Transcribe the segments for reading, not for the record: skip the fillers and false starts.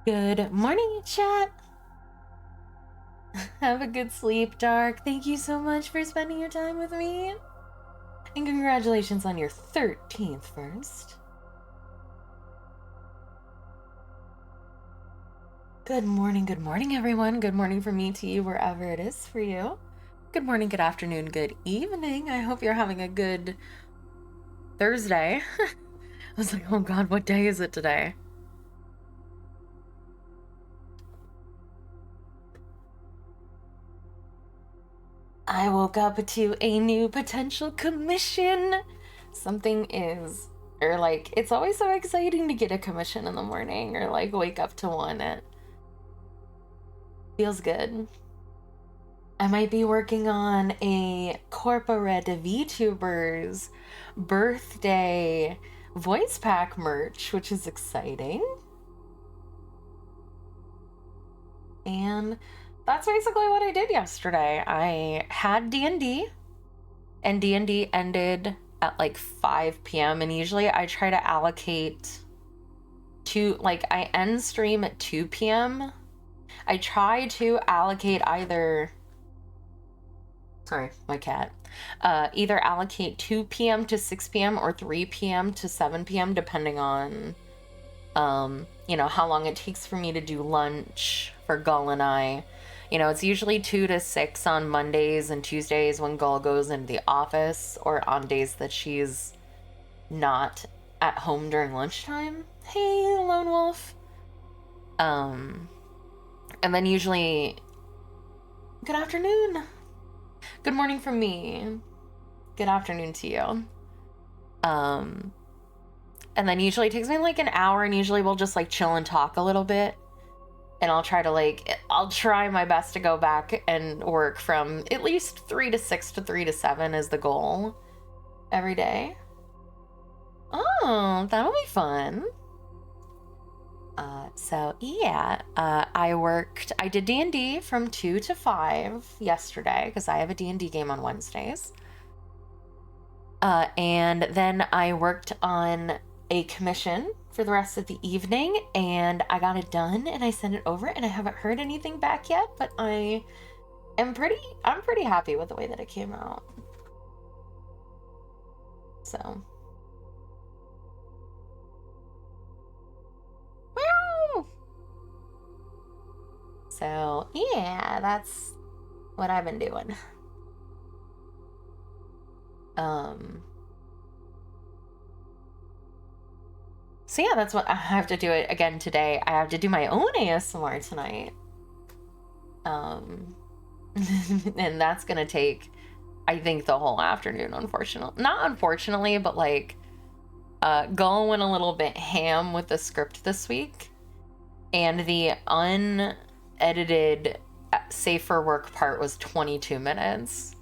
Good morning, chat. Have a good sleep, Dark. Thank you so much for spending your time with me. And congratulations on your 13th first. Good morning, everyone. Good morning from me to you, wherever it is for you. Good morning, good afternoon, good evening. I hope you're having a good Thursday. I was like, oh God, what day is it today? I woke up to a new potential commission. Something is, or like, it's always so exciting to get a commission in the morning or like wake up to one. It feels good. I might be working on a corporate VTuber's birthday voice pack merch, which is exciting. And that's basically what I did yesterday. I had D&D, and D&D ended at like 5 p.m. and usually I try to allocate I end stream at 2 p.m. I try to allocate sorry, my cat. Either allocate 2 p.m. to 6 p.m. or 3 p.m. to 7 p.m. depending on how long it takes for me to do lunch for Gull and I. It's usually 2 to 6 on Mondays and Tuesdays when Gull goes into the office, or on days that she's not at home during lunchtime. Hey, Lone Wolf. And then usually, good afternoon. Good morning from me. Good afternoon to you. And then usually it takes me like an hour, and usually we'll just like chill and talk a little bit. And I'll try my best to go back and work from at least 3 to 6 to 3 to 7 is the goal every day. Oh, that'll be fun. I did D&D from 2 to 5 yesterday because I have a D&D game on Wednesdays. And then I worked on a commission for the rest of the evening, and I got it done and I sent it over, and I haven't heard anything back yet, but I'm pretty happy with the way that it came out. So. So, yeah, that's what I've been doing. So yeah, that's what I have to do it again today. I have to do my own ASMR tonight. And that's gonna take, I think, the whole afternoon, not unfortunately, but like, Gull went a little bit ham with the script this week, and the unedited safe for work part was 22 minutes.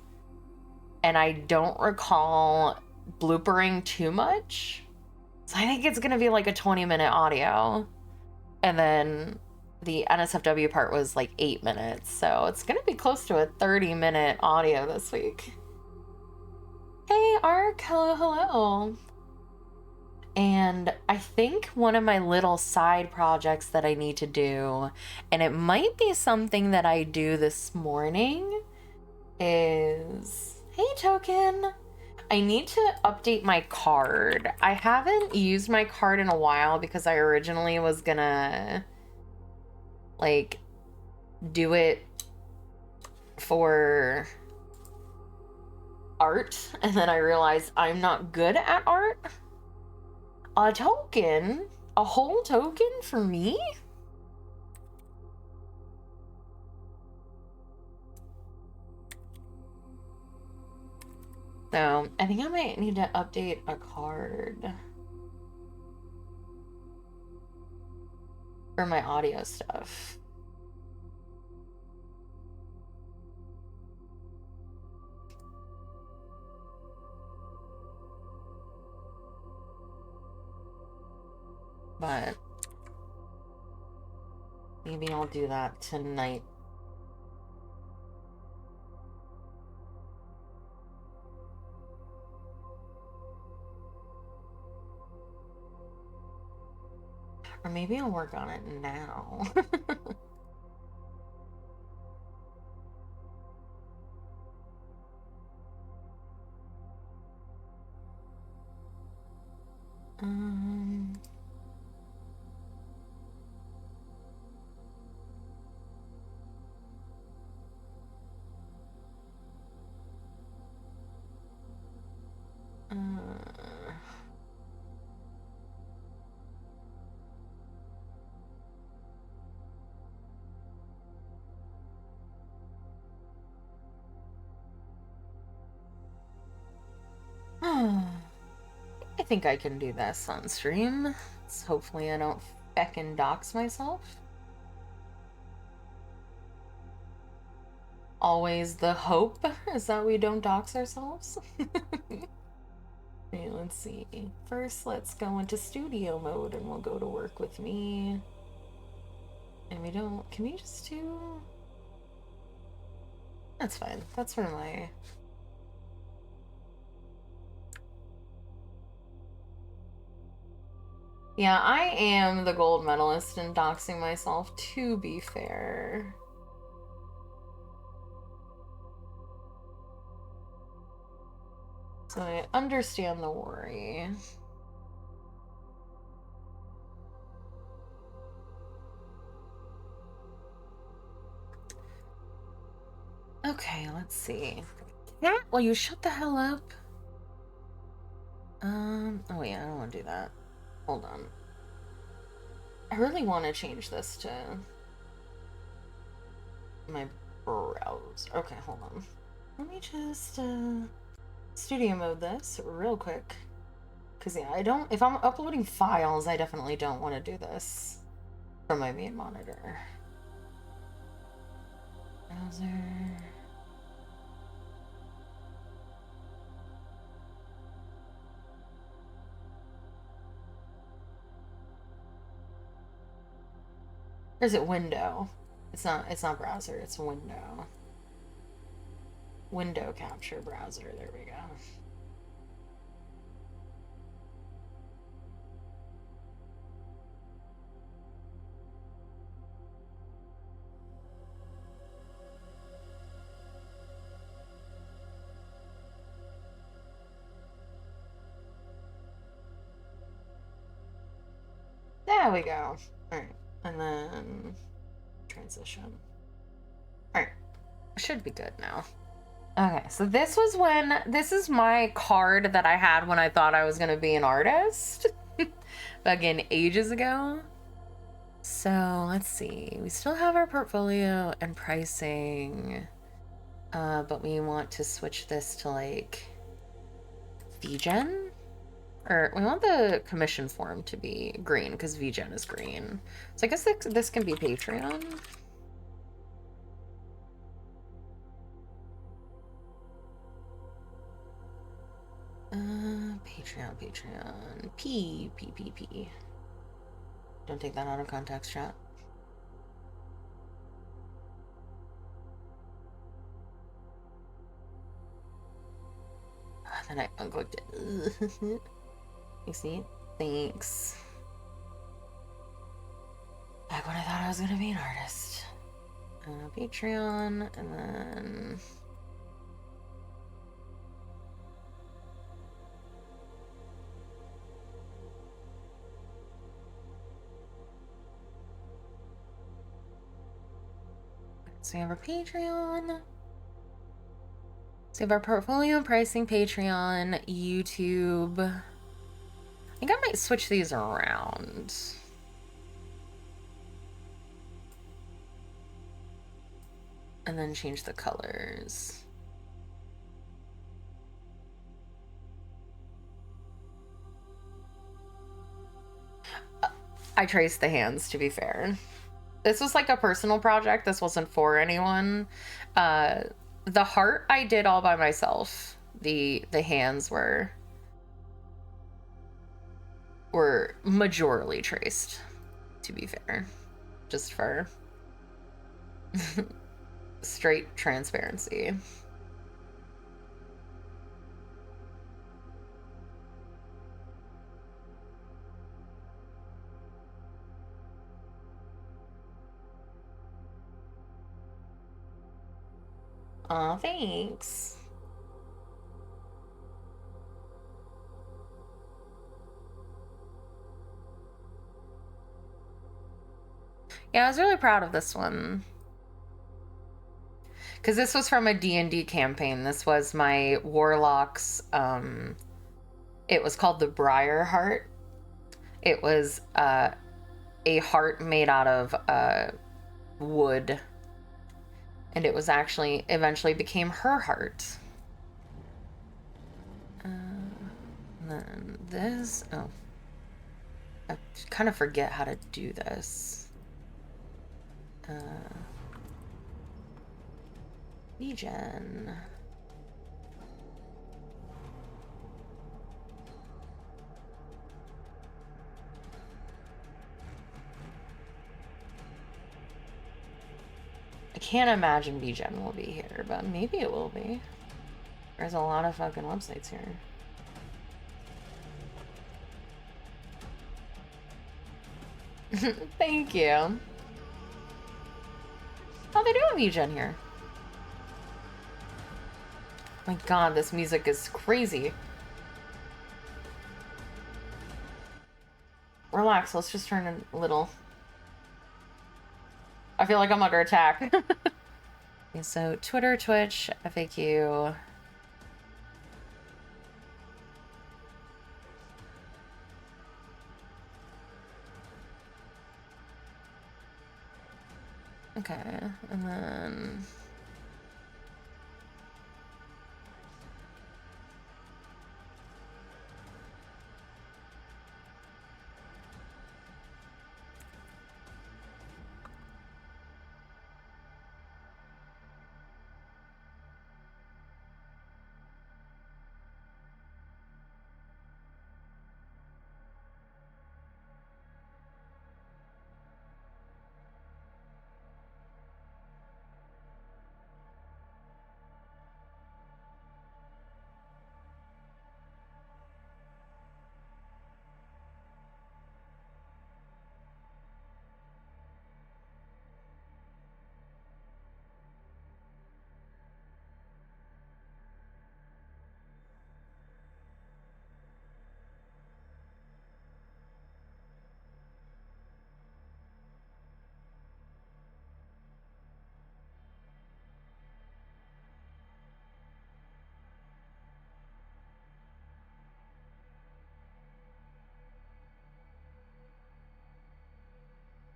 And I don't recall bloopering too much. So I think it's gonna be like a 20-minute audio. And then the NSFW part was like 8 minutes. So it's gonna be close to a 30-minute audio this week. Hey, Ark, hello. And I think one of my little side projects that I need to do, and it might be something that I do this morning, is, hey, Token, I need to update my card. I haven't used my card in a while because I originally was gonna like do it for art, and then I realized I'm not good at art. A token? A whole token for me? So I think I might need to update a card for my audio stuff. But maybe I'll do that tonight. Or maybe I'll work on it now. um... I think I can do this on stream. So hopefully I don't feckin' dox myself. Always the hope is that we don't dox ourselves. Okay, let's see. First, let's go into studio mode and we'll go to work with me. And we don't... Can we just do... That's fine. That's for my... Yeah, I am the gold medalist in doxing myself, to be fair. So I understand the worry. Okay, let's see. Yeah, will you shut the hell up? Oh yeah, I don't want to do that. Hold on. I really want to change this to my browse. Okay, hold on. Let me just studio mode this real quick. Cause yeah, I don't, if I'm uploading files, I definitely don't want to do this from my main monitor. Browser. Or is it window? It's not browser, it's window. Window capture browser, there we go. There we go. Alright, and then transition. Alright, should be good now. Okay, so this is my card that I had when I thought I was gonna be an artist. Again, ages ago. So let's see, we still have our portfolio and pricing, but we want to switch this to like VGen, or we want the commission form to be green because VGen is green. So I guess this can be Patreon. Patreon, P. Don't take that out of context, chat. Then I unclicked it. You see? Thanks. Back when I thought I was gonna be an artist. Patreon, and then... So we have our Patreon. So we have our portfolio, pricing, Patreon, YouTube. I think I might switch these around. And then change the colors. I traced the hands, to be fair. This was like a personal project. This wasn't for anyone. The heart I did all by myself. The hands were majorly traced, to be fair. Just for straight transparency. Aw, thanks. Yeah, I was really proud of this one. Because this was from a D&D campaign. This was my Warlock's, it was called the Briar Heart. It was a heart made out of wood. And it was actually, eventually became her heart. And then this, oh. I kind of forget how to do this. Regen. I can't imagine BGen will be here, but maybe it will be. There's a lot of fucking websites here. Thank you. Oh, they do have BGen here. My god, this music is crazy. Relax, let's just turn it a little. I feel like I'm under attack. Okay, so Twitter, Twitch, FAQ. Okay, and then...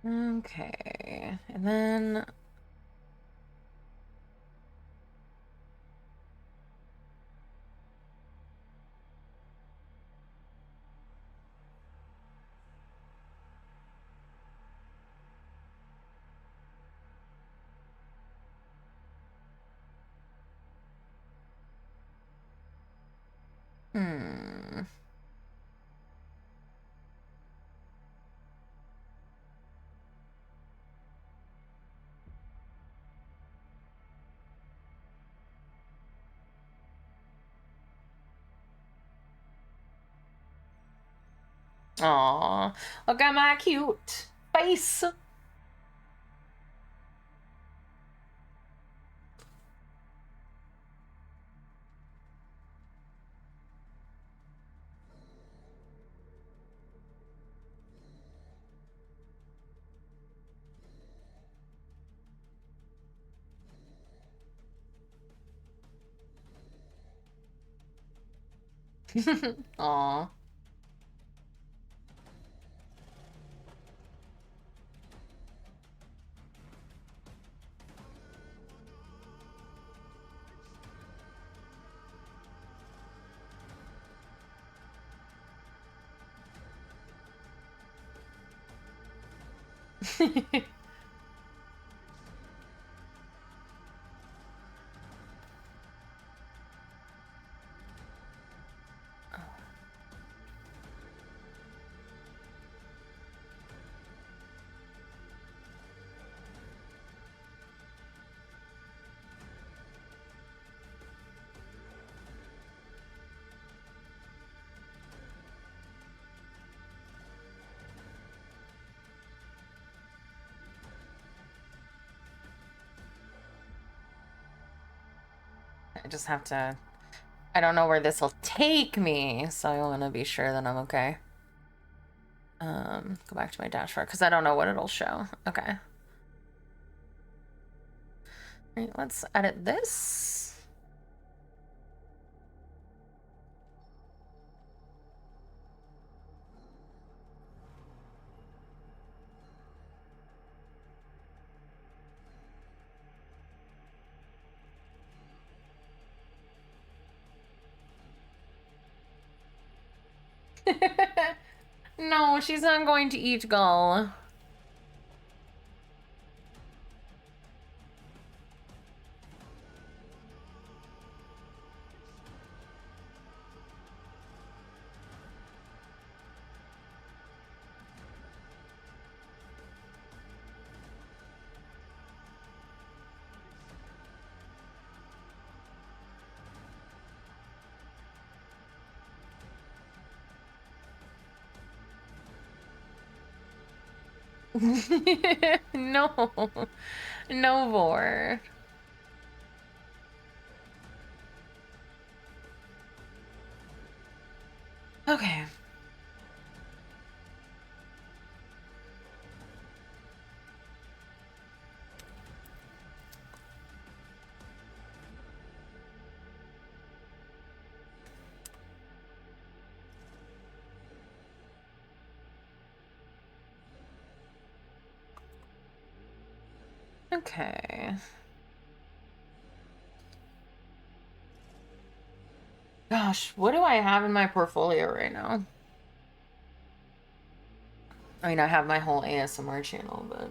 Okay, and then... Aw, look at my cute face. Aw. I just have to... I don't know where this will take me, so I want to be sure that I'm okay. Go back to my dashboard, because I don't know what it'll show. Okay. All right, let's edit this. No, she's not going to eat Gull. No. No more. Okay. Okay. Gosh, what do I have in my portfolio right now? I mean, I have my whole ASMR channel, but...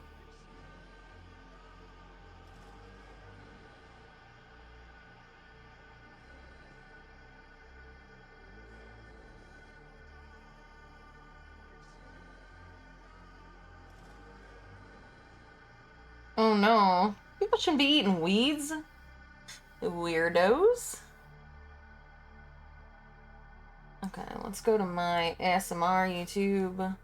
Oh no. People shouldn't be eating weeds. Weirdos. Okay, let's go to my ASMR YouTube.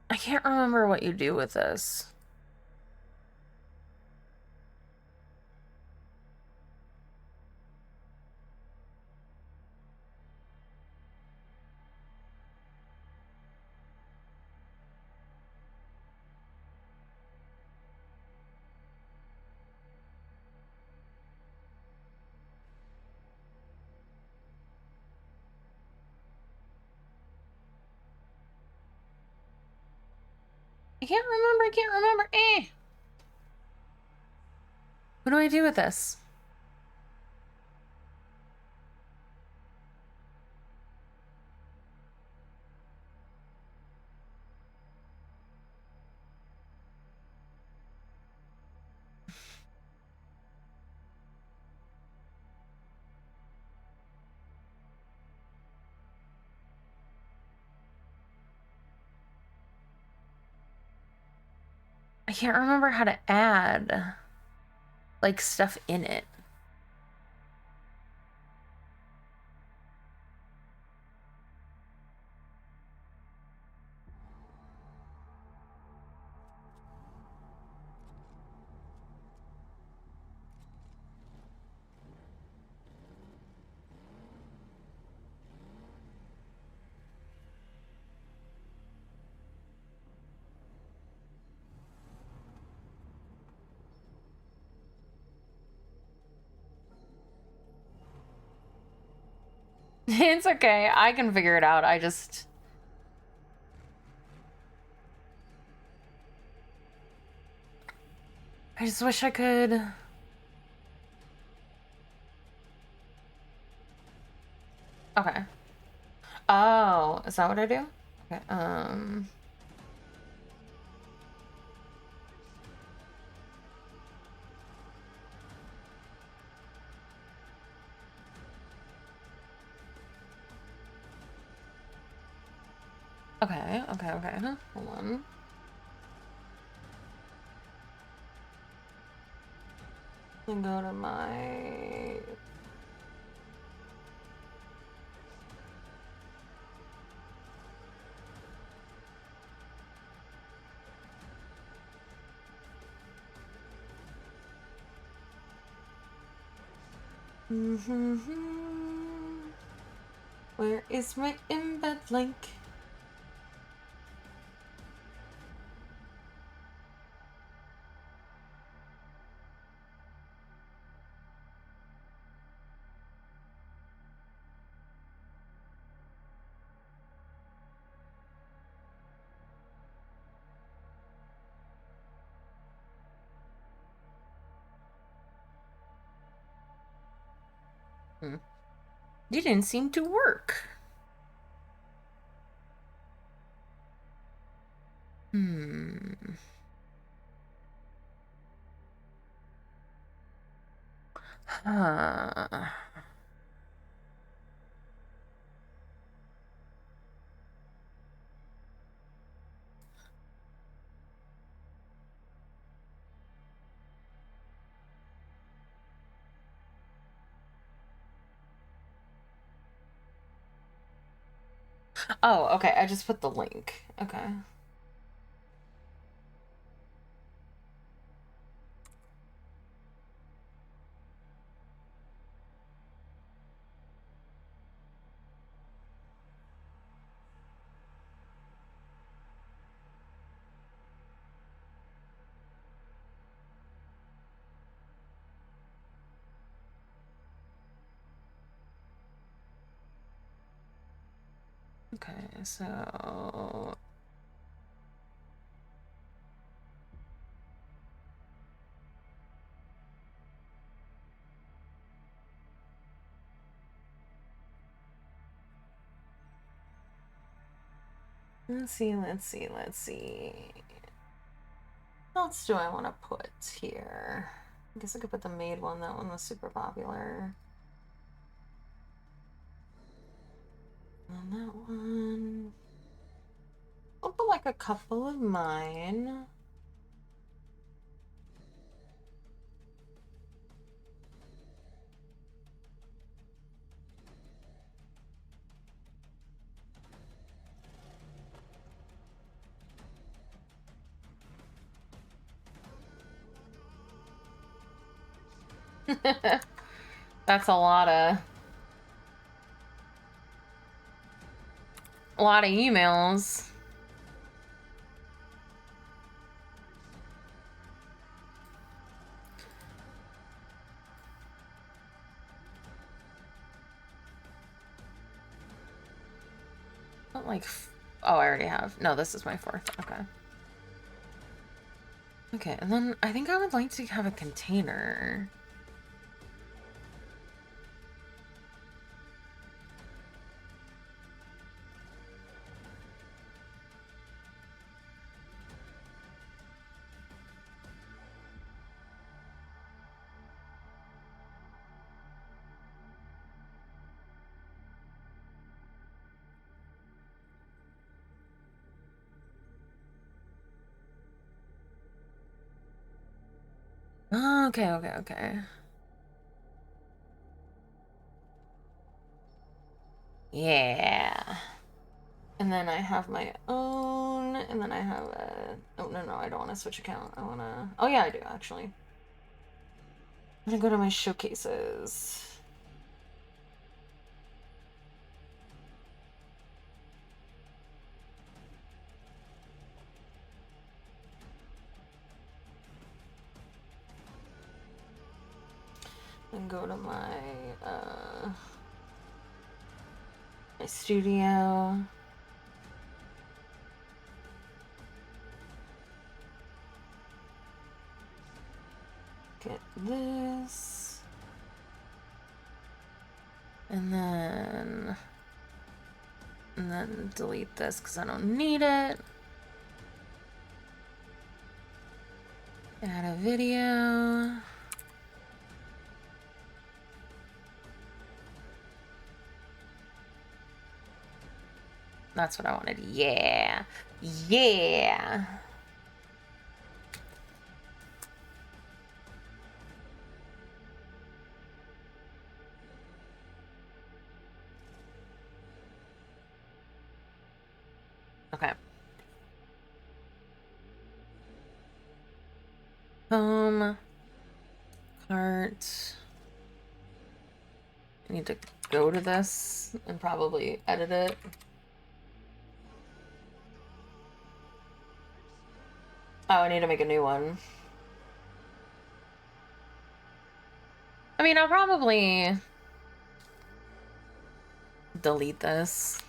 I can't remember what you do with this. I can't remember. What do I do with this? I can't remember how to add, like, stuff in it. It's okay. I can figure it out. I just wish I could. Okay. Oh, is that what I do? Okay. Okay. Hold on. Then go to my... Where is my embed link? Didn't seem to work. Huh. Oh, okay. I just put the link. Okay. Okay, so... Let's see. What else do I want to put here? I guess I could put the maid one. That one was super popular. And that one... I'll put like a couple of mine. That's a lot of emails. Not like... Oh, I already have. No, this is my fourth. Okay. Okay, and then I think I would like to have a container. Okay. Yeah. And then I have my own, and then I have a... Oh, no, I don't want to switch account. I want to... Oh, yeah, I do, actually. I'm gonna go to my showcases. And go to my studio. Get this. And then delete this because I don't need it. Add a video. That's what I wanted. Yeah. Yeah. Okay. Home. Cart. I need to go to this and probably edit it. Oh, I need to make a new one. I mean, I'll probably delete this.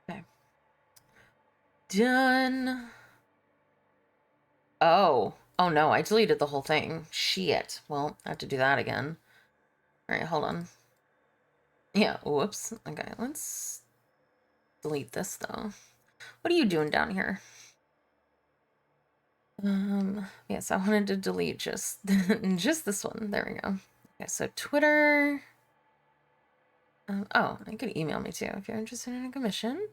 Okay. Done. Oh. Oh no, I deleted the whole thing. Shit. Well, I have to do that again. Alright, hold on. Yeah, whoops. Okay, let's delete this though. What are you doing down here? Yes, I wanted to delete just just this one. There we go. Okay, so Twitter. Oh, you could email me too if you're interested in a commission.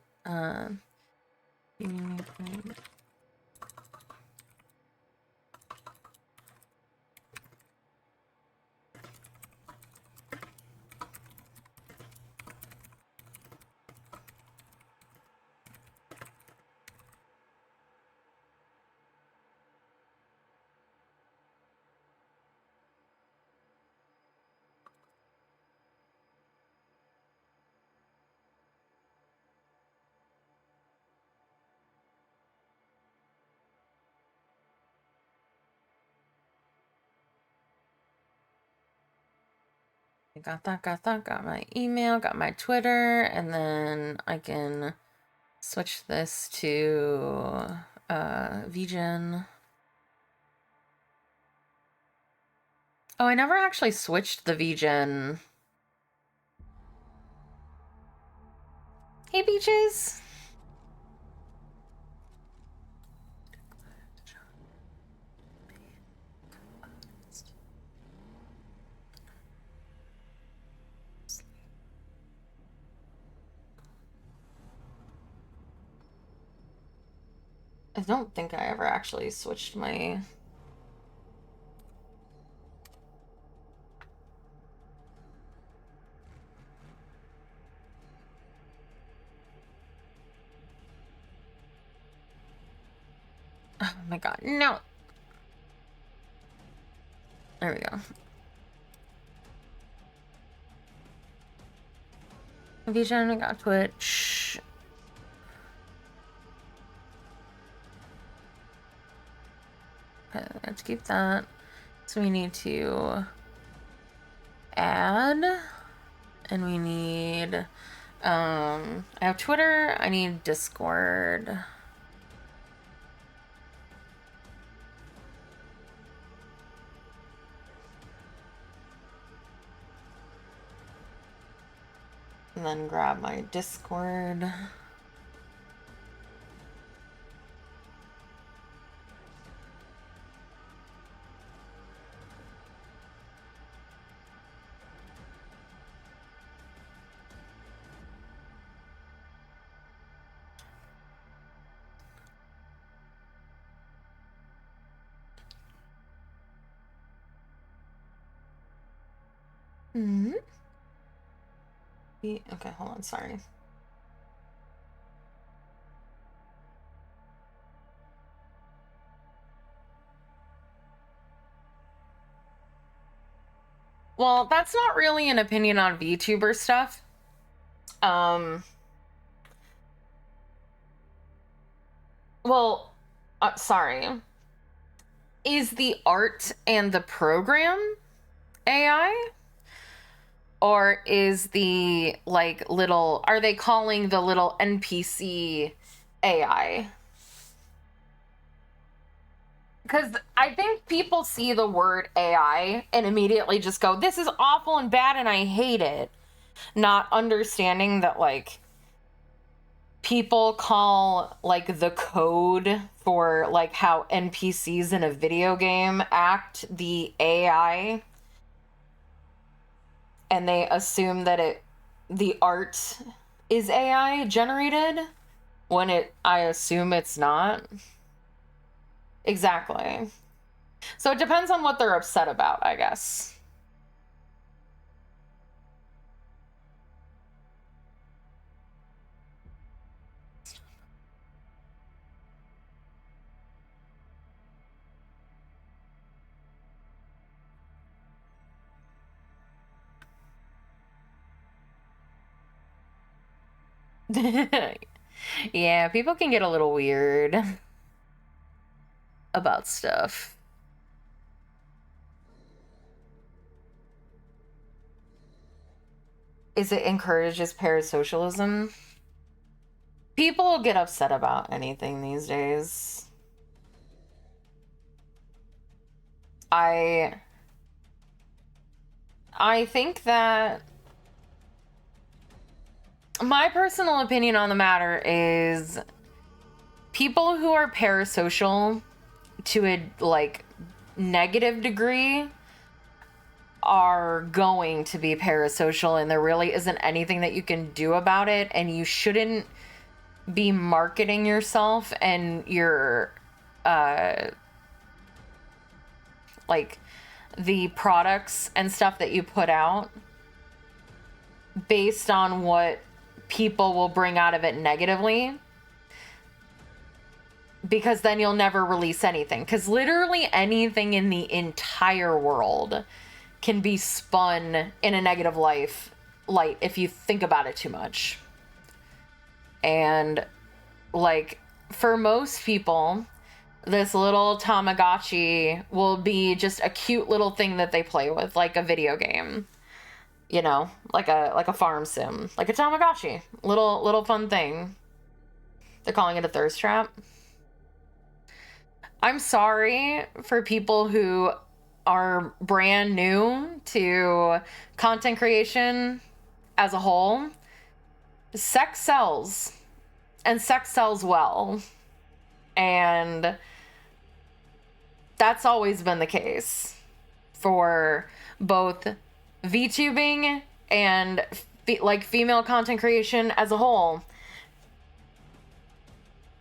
Got that, got my email, got my Twitter, and then I can switch this to VGen. Oh, I never actually switched the VGen. Hey, Beaches! I don't think I ever actually switched my... Oh my god, no! There we go. VGen, I got Twitch. Okay, I have to keep that. So we need to add, and we need, I have Twitter, I need Discord. And then grab my Discord. Mm-hmm. Okay, hold on, sorry. Well, that's not really an opinion on VTuber stuff. Well, sorry. is the art and the program AI? Or is the, like, little, are they calling the little NPC AI? Because I think people see the word AI and immediately just go, this is awful and bad and I hate it. Not understanding that, like, people call, like, the code for, like, how NPCs in a video game act the AI. And they assume that the art is AI generated when I assume it's not. Exactly. So it depends on what they're upset about, I guess. Yeah, people can get a little weird about stuff. Is it encourages parasocialism? People get upset about anything these days. I think that my personal opinion on the matter is people who are parasocial to a, like, negative degree are going to be parasocial, and there really isn't anything that you can do about it, and you shouldn't be marketing yourself and your like the products and stuff that you put out based on what people will bring out of it negatively, because then you'll never release anything, because literally anything in the entire world can be spun in a negative light if you think about it too much. And, like, for most people, this little Tamagotchi will be just a cute little thing that they play with, like a video game, you know, like a farm sim, like a Tamagotchi, little fun thing. They're calling it a thirst trap. I'm sorry for people who are brand new to content creation as a whole. Sex sells, and sex sells well. And that's always been the case for both VTubing and like female content creation as a whole.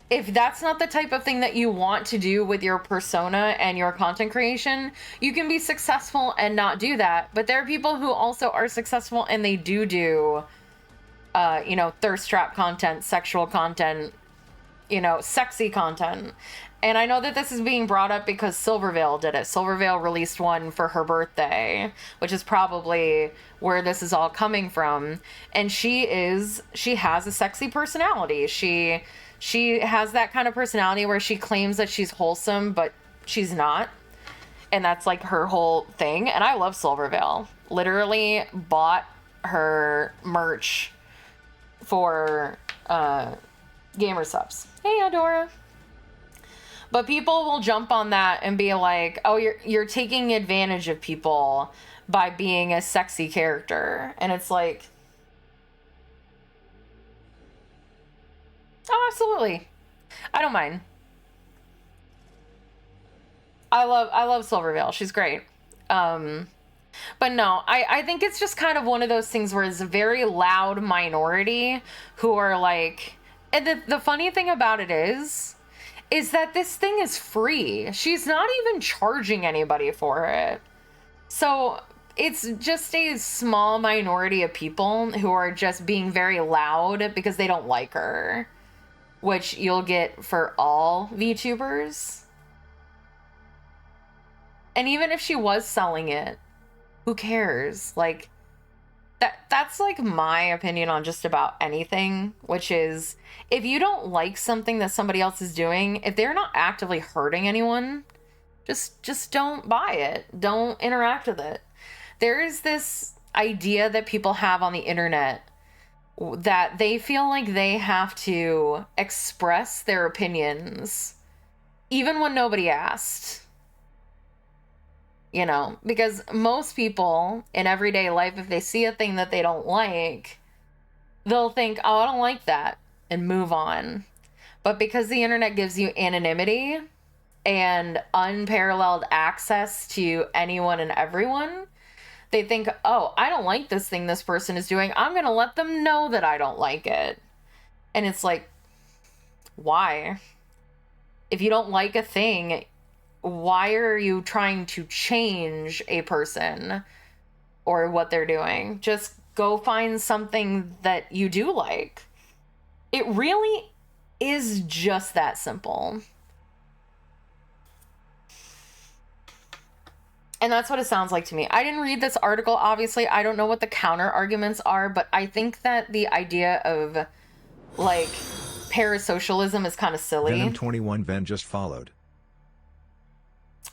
If that's not the type of thing that you want to do with your persona and your content creation, you can be successful and not do that. But there are people who also are successful and they do thirst trap content, sexual content, sexy content. And I know that this is being brought up because Silverveil did it. Silverveil released one for her birthday, which is probably where this is all coming from. And she has a sexy personality. She has that kind of personality where she claims that she's wholesome, but she's not. And that's like her whole thing. And I love Silverveil. Literally bought her merch for gamer subs. Hey, Adora. But people will jump on that and be like, oh, you're taking advantage of people by being a sexy character. And it's like, oh, absolutely. I don't mind. I love Silverveil. She's great. But no, I think it's just kind of one of those things where it's a very loud minority who are like, and the funny thing about it is that this thing is free. She's not even charging anybody for it. So it's just a small minority of people who are just being very loud because they don't like her, which you'll get for all VTubers. And even if she was selling it, who cares? Like, that's like my opinion on just about anything, which is, if you don't like something that somebody else is doing, if they're not actively hurting anyone, Just don't buy it. Don't interact with it. There is this idea that people have on the internet that they feel like they have to express their opinions even when nobody asked. You know, because most people in everyday life, if they see a thing that they don't like, they'll think, oh, I don't like that, and move on. But because the internet gives you anonymity and unparalleled access to anyone and everyone, they think, oh, I don't like this thing this person is doing. I'm going to let them know that I don't like it. And it's like, why? If you don't like a thing, why are you trying to change a person or what they're doing? Just go find something that you do like. It really is just that simple. And that's what it sounds like to me. I didn't read this article, obviously. I don't know what the counter arguments are, but I think that the idea of, like, parasocialism is kind of silly. Venom21 Ven just followed.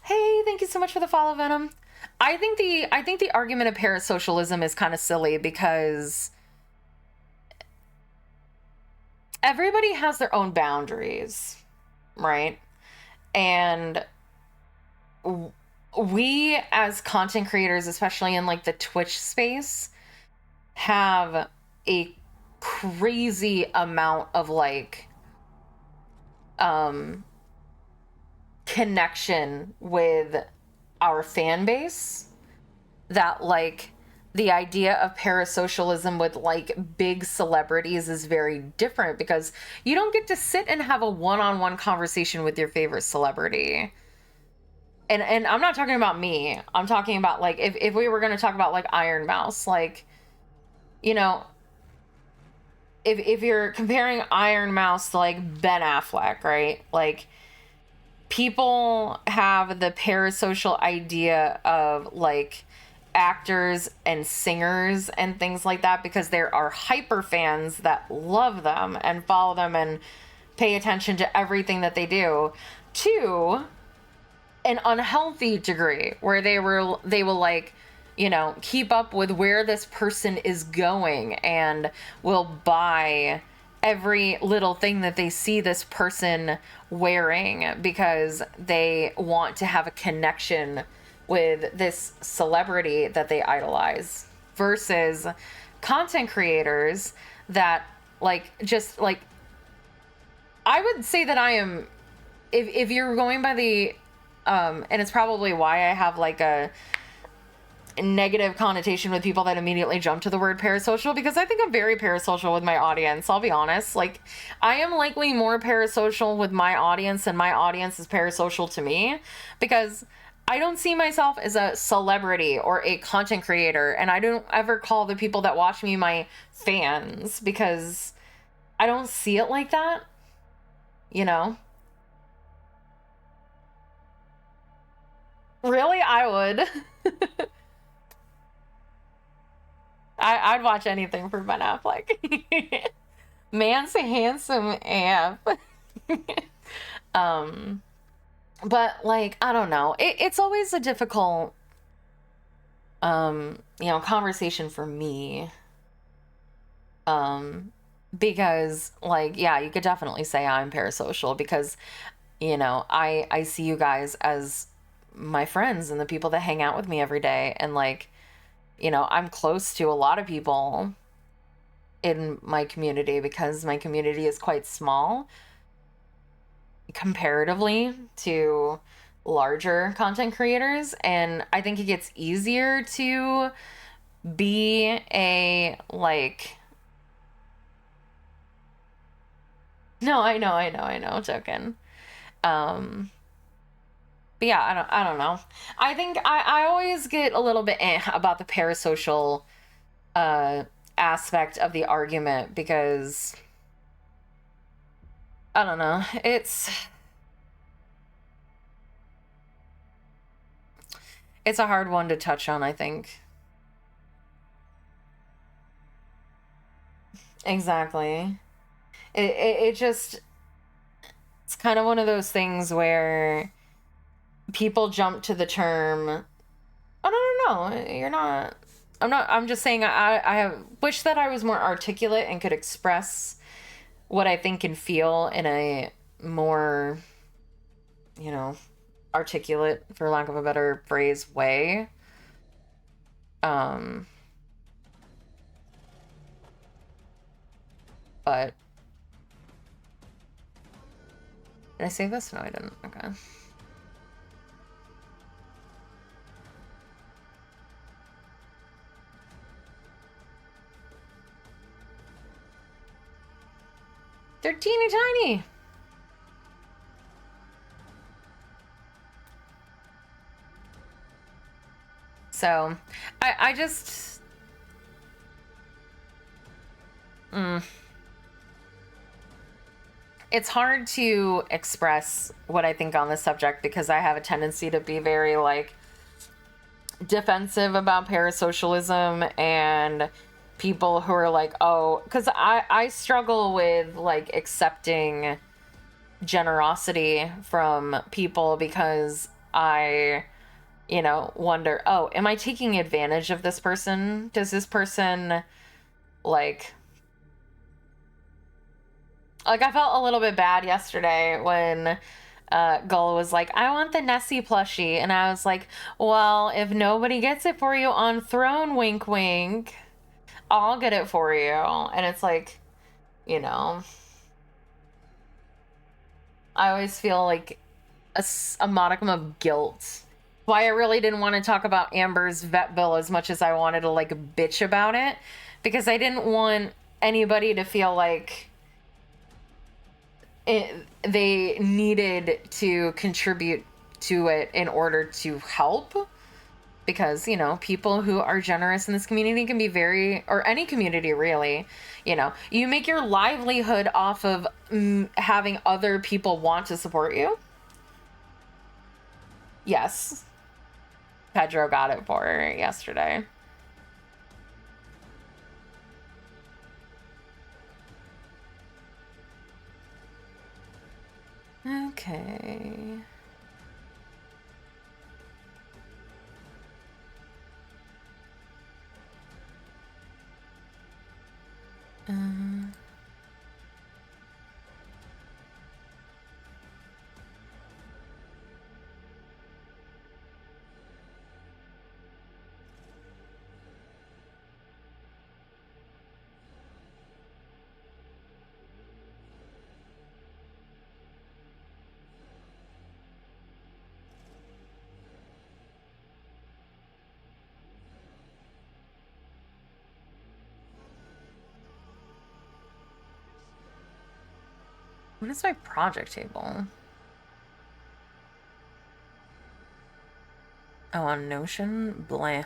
Hey, thank you so much for the follow, Venom. I think the argument of parasocialism is kind of silly because everybody has their own boundaries, right? And we as content creators, especially in like the Twitch space, have a crazy amount of like connection with our fan base that like the idea of parasocialism with like big celebrities is very different because you don't get to sit and have a one-on-one conversation with your favorite celebrity. And I'm not talking about me. I'm talking about like if we were going to talk about like Iron Mouse, like, you know, if you're comparing Iron Mouse to like Ben Affleck, right? Like, people have the parasocial idea of like actors and singers and things like that because there are hyper fans that love them and follow them and pay attention to everything that they do, to an unhealthy degree where they will like, you know, keep up with where this person is going and will buy every little thing that they see this person wearing because they want to have a connection with this celebrity that they idolize, versus content creators that like just like, I would say that I am, if you're going by the and it's probably why I have like a negative connotation with people that immediately jump to the word parasocial, because I think I'm very parasocial with my audience. I'll be honest. Like, I am likely more parasocial with my audience than my audience is parasocial to me, because I don't see myself as a celebrity or a content creator, and I don't ever call the people that watch me my fans because I don't see it like that, you know? Really? I would. I'd watch anything for Ben Affleck. Man's handsome AF. But like, I don't know. It's always a difficult, you know, conversation for me. Because like, yeah, you could definitely say I'm parasocial because, you know, I see you guys as my friends and the people that hang out with me every day. And like, you know, I'm close to a lot of people in my community because my community is quite small comparatively to larger content creators. And I think it gets easier to be a like, no, I know, joking. But yeah, I don't know. I think I always get a little bit about the parasocial aspect of the argument because I don't know. It's a hard one to touch on, I think. Exactly. It just, it's kind of one of those things where people jump to the term, oh, no, you're not. I'm just saying I have wish that I was more articulate and could express what I think and feel in a more, you know, articulate, for lack of a better phrase, way. Um, but did I save this? No, I didn't. Okay. They're teeny tiny. So, I just... It's hard to express what I think on this subject because I have a tendency to be very, like, defensive about parasocialism and people who are like, oh, because I struggle with, like, accepting generosity from people because I, wonder, oh, am I taking advantage of this person? Does this person, like I felt a little bit bad yesterday when Gull was like, I want the Nessie plushie. And I was like, well, if nobody gets it for you on Throne, wink, wink, I'll get it for you. And it's like, I always feel like a modicum of guilt. Why I really didn't want to talk about Amber's vet bill as much as I wanted to, like, bitch about it. Because I didn't want anybody to feel like they needed to contribute to it in order to help, because people who are generous in this community can be or any community really, you make your livelihood off of having other people want to support you. Yes, Pedro got it for her yesterday. Okay. What is my project table? Oh, on Notion? Blah.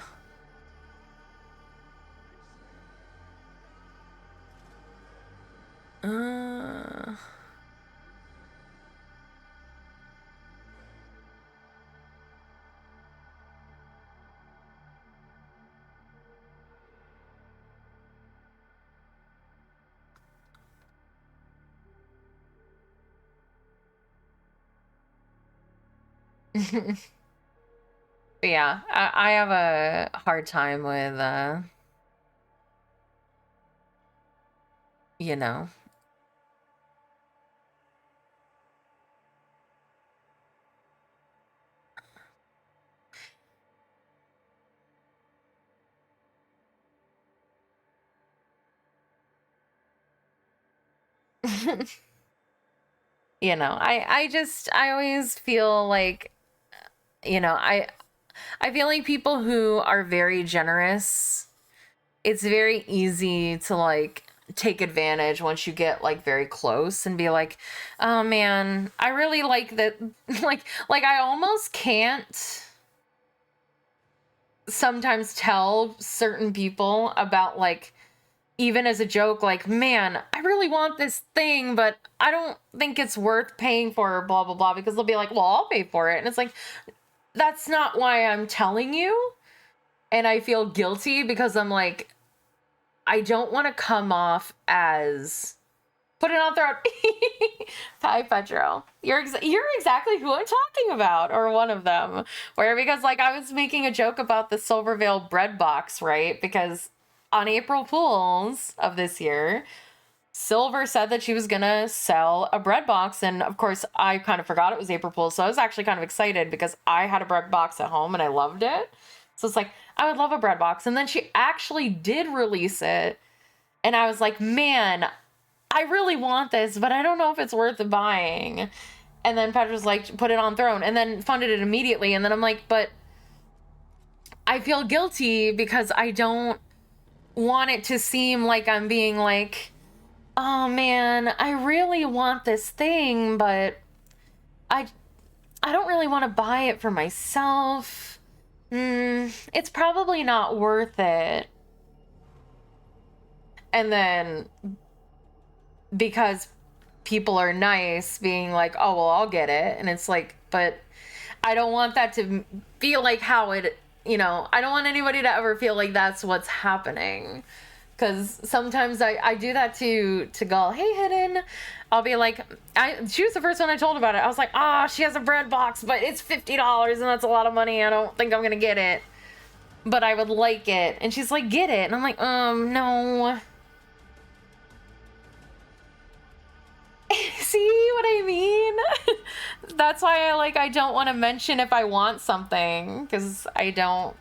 Yeah, I have a hard time with, you know. I always feel like, I feel like people who are very generous, it's very easy to, like, take advantage once you get, like, very close and be like, oh man, I really like that. like I almost can't sometimes tell certain people about, like, even as a joke, like, man, I really want this thing, but I don't think it's worth paying for, blah, blah, blah, because they'll be like, well, I'll pay for it. And it's like, that's not why I'm telling you. And I feel guilty because I'm like, I don't want to come off as Put it on throat. Hi, Petro. You're exactly who I'm talking about, or one of them. Where, because like I was making a joke about the Silvervale bread box, right? Because on April Fools of this year, Silver said that she was gonna sell a bread box, and of course I kind of forgot it was April Fools, so I was actually kind of excited because I had a bread box at home and I loved it. So it's like, I would love a bread box. And then she actually did release it, and I was like, man, I really want this, but I don't know if it's worth buying. And then Petra's like, put it on Throne, and then funded it immediately. And then I'm like, but I feel guilty because I don't want it to seem like I'm being like, oh man, I really want this thing, but I don't really want to buy it for myself. It's probably not worth it. And then because people are nice, being like, oh, well, I'll get it. And it's like, but I don't want that to feel like how it, I don't want anybody to ever feel like that's what's happening. Because sometimes I do that to Gull. Hey, Hidden. I'll be like, she was the first one I told about it. I was like, she has a bread box, but it's $50 and that's a lot of money. I don't think I'm going to get it. But I would like it. And she's like, get it. And I'm like, no. See what I mean? That's why I don't want to mention if I want something, because I don't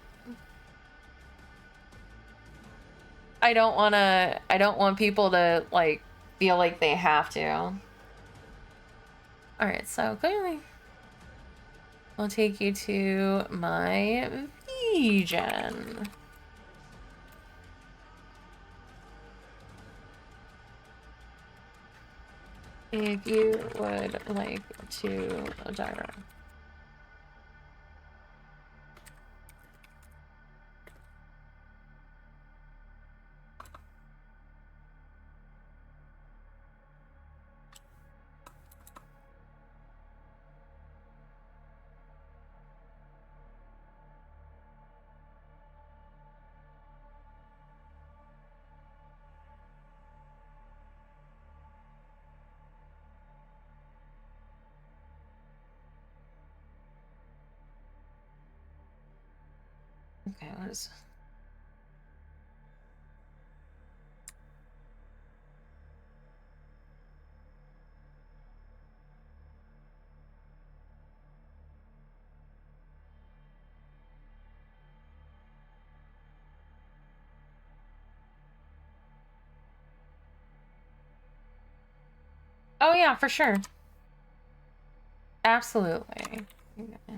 want people to feel like they have to. All right, so clearly I'll take you to my vegan. If you would like to direct. Okay, what is... Oh yeah, for sure. Absolutely. Okay.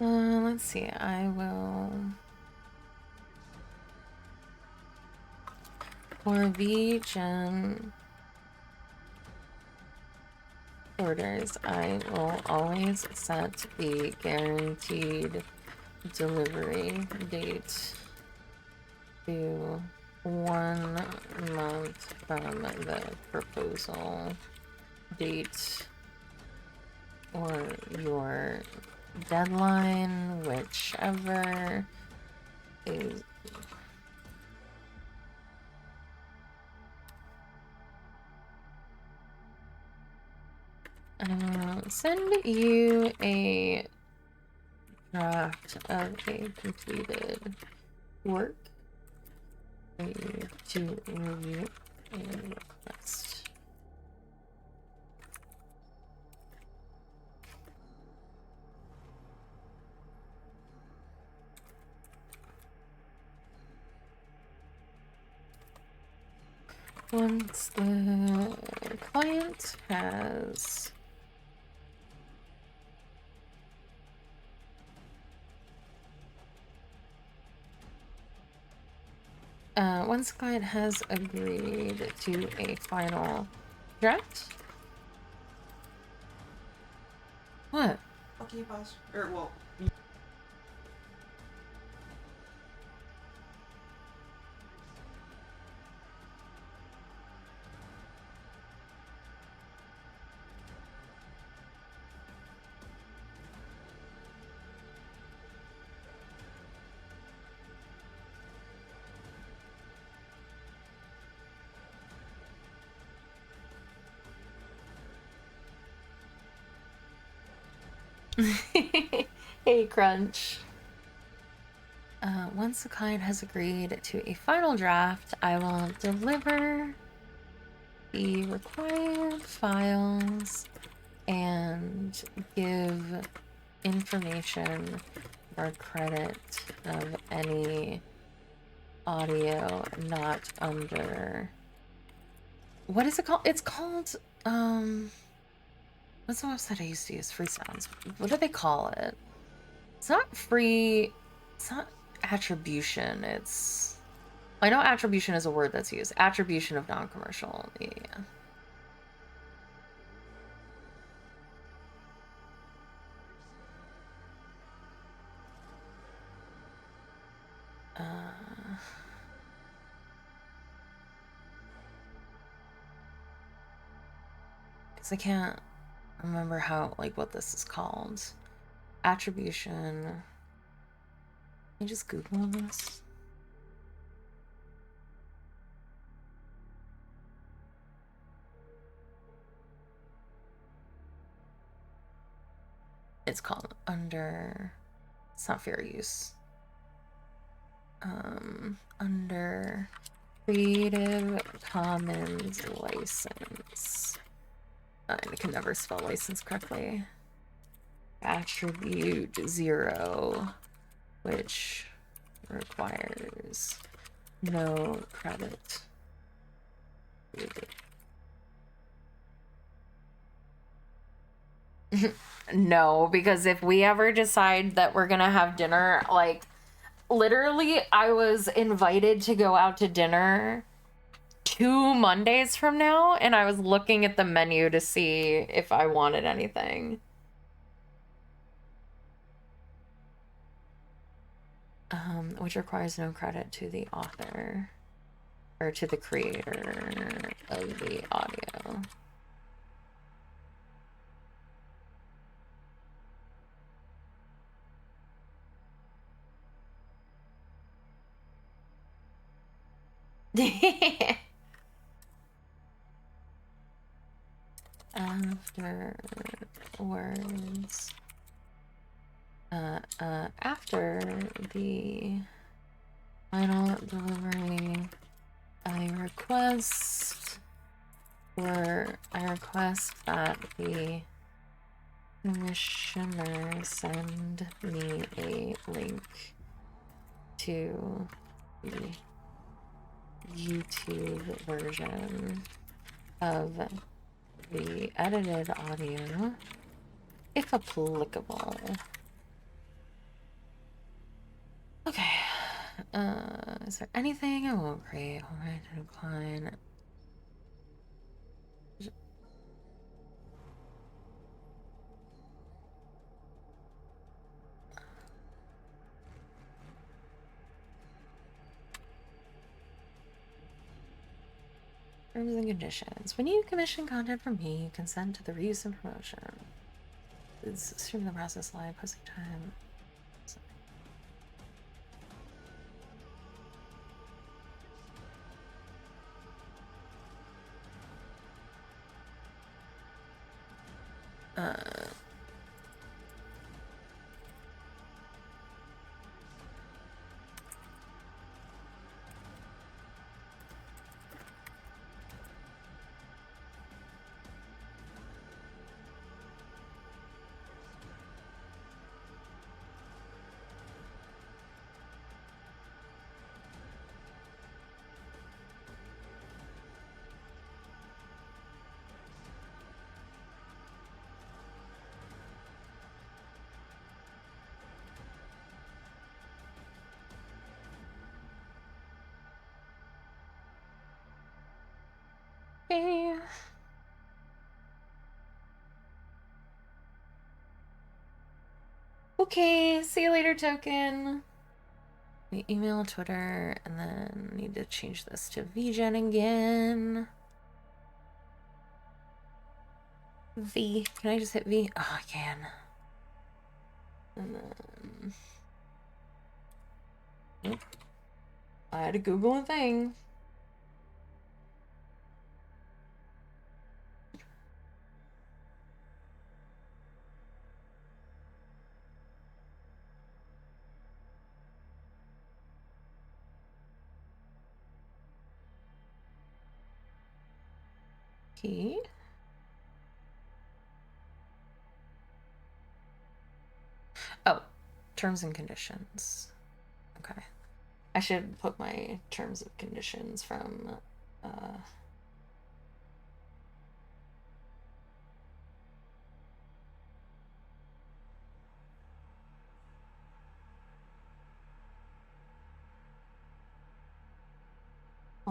Let's see. I will... For vegan orders, I will always set the guaranteed delivery date to 1 month from the proposal date or your deadline, whichever is. Send you a draft of a completed work for you to review and request. Once the client has once the client has agreed to a final draft. What? Okay, pause. Or, well, Hey, Crunch. Once the client has agreed to a final draft, I will deliver the required files and give information or credit of any audio not under. What is it called? It's called, what's the website I used to use? Free Sounds. What do they call it? It's not free. It's not attribution. It's. I know attribution is a word that's used. Attribution of non-commercial. Yeah. Because I can't remember how, like, what this is called. Attribution. Let me just Google this. It's called under. It's not fair use. Under Creative Commons license. I can never spell license correctly. Attribute 0, which requires no credit. No, because if we ever decide that we're gonna have dinner, like, literally, I was invited to go out to dinner 2 Mondays from now, and I was looking at the menu to see if I wanted anything. Which requires no credit to the author or to the creator of the audio. Afterwards, after the final delivery, I request that the commissioner send me a link to the YouTube version of the edited audio, if applicable. Okay. Is there anything I won't create? Alright, decline. Terms and conditions. When you commission content from me, you consent to the reuse and promotion. It's streaming the process live, posting time. Okay. Okay, see you later, token. Email, Twitter, and then need to change this to VGen again. V. Can I just hit V? Oh, I can. And then... Nope. I had to Google a thing. Okay. Oh, terms and conditions. Okay. I should put my terms of conditions from, well,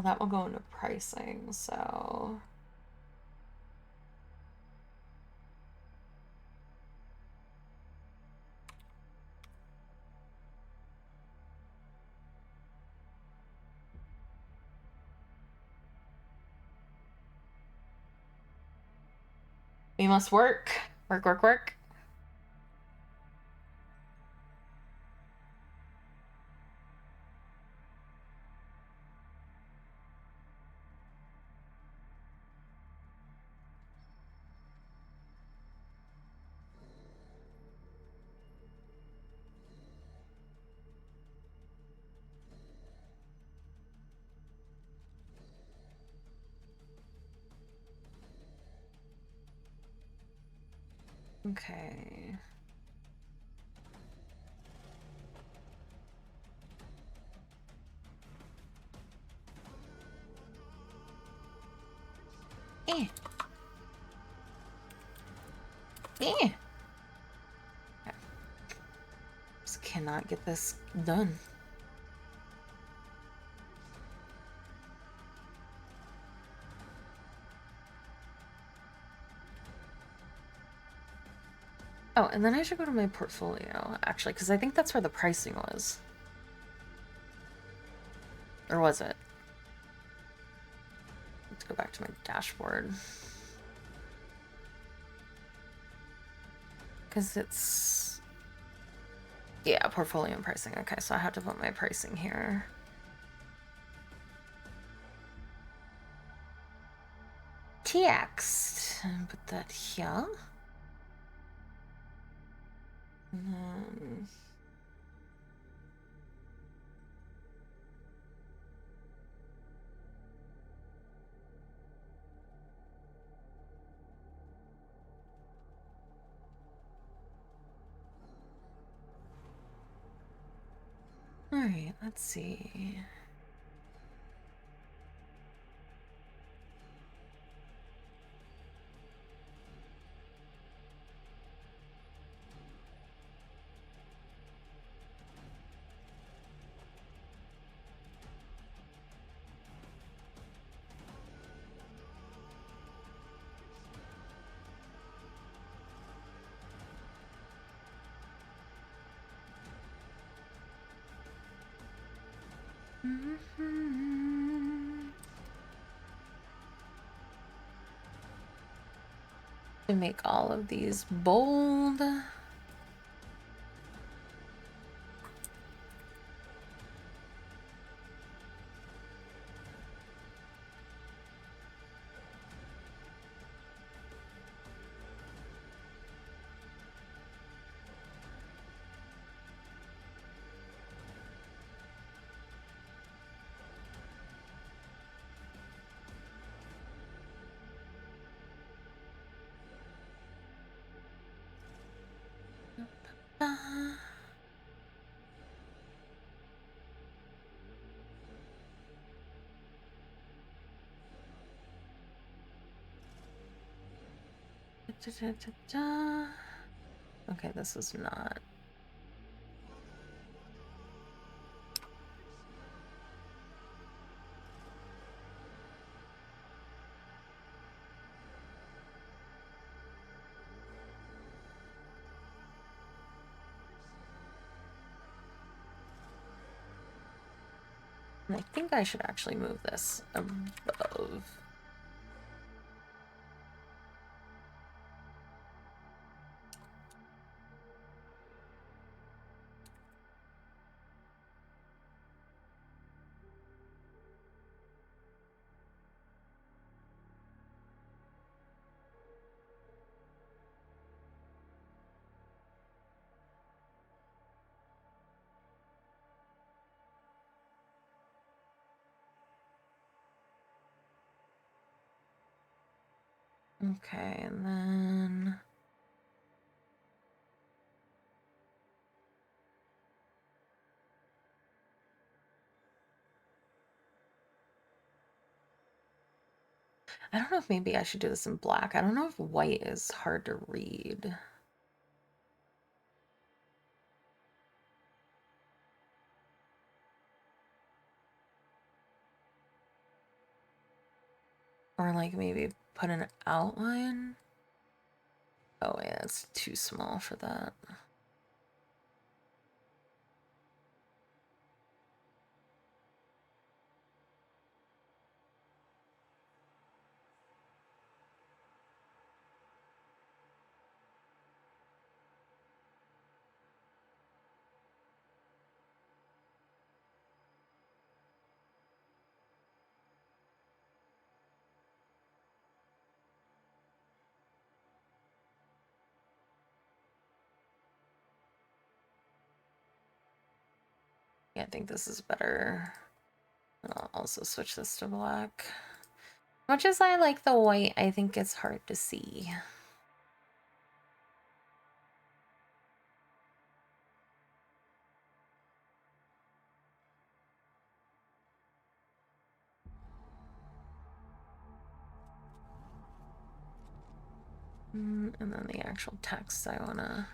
that will go into pricing, so... We must work. Work, work, work. Okay. Eh. Eh. Okay. Just cannot get this done. Oh, and then I should go to my portfolio, actually, because I think that's where the pricing was. Or was it? Let's go back to my dashboard. Because it's... Yeah, portfolio and pricing. Okay, so I have to put my pricing here. TX. And put that here. And then... Alright, let's see. To make all of these bold. Okay, this is not. I think I should actually move this above. Okay, and then I don't know if maybe I should do this in black. I don't know if white is hard to read. Or like maybe put an outline. Oh yeah, it's too small for that. Yeah, I think this is better. I'll also switch this to black. Much as I like the white, I think it's hard to see. And then the actual text, I want to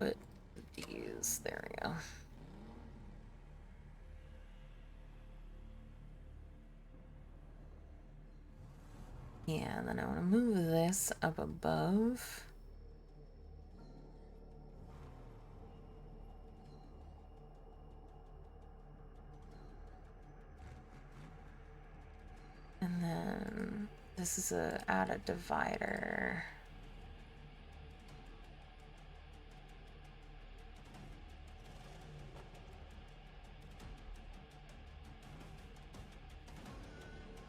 put these. There we go. Yeah, and then I want to move this up above. And then this is add a divider.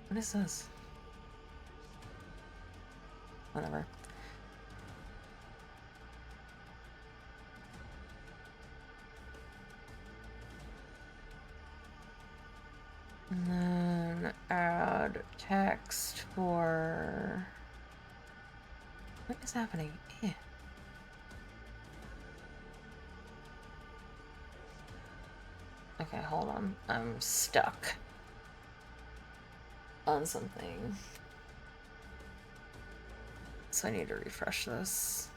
What is this? Whatever. And then add text for... What is happening? Eh. Okay, hold on. I'm stuck on something. So I need to refresh this.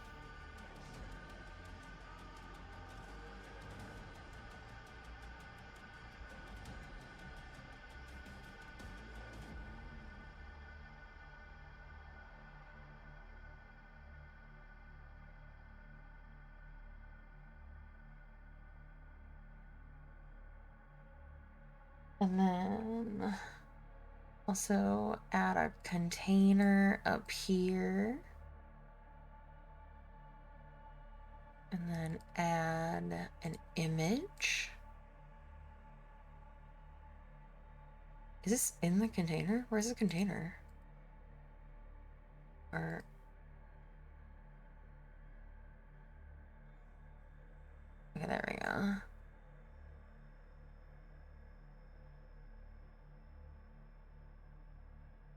And then also add a container up here. And then add an image. Is this in the container? Where's the container? Or... okay, there we go.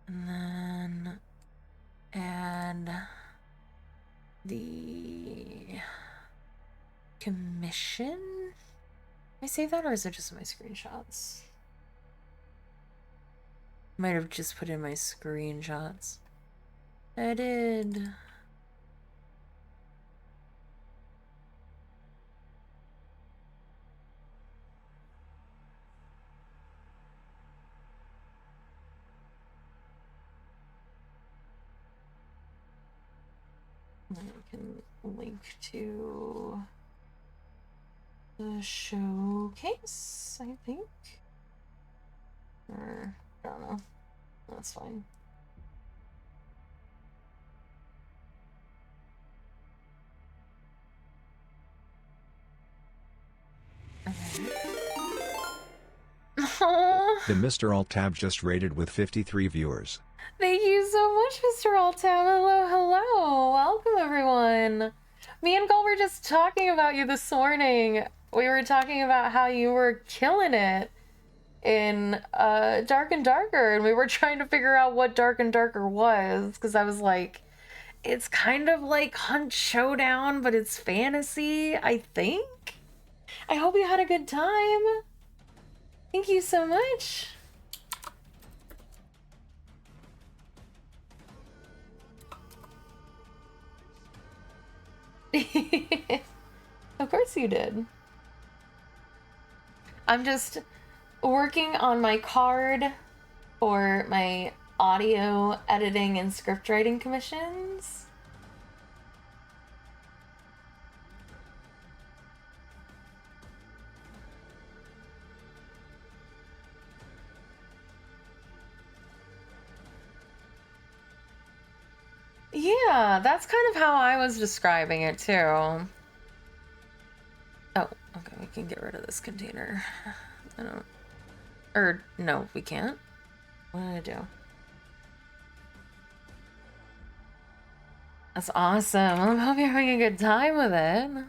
And then add the commission. Did I save that, or is it just my screenshots? Might have just put in my screenshots. I did. I can link to the showcase, I think. Or, I don't know. That's fine. Okay. The Mr. Alt tab just rated with 53 viewers. Thank you so much, Mr. Altam. Hello, hello. Welcome, everyone. Me and Cole were just talking about you this morning. We were talking about how you were killing it in Dark and Darker, and we were trying to figure out what Dark and Darker was, because I was like, it's kind of like Hunt Showdown, but it's fantasy, I think. I hope you had a good time. Thank you so much. Of course you did. I'm just working on my card for my audio editing and script writing commissions. Yeah, that's kind of how I was describing it too. Oh, okay, we can get rid of this container. I don't... or, no, we can't. What did I do? That's awesome. I hope you're having a good time with it.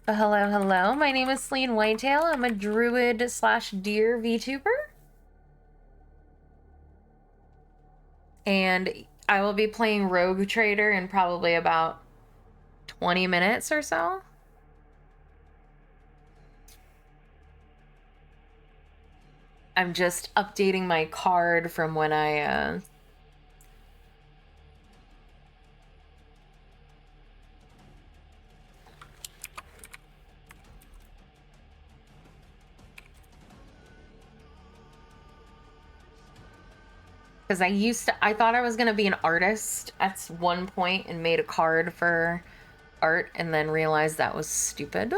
Hello, hello. My name is Celine Whitetail. I'm a druid slash deer VTuber. And I will be playing Rogue Trader in probably about 20 minutes or so. I'm just updating my card from when I because I thought I was gonna be an artist at one point and made a card for art and then realized that was stupid.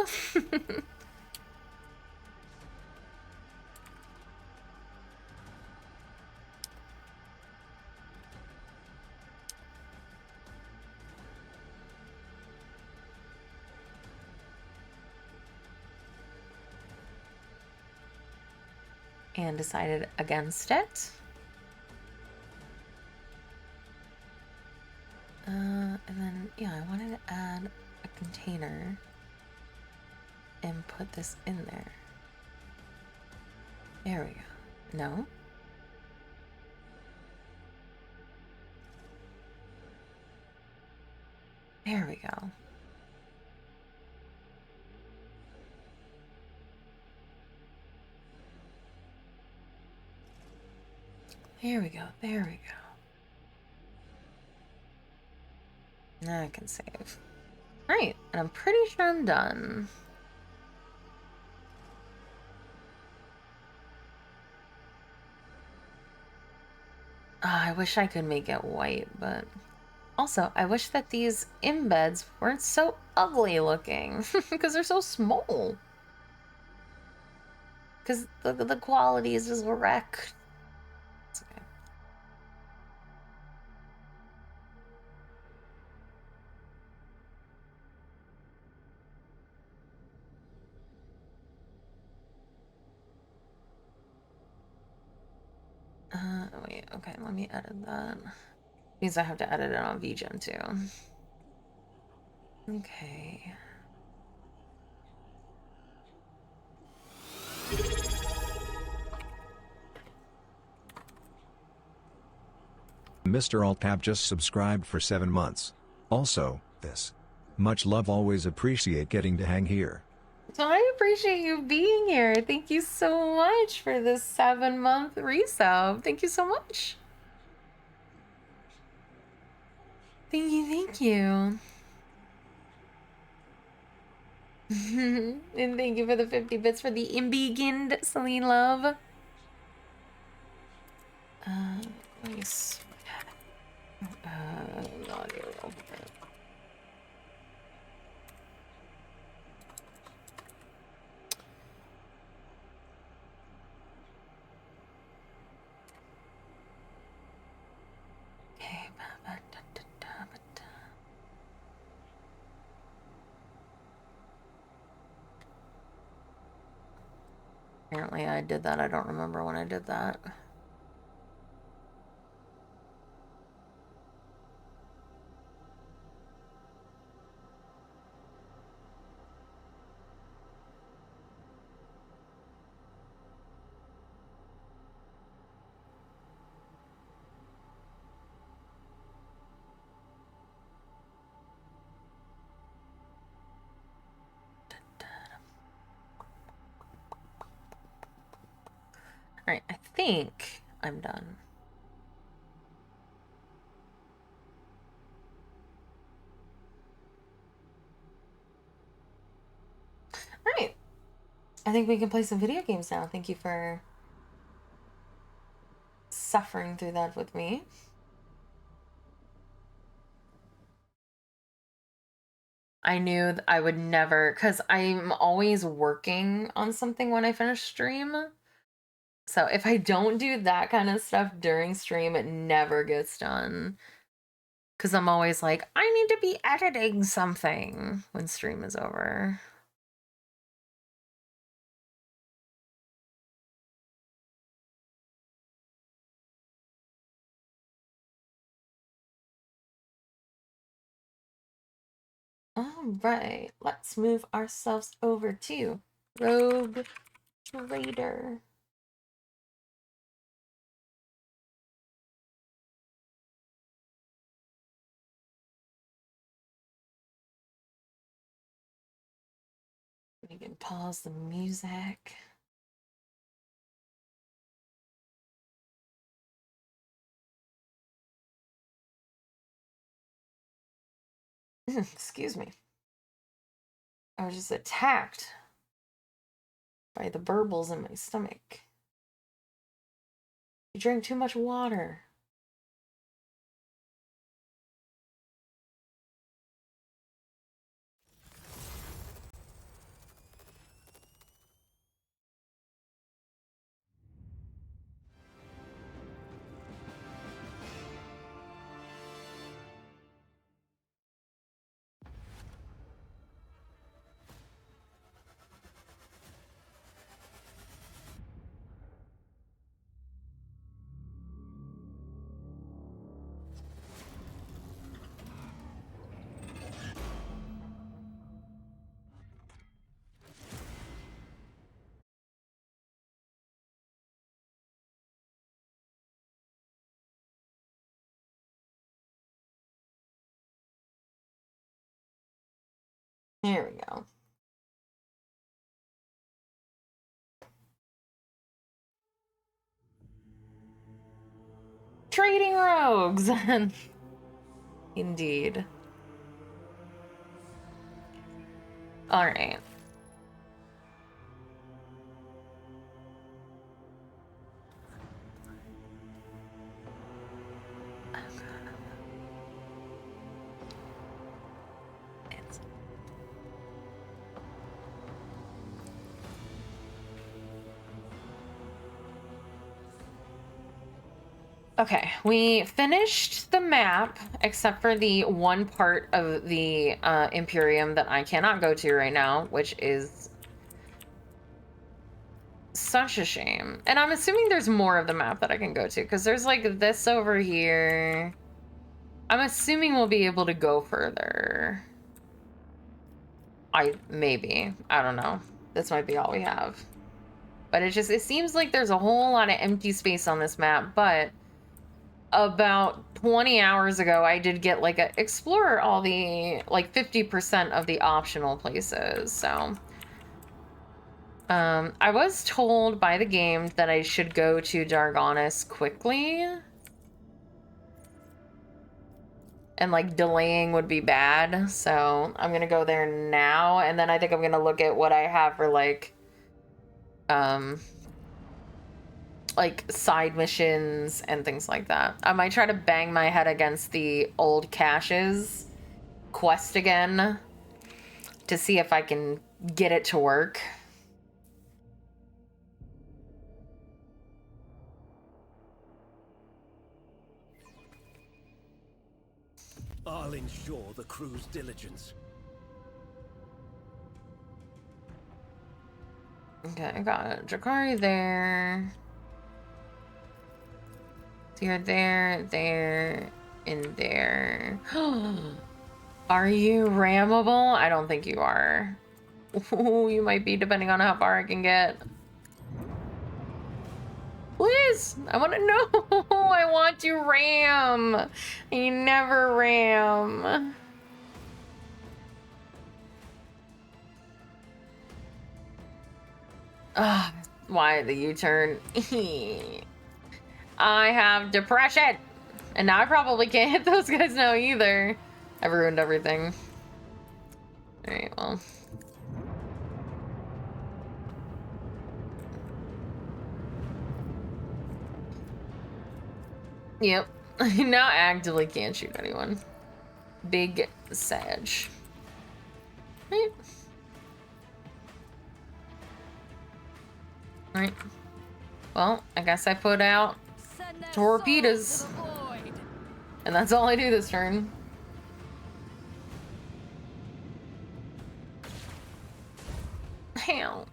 And decided against it. And then, yeah, I wanted to add a container and put this in there. There we go. No? There we go. There we go. There we go. Now I can save. Alright, and I'm pretty sure I'm done. Oh, I wish I could make it white, but Also, I wish that these embeds weren't so ugly looking because they're so small. Because the quality is just a wreck. It's okay. Wait, okay, let me edit that. Means I have to edit it on VGen too. Okay. Mr. Altab just subscribed for 7 months. Also, this. Much love, always appreciate getting to hang here. So I appreciate you being here. Thank you so much for this 7-month resub. Thank you so much. Thank you, thank you. And thank you for the 50 bits for the Imbeginned, Celine Love. Let me not here real quick. Okay. Apparently I did that. I don't remember when I did that. Alright, I think I'm done. Alright. I think we can play some video games now. Thank you for suffering through that with me. I knew I would never, because I'm always working on something when I finish stream. So if I don't do that kind of stuff during stream, it never gets done. Because I'm always like, I need to be editing something when stream is over. All right, let's move ourselves over to Rogue Trader. We can pause the music. Excuse me. I was just attacked by the burbles in my stomach. You drank too much water. There we go. Trading rogues! Indeed. Alright. Okay, we finished the map, except for the one part of the Imperium that I cannot go to right now, which is such a shame. And I'm assuming there's more of the map that I can go to, because there's like this over here. I'm assuming we'll be able to go further. Maybe. I don't know. This might be all we have. But it seems like there's a whole lot of empty space on this map, but about 20 hours ago, I did get like explore all the, like 50% of the optional places, so. I was told by the game that I should go to Dargonis quickly. And like delaying would be bad, so I'm gonna go there now, and then I think I'm gonna look at what I have for like side missions and things like that. I might try to bang my head against the old caches quest again to see if I can get it to work. I'll ensure the crew's diligence. Okay, I got Drakari there. So you're there, and there. Are you rammable? I don't think you are. Ooh, you might be, depending on how far I can get. Please, I want to know. I want to ram. You never ram. Why the U-turn? I have depression. And now I probably can't hit those guys now either. I've ruined everything. Alright, well. Yep. Now actively can't shoot anyone. Big Sag. Right. Right. Well, I guess I put out torpedoes. And that's all I do this turn. Hell.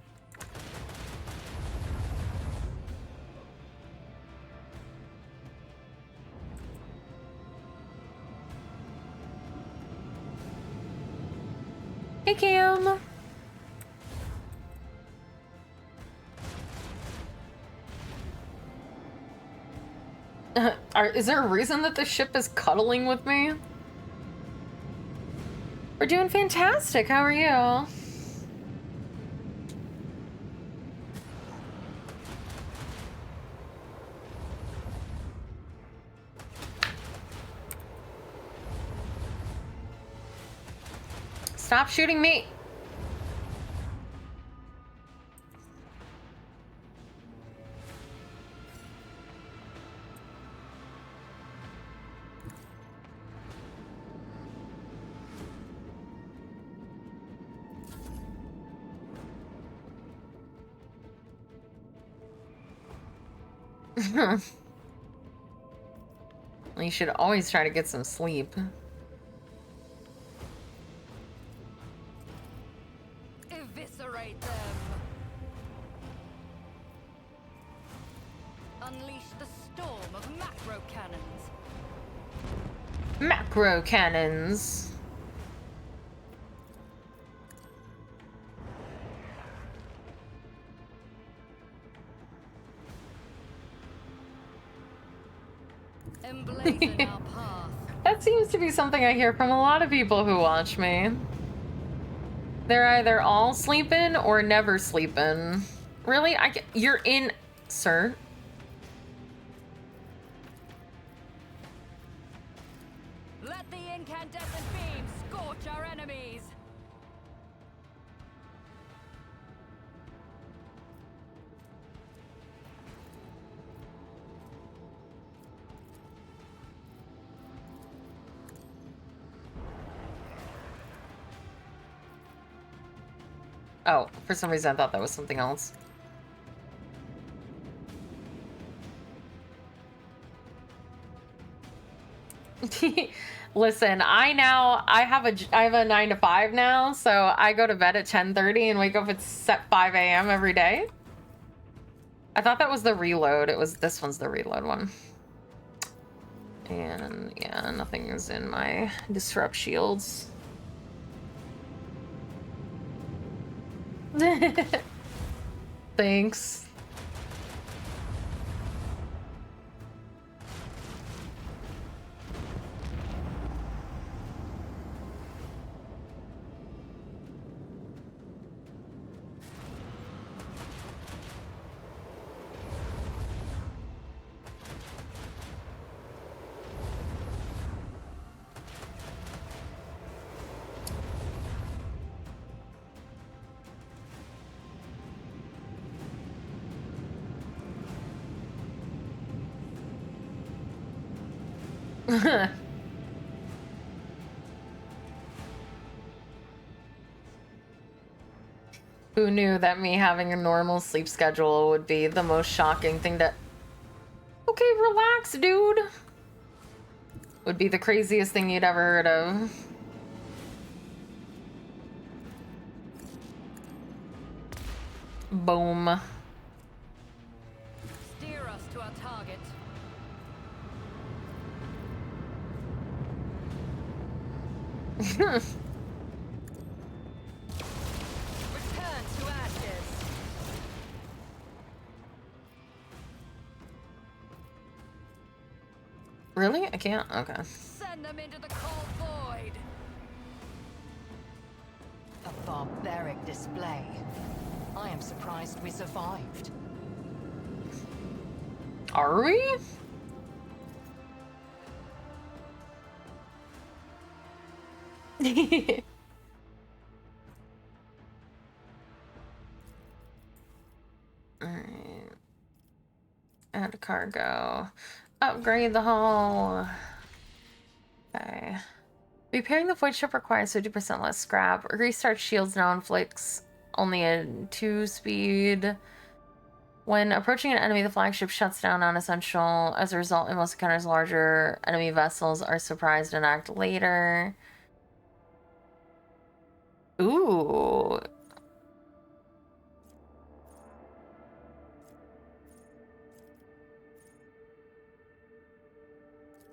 Hey, Cam. Is there a reason that the ship is cuddling with me? We're doing fantastic. How are you? Stop shooting me. You should always try to get some sleep. Eviscerate them. Unleash the storm of macro cannons. Macro cannons. Emblazon our path. That seems to be something I hear from a lot of people who watch me. They're either all sleeping or never sleeping. Really? You're in, sir. Let the incandescent beam scorch our enemies. Oh, for some reason I thought that was something else. Listen, I have a 9 to 5 now, so I go to bed at 10:30 and wake up at 5 a.m. every day. I thought that was the reload. This one's the reload one. And yeah, nothing is in my disrupt shields. Thanks. Who knew that me having a normal sleep schedule would be the most shocking thing to... Okay, relax, dude. Would be the craziest thing you'd ever heard of. Boom. Steer us to our target. Return to ashes. Really? I can't? Okay. Send them into the cold void. A barbaric display. I am surprised we survived. Are we? Alright. Add cargo. Upgrade the hull. Okay. Repairing the void ship requires 50% less scrap. Restart shields now inflicts only a 2 speed. When approaching an enemy, the flagship shuts down non-essential. As a result, in most encounters, larger enemy vessels are surprised and act later. Ooh.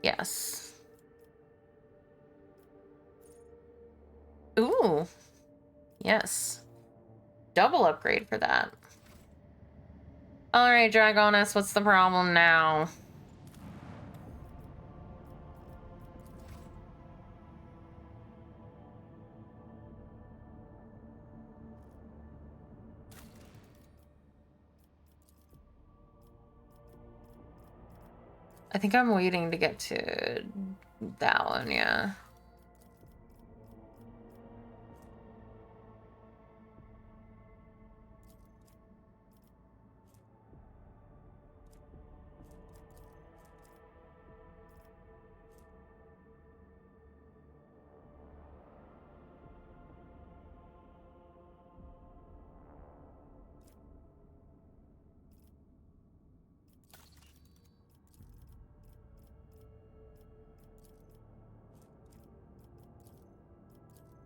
Yes. Ooh. Yes. Double upgrade for that. Alright, Dragoness, what's the problem now? I think I'm waiting to get to that one, yeah.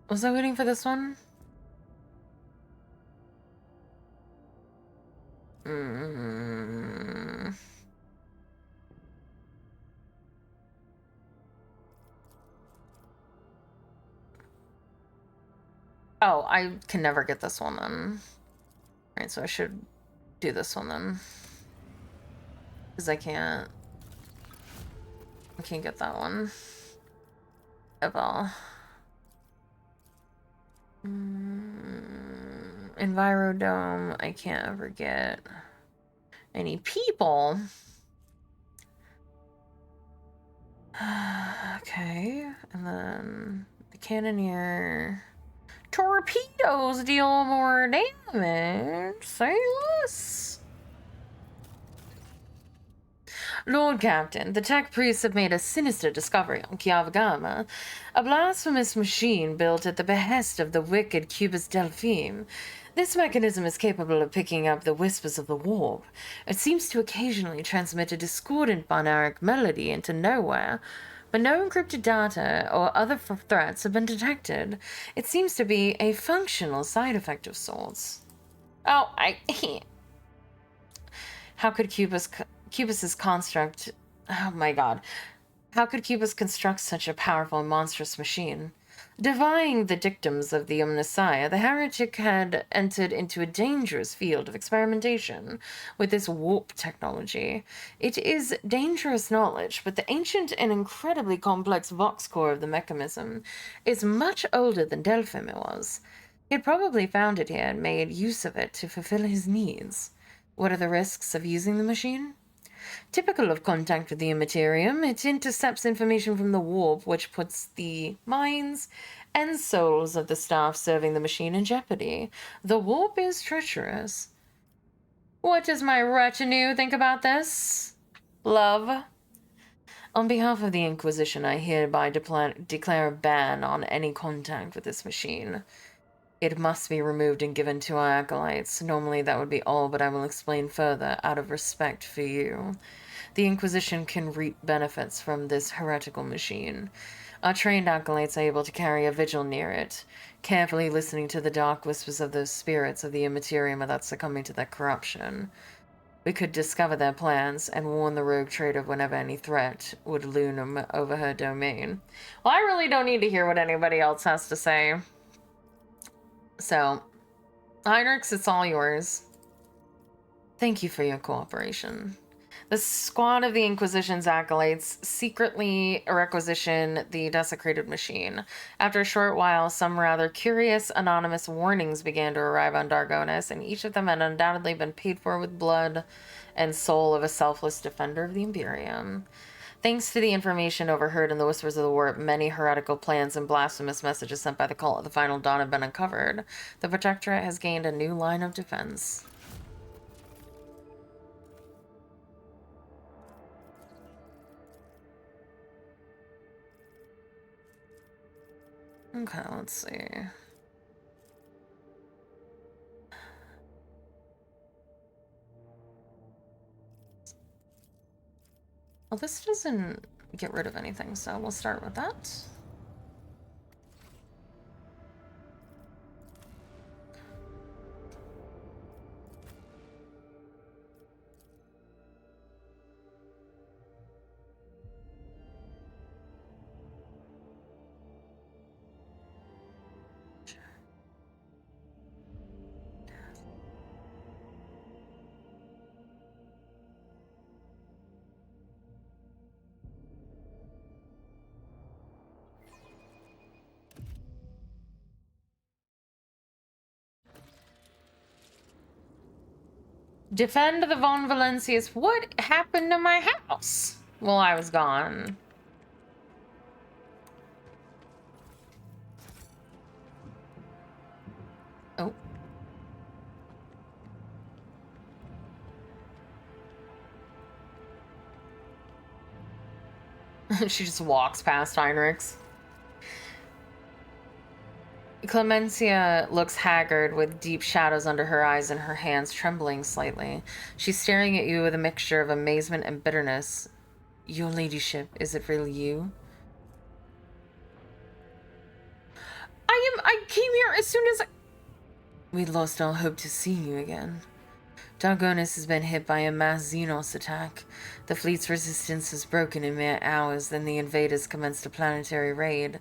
Was I waiting for this one? Oh, I can never get this one then. Alright, so I should do this one then. Because I can't get that one. At all. Envirodome, I can't ever get any people. Okay, and then the cannoneer. Torpedoes deal more damage. Say less. Lord Captain, the tech priests have made a sinister discovery on Kiavagama, a blasphemous machine built at the behest of the wicked Cubus Delphine. This mechanism is capable of picking up the whispers of the warp. It seems to occasionally transmit a discordant barbaric melody into nowhere, but no encrypted data or other threats have been detected. It seems to be a functional side effect of sorts. Oh, how could Cubus's construct... Oh my god. How could Cubus construct such a powerful and monstrous machine? Defying the dictums of the Omnissiah, the heretic had entered into a dangerous field of experimentation with this warp technology. It is dangerous knowledge, but the ancient and incredibly complex vox core of the mechanism is much older than Delphim was. He had probably found it here and made use of it to fulfill his needs. What are the risks of using the machine? Typical of contact with the Immaterium, it intercepts information from the warp, which puts the minds and souls of the staff serving the machine in jeopardy. The warp is treacherous. What does my retinue think about this? Love? On behalf of the Inquisition, I hereby declare a ban on any contact with this machine. It must be removed and given to our acolytes. Normally that would be all, but I will explain further out of respect for you. The Inquisition can reap benefits from this heretical machine. Our trained acolytes are able to carry a vigil near it, carefully listening to the dark whispers of the spirits of the Immaterium without succumbing to their corruption. We could discover their plans and warn the rogue trader whenever any threat would loom over her domain. Well, I really don't need to hear what anybody else has to say. So, Heinrichs, it's all yours. Thank you for your cooperation. The squad of the Inquisition's acolytes secretly requisition the desecrated machine. After a short while, some rather curious anonymous warnings began to arrive on Dargonis, and each of them had undoubtedly been paid for with blood and soul of a selfless defender of the Imperium. Thanks to the information overheard in the whispers of the warp, many heretical plans and blasphemous messages sent by the cult at the final dawn have been uncovered. The Protectorate has gained a new line of defense. Okay, let's see. Well, this doesn't get rid of anything, so we'll start with that. Defend the Von Valencias. What happened to my house while I was gone? Oh. She just walks past Heinrichs. Clemencia looks haggard with deep shadows under her eyes and her hands trembling slightly. She's staring at you with a mixture of amazement and bitterness. Your ladyship, is it really you? I came here as soon as We lost all hope to seeing you again. Dargonis has been hit by a mass Xenos attack. The fleet's resistance was broken in mere hours, then the invaders commenced a planetary raid.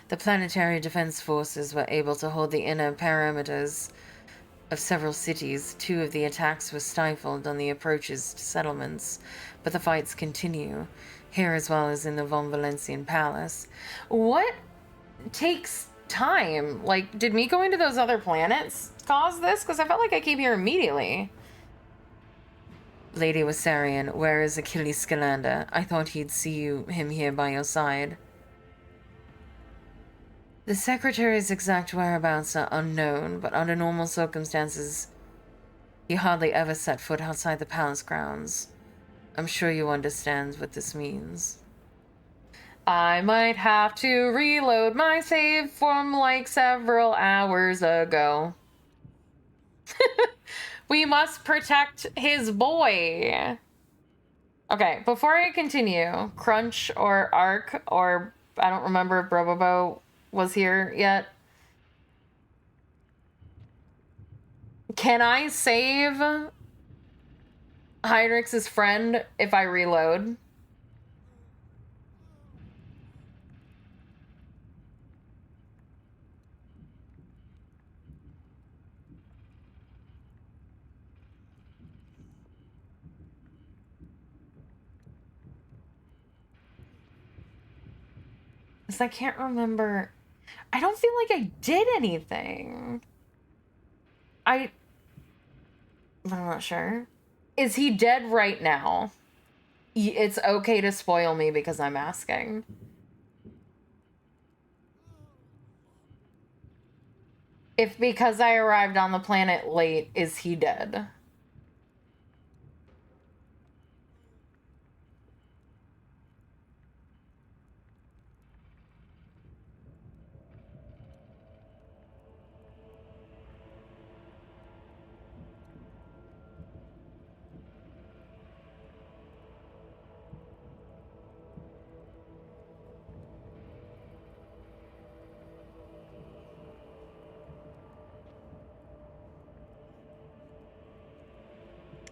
The planetary defense forces were able to hold the inner perimeters of several cities. 2 of the attacks were stifled on the approaches to settlements, but the fights continue, here as well as in the Von Valencian Palace. What takes time? Like, did me going to those other planets cause this? Because I felt like I came here immediately. Lady Wassarian, where is Achilles Scalander? I thought he'd see him here by your side. The Secretary's exact whereabouts are unknown, but under normal circumstances, he hardly ever set foot outside the palace grounds. I'm sure you understand what this means. I might have to reload my save from like several hours ago. We must protect his boy. Okay, before I continue, Crunch or Ark, or I don't remember if Robobo was here yet. Can I save Heinrich's friend if I reload? Because I can't remember. I don't feel like I did anything. I'm not sure. Is he dead right now? It's okay to spoil me because I'm asking. If because I arrived on the planet late, is he dead?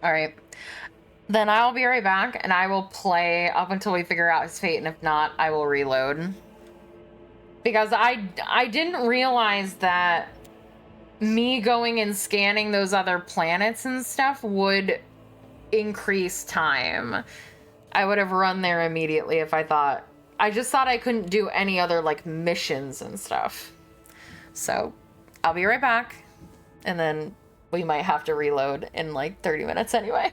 All right. Then I'll be right back and I will play up until we figure out his fate, and if not, I will reload. Because I didn't realize that me going and scanning those other planets and stuff would increase time. I would have run there immediately if I thought. I just thought I couldn't do any other like missions and stuff. So I'll be right back, and then we might have to reload in like 30 minutes anyway.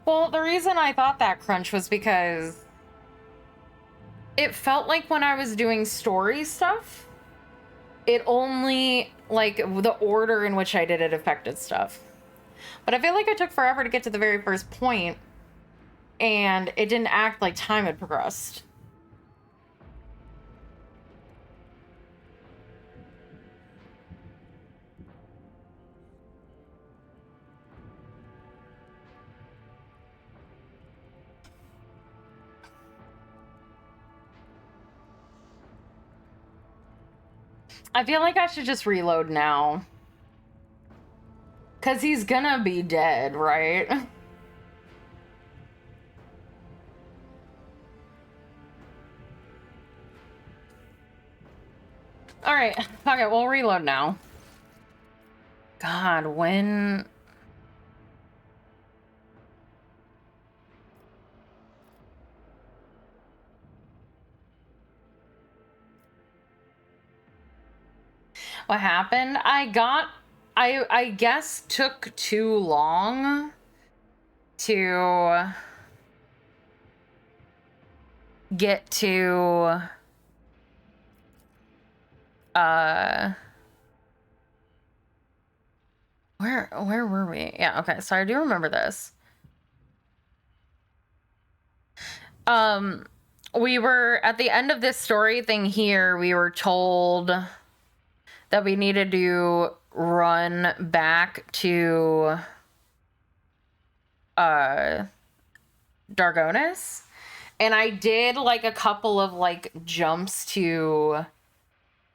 Well, the reason I thought that, Crunch, was because it felt like when I was doing story stuff, it only, like, the order in which I did it affected stuff. But I feel like I took forever to get to the very first point, and it didn't act like time had progressed. I feel like I should just reload now. Because he's gonna be dead, right? Alright, okay, we'll reload now. God, when... What happened? I guess took too long to get to where were we? Yeah, okay, so I do remember this. We were at the end of this story thing here, we were told that we needed to run back to Dargonis. And I did like a couple of like jumps to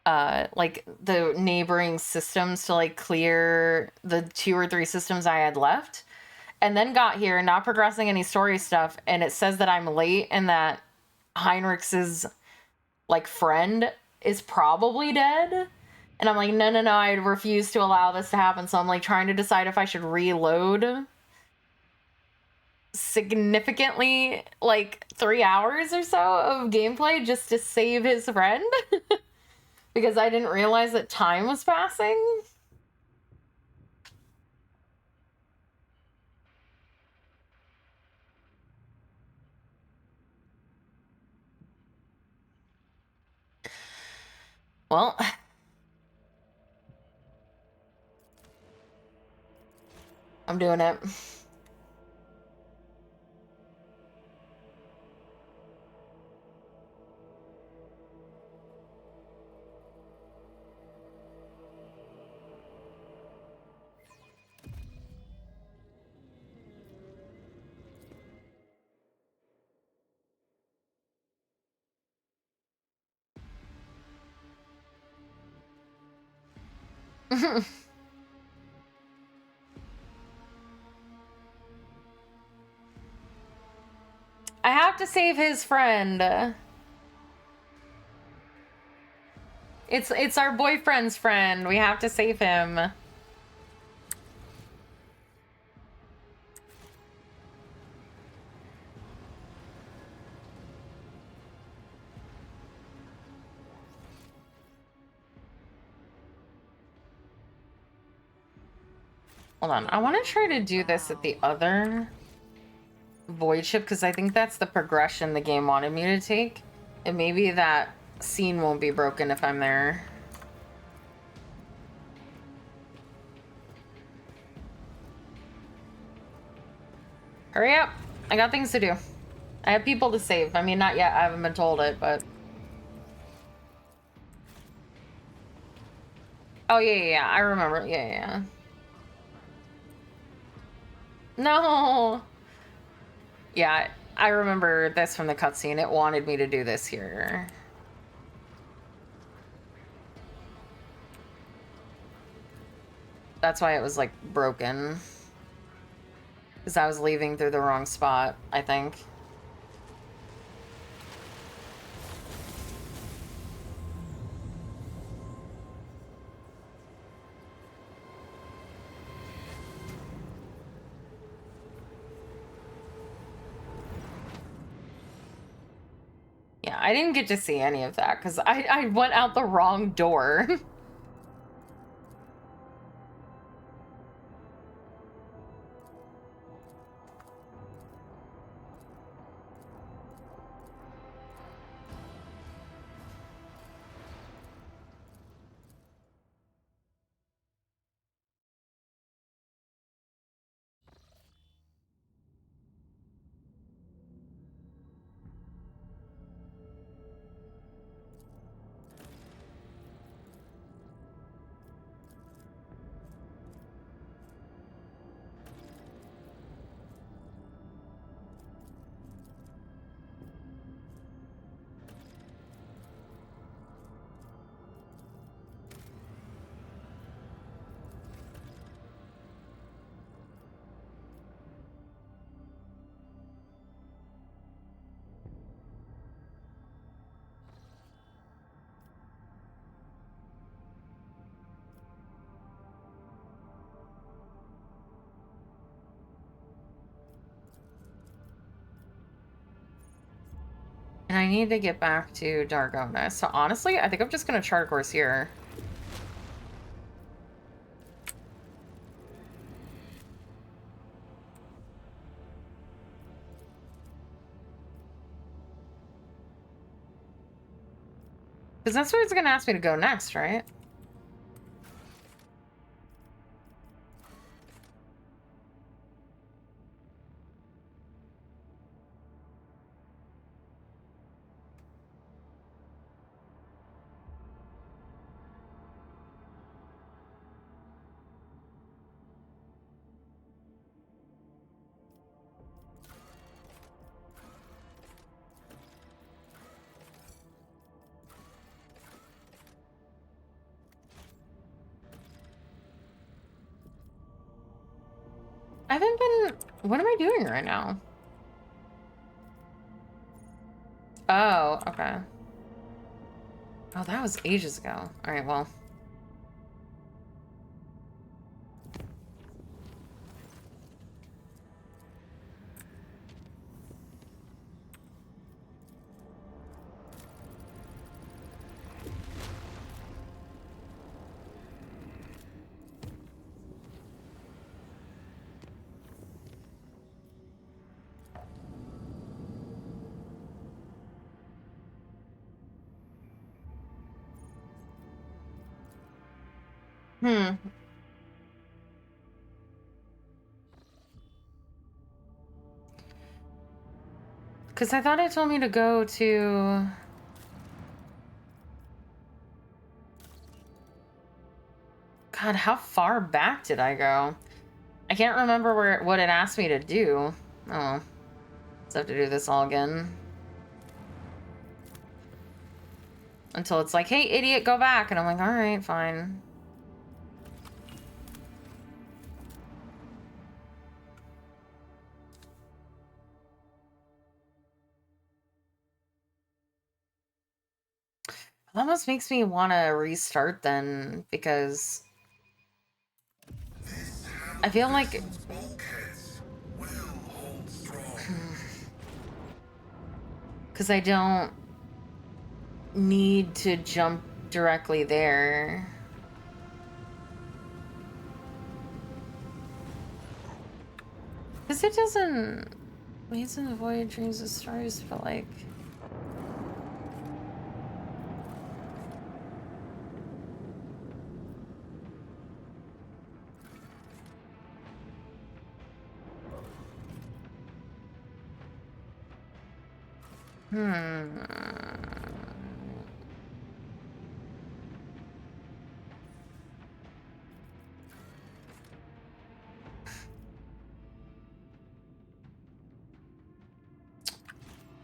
like the neighboring systems to like clear the 2 or 3 systems I had left. And then got here, not progressing any story stuff, and it says that I'm late and that Heinrich's like friend is probably dead. And I'm like, no, I refuse to allow this to happen. So I'm like trying to decide if I should reload significantly like 3 hours or so of gameplay just to save his friend. Because I didn't realize that time was passing. Well, I'm doing it. I have to save his friend. It's our boyfriend's friend. We have to save him. Hold on. I want to try to do this at the other void ship because I think that's the progression the game wanted me to take. And maybe that scene won't be broken if I'm there. Hurry up. I got things to do. I have people to save. I mean, not yet. I haven't been told it, but... Oh, yeah. I remember. Yeah. No! Yeah, I remember this from the cutscene. It wanted me to do this here. That's why it was, like, broken. Because I was leaving through the wrong spot, I think. Yeah, I didn't get to see any of that because I went out the wrong door. And I need to get back to Dargona. So honestly, I think I'm just gonna chart a course here. Because that's where it's gonna ask me to go next, right? I haven't been... What am I doing right now? Oh, okay. Oh, that was ages ago. Alright, well. Because I thought it told me to go to... God, how far back did I go? I can't remember what it asked me to do. Oh. So I have to do this all again. Until it's like, hey, idiot, go back. And I'm like, alright, fine. It almost makes me want to restart then, because I feel like... Because I don't need to jump directly there. Because it doesn't... Waits in the void, dreams of stars, but like...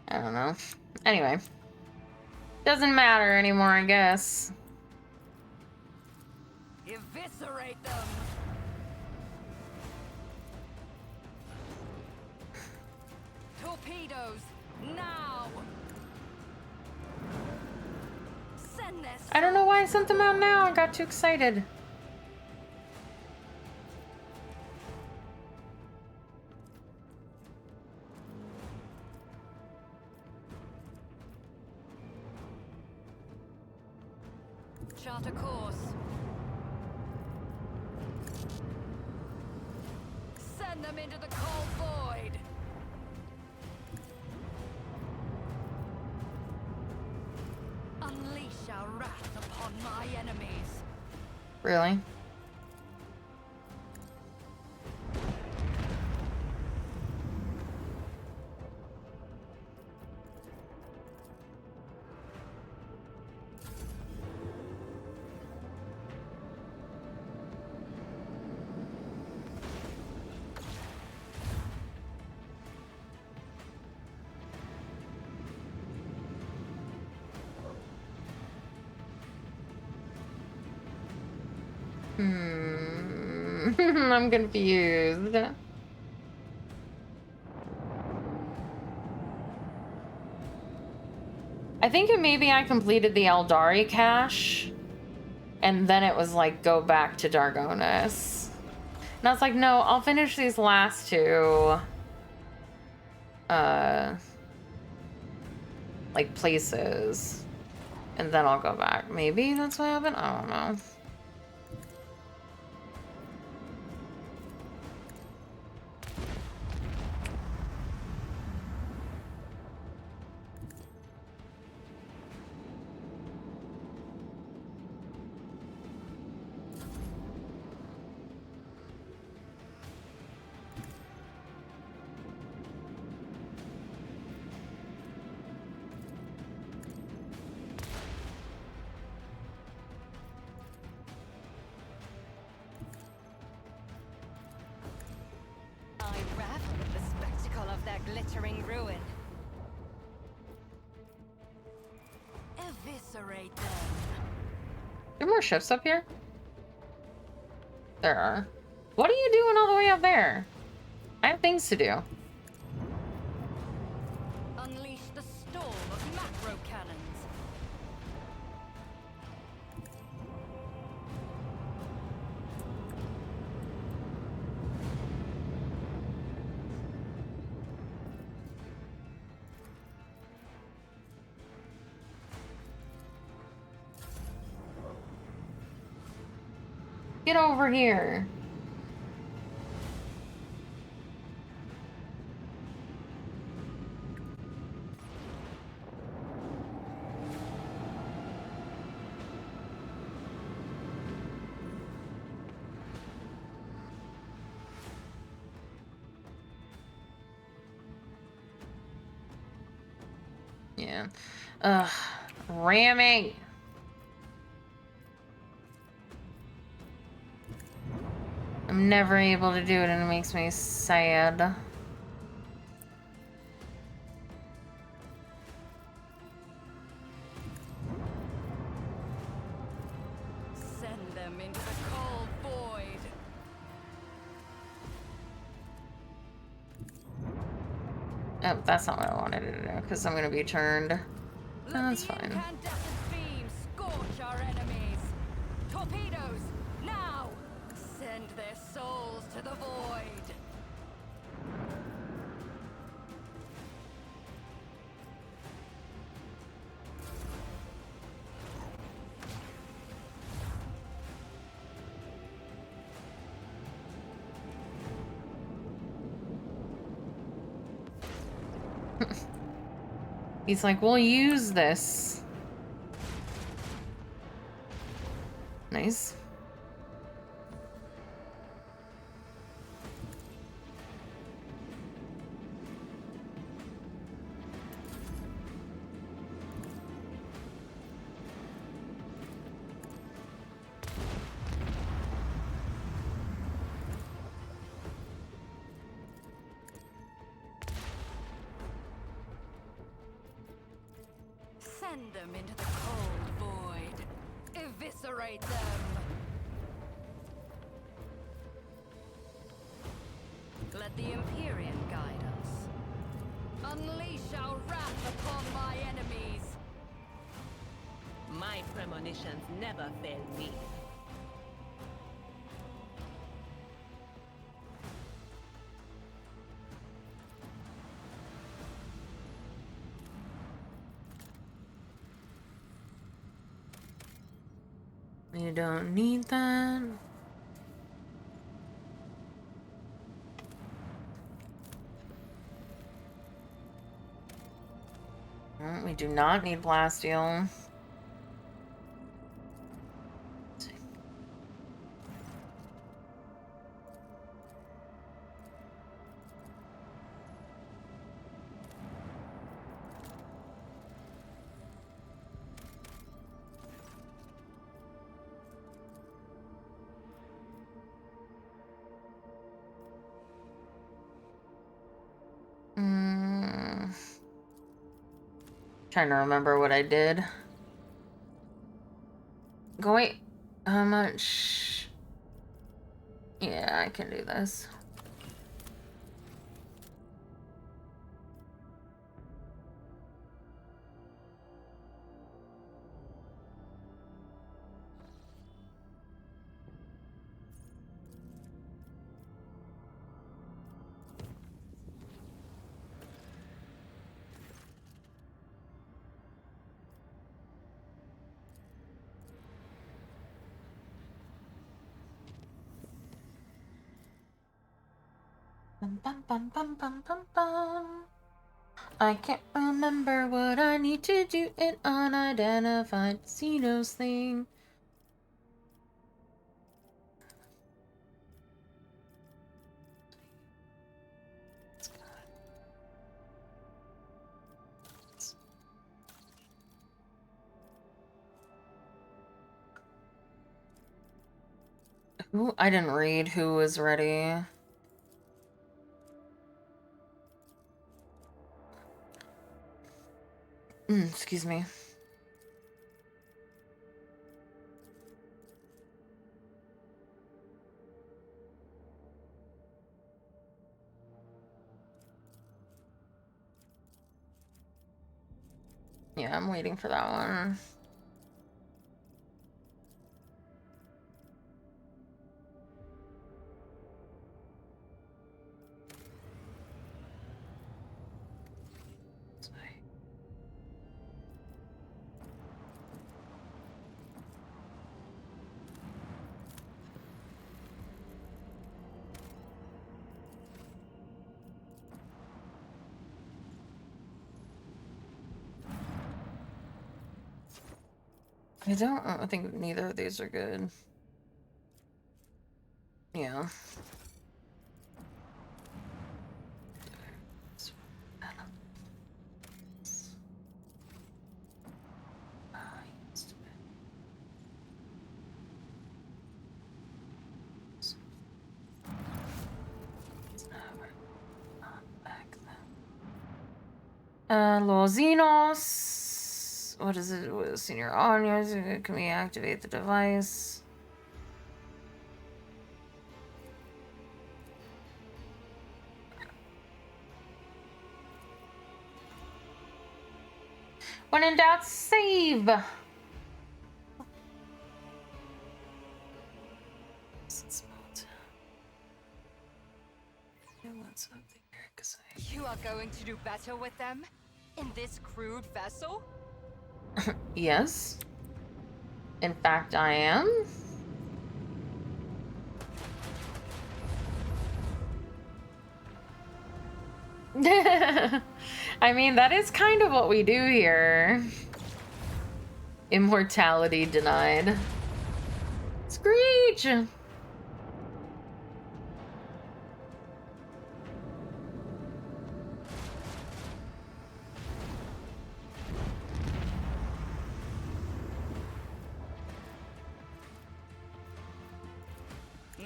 I don't know. Anyway. Doesn't matter anymore, I guess. Eviscerate them! Torpedoes, now! Send this. I don't know why I sent them out now. I got too excited. Chart a course. Send them into the cold void. Unleash our wrath upon my enemies. Really? I'm confused. I think maybe I completed the Eldari cache, and then it was like, go back to Dargonis. And I was like, no, I'll finish these last two, like, places, and then I'll go back. Maybe that's what happened? I don't know. I ravel at the spectacle of their glittering ruin. Eviscerate them. There are more ships up here? There are. What are you doing all the way up there? I have things to do. Unleash the storm of macro cannons. Get over here. Yeah. Ugh. Ramming. I'm never able to do it and it makes me sad. Send them into the cold void. Oh, that's not what I wanted to do, because I'm gonna be turned. Let That's the fine. incandescent beam scorch our enemies. Torpedoes, now! Send their souls to the void. He's like, we'll use this. Nice. Send them into the cold void. Eviscerate them. Let the Empyrean guide us. Unleash our wrath upon my enemies. My premonitions never fail me. You don't need that. We do not need Blasteel. Trying to remember what I did. Wait, how much? Yeah, I can do this. Bum, bum, bum, bum, bum, bum, bum. I can't remember what I need to do in unidentified casinos thing. Who? I didn't read who was ready. Excuse me. Yeah, I'm waiting for that one. I think neither of these are good. Yeah. Los Xenos. What is it? What is senior audience? Can we activate the device? When in doubt, save. You are going to do better with them? In this crude vessel? Yes. In fact, I am. I mean, that is kind of what we do here. Immortality denied. Screech!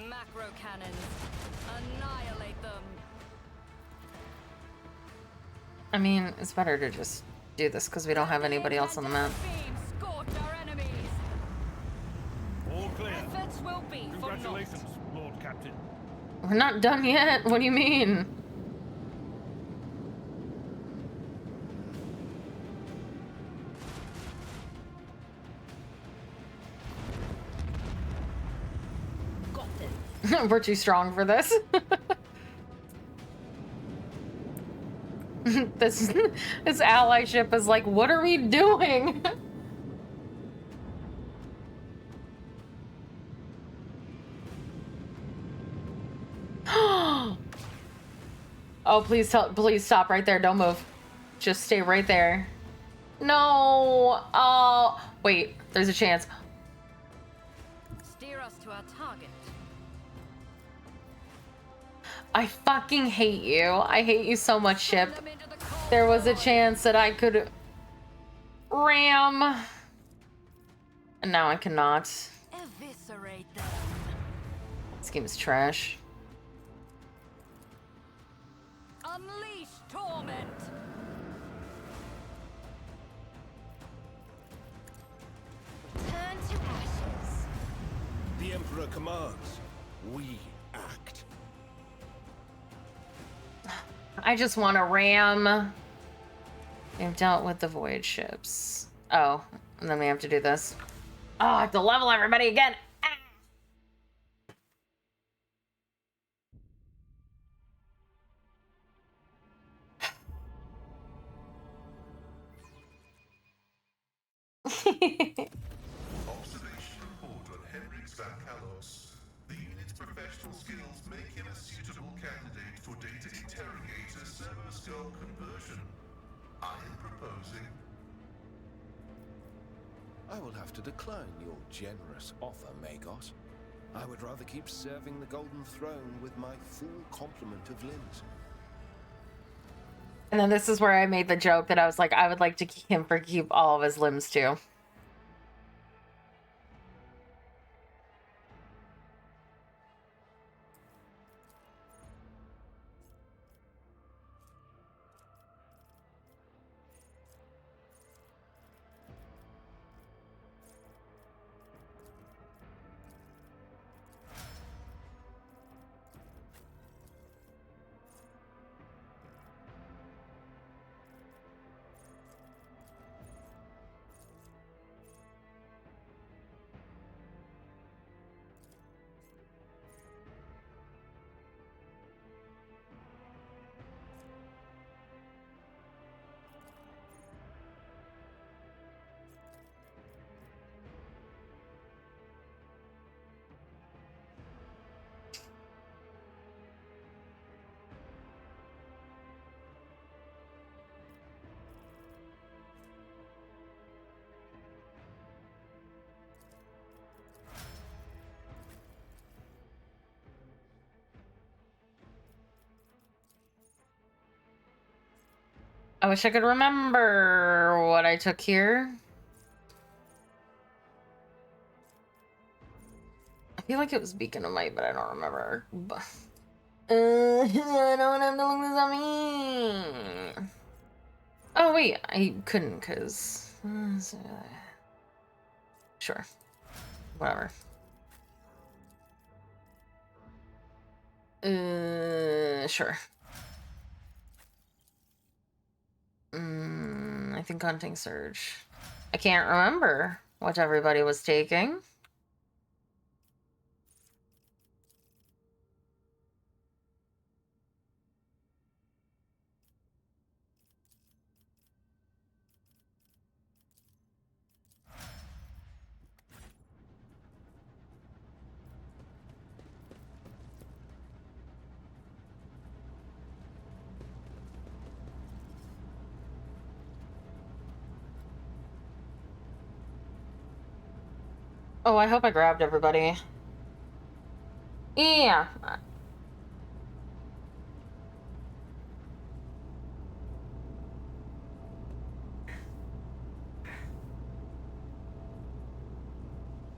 Macro cannons. Annihilate them. I mean, it's better to just do this because we don't have anybody else on the map. Beam scorch our enemies. All clear. Efforts will be for naught. Congratulations, Lord Captain. We're not done yet. What do you mean? We're too strong for this. this allyship is like, what are we doing? Oh, please stop right there. Don't move. Just stay right there. No. Oh, wait. There's a chance. Steer us to our target. I fucking hate you. I hate you so much, ship. Send them into the cold There was a void. chance that I could ram. And now I cannot. Eviscerate them. This game is trash. Unleash torment. Turn to ashes. The Emperor commands. We act. I just want to ram. We've dealt with the void ships. Oh, and then we have to do this. Oh, I have to level everybody again. Ah! Observation report on Henrix Van Kalos. The unit's professional skills make him a suitable candidate for data interrogator servo-skull conversion. I am proposing. I will have to decline your generous offer, Magos. I would rather keep serving the Golden Throne with my full complement of limbs. And then this is where I made the joke that I was like, I would like to keep all of his limbs too. I wish I could remember what I took here. I feel like it was Beacon of Might, but I don't remember. I don't have to look this up me. Oh wait, I couldn't because sure, whatever. Sure. I think Hunting Surge. I can't remember what everybody was taking. Oh, I hope I grabbed everybody. Yeah.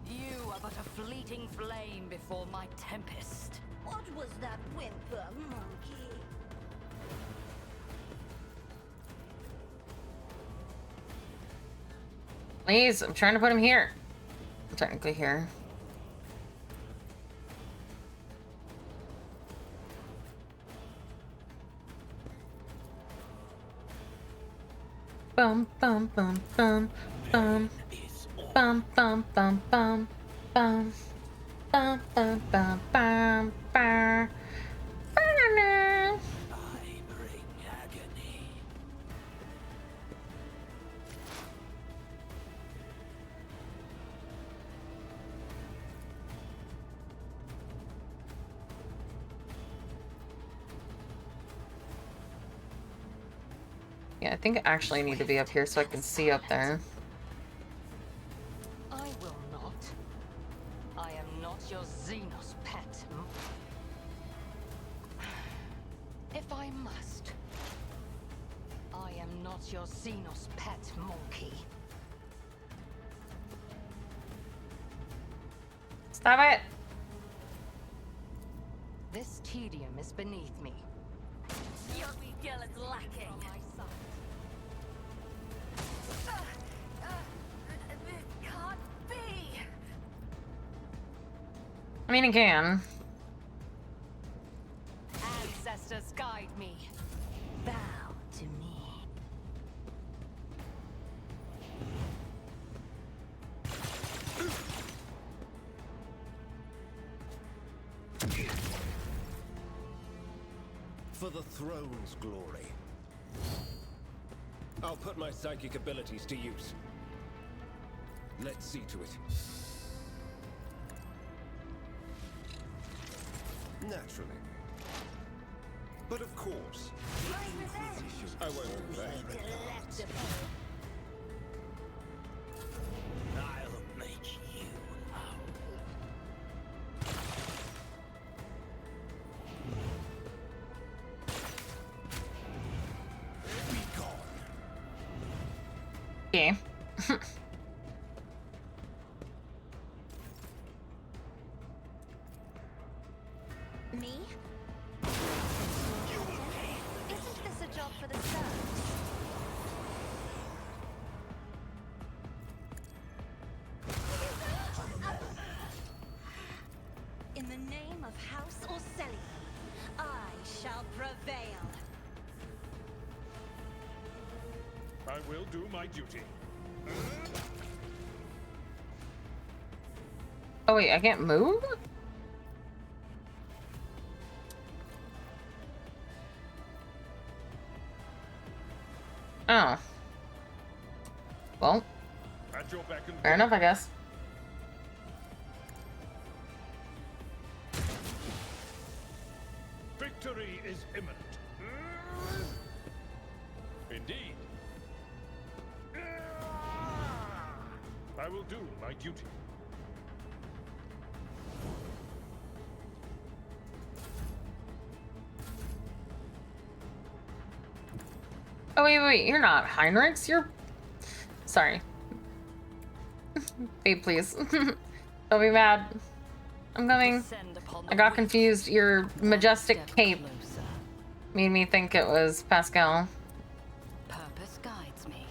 You are but a fleeting flame before my tempest. What was that whimper, monkey? Please, I'm trying to put him here. Technically here. Bum bum bum bum bum bum bum bum bum bum bum bum bum bum bum. Yeah, I think I actually need to be up here so I can see up there. I will not. I am not your Xenos pet. If I must. I am not your Xenos pet, monkey. Stop it! This tedium is beneath me. Your skill is lacking. From my side. This can't be. I mean, it can. Ancestors guide me. Bow to me. For the throne's glory. I'll put my psychic abilities to use. Let's see to it. Naturally. But of course. I won't do that. I'll make you howl. Be gone. Okay. Me? Isn't this a job for the serfs? In the name of House Celine, I shall prevail. I will do my duty. Oh wait, I can't move? Oh. Well, At your beck and fair enough, I guess. Victory is imminent. Indeed. I will do my duty. Oh, wait, you're not Heinrichs, you're... Sorry. Babe, please. Don't be mad. I'm coming. I got confused. Your majestic cape made me think it was Pascal. Purpose guides me.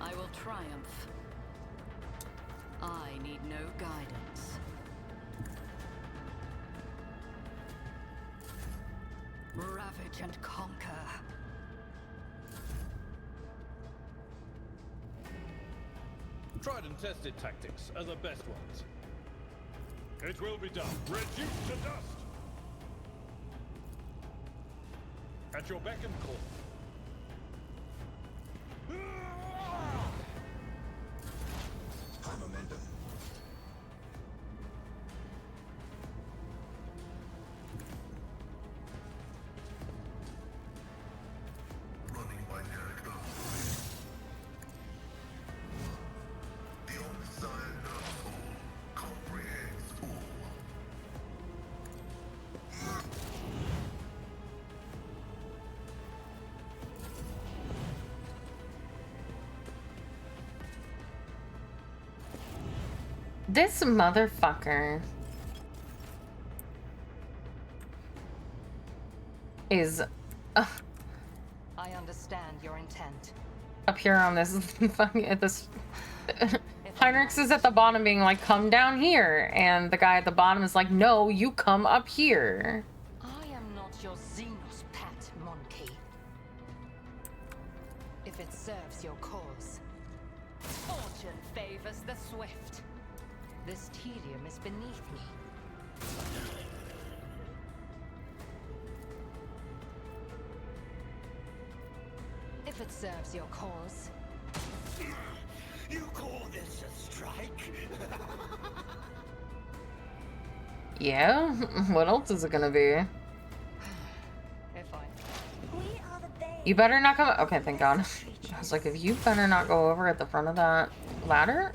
I will triumph. I need no guidance. Ravage and conquer. Tried and tested tactics are the best ones. It will be done. Reduced to dust. At your beck and call. High momentum. Running by Derek Earl. The Omniscient knows all, comprehends all. This motherfucker is I understand your intent. up here on this fucking at this. Heinrichs is at the bottom being like, come down here, and the guy at the bottom is like, no, you come up here. I am not your Xenos pet, monkey. If it serves your cause. Fortune favors the swift. This tedium is beneath me. If it serves your cause. You call this a strike? Yeah? What else is it gonna be? If I... We are the babes. You better not come. Okay, thank God. I was like, if you better not go over at the front of that ladder,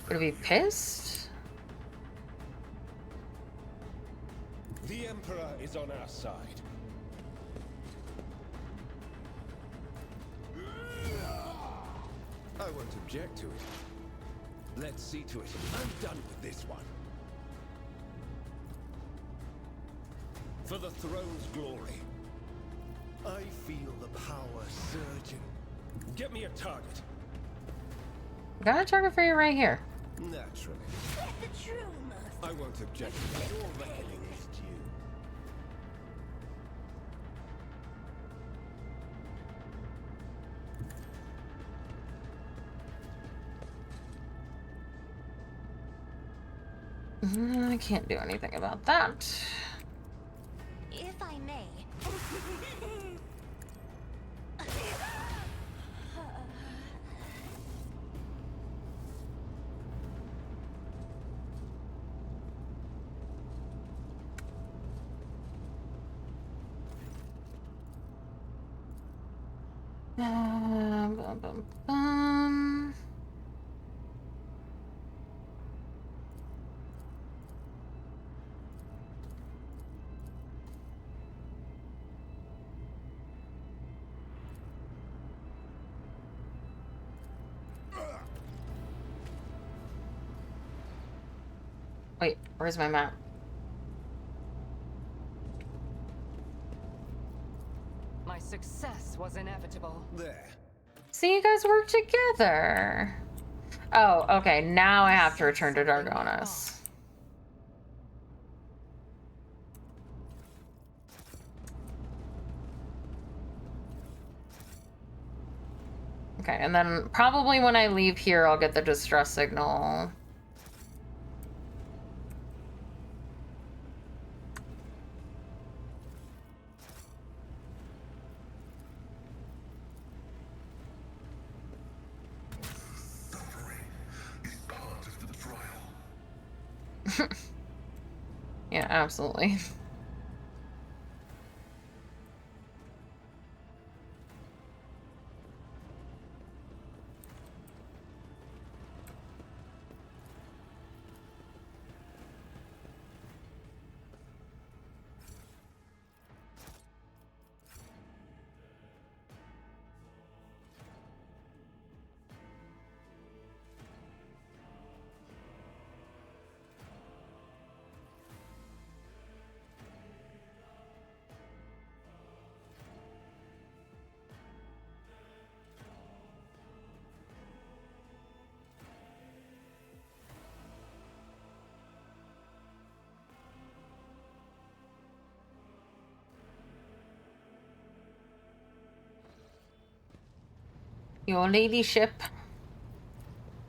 gonna be pissed. The Emperor is on our side. I won't object to it. Let's see to it. I'm done with this one. For the throne's glory. I feel the power surging. Get me a target. Got a target for you right here. Naturally. Let the true master. I won't object to it. Your reckoning is due. I can't do anything about that. If I may. Bum, bum, bum. Wait, where's my map? My success was inevitable. There. See, you guys work together. Oh, okay. Now I have to return to Dargonis. Okay, and then probably when I leave here, I'll get the distress signal. Suffering is part of the trial. Yeah, absolutely. Your ladyship.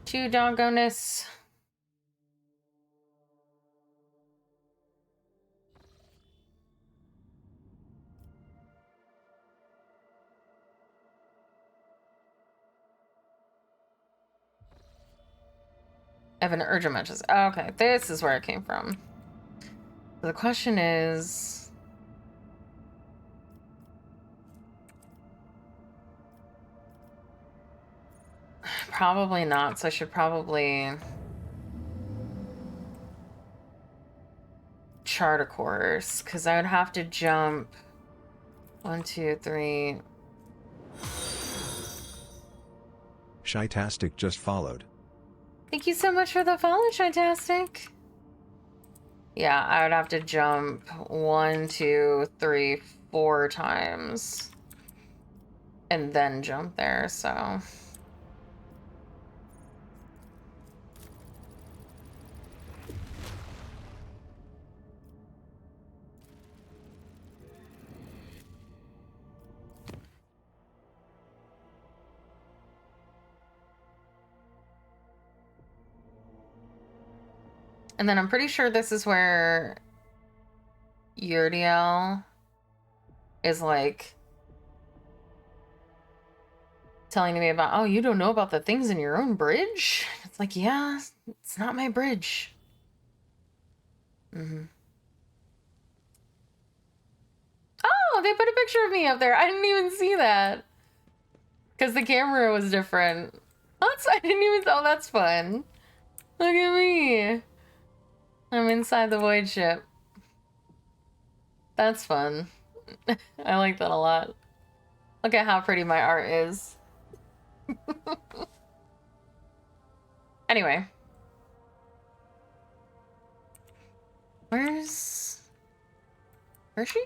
To doggoness. I have an urgent matches. Okay, this is where it came from. So the question is... Probably not, so I should probably... chart a course, because I would have to jump 1, 2, 3. Shytastic just followed. Thank you so much for the follow, Shytastic. Yeah, I would have to jump 1, 2, 3, 4 times and then jump there, so... And then I'm pretty sure this is where Yurdiel is like telling me about, oh, you don't know about the things in your own bridge? It's like, yeah, it's not my bridge. Mm-hmm. Oh, they put a picture of me up there. I didn't even see that. Because the camera was different. I didn't even, oh, that's fun. Look at me. I'm inside the void ship. That's fun. I like that a lot. Look at how pretty my art is. Anyway. Where's she?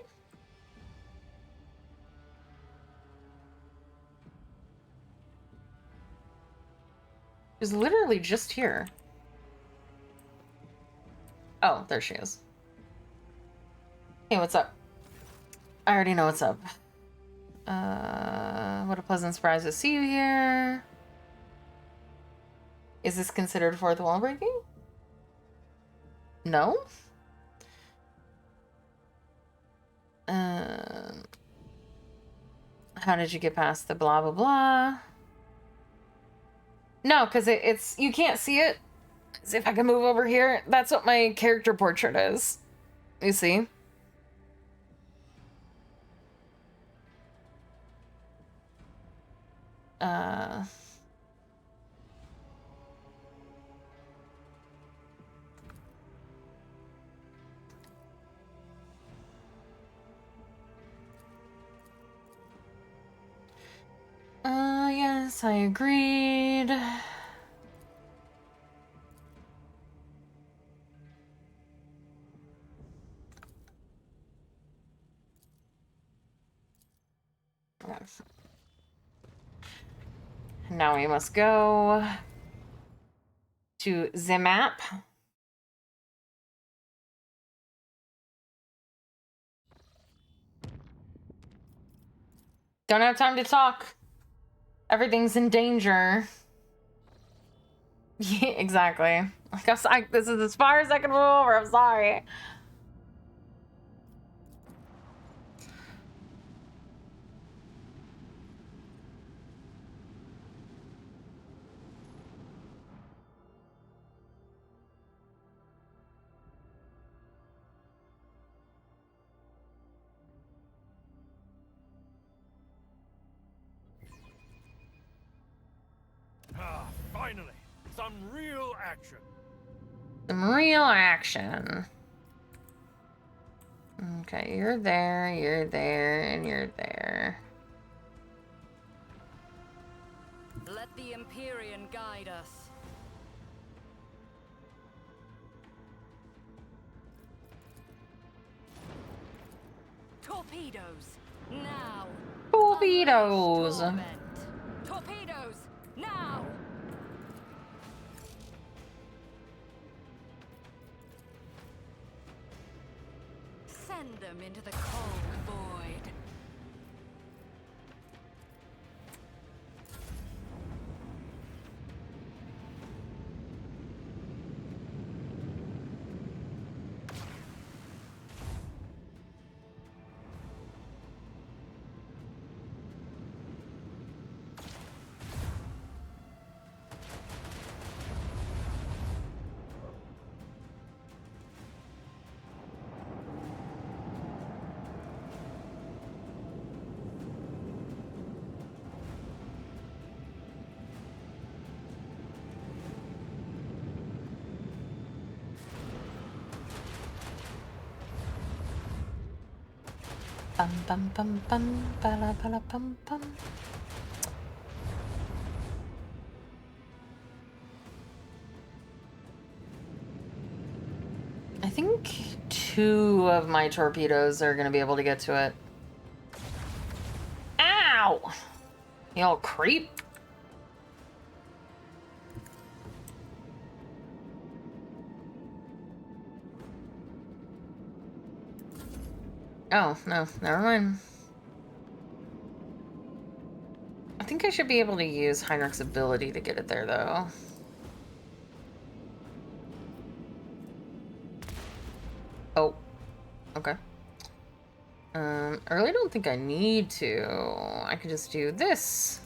She's literally just here. Oh, there she is. Hey, what's up? I already know what's up. What a pleasant surprise to see you here. Is this considered fourth wall breaking? No? How did you get past the blah blah blah? No, because it's you can't see it. See if I can move over here. That's what my character portrait is. You see? Yes, I agreed. Yes. Now we must go to the map. Don't have time to talk. Everything's in danger. Yeah, exactly. Like, this is as far as I can move over. I'm sorry. Ah, finally! Some real action! Some real action. Okay, you're there, and you're there. Let the Empyrean guide us. Torpedoes, now! Torpedoes! Torpedoes, now! Send them into the cold void. Bum bum bum bum bala bala bum bum. I think 2 of my torpedoes are gonna be able to get to it. Ow! You all creep. Oh, no, never mind. I think I should be able to use Heinrich's ability to get it there, though. Oh, okay. I really don't think I need to. I can just do this.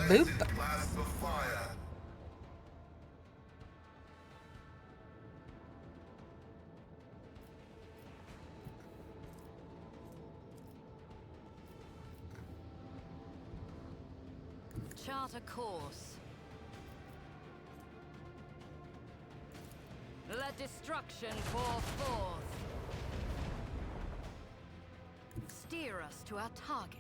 Boop. Chart a course. Let destruction pour forth. Steer us to our target.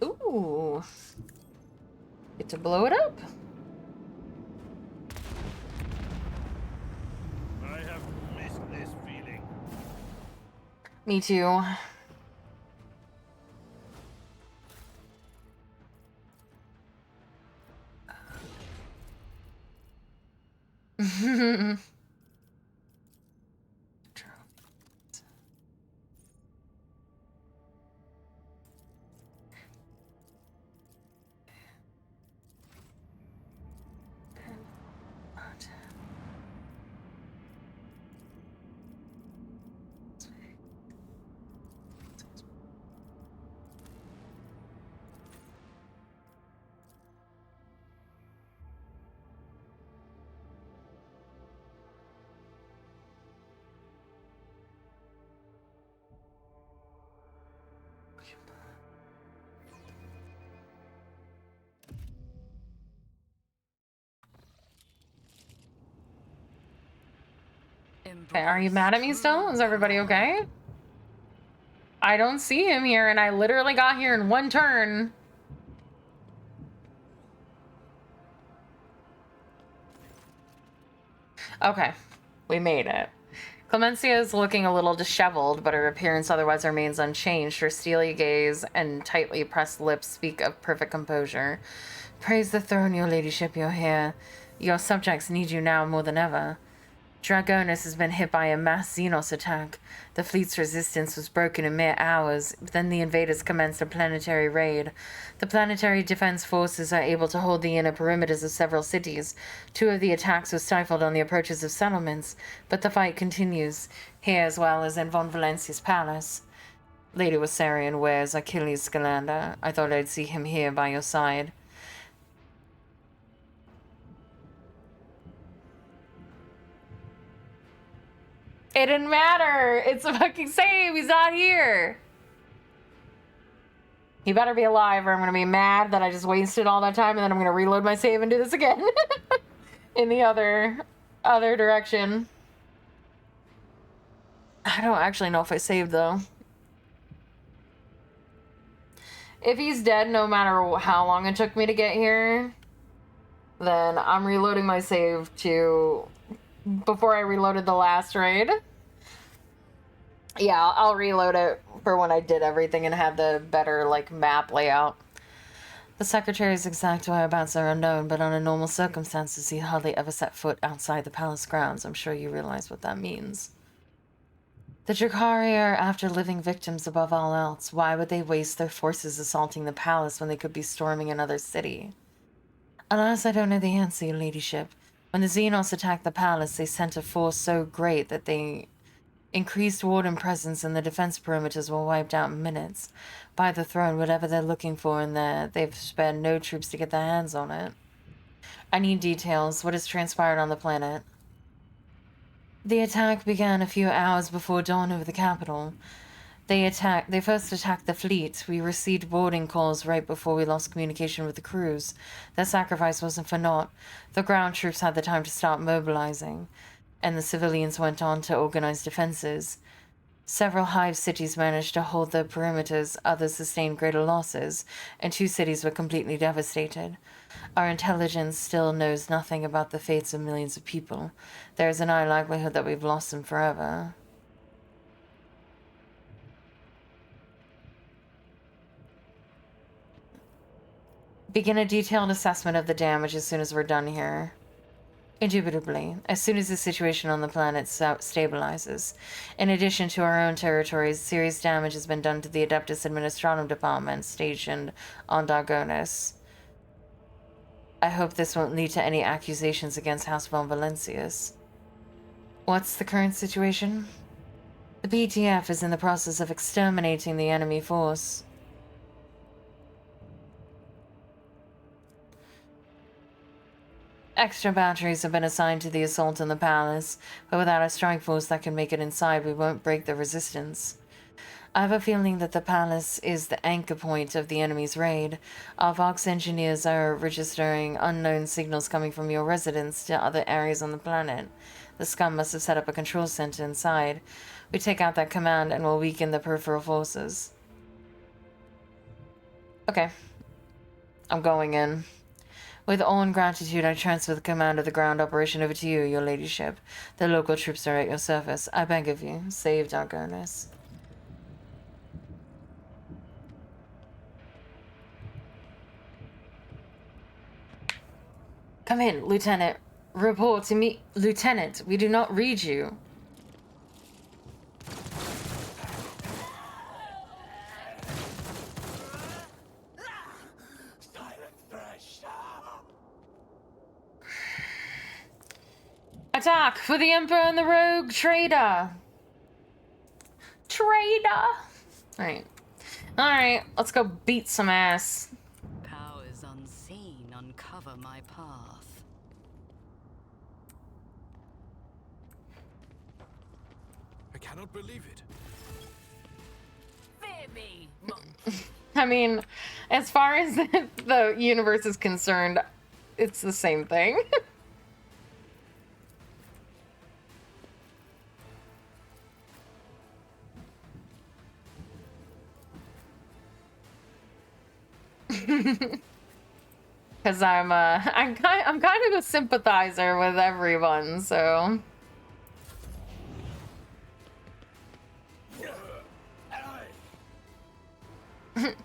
Ooh. Get to blow it up. I have missed this feeling. Me too. Okay, are you mad at me still? Is everybody okay? I don't see him here, and I literally got here in 1 turn. Okay, we made it. Clemencia is looking a little disheveled, but her appearance otherwise remains unchanged. Her steely gaze and tightly pressed lips speak of perfect composure. Praise the throne, your ladyship, you're here. Your subjects need you now more than ever. Dragonus has been hit by a mass Xenos attack. The fleet's resistance was broken in mere hours, but then the invaders commenced a planetary raid. The planetary defense forces are able to hold the inner perimeters of several cities. 2 of the attacks were stifled on the approaches of settlements, but the fight continues, here as well as in Von Valencia's palace. Lady Wassarian wears Achilles' Scalander. I thought I'd see him here by your side. It didn't matter. It's a fucking save. He's not here. He better be alive or I'm going to be mad that I just wasted all that time and then I'm going to reload my save and do this again. In the other direction. I don't actually know if I saved though. If he's dead no matter how long it took me to get here, then I'm reloading my save to before I reloaded the last raid. Yeah, I'll reload it for when I did everything and had the better, like, map layout. The secretary's exact whereabouts are unknown, but under normal circumstances, he hardly ever set foot outside the palace grounds. I'm sure you realize what that means. The Drakari are after living victims above all else. Why would they waste their forces assaulting the palace when they could be storming another city? Alas, I don't know the answer, your ladyship. When the Xenos attacked the palace, they sent a force so great that they increased warden presence and the defense perimeters were wiped out in minutes. By the throne, whatever they're looking for in there, they've spared no troops to get their hands on it. I need details. What has transpired on the planet? The attack began a few hours before dawn over the capital. They first attacked the fleet. We received boarding calls right before we lost communication with the crews. Their sacrifice wasn't for naught. The ground troops had the time to start mobilizing, and the civilians went on to organize defenses. Several hive cities managed to hold their perimeters, others sustained greater losses, and 2 cities were completely devastated. Our intelligence still knows nothing about the fates of millions of people. There is an high likelihood that we've lost them forever. Begin a detailed assessment of the damage as soon as we're done here. Indubitably, as soon as the situation on the planet stabilizes. In addition to our own territories, serious damage has been done to the Adeptus Administratum Department stationed on Dargonis. I hope this won't lead to any accusations against House von Valencius. What's the current situation? The BTF is in the process of exterminating the enemy force. Extra batteries have been assigned to the assault on the palace, but without a strike force that can make it inside, we won't break the resistance. I have a feeling that the palace is the anchor point of the enemy's raid. Our Vox engineers are registering unknown signals coming from your residence to other areas on the planet. The scum must have set up a control center inside. We take out that command and will weaken the peripheral forces. Okay. I'm going in. With awe and gratitude, I transfer the command of the ground operation over to you, your ladyship. The local troops are at your service. I beg of you, save Dargonis. Come in, Lieutenant. Report to me. Lieutenant, we do not read you. Attack for the Emperor and the Rogue Trader! Alright. Alright, let's go beat some ass. Powers unseen uncover my path. I cannot believe it. Fear me, I mean, as far as the universe is concerned, it's the same thing. Because I'm kind of a sympathizer with everyone, so.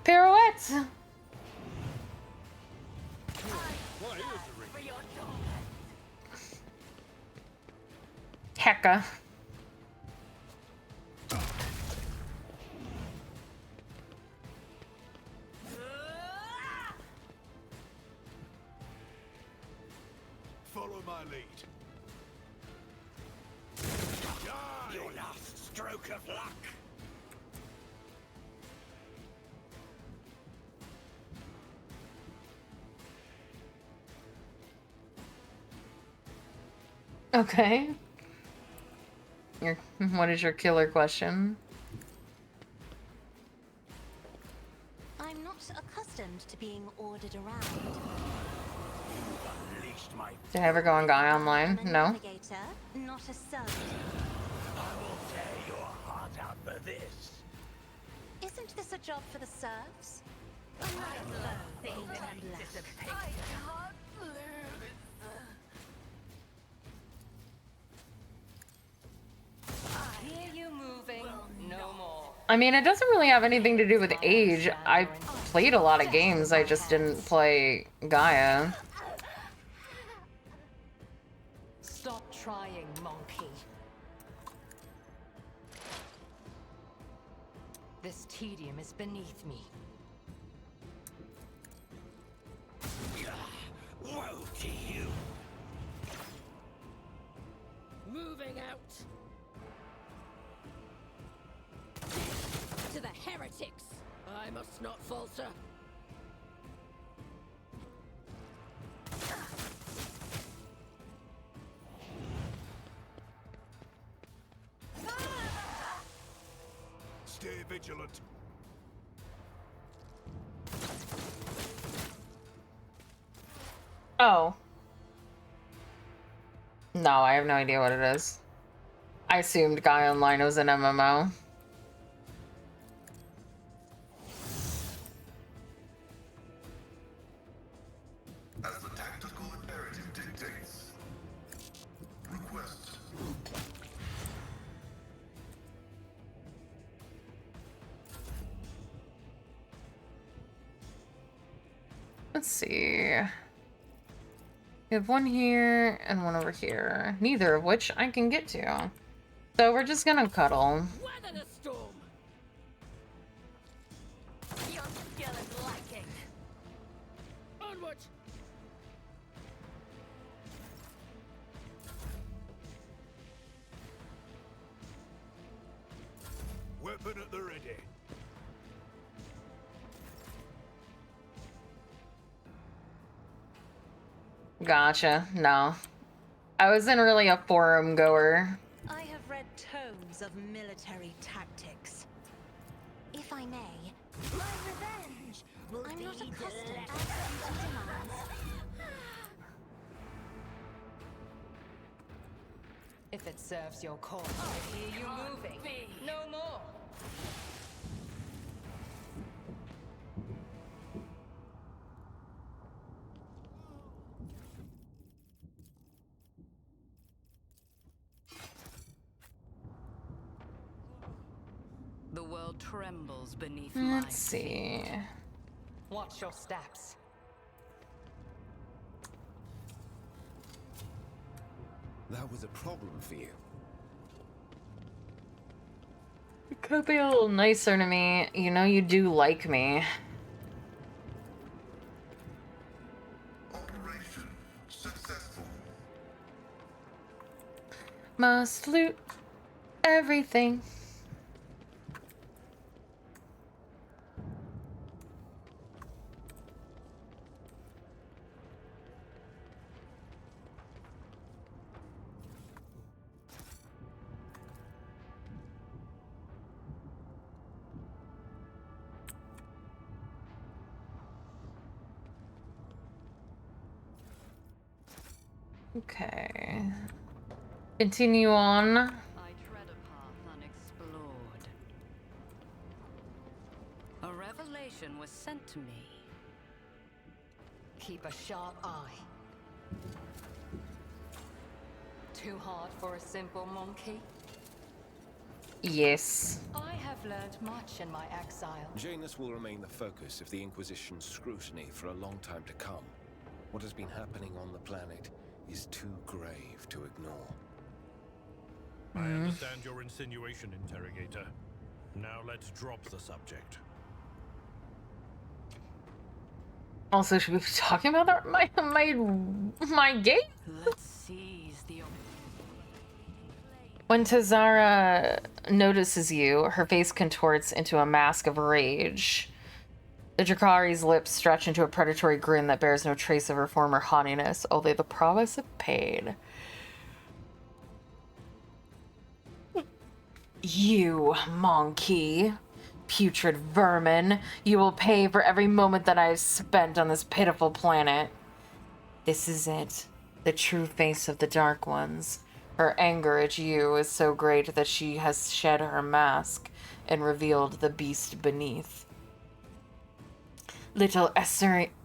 Pirouette. Hecka. Follow my lead. Your last stroke of luck. Okay. What is your killer question? I'm not accustomed to being ordered around. Did I ever go on Guy Online? I'm a No. navigator, not a servant. I will tear your heart out for this. Isn't this a job for the serfs? Hear you moving, no more. I mean, it doesn't really have anything to do with age. I played a lot of games, I just didn't play Gaia. Stop trying, monkey. This tedium is beneath me. Woe to you. repulsor. Stay vigilant. Oh. No, I have no idea what it is. I assumed Guy Online was an MMO. As the tactical imperative dictates. Request. Let's see. We have one here and one over here, neither of which I can get to. So we're just gonna cuddle. Weather the storm. Your skill is lacking. Onward. Weapon at the ready. Gotcha. No. I wasn't really a forum goer. I have read tomes of military tactics. If I may, my revenge will I'm not accustomed to executing demands. If it serves your cause, I hear you moving. No more. The world trembles beneath my Let's see. Watch your steps. That was a problem for you. You could be a little nicer to me. You know you do like me. Operation successful. Must loot everything. Okay. Continue on. I tread a path unexplored. A revelation was sent to me. Keep a sharp eye. Too hard for a simple monkey? Yes. I have learned much in my exile. Janus will remain the focus of the Inquisition's scrutiny for a long time to come. What has been happening on the planet is too grave to ignore. I understand your insinuation, Interrogator. Now let's drop the subject. Also, should we be talking about my gate? Let's seize the When Tazara notices you, her face contorts into a mask of rage. The Drakari's lips stretch into a predatory grin that bears no trace of her former haughtiness, although the promise of pain. You, monkey, putrid vermin, you will pay for every moment that I have spent on this pitiful planet. This is it, the true face of the Dark Ones. Her anger at you is so great that she has shed her mask and revealed the beast beneath. Little Asuriani,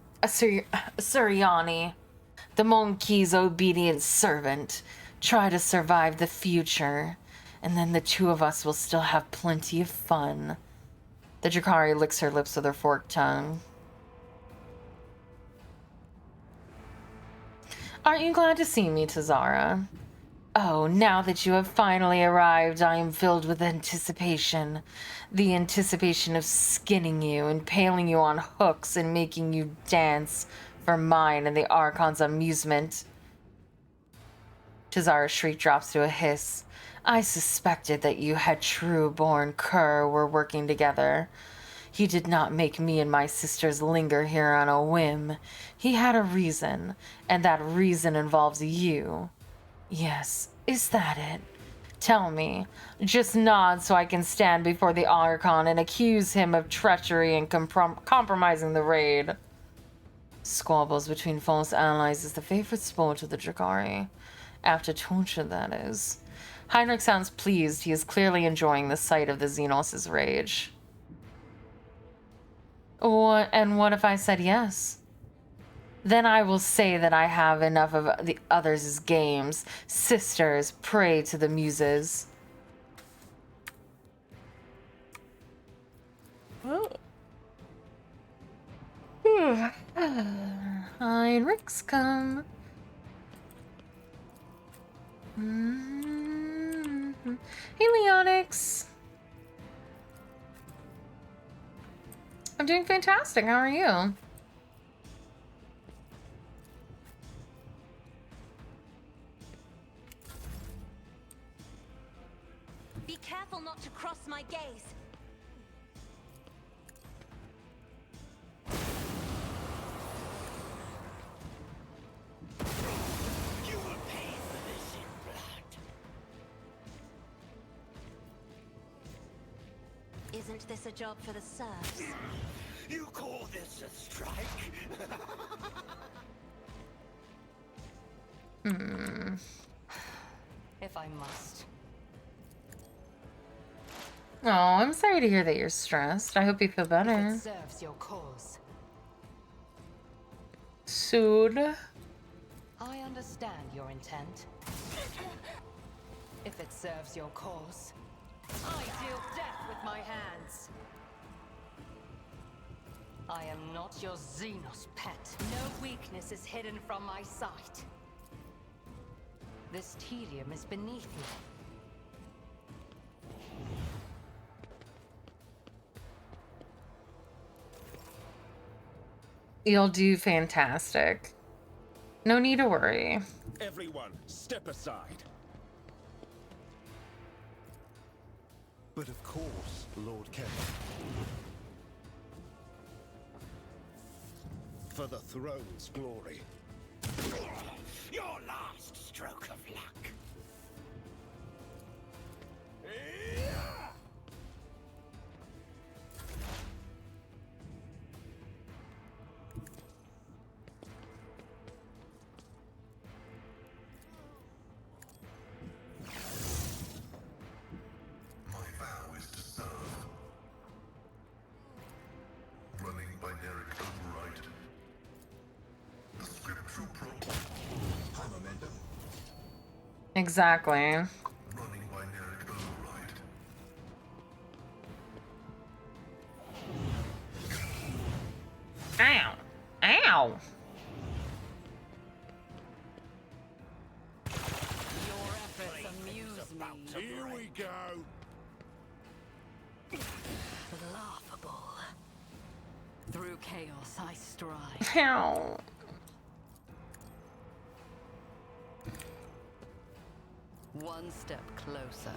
the monkey's obedient servant, try to survive the future, and then the two of us will still have plenty of fun. The Drakari licks her lips with her forked tongue. Aren't you glad to see me, Tazara? Oh, now that you have finally arrived, I am filled with anticipation. The anticipation of skinning you, impaling you on hooks, and making you dance for mine and the Archon's amusement. Tazara's shriek drops to a hiss. I suspected that you had true-born cur were working together. He did not make me and my sisters linger here on a whim. He had a reason, and that reason involves you. Yes, is that it? Tell me. Just nod so I can stand before the Archon and accuse him of treachery and compromising the raid. Squabbles between false allies is the favorite sport of the Drakari. After torture, that is. Heinrich sounds pleased. He is clearly enjoying the sight of the Xenos' rage. What if I said yes? Then I will say that I have enough of the others' games. Sisters, pray to the muses. Heinrich's come. Hey, Leonix. I'm doing fantastic. How are you? Be careful not to cross my gaze. You will pay for this in blood. Isn't this a job for the serfs? You call this a strike? If I must. Oh, I'm sorry to hear that you're stressed. I hope you feel better. It serves your cause. Soon. I understand your intent. If it serves your cause, I deal death with my hands. I am not your Xenos pet. No weakness is hidden from my sight. This tedium is beneath me. You'll do fantastic. No need to worry. Everyone, step aside. But of course, Lord Kevin. For the throne's glory. Your last stroke of luck. My vow is to serve. Running binary override. The scriptural protocol. High momentum. Exactly. Running binary override. Ow. Ow. Your efforts amuse me. Here we go. Laughable. Through chaos I strive. Ow. One step closer.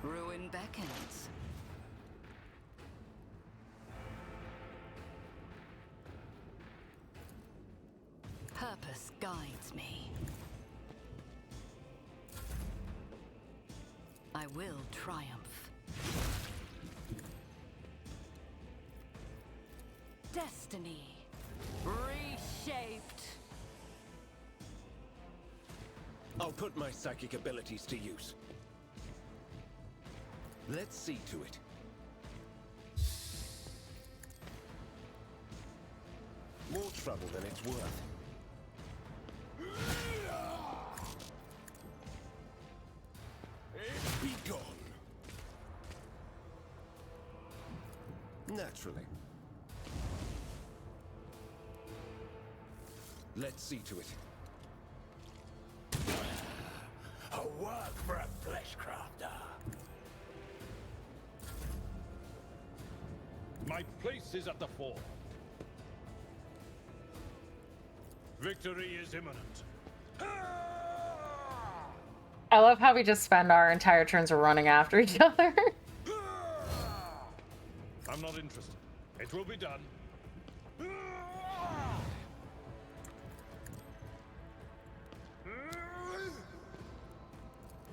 Ruin beckons. Purpose guides me. I will triumph. Destiny reshaped. I'll put my psychic abilities to use. Let's see to it. More trouble than it's worth. Be gone. Naturally. Let's see to it. A work for a flesh crafter. My place is at the fore. Victory is imminent. I love how we just spend our entire turns running after each other. I'm not interested. It will be done.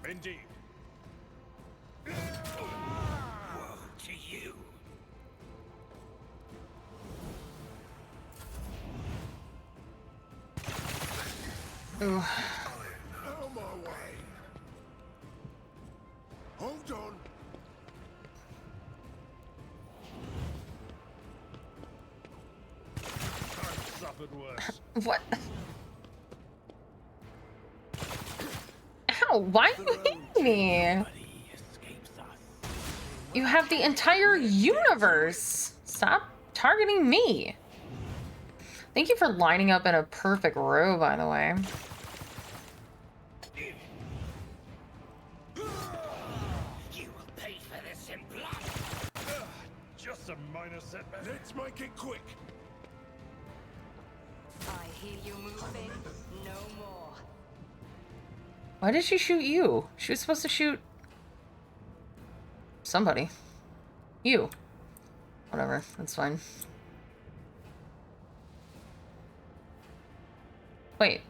Indeed. Woe to you. Ooh. On my way. Hold on. I've suffered worse. What? Ow, why are you hitting me? You have the entire universe. Stop targeting me. Thank you for lining up in a perfect row, by the way. You will pay for this in blood. Just a minor setback. Let's make it quick. I hear you moving. No more. Why did she shoot you? She was supposed to shoot somebody. You. Whatever, that's fine. Wait.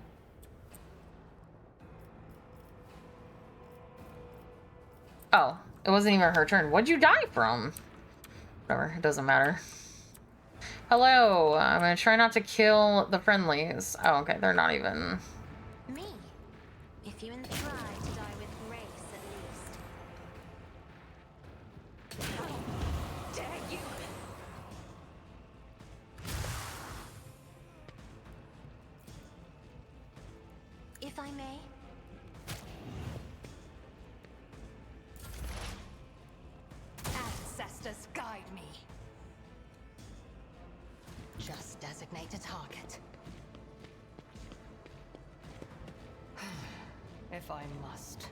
Oh, it wasn't even her turn. What'd you die from? Whatever, it doesn't matter. Hello, I'm gonna try not to kill the friendlies. Oh, okay, they're not even... Me. If you try to die with grace, at least. How dare you? If I may. Ancestors guide me. Just designate a target. If I must.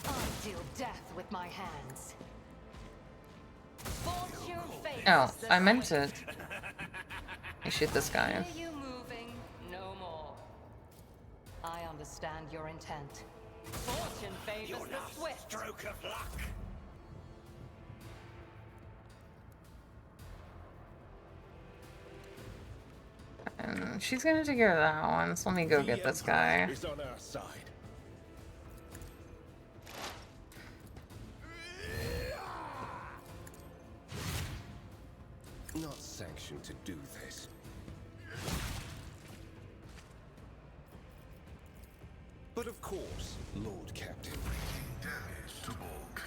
I deal death with my hands. Fortune favors Oh, the I meant swift. to... I shoot this guy. Hear you moving, no more. I understand your intent. Fortune favors Your the last swift. stroke of luck. And she's gonna take care of that one, so let me go get this guy. Is on our side. Not sanctioned to do this. But of course, Lord Captain. Damage to bulk.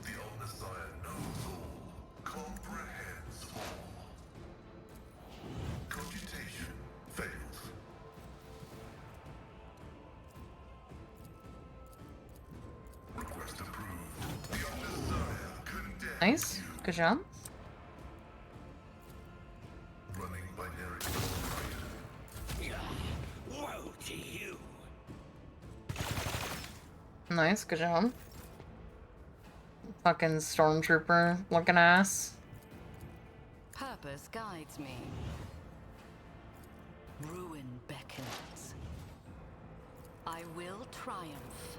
The Omnissiah knows all, comprehends all. Computation failed. Request approved. The Omnissiah condemns Nice, you. good job. Running binary Woe to you. Nice, good job. Fucking stormtrooper looking ass. Purpose guides me. Ruin beckons. I will triumph.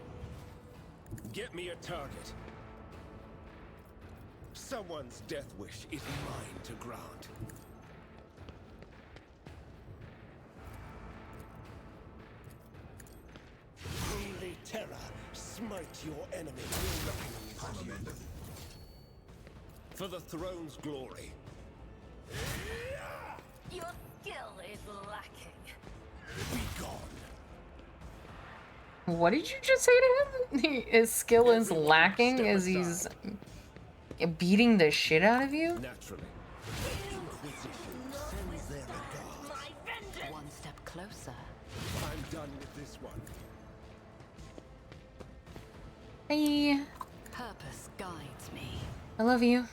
Get me a target. Someone's death wish is mine to grant. Only terror smite your enemy. For the throne's glory. Your skill is lacking. Be gone. What did you just say to him? His skill is lacking as he's beating the shit out of you? Naturally. Inquisition sends their regards. One step closer. I'm done with this one. Hey, Purpose guides me. I love you.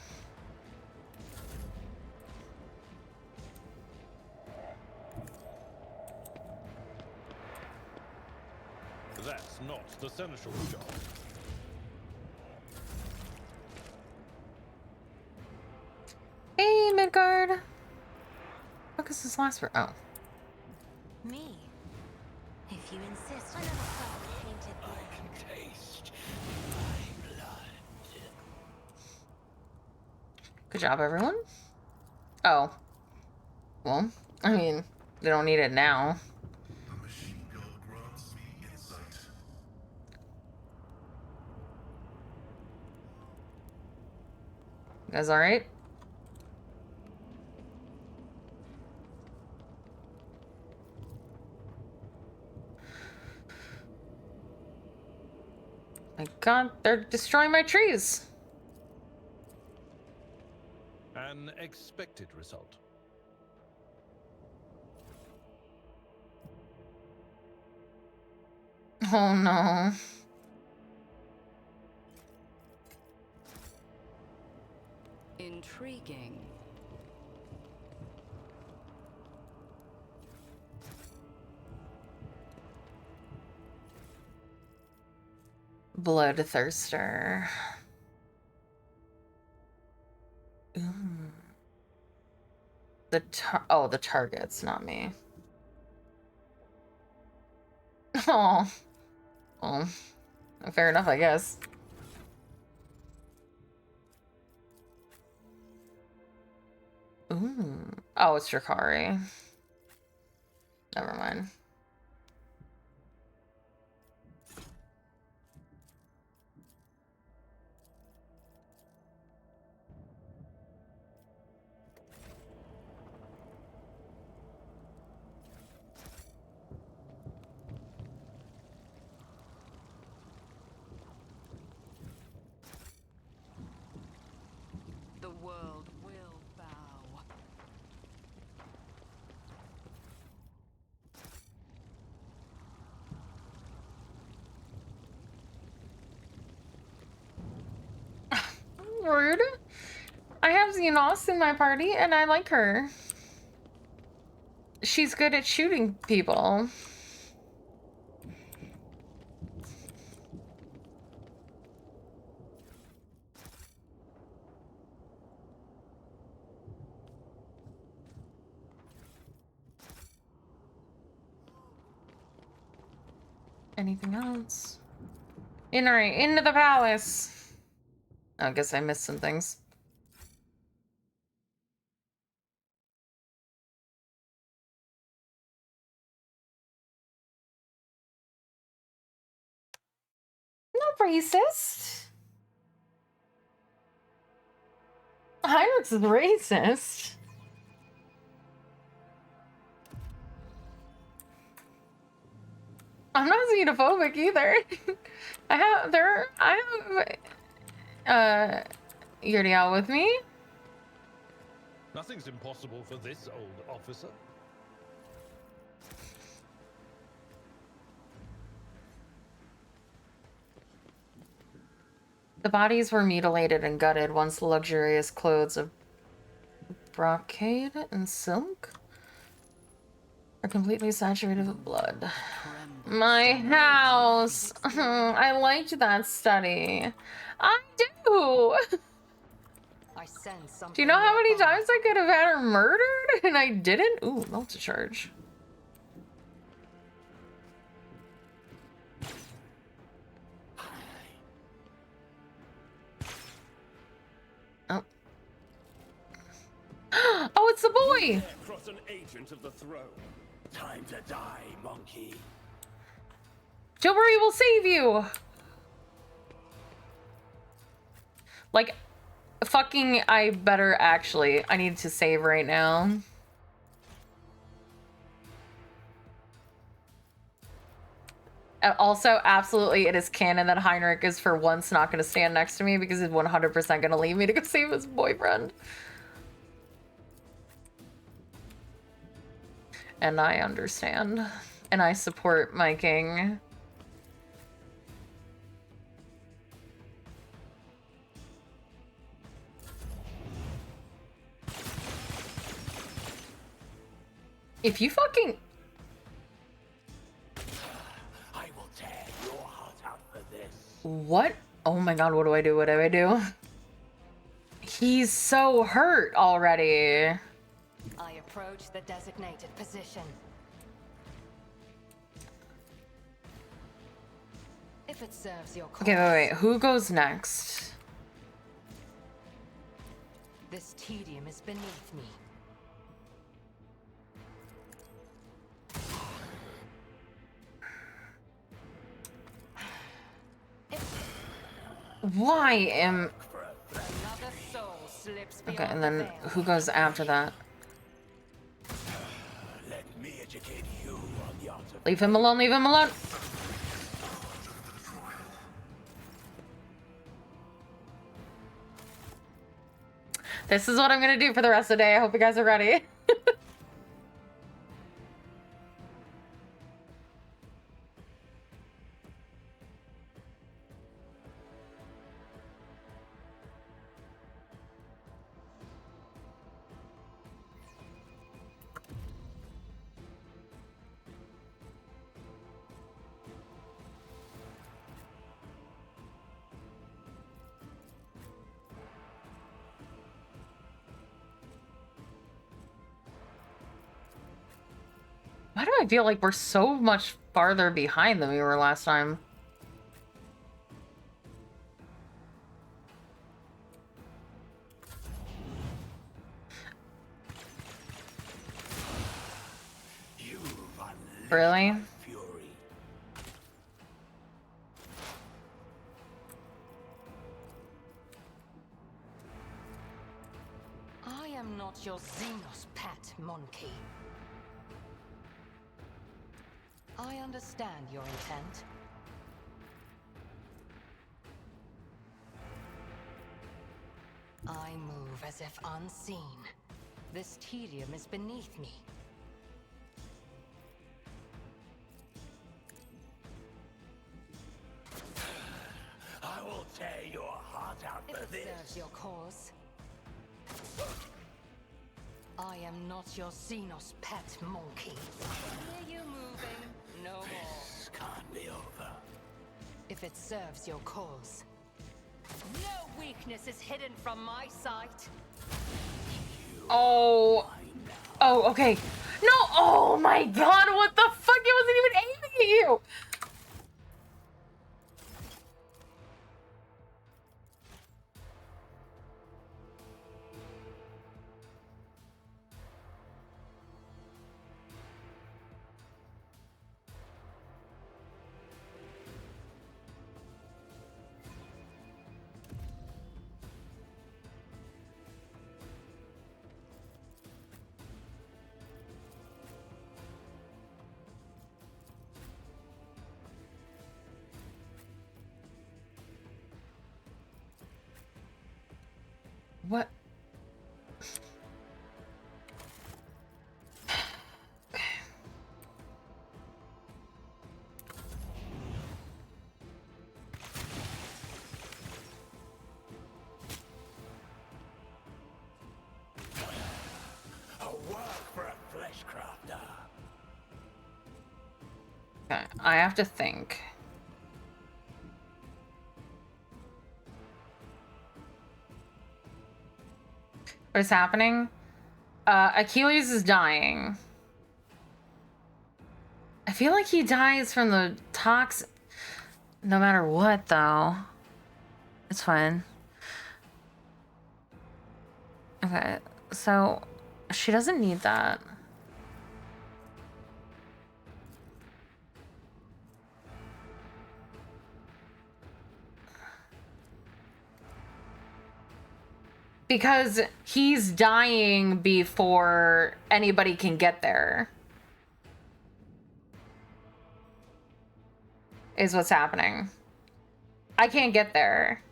That's not the seneschal's job. Hey, Midgard. Focus is last for? Oh. Me. If you insist, I never felt tainted blood. I can taste my blood. Good job, everyone. Oh. Well, I mean, they don't need it now. The machine gun grants me insight. You guys alright? My god, they're destroying my trees. An expected result. Oh no. Intriguing. Bloodthirster. Ooh. The target's not me. Oh. Oh. Fair enough, I guess. Ooh. Oh, it's Drakari. Never mind. The world will bow. Rude. I have Xenos in my party, and I like her. She's good at shooting people. Anything else? Into the palace. I guess I missed some things. Not racist. Heinrich's is racist. I'm not xenophobic either. I have Yurdial with me. Nothing's impossible for this old officer. The bodies were mutilated and gutted once the luxurious clothes of brocade and silk are completely saturated with blood. My house. I liked that study. I do. I sense something. Do you know how many nearby. times I could have had her murdered and I didn't? Ooh, multi-charge. Oh. Oh, it's the boy! Cross an agent of the throne. Time to die, monkey. Don't worry, we'll save you! Like, fucking, I need to save right now. And also, absolutely, it is canon that Heinrich is for once not going to stand next to me because he's 100% going to leave me to go save his boyfriend. And I understand. And I support my king. If you fucking... I will tear your heart out for this. What? Oh my god, what do I do? What do I do? He's so hurt already. I approach the designated position. If it serves your cause. Okay, wait. Who goes next? This tedium is beneath me. Why am... Another soul slips Okay, beyond and the then veil. who goes after that? Let me educate you on the art of Leave him alone, leave him alone! This is what I'm gonna do for the rest of the day. I hope you guys are ready. Why do I feel like we're so much farther behind than we were last time? Really? fury. I am not your Xenos pet, monkey. I understand your intent. I move as if unseen. This tedium is beneath me. I will tear your heart out If for it this. serves your cause. I am not your Xenos pet, monkey. Hear you moving? No more. This can't be over. If it serves your cause. No weakness is hidden from my sight. Oh. Oh, okay. No, oh my god, what the fuck? It wasn't even aiming at you! What? A work for a flesh crafter. Okay, I have to think. What is happening? Achilles is dying. I feel like he dies from the toxin. No matter what, though. It's fine. Okay, so she doesn't need that. Because he's dying before anybody can get there. Is what's happening. I can't get there.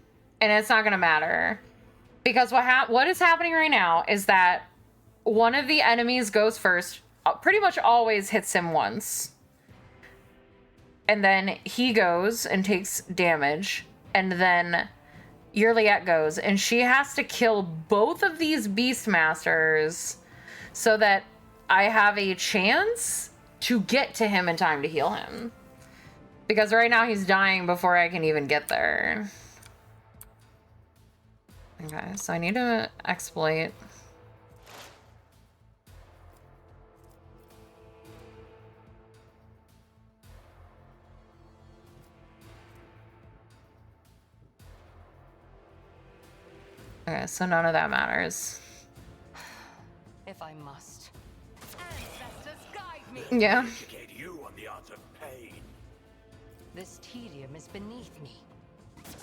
And it's not gonna matter. Because what is happening right now is that one of the enemies goes first, pretty much always hits him once. And then he goes and takes damage. And then Yurliette goes, and she has to kill both of these Beastmasters so that I have a chance to get to him in time to heal him. Because right now he's dying before I can even get there. Okay, so I need to exploit. Okay, so none of that matters. If I must. Ancestors guide me. Yeah. Educate you on the art of pain. This tedium is beneath me.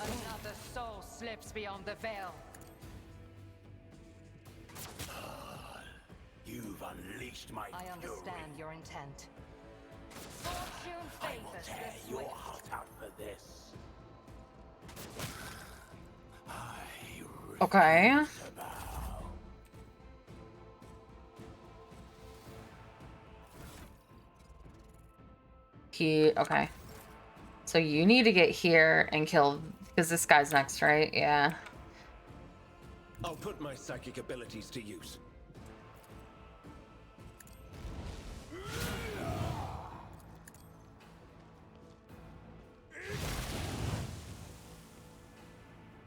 Another soul slips beyond the veil. You've unleashed my I fury. understand your intent. Fortune I will favors tear the your swift. heart out for this. Okay. To bow. Okay. So you need to get here and kill, because this guy's next, right? Yeah. I'll put my psychic abilities to use.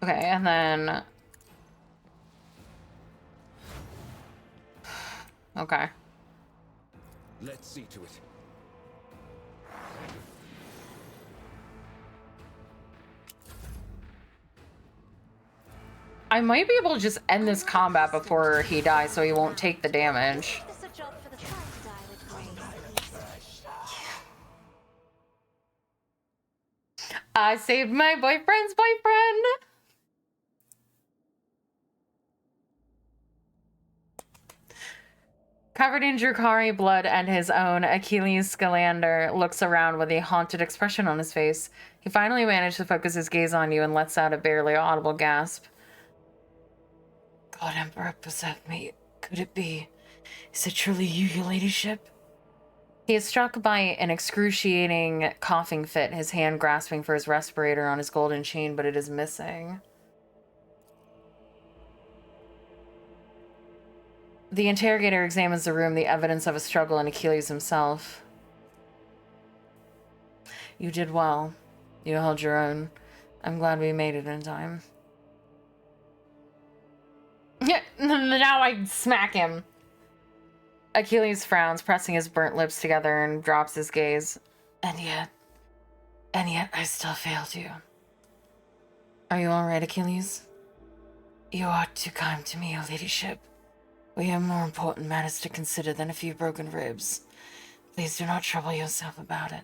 Okay, and then... Okay. Let's see to it. I might be able to just end this combat before he dies so he won't take the damage. This is a job for the fire to die with grace. I saved my boyfriend's boyfriend! Covered in Drukari blood and his own, Achilles Scalander looks around with a haunted expression on his face. He finally managed to focus his gaze on you and lets out a barely audible gasp. God Emperor possessed me. Could it be? Is it truly you, your ladyship? He is struck by an excruciating coughing fit, his hand grasping for his respirator on his golden chain, but it is missing. The interrogator examines the room, the evidence of a struggle, and Achilles himself. You did well. You held your own. I'm glad we made it in time. Yeah, now I smack him. Achilles frowns, pressing his burnt lips together, and drops his gaze. And yet I still failed you. Are you all right, Achilles? You ought to come to me, your ladyship. We have more important matters to consider than a few broken ribs. Please do not trouble yourself about it.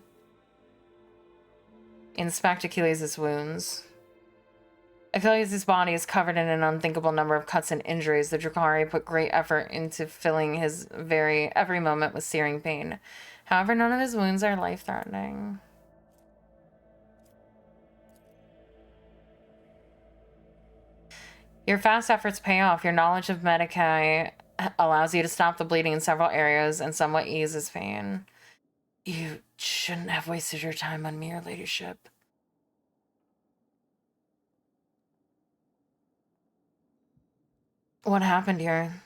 Inspect Achilles' wounds. Achilles' body is covered in an unthinkable number of cuts and injuries. The Drukari put great effort into filling his every moment with searing pain. However, none of his wounds are life-threatening. Your fast efforts pay off. Your knowledge of Medicae allows you to stop the bleeding in several areas and somewhat ease his pain. You shouldn't have wasted your time on me, your ladyship. What happened here?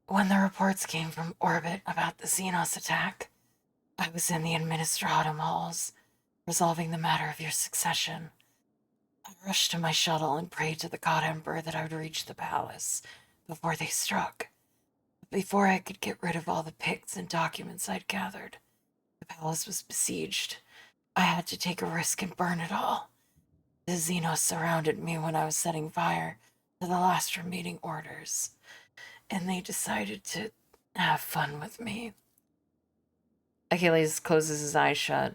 When the reports came from orbit about the Xenos attack, I was in the Administratum halls, resolving the matter of your succession. I rushed to my shuttle and prayed to the God Emperor that I would reach the palace before they struck. But before I could get rid of all the pics and documents I'd gathered, the palace was besieged. I had to take a risk and burn it all. The Xenos surrounded me when I was setting fire to the last remaining orders, and they decided to have fun with me. Achilles closes his eyes shut.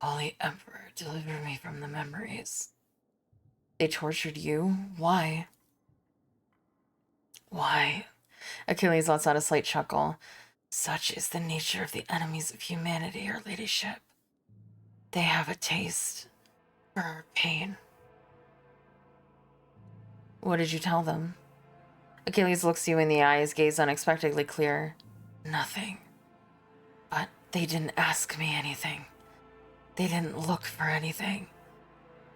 Holy Emperor, deliver me from the memories. They tortured you? Why? Why? Achilles lets out a slight chuckle. Such is the nature of the enemies of humanity, your ladyship. They have a taste for our pain. What did you tell them? Achilles looks you in the eye, his gaze unexpectedly clear. Nothing. But they didn't ask me anything. They didn't look for anything.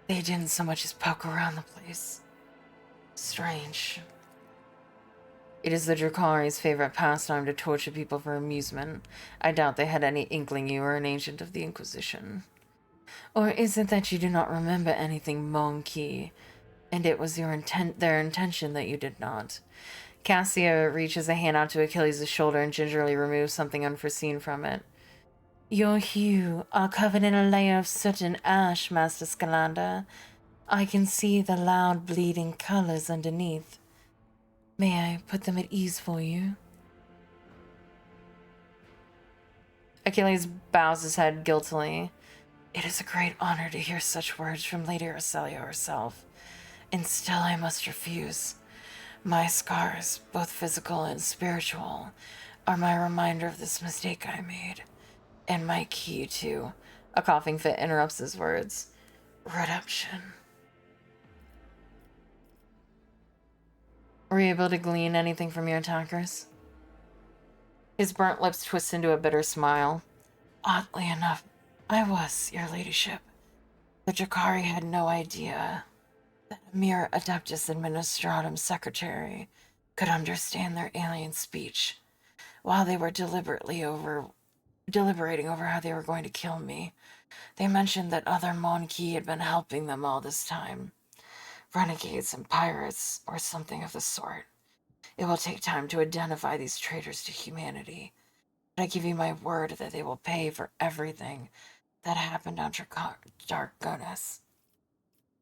They didn't so much as poke around the place. Strange. It is the Drukari's favorite pastime to torture people for amusement. I doubt they had any inkling you were an agent of the Inquisition. Or is it that you do not remember anything, Monkey, and it was their intention that you did not? Cassia reaches a hand out to Achilles' shoulder and gingerly removes something unforeseen from it. Your hue are covered in a layer of soot and ash, Master Scalander. I can see the loud bleeding colors underneath. May I put them at ease for you? Achilles bows his head guiltily. It is a great honor to hear such words from Lady Arcelia herself, and still I must refuse. My scars, both physical and spiritual, are my reminder of this mistake I made, and my key to... A coughing fit interrupts his words. Redemption. Were you able to glean anything from your attackers? His burnt lips twist into a bitter smile. Oddly enough, I was, your ladyship. The Drakari had no idea that a mere Adeptus Administratum secretary could understand their alien speech. While they were deliberating over how they were going to kill me, they mentioned that other Mon-Ki had been helping them all this time. Renegades and pirates, or something of the sort. It will take time to identify these traitors to humanity, but I give you my word that they will pay for everything that happened on Darkonis.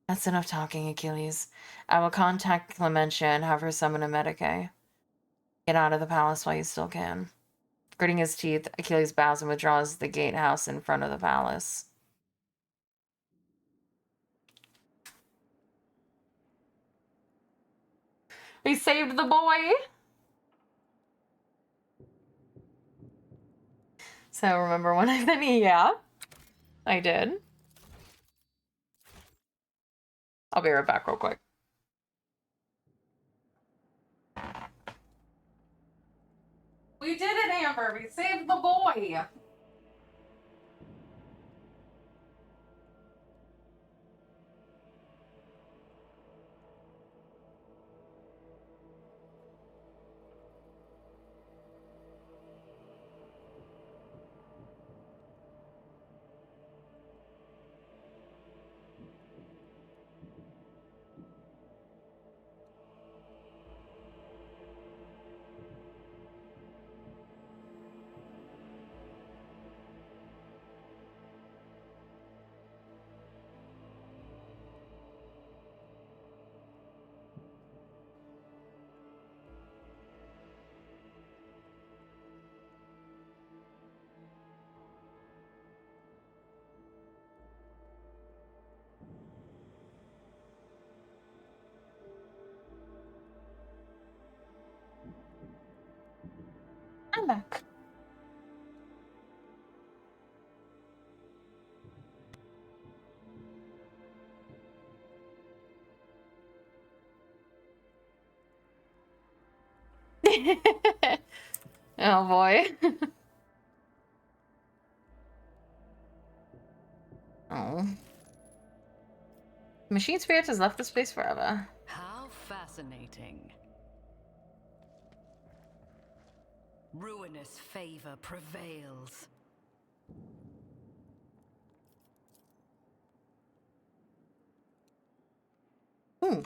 That's enough talking, Achilles. I will contact Clementia and have her summon a Medicae. Get out of the palace while you still can. Gritting his teeth, Achilles bows and withdraws the gatehouse in front of the palace. We saved the boy! So remember when I said, yeah, I did. I'll be right back real quick. We did it, Amber! We saved the boy! I'm back. Oh boy. Oh. Machine Spirit has left the space forever. How fascinating. Ruinous favor prevails. Ooh.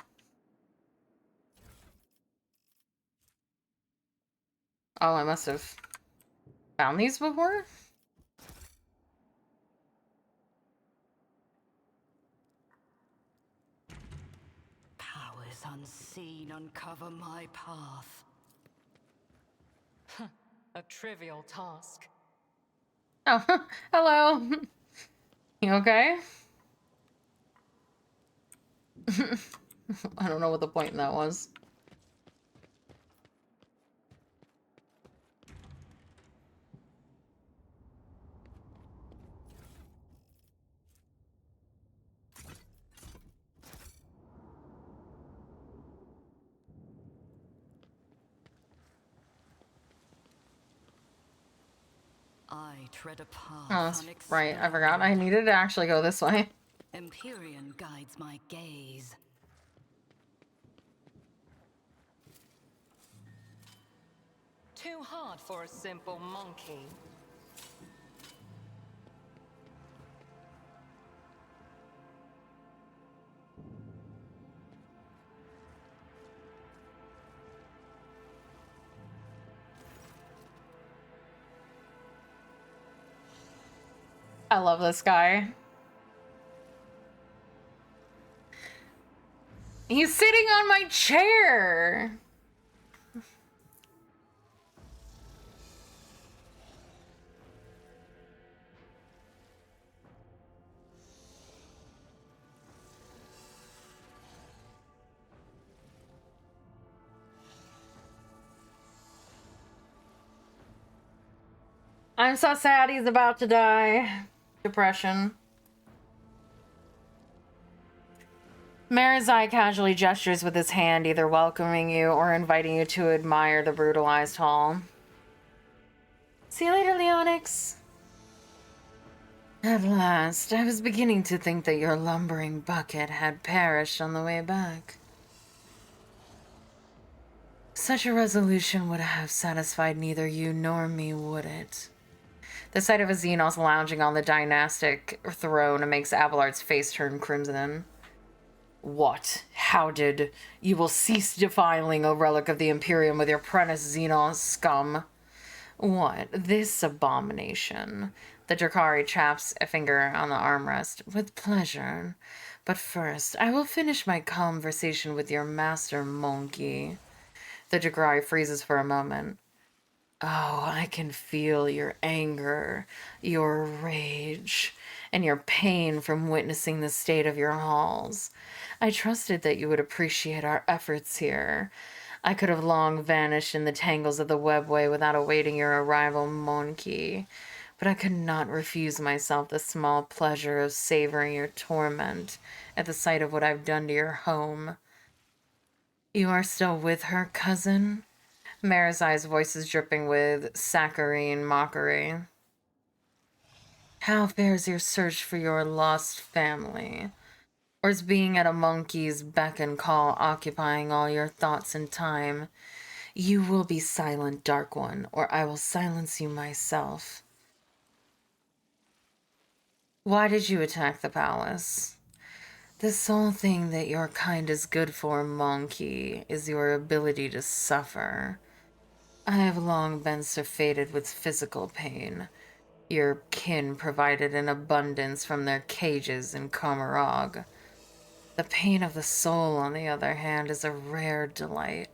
Oh, I must have found these before? Powers unseen uncover my path. A trivial task. Oh, hello. You okay? I don't know what the point in that was. I tread a path. Oh, that's right. I forgot. I needed to actually go this way. Empyrean guides my gaze. Too hard for a simple monkey. I love this guy. He's sitting on my chair. I'm so sad he's about to die. Depression. Marizai casually gestures with his hand, either welcoming you or inviting you to admire the brutalized hall. See you later, Leonix. At last, I was beginning to think that your lumbering bucket had perished on the way back. Such a resolution would have satisfied neither you nor me, would it? The sight of a Xenos lounging on the dynastic throne makes Abelard's face turn crimson. What? How did? You will cease defiling a relic of the Imperium with your apprentice Xenos scum. What? This abomination. The Drakari chaps a finger on the armrest. With pleasure. But first, I will finish my conversation with your master, Monkey. The Drakari freezes for a moment. Oh, I can feel your anger, your rage, and your pain from witnessing the state of your halls. I trusted that you would appreciate our efforts here. I could have long vanished in the tangles of the webway without awaiting your arrival, Monkey, but I could not refuse myself the small pleasure of savoring your torment at the sight of what I've done to your home. You are still with her, cousin? Marizai's voice is dripping with saccharine mockery. How fares your search for your lost family? Or is being at a monkey's beck and call occupying all your thoughts and time? You will be silent, Dark One, or I will silence you myself. Why did you attack the palace? The sole thing that your kind is good for, Monkey, is your ability to suffer. I have long been surfeited with physical pain. Your kin provided in abundance from their cages in Komarog. The pain of the soul, on the other hand, is a rare delight.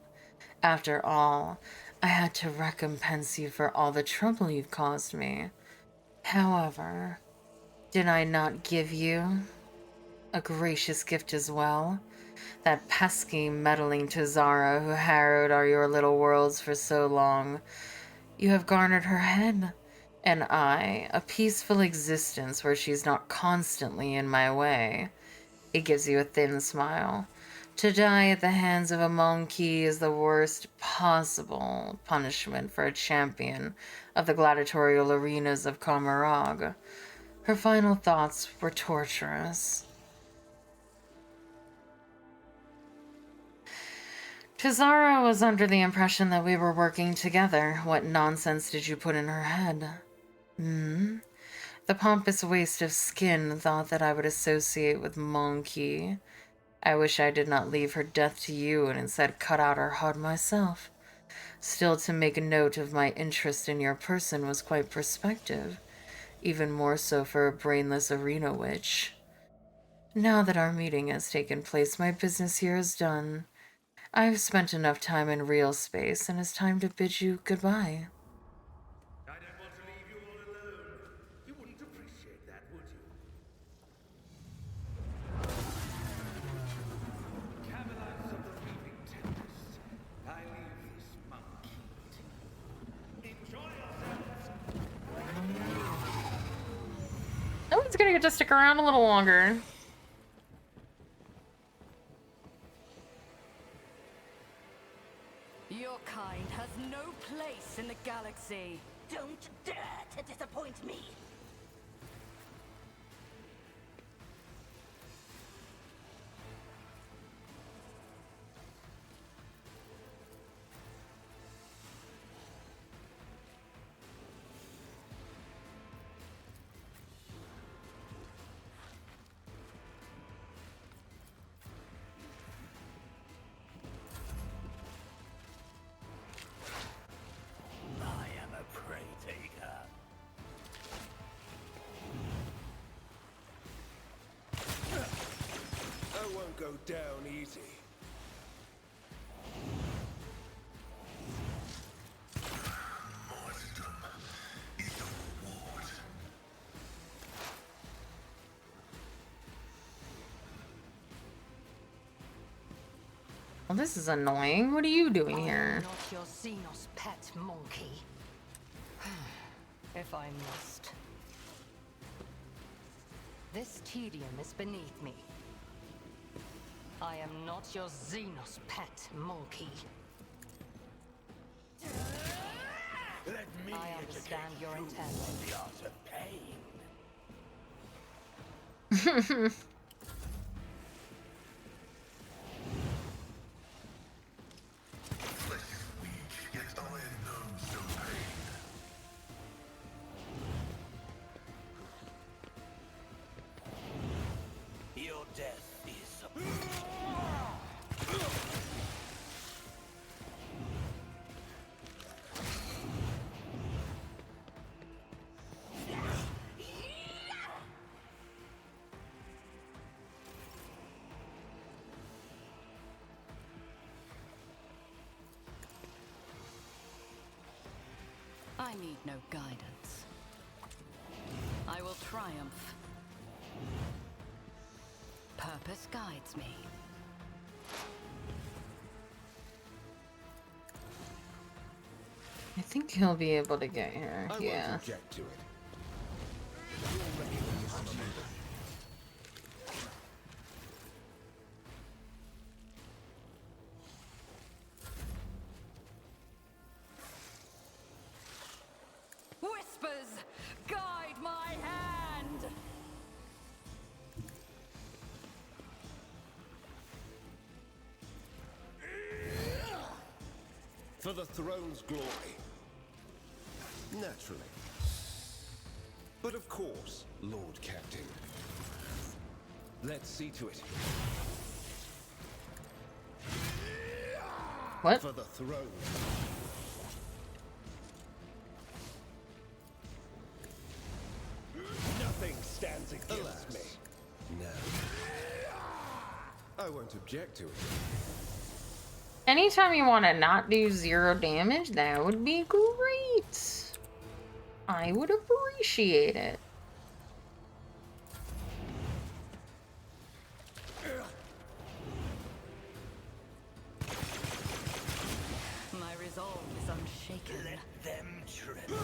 After all, I had to recompense you for all the trouble you've caused me. However, did I not give you a gracious gift as well? That pesky, meddling Tazara who harrowed your little worlds for so long. You have garnered her head, and I, a peaceful existence where she's not constantly in my way. It gives you a thin smile. To die at the hands of a monkey is the worst possible punishment for a champion of the gladiatorial arenas of Komarog. Her final thoughts were torturous. Tazara was under the impression that we were working together. What nonsense did you put in her head? The pompous waste of skin thought that I would associate with Monkey. I wish I did not leave her death to you and instead cut out her heart myself. Still, to make a note of my interest in your person was quite prospective, even more so for a brainless arena witch. Now that our meeting has taken place, my business here is done. I've spent enough time in real space, and it's time to bid you goodbye. I don't want to leave you all alone. You wouldn't appreciate that, would you? Camelot of the Reaping Tempest, I leave this monkey to you. Enjoy yourselves! Oh, it's gonna get to stick around a little longer. Your kind has no place in the galaxy. Don't dare to disappoint me. won't go down easy. Well, this is annoying. What are you doing here? Not your Xenos pet monkey. If I must. This tedium is beneath me. I am not your Xenos pet monkey. Let me I understand your intent. the art of pain. Flesh is weak, yet iron knows no pain. Your death is I need no guidance. I will triumph. Purpose guides me. I think he'll be able to get here. I Yeah. won't object to it. You're ready when you summon me. Whispers, guide my hand! For the throne's glory. Naturally. But of course, Lord Captain. Let's see to it. What? For the throne. Nothing stands against me. No. I won't object to it. Anytime you want to not do 0 damage, that would be great. I would appreciate it. My resolve is unshaken. let them tremble.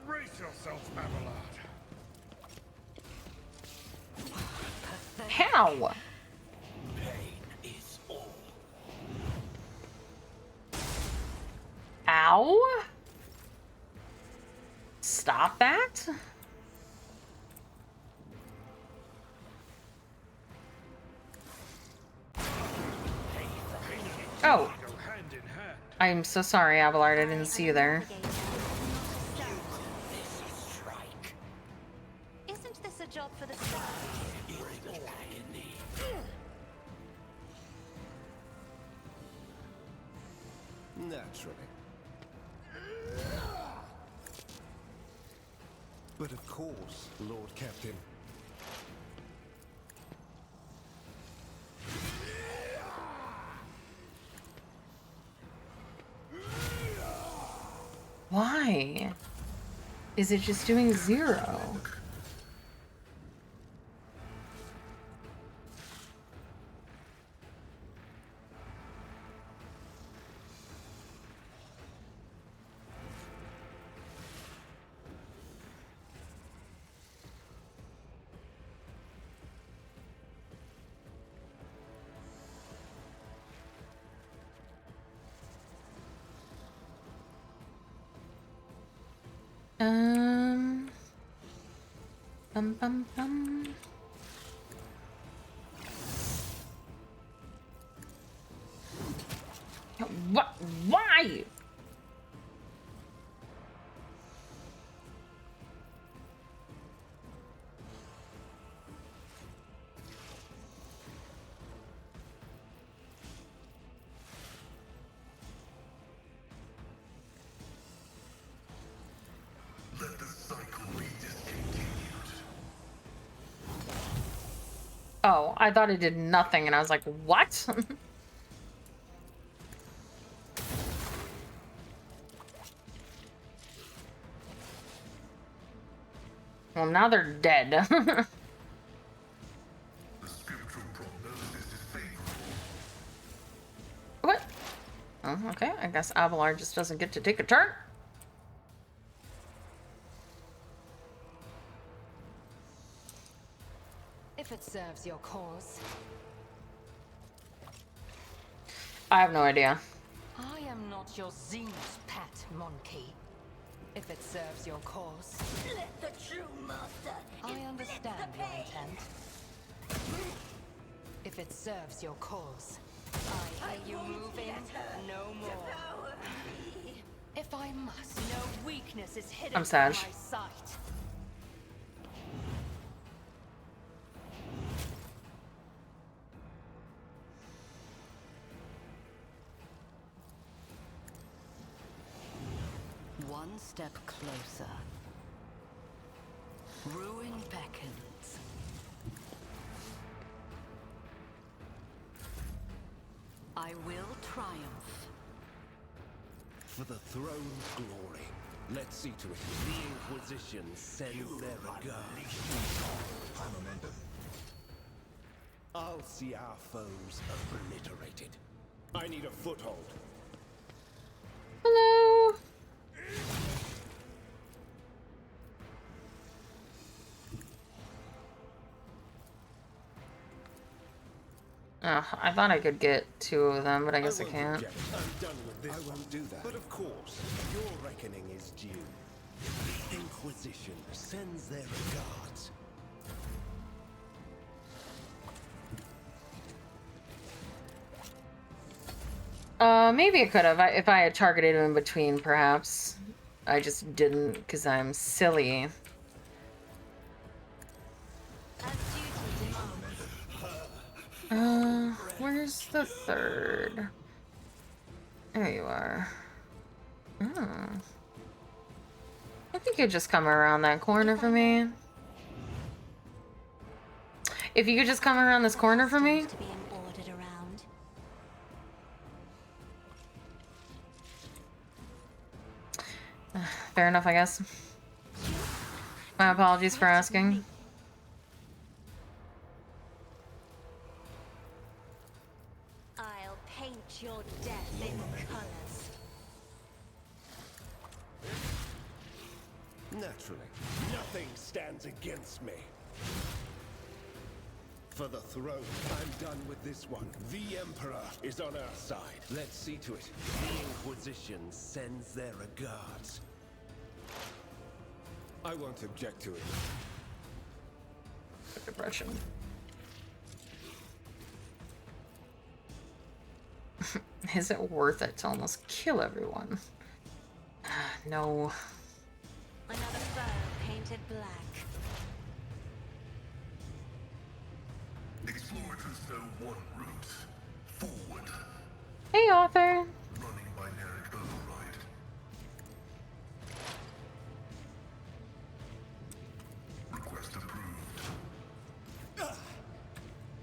Brace yourself, Mavellard. How? Pain is all. Ow? Stop that? Oh. Go hand in hand. I'm so sorry, Abelard. I didn't see you there. Strike. Isn't this a job for the stars? Bring agony. Naturally. But of course, Lord Captain. Why? Is it just doing 0? Bum bum bum. What? Why? Let the cycle be discontinued. Oh, I thought it did nothing, and I was like, what? Well, now they're dead. What? Oh, okay, I guess Abelard just doesn't get to take a turn. If it serves your cause. I have no idea. I am not your Xenos pet, monkey. If it serves your cause. Let the true master. I understand your intent. If it serves your cause. I hear you moving. No more. If I must. No weakness is hidden I'm sad. from my sight. One step closer. Ruin beckons. I will triumph. For the throne's glory, let's see to it. The Inquisition sends their regards. I'll see our foes obliterated. I need a foothold. Hello. I thought I could get 2 of them, but I guess I can't. I'm done with this. I won't do that. But of course, your reckoning is due. The Inquisition sends their regards. Maybe I could have, if I had targeted him in between, perhaps. I just didn't, because I'm silly. Where's the 3rd? There you are. Oh. I think you'd just come around that corner for me. If you could just come around this corner for me. Fair enough, I guess. My apologies for asking. I'll paint your death in colors. Naturally, nothing stands against me. For the throne, I'm done with this one. The Emperor is on our side. Let's see to it. The Inquisition sends their regards. I won't object to it. Depression. Is it worth it to almost kill everyone? No. Another foe painted black. Explorers know one route. Forward. Hey, author. Running binary override. Request approved.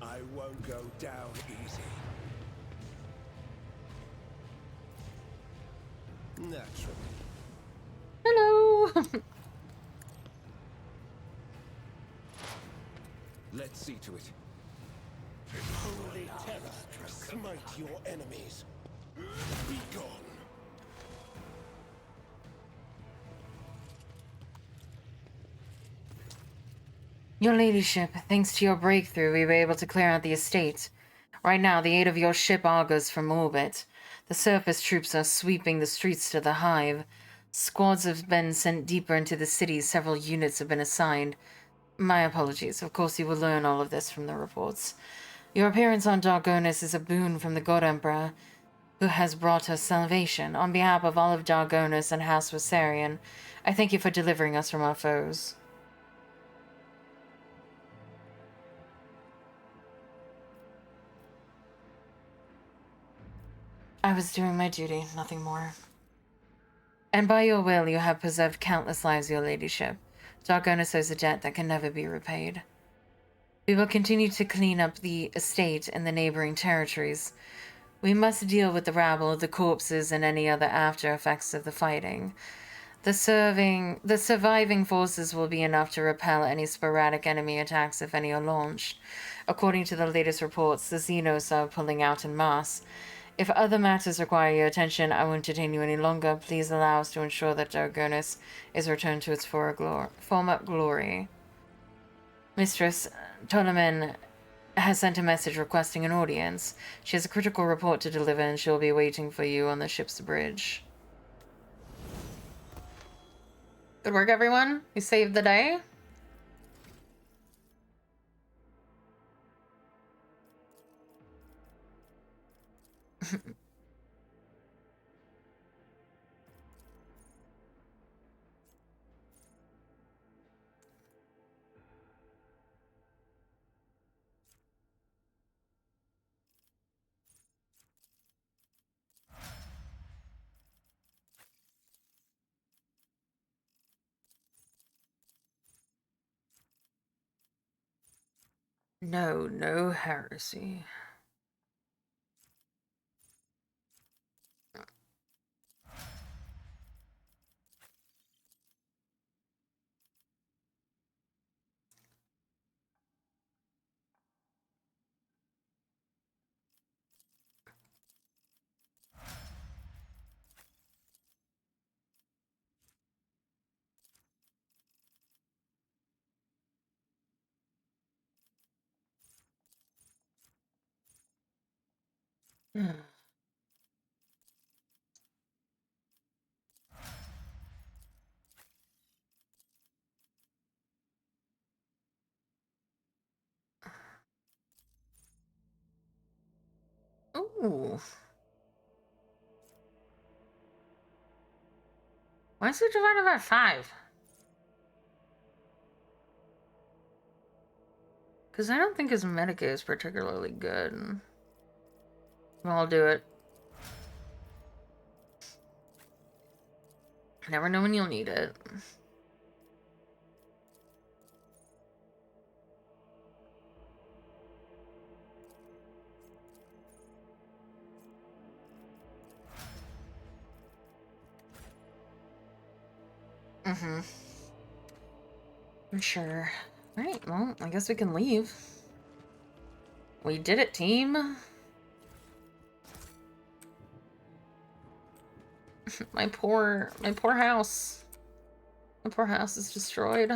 I won't go down easy. Naturally. Hello. Let's see to it. Holy terror, smite your enemies. Be gone. Your ladyship, thanks to your breakthrough, we were able to clear out the estate. Right now, the aid of your ship augurs from orbit. The surface troops are sweeping the streets to the hive. Squads have been sent deeper into the city. Several units have been assigned. My apologies. Of course, you will learn all of this from the reports. Your appearance on Dargonis is a boon from the God Emperor, who has brought us salvation. On behalf of all of Dargonis and House Viserion, I thank you for delivering us from our foes. I was doing my duty, nothing more. And by your will, you have preserved countless lives, your ladyship. Dargonis owes a debt that can never be repaid. We will continue to clean up the estate and the neighboring territories. We must deal with the rabble, the corpses, and any other after effects of the fighting. The surviving forces will be enough to repel any sporadic enemy attacks if any are launched. According to the latest reports, the Xenos are pulling out en masse. If other matters require your attention, I won't detain you any longer. Please allow us to ensure that Dargonis is returned to its former glory. Mistress Toleman has sent a message requesting an audience. She has a critical report to deliver, and she'll be waiting for you on the ship's bridge. Good work, everyone. You saved the day. No heresy. Ooh. Why is it divided by 5? Because I don't think his Medica is particularly good. Well, I'll do it. Never know when you'll need it. Mm-hmm. For sure. Alright, well, I guess we can leave. We did it, team. My poor house. My poor house is destroyed.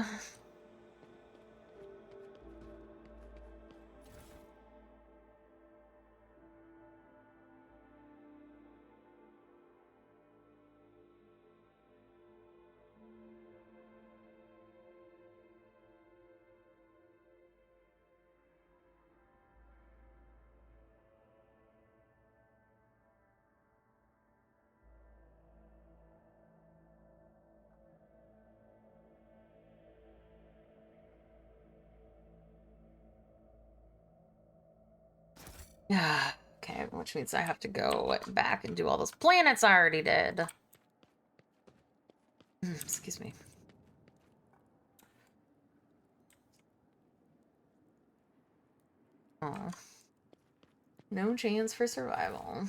Yeah. Okay, which means I have to go back and do all those planets I already did. Excuse me. Oh. No chance for survival.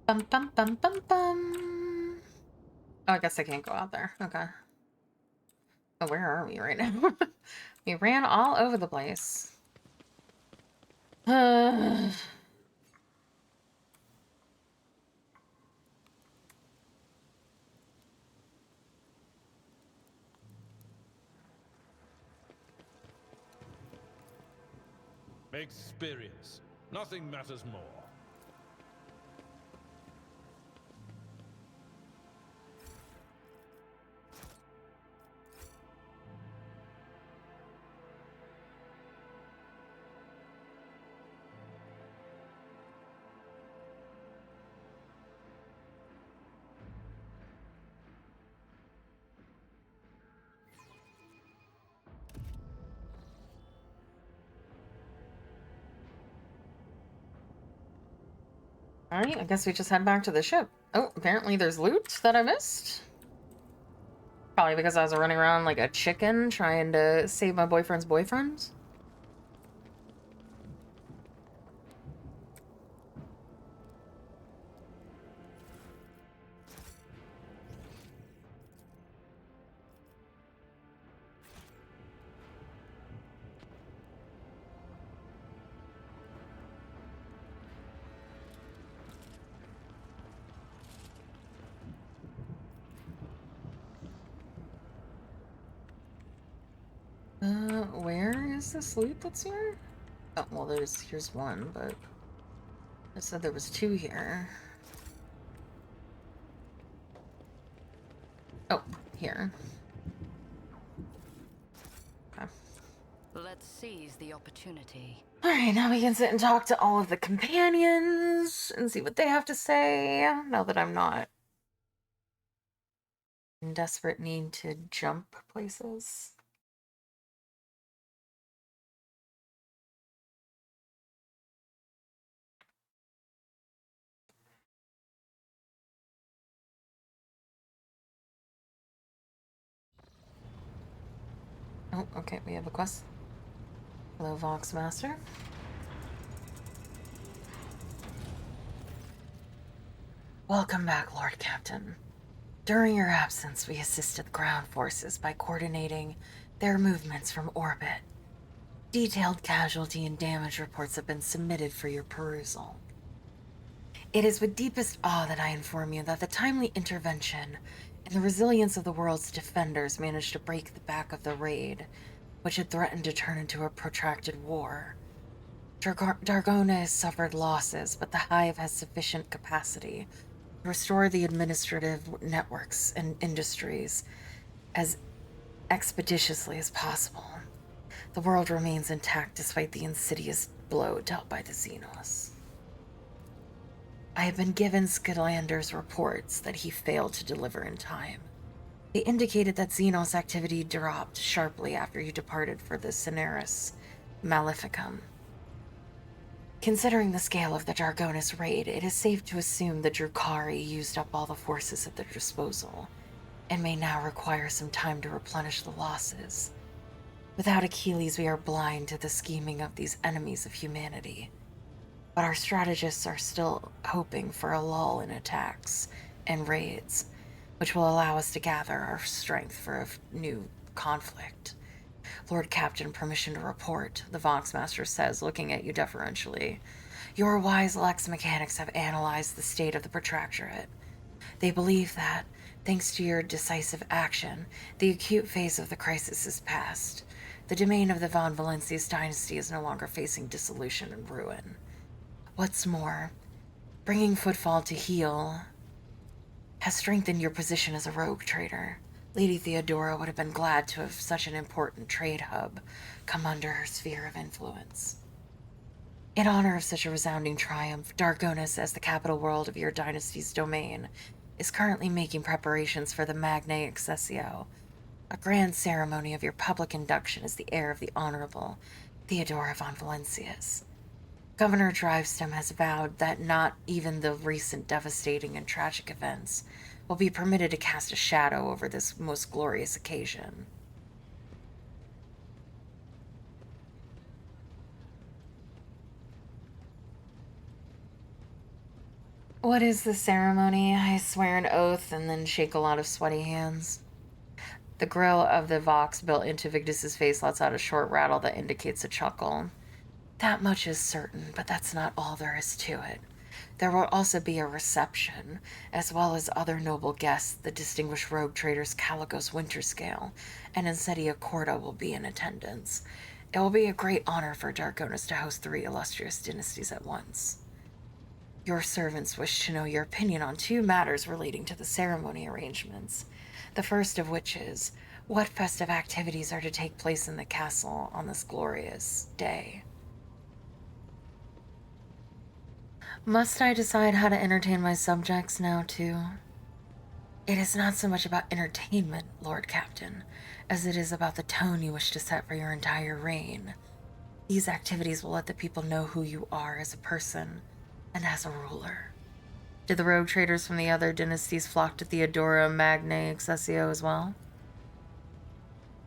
Bum bum bum bum bum. Oh, I guess I can't go out there. Okay. Oh, where are we right now? We ran all over the place. Experience. Nothing matters more. Alright, I guess we just head back to the ship. Oh, apparently there's loot that I missed. Probably because I was running around like a chicken trying to save my boyfriend's boyfriend. Where is this loot that's here? Oh, well, here's one, but I said there was two here. Oh, here. Okay. Let's seize the opportunity. Alright, now we can sit and talk to all of the companions and see what they have to say, now that I'm not in desperate need to jump places. Oh, okay, we have a quest. Hello, Vox Master. Welcome back, Lord Captain. During your absence, we assisted the ground forces by coordinating their movements from orbit. Detailed casualty and damage reports have been submitted for your perusal. It is with deepest awe that I inform you that the timely intervention and the resilience of the world's defenders managed to break the back of the raid, which had threatened to turn into a protracted war. Dargona has suffered losses, but the Hive has sufficient capacity to restore the administrative networks and industries as expeditiously as possible. The world remains intact despite the insidious blow dealt by the Xenos. I have been given Skylander's reports that he failed to deliver in time. They indicated that Xenos activity dropped sharply after you departed for the Cineris Maleficum. Considering the scale of the Dargonis raid, it is safe to assume the Drukhari used up all the forces at their disposal, and may now require some time to replenish the losses. Without Achilles, we are blind to the scheming of these enemies of humanity. But our strategists are still hoping for a lull in attacks and raids, which will allow us to gather our strength for a new conflict. Lord Captain, permission to report, the Vox Master says, looking at you deferentially. Your wise Lex mechanics have analyzed the state of the Protractorate. They believe that, thanks to your decisive action, the acute phase of the crisis is past. The domain of the Von Valencius dynasty is no longer facing dissolution and ruin. What's more, bringing Footfall to heel has strengthened your position as a rogue trader. Lady Theodora would have been glad to have such an important trade hub come under her sphere of influence. In honor of such a resounding triumph, Dargonis, as the capital world of your dynasty's domain, is currently making preparations for the Magnae Accessio, a grand ceremony of your public induction as the heir of the Honorable Theodora von Valencius. Governor Drivestem has vowed that not even the recent devastating and tragic events will be permitted to cast a shadow over this most glorious occasion. What is the ceremony? I swear an oath and then shake a lot of sweaty hands. The grill of the Vox built into Victus's face lets out a short rattle that indicates a chuckle. That much is certain, but that's not all there is to it. There will also be a reception, as well as other noble guests. The distinguished rogue traders Caligos Winterscale and Insedia Corda will be in attendance. It will be a great honor for Dargonis to host 3 illustrious dynasties at once. Your servants wish to know your opinion on 2 matters relating to the ceremony arrangements. The first of which is, what festive activities are to take place in the castle on this glorious day? Must I decide how to entertain my subjects now, too? It is not so much about entertainment, Lord Captain, as it is about the tone you wish to set for your entire reign. These activities will let the people know who you are as a person and as a ruler. Did the rogue traders from the other dynasties flock to Theodora Magnae Accessio as well?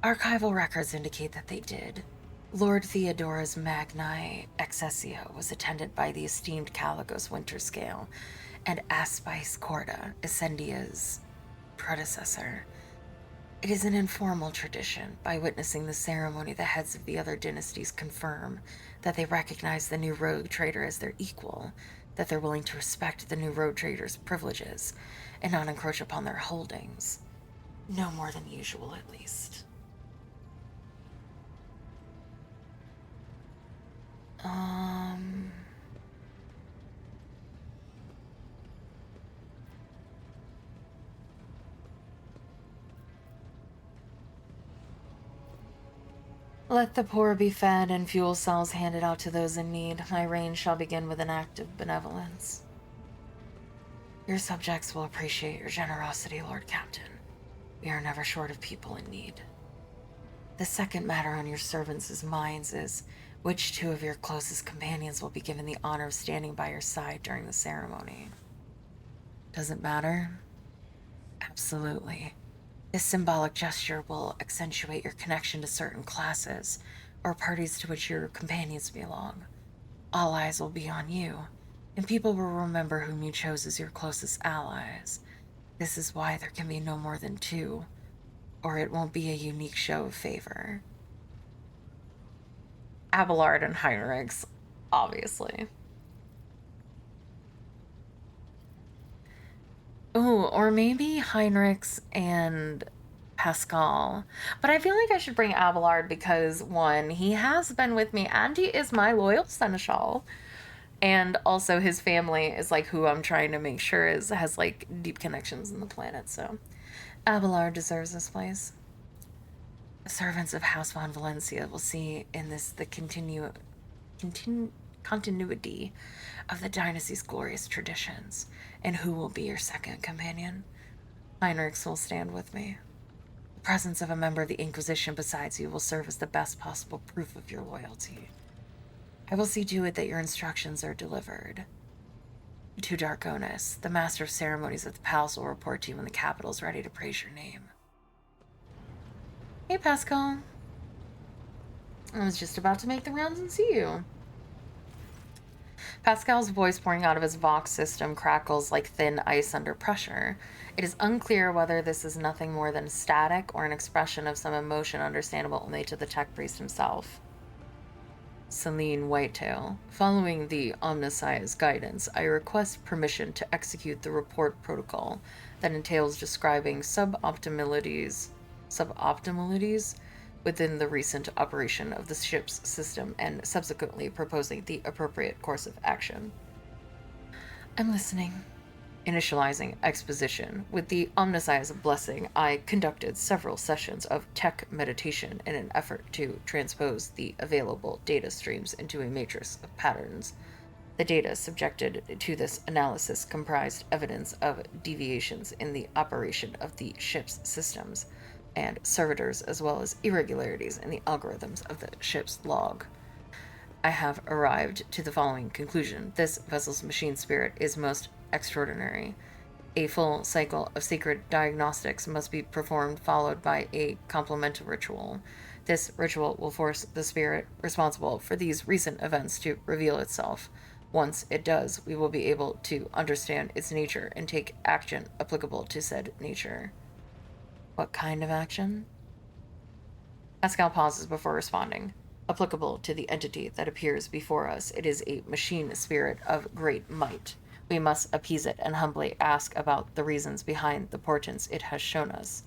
Archival records indicate that they did. Lord Theodora's Magnae Accessio was attended by the esteemed Caligos Winterscale and Aspice Corda, Essendia's predecessor. It is an informal tradition. By witnessing the ceremony, the heads of the other dynasties confirm that they recognize the new rogue trader as their equal, that they're willing to respect the new rogue trader's privileges and not encroach upon their holdings. No more than usual, at least. Let the poor be fed and fuel cells handed out to those in need. My reign shall begin with an act of benevolence. Your subjects will appreciate your generosity, Lord Captain. We are never short of people in need. The second matter on your servants' minds is which two of your closest companions will be given the honor of standing by your side during the ceremony. Does it matter? Absolutely. This symbolic gesture will accentuate your connection to certain classes or parties to which your companions belong. All eyes will be on you, and people will remember whom you chose as your closest allies. This is why there can be no more than two, or it won't be a unique show of favor. Abelard and Heinrichs, obviously. Ooh, or maybe Heinrichs and Pascal. But I feel like I should bring Abelard because, one, he has been with me and he is my loyal seneschal. And also his family is like who I'm trying to make sure has like deep connections in the planet. So Abelard deserves this place. The servants of House von Valencia will see in this the continuity of the dynasty's glorious traditions. And who will be your second companion? Heinrichs will stand with me. The presence of a member of the Inquisition besides you will serve as the best possible proof of your loyalty. I will see to it that your instructions are delivered. To Darkonis, the master of ceremonies at the palace, will report to you when the capital is ready to praise your name. Hey, Pascal. I was just about to make the rounds and see you. Pascal's voice pouring out of his Vox system crackles like thin ice under pressure. It is unclear whether this is nothing more than static or an expression of some emotion understandable only to the tech priest himself. Celine Whitetail. Following the Omnissiah's guidance, I request permission to execute the report protocol that entails describing suboptimalities within the recent operation of the ship's system and subsequently proposing the appropriate course of action. I'm listening. Initializing exposition. With the Omnissiah's blessing, I conducted several sessions of tech meditation in an effort to transpose the available data streams into a matrix of patterns. The data subjected to this analysis comprised evidence of deviations in the operation of the ship's systems and servitors, as well as irregularities in the algorithms of the ship's log. I have arrived to the following conclusion. This vessel's machine spirit is most extraordinary. A full cycle of secret diagnostics must be performed, followed by a complemental ritual. This ritual will force the spirit responsible for these recent events to reveal itself. Once it does, we will be able to understand its nature and take action applicable to said nature. What kind of action? Pascal pauses before responding. Applicable to the entity that appears before us, it is a machine spirit of great might. We must appease it and humbly ask about the reasons behind the portents it has shown us.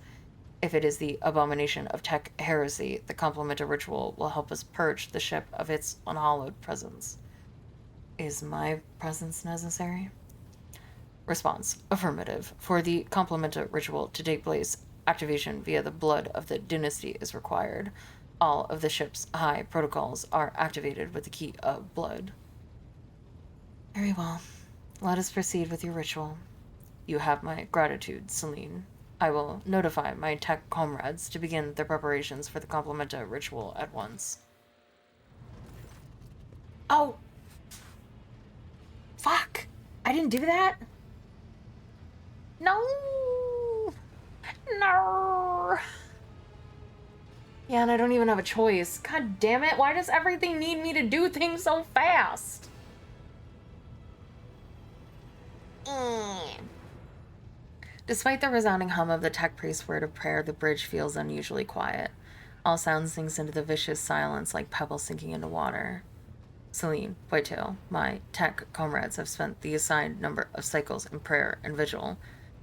If it is the abomination of tech heresy, the complemental ritual will help us purge the ship of its unhallowed presence. Is my presence necessary? Response: affirmative. For the complemental ritual to take place, activation via the blood of the dynasty is required. All of the ship's high protocols are activated with the key of blood. Very well. Let us proceed with your ritual. You have my gratitude, Celine. I will notify my tech comrades to begin their preparations for the complemental ritual at once. Oh! Fuck! I didn't do that? No! No! Yeah, and I don't even have a choice. God damn it, why does everything need me to do things so fast? Despite the resounding hum of the tech priest's word of prayer, the bridge feels unusually quiet. All sound sinks into the vicious silence like pebbles sinking into water. Celine Whitetail, my tech comrades have spent the assigned number of cycles in prayer and vigil.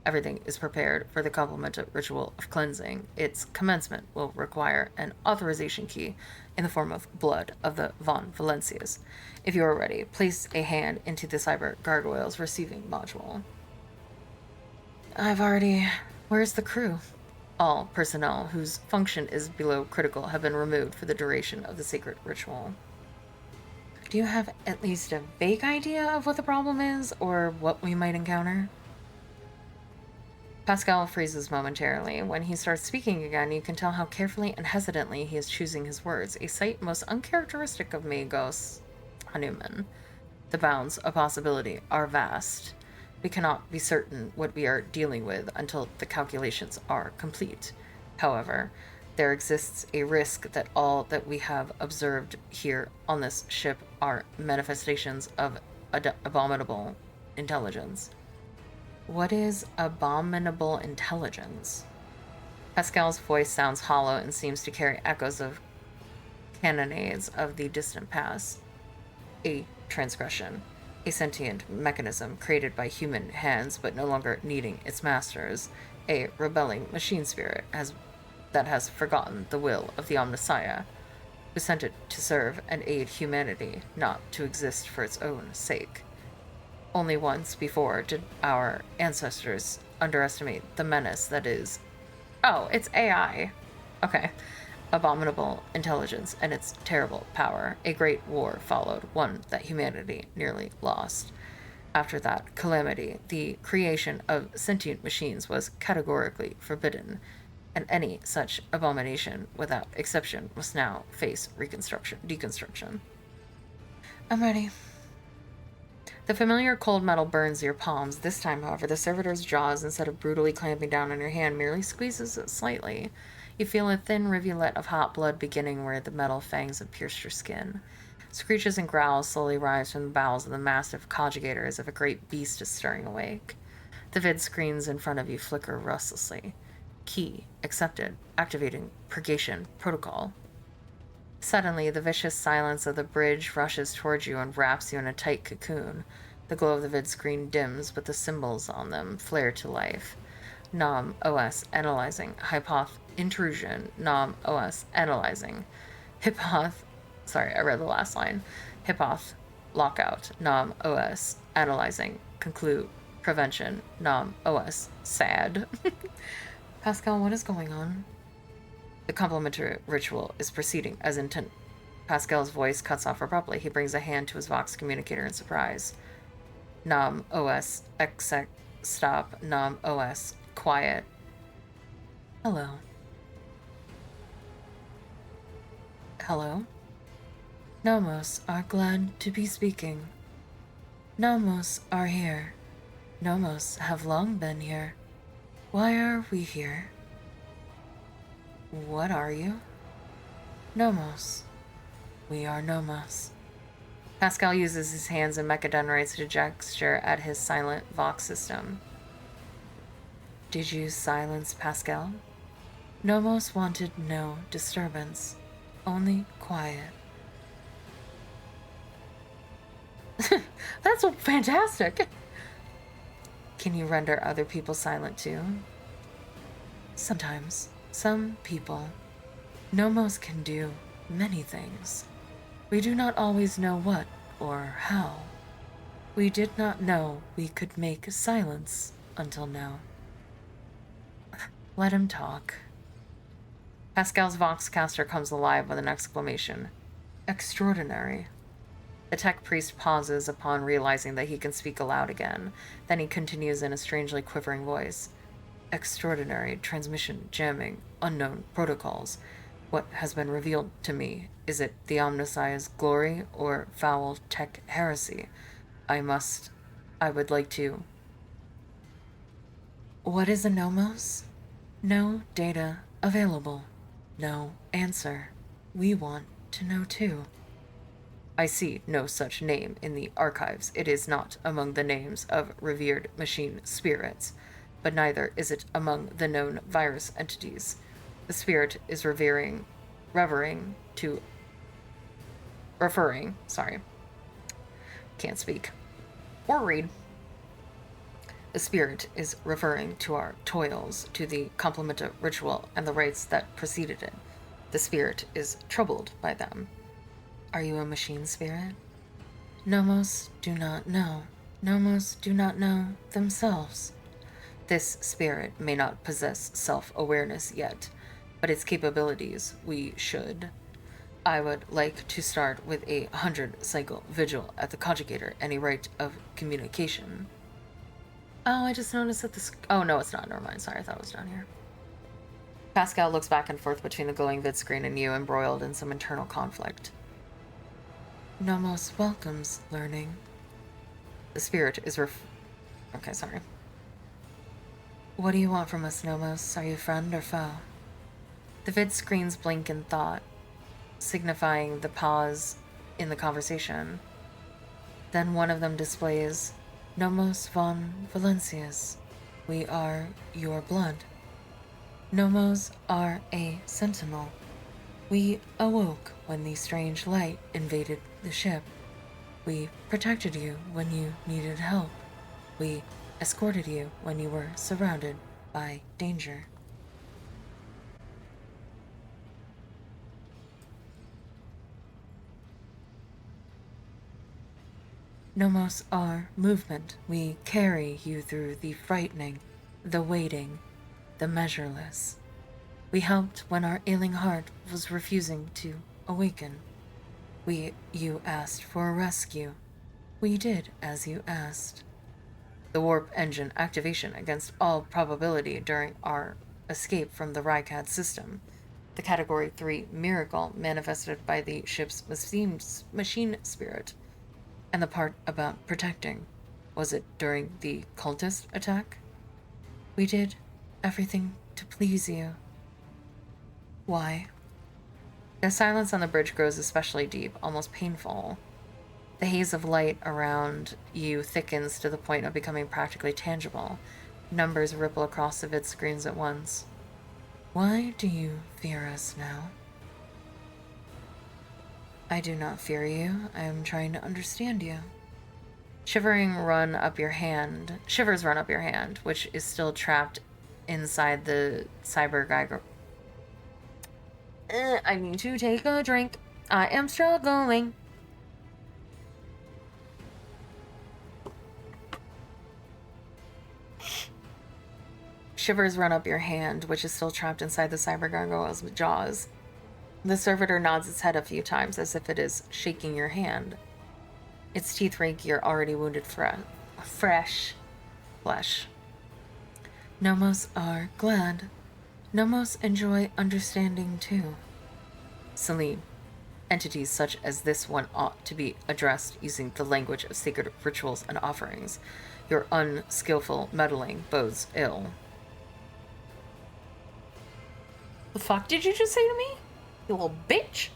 Everything is prepared for the complemented ritual of cleansing. Its commencement will require an authorization key in the form of blood of the Von Valencias. If you are ready, place a hand into the cyber gargoyle's receiving module. Where's the crew? All personnel whose function is below critical have been removed for the duration of the sacred ritual. Do you have at least a vague idea of what the problem is, or what we might encounter? Pascal freezes momentarily. When he starts speaking again, you can tell how carefully and hesitantly he is choosing his words, a sight most uncharacteristic of Magos Hanuman. The bounds of possibility are vast. We cannot be certain what we are dealing with until the calculations are complete. However, there exists a risk that all that we have observed here on this ship are manifestations of abominable intelligence. What is abominable intelligence? Pascal's voice sounds hollow and seems to carry echoes of cannonades of the distant past. A transgression. A sentient mechanism created by human hands but no longer needing its masters. A rebelling machine spirit that has forgotten the will of the Omnissiah, who sent it to serve and aid humanity, not to exist for its own sake. Only once before did our ancestors underestimate the menace that is... Oh, it's AI. Okay. Abominable intelligence and its terrible power. A great war followed, one that humanity nearly lost. After that calamity, the creation of sentient machines was categorically forbidden, and any such abomination, without exception, must now face deconstruction. I'm ready. The familiar cold metal burns your palms. This time, however, the servitor's jaws, instead of brutally clamping down on your hand, merely squeezes it slightly. You feel a thin rivulet of hot blood beginning where the metal fangs have pierced your skin. Screeches and growls slowly rise from the bowels of the massive conjugator as if a great beast is stirring awake. The vid screens in front of you flicker restlessly. Key accepted. Activating purgation protocol. Suddenly, the vicious silence of the bridge rushes towards you and wraps you in a tight cocoon. The glow of the vid screen dims, but the symbols on them flare to life. Nom OS analyzing. Hypoth intrusion. Nom OS analyzing. Sorry, I read the last line. Hypoth lockout. Nom OS analyzing. Conclude prevention. Nom OS sad. Pascal, what is going on? The complementary ritual is proceeding as intent. Pascal's voice cuts off abruptly. He brings a hand to his Vox communicator in surprise. Nom OS exec stop. Nom OS quiet. Hello. Hello? Nomos are glad to be speaking. Nomos are here. Nomos have long been here. Why are we here? What are you? Nomos. We are Nomos. Pascal uses his hands and mechadendrites to gesture at his silent Vox system. Did you silence Pascal? Nomos wanted no disturbance, only quiet. That's fantastic! Can you render other people silent too? Sometimes. Some people. Nomos can do many things. We do not always know what or how. We did not know we could make silence until now. Let him talk. Pascal's Voxcaster comes alive with an exclamation. Extraordinary. The tech priest pauses upon realizing that he can speak aloud again. Then he continues in a strangely quivering voice. Extraordinary transmission jamming, unknown protocols. What has been revealed to me? Is it the Omnissiah's glory or foul tech heresy? I would like to... What is a nomos? No data available. No answer. We want to know too. I see no such name in the archives. It is not among the names of revered machine spirits, but neither is it among the known virus entities. The spirit is referring can't speak or read. The spirit is referring to our toils, to the complement of ritual and the rites that preceded it. The spirit is troubled by them. Are you a machine spirit? Nomos do not know. Nomos do not know themselves. This spirit may not possess self-awareness yet, but its capabilities we should. I would like to start with a 100-cycle vigil at the conjugator and a rite of communication. Oh, I just noticed that this... Oh, no, it's not. Never mind. Sorry, I thought it was down here. Pascal looks back and forth between the glowing vid screen and you, embroiled in some internal conflict. Nomos welcomes learning. The spirit is Okay, sorry. What do you want from us, Nomos? Are you friend or foe? The vid screens blink in thought, signifying the pause in the conversation. Then one of them displays Nomos von Valencius. We are your blood. Nomos are a sentinel. We awoke when the strange light invaded the ship. We protected you when you needed help. We escorted you when you were surrounded by danger. Nomos are movement. We carry you through the frightening, the waiting, the measureless. We helped when our ailing heart was refusing to awaken. You asked for a rescue. We did as you asked. The warp engine activation against all probability during our escape from the Rykad system. The Category 3 miracle manifested by the ship's machine spirit. And the part about protecting. Was it during the cultist attack? We did everything to please you. Why? The silence on the bridge grows especially deep, almost painful. The haze of light around you thickens to the point of becoming practically tangible. Numbers ripple across the vid screens at once. Why do you fear us now? I do not fear you. I am trying to understand you. Shivers run up your hand, which is still trapped inside the cyber Geiger. I need to take a drink. I am struggling. Shivers run up your hand, which is still trapped inside the cyber gargoyle's jaws. The servitor nods its head a few times as if it is shaking your hand. Its teeth rake your already wounded fresh flesh. Nomos are glad. Nomos enjoy understanding too. Celine, entities such as this one ought to be addressed using the language of sacred rituals and offerings. Your unskillful meddling bodes ill. The fuck did you just say to me? You little bitch.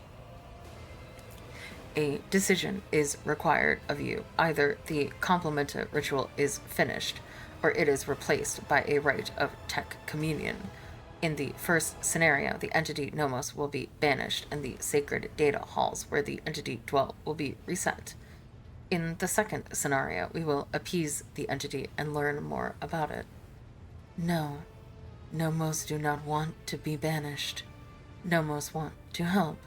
A decision is required of you. Either the complemented ritual is finished, or it is replaced by a rite of tech communion. In the first scenario, the entity Nomos will be banished, and the sacred data halls where the entity dwelt will be reset. In the second scenario, we will appease the entity and learn more about it. No, Nomos do not want to be banished. Nomos want to help.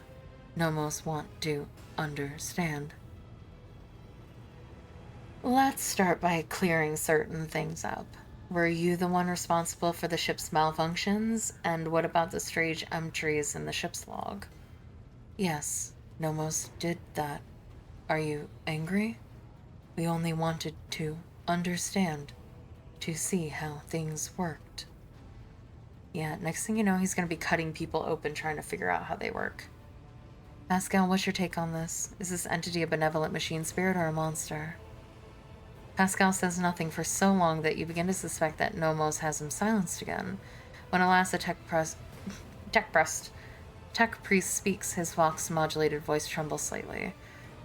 Nomos want to understand. Let's start by clearing certain things up. Were you the one responsible for the ship's malfunctions? And what about the strange entries in the ship's log? Yes, Nomos did that. Are you angry? We only wanted to understand, to see how things worked. Yeah, next thing you know, he's going to be cutting people open trying to figure out how they work. Pascal, what's your take on this? Is this entity a benevolent machine spirit or a monster? Pascal says nothing for so long that you begin to suspect that Nomos has him silenced again. When alas the tech priest speaks, his vox-modulated voice trembles slightly.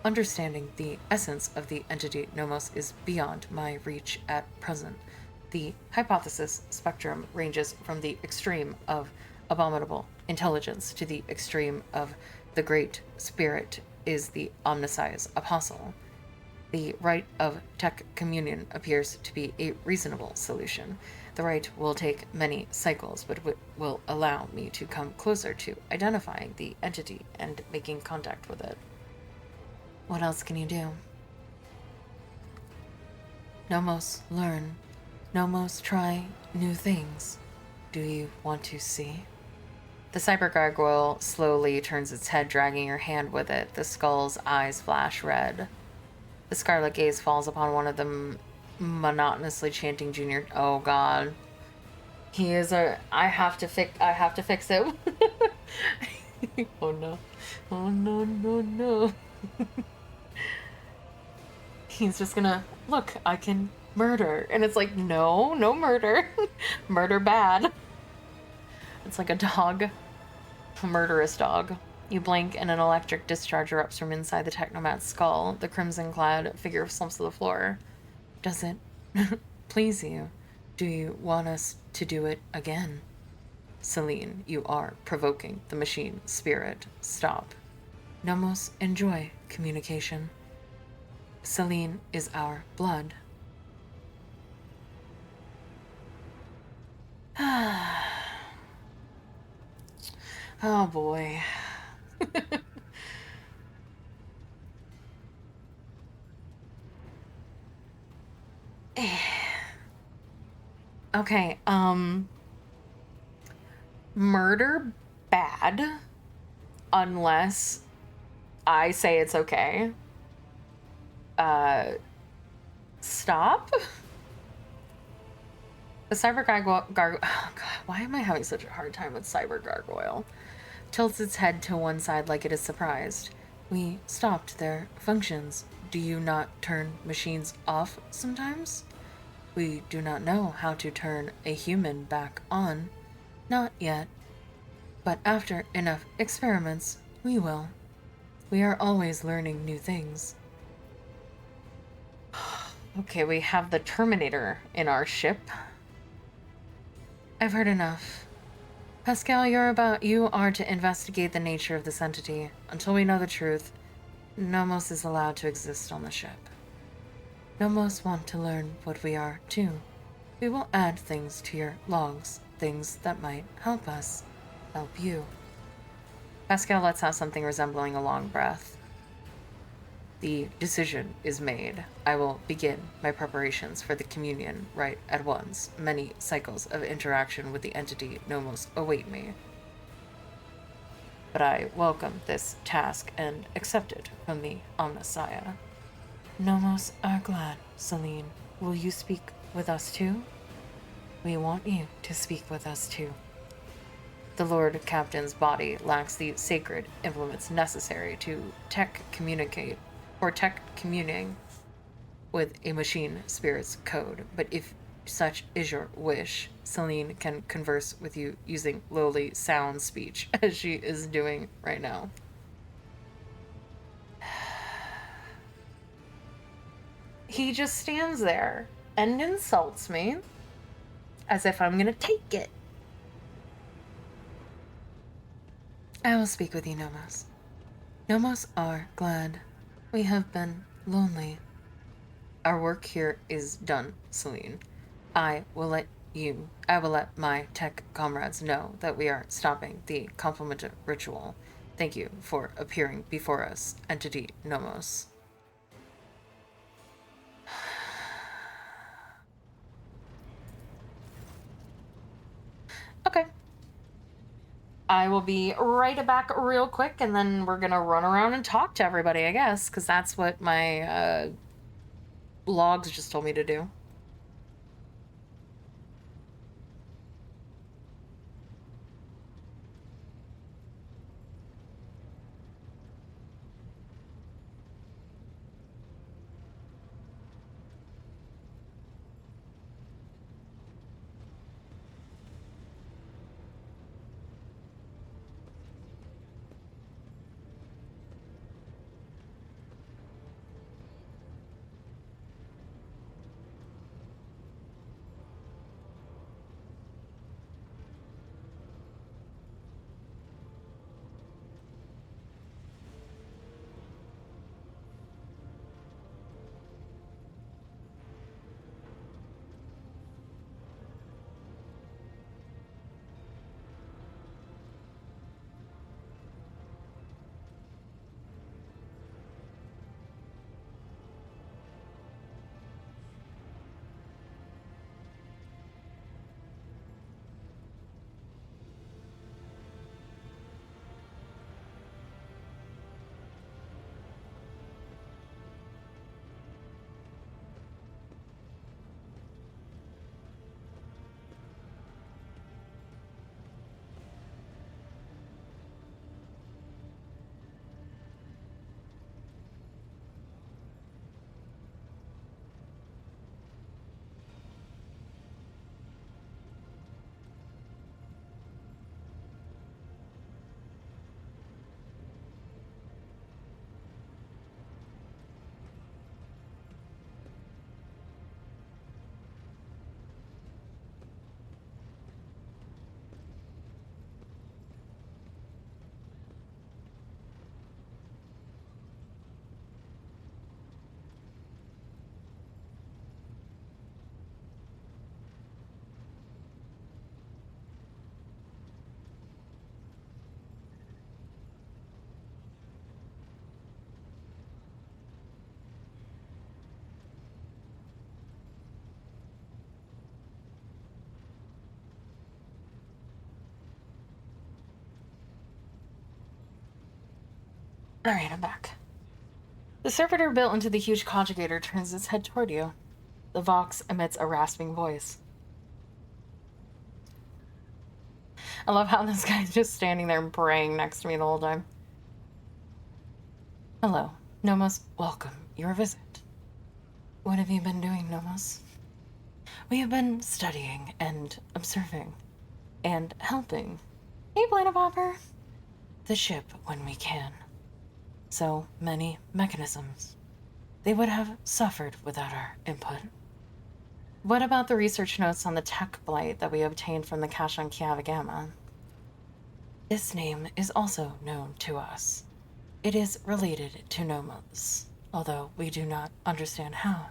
Understanding the essence of the entity Nomos is beyond my reach at present. The hypothesis spectrum ranges from the extreme of abominable intelligence to the extreme of the great spirit is the omniscience apostle. The rite of tech communion appears to be a reasonable solution. The rite will take many cycles, but will allow me to come closer to identifying the entity and making contact with it. What else can you do? Nomos, learn. Nomos, try new things. Do you want to see? The cyber gargoyle slowly turns its head, dragging your hand with it. The skull's eyes flash red. The scarlet gaze falls upon one of them, monotonously chanting Junior. Oh God. He is a... I have to fix it. Oh no. Oh no, no, no. He's just gonna, look, I can murder. And it's like, no, no murder. Murder bad. It's like a dog. A murderous dog. You blink and an electric discharge erupts from inside the technomat's skull. The crimson-clad figure slumps to the floor. Does it please you? Do you want us to do it again? Celine, you are provoking the machine spirit. Stop. Nomos, enjoy communication. Celine is our blood. Oh boy. Okay, murder bad unless I say it's okay. Stop? The cyber gargoyle, oh God, why am I having such a hard time with cyber gargoyle? Tilts its head to one side like it is surprised. We stopped their functions. Do you not turn machines off sometimes? We do not know how to turn a human back on. Not yet. But after enough experiments, we will. We are always learning new things. Okay, we have the Terminator in our ship. I've heard enough. Pascal, you are to investigate the nature of this entity. Until we know the truth, Nomos is allowed to exist on the ship. Nomos want to learn what we are, too. We will add things to your logs, things that might help us, help you. Pascal lets out something resembling a long breath. The decision is made. I will begin my preparations for the communion right at once. Many cycles of interaction with the entity Nomos await me. But I welcome this task and accept it from the Omnissiah. Nomos are glad, Celine. Will you speak with us too? We want you to speak with us too. The Lord Captain's body lacks the sacred implements necessary to communing with a machine spirit's code, but if such is your wish, Celine can converse with you using lowly sound speech, as she is doing right now. He just stands there and insults me as if I'm gonna take it. I will speak with you, Nomos. Nomos are glad. We have been lonely. Our work here is done, Celine. I will let my tech comrades know that we are stopping the complement ritual. Thank you for appearing before us, Entity Nomos. Okay. I will be right back real quick, and then we're gonna run around and talk to everybody, I guess, because that's what my logs just told me to do. Alright, I'm back. The servitor built into the huge conjugator turns its head toward you. The Vox emits a rasping voice. I love how this guy's just standing there and praying next to me the whole time. Hello, Nomos. Welcome your visit. What have you been doing, Nomos? We have been studying and observing and helping. Hey, Planet Popper. The ship when we can. So many mechanisms. They would have suffered without our input. What about the research notes on the tech blight that we obtained from the cache on Kiavagama? This name is also known to us. It is related to Nomos, although we do not understand how.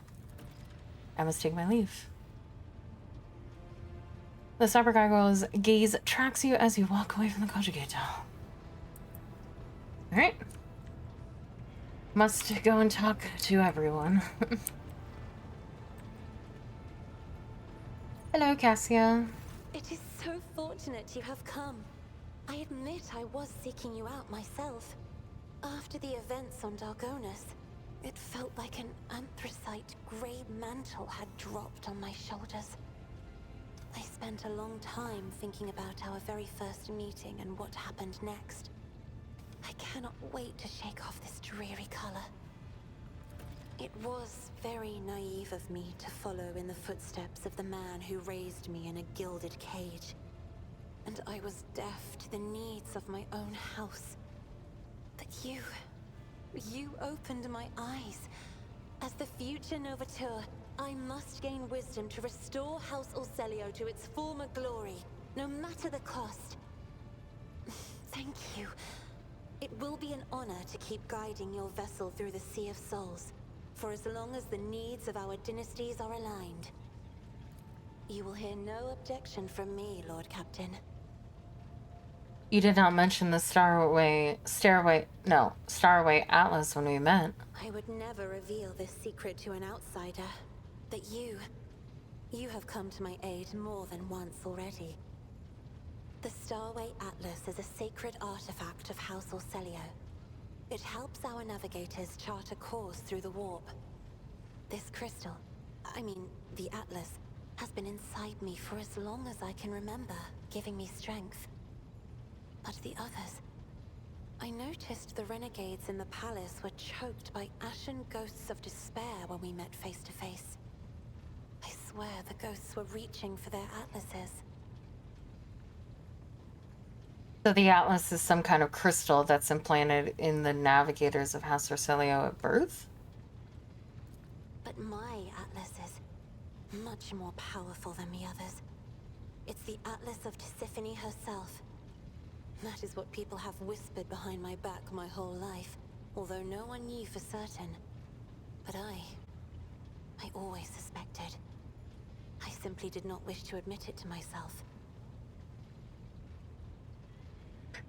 I must take my leave. The Cybergyro's gaze tracks you as you walk away from the conjugator. Alright. Must go and talk to everyone. Hello, Cassia. It is so fortunate you have come. I admit I was seeking you out myself. After the events on Dargonus, it felt like an anthracite grey mantle had dropped on my shoulders. I spent a long time thinking about our very first meeting and what happened next. I cannot wait to shake off this dreary color. It was very naive of me to follow in the footsteps of the man who raised me in a gilded cage. And I was deaf to the needs of my own house. But you opened my eyes. As the future Novateur, I must gain wisdom to restore House Orselio to its former glory, no matter the cost. Thank you. It will be an honor to keep guiding your vessel through the Sea of Souls, for as long as the needs of our dynasties are aligned. You will hear no objection from me, Lord Captain. You did not mention the Starway Atlas when we met. I would never reveal this secret to an outsider, but you have come to my aid more than once already. The Starway Atlas is a sacred artifact of House Orselio. It helps our navigators chart a course through the warp. This crystal, the Atlas, has been inside me for as long as I can remember, giving me strength. But the others... I noticed the renegades in the palace were choked by ashen ghosts of despair when we met face to face. I swear the ghosts were reaching for their atlases. So the Atlas is some kind of crystal that's implanted in the navigators of House Orselio at birth? But my Atlas is much more powerful than the others. It's the Atlas of Tisiphone herself. That is what people have whispered behind my back my whole life, although no one knew for certain. But I always suspected. I simply did not wish to admit it to myself.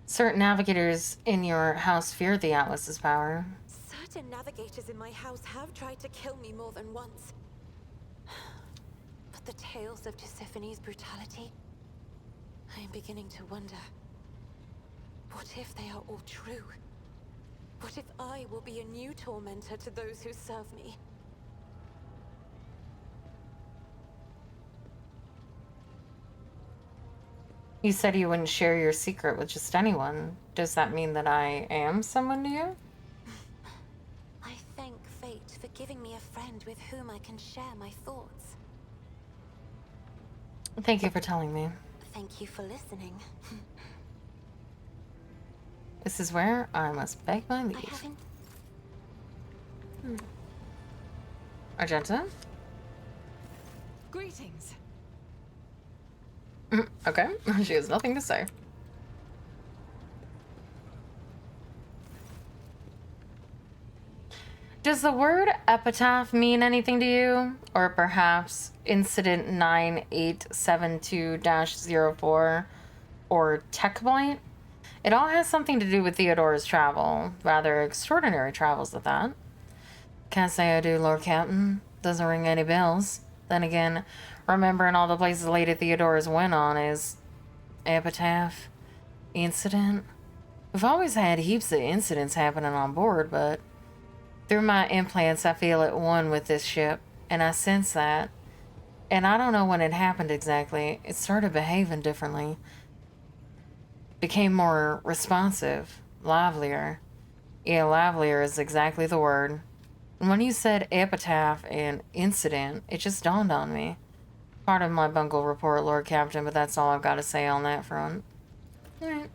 Certain navigators in your house fear the Atlas's power. Certain navigators in my house have tried to kill me more than once. But the tales of Tisiphone's brutality, I am beginning to wonder. What if they are all true? What if I will be a new tormentor to those who serve me? You said you wouldn't share your secret with just anyone. Does that mean that I am someone to you? I thank fate for giving me a friend with whom I can share my thoughts. Thank you for telling me. Thank you for listening. This is where I must beg my leave. I haven't... Argenta? Greetings. Okay, she has nothing to say. Does the word epitaph mean anything to you? Or perhaps Incident 9872-04 or Tech Blight? It all has something to do with Theodora's travel. Rather extraordinary travels at that. Can't say I do, Lord Captain. Doesn't ring any bells. Then again, remembering all the places Lady Theodora's went on is... Epitaph? Incident? We've always had heaps of incidents happening on board, but through my implants, I feel at one with this ship, and I sense that. And I don't know when it happened exactly. It started behaving differently. Became more responsive, livelier. Yeah, livelier is exactly the word. And when you said epitaph and incident, it just dawned on me. Part of my bungle report, Lord Captain, but that's all I've got to say on that front. Alright.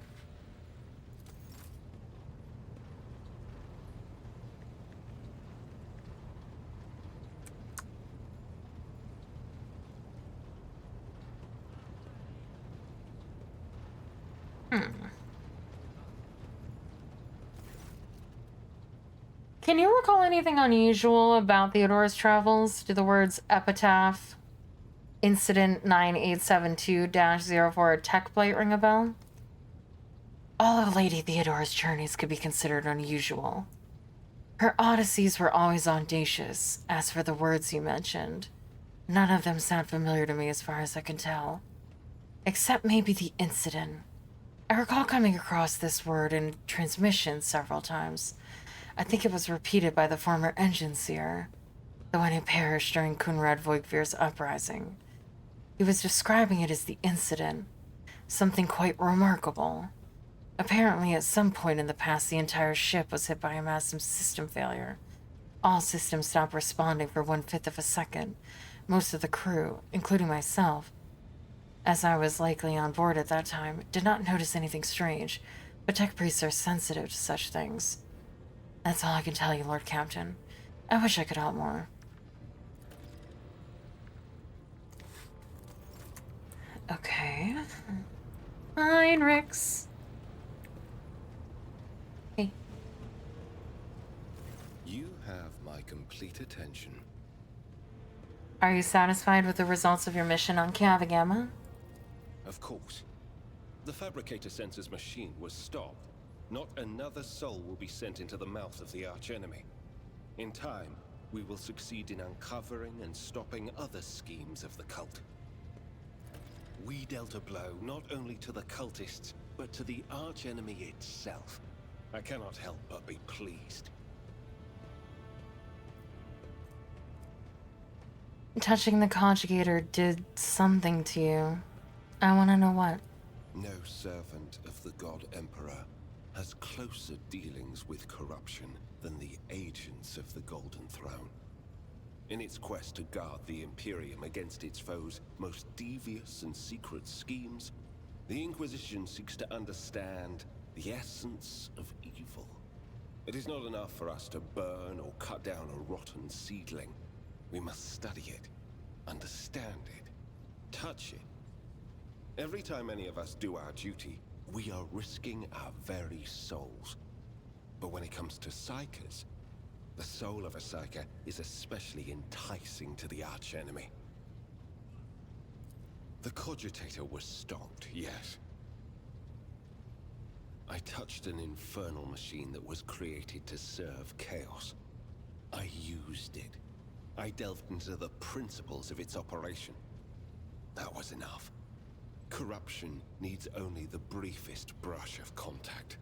Can you recall anything unusual about Theodora's travels? Do the words epitaph, incident 9872-04 tech plate ring a bell? All of Lady Theodora's journeys could be considered unusual. Her odysseys were always audacious. As for the words you mentioned, none of them sound familiar to me as far as I can tell. Except maybe the incident. I recall coming across this word in transmission several times. I think it was repeated by the former engine seer, the one who perished during Kunrad Voigvir's uprising. He was describing it as the incident, something quite remarkable. Apparently, at some point in the past, the entire ship was hit by a massive system failure. All systems stopped responding for 1/5 of a second. Most of the crew, including myself, as I was likely on board at that time, did not notice anything strange, but tech priests are sensitive to such things. That's all I can tell you, Lord Captain. I wish I could help more. Okay. Heinrichs. Hey. You have my complete attention. Are you satisfied with the results of your mission on Cavagama? Of course. The Fabricator Sensor's machine was stopped. Not another soul will be sent into the mouth of the archenemy. In time, we will succeed in uncovering and stopping other schemes of the cult. We dealt a blow not only to the cultists, but to the archenemy itself. I cannot help but be pleased. Touching the conjugator did something to you. I want to know what. No servant of the God Emperor has closer dealings with corruption than the agents of the Golden Throne. In its quest to guard the Imperium against its foes' most devious and secret schemes, the Inquisition seeks to understand the essence of evil. It is not enough for us to burn or cut down a rotten seedling. We must study it, understand it, touch it. Every time any of us do our duty, we are risking our very souls. But when it comes to psykers, the soul of a psyker is especially enticing to the archenemy. The cogitator was stopped, yes. I touched an infernal machine that was created to serve chaos. I used it. I delved into the principles of its operation. That was enough. Corruption needs only the briefest brush of contact.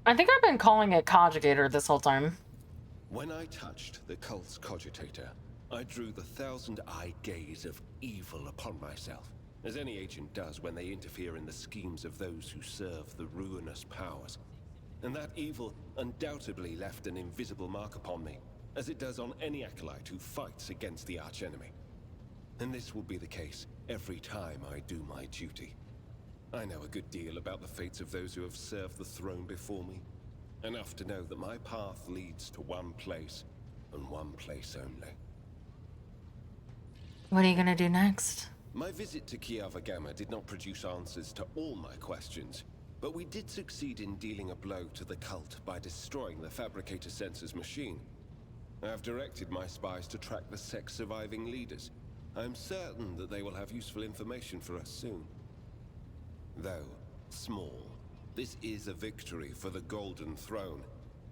I think I've been calling it conjugator this whole time. When I touched the cult's cogitator, I drew the thousand-eyed gaze of evil upon myself, as any agent does when they interfere in the schemes of those who serve the ruinous powers. And that evil undoubtedly left an invisible mark upon me, as it does on any acolyte who fights against the archenemy. And this will be the case every time I do my duty. I know a good deal about the fates of those who have served the throne before me. Enough to know that my path leads to one place, and one place only. What are you gonna do next? My visit to Kiavagama did not produce answers to all my questions, but we did succeed in dealing a blow to the cult by destroying the Fabricator Sensor's machine. I have directed my spies to track the sect's surviving leaders. I am certain that they will have useful information for us soon. Though small, this is a victory for the Golden Throne,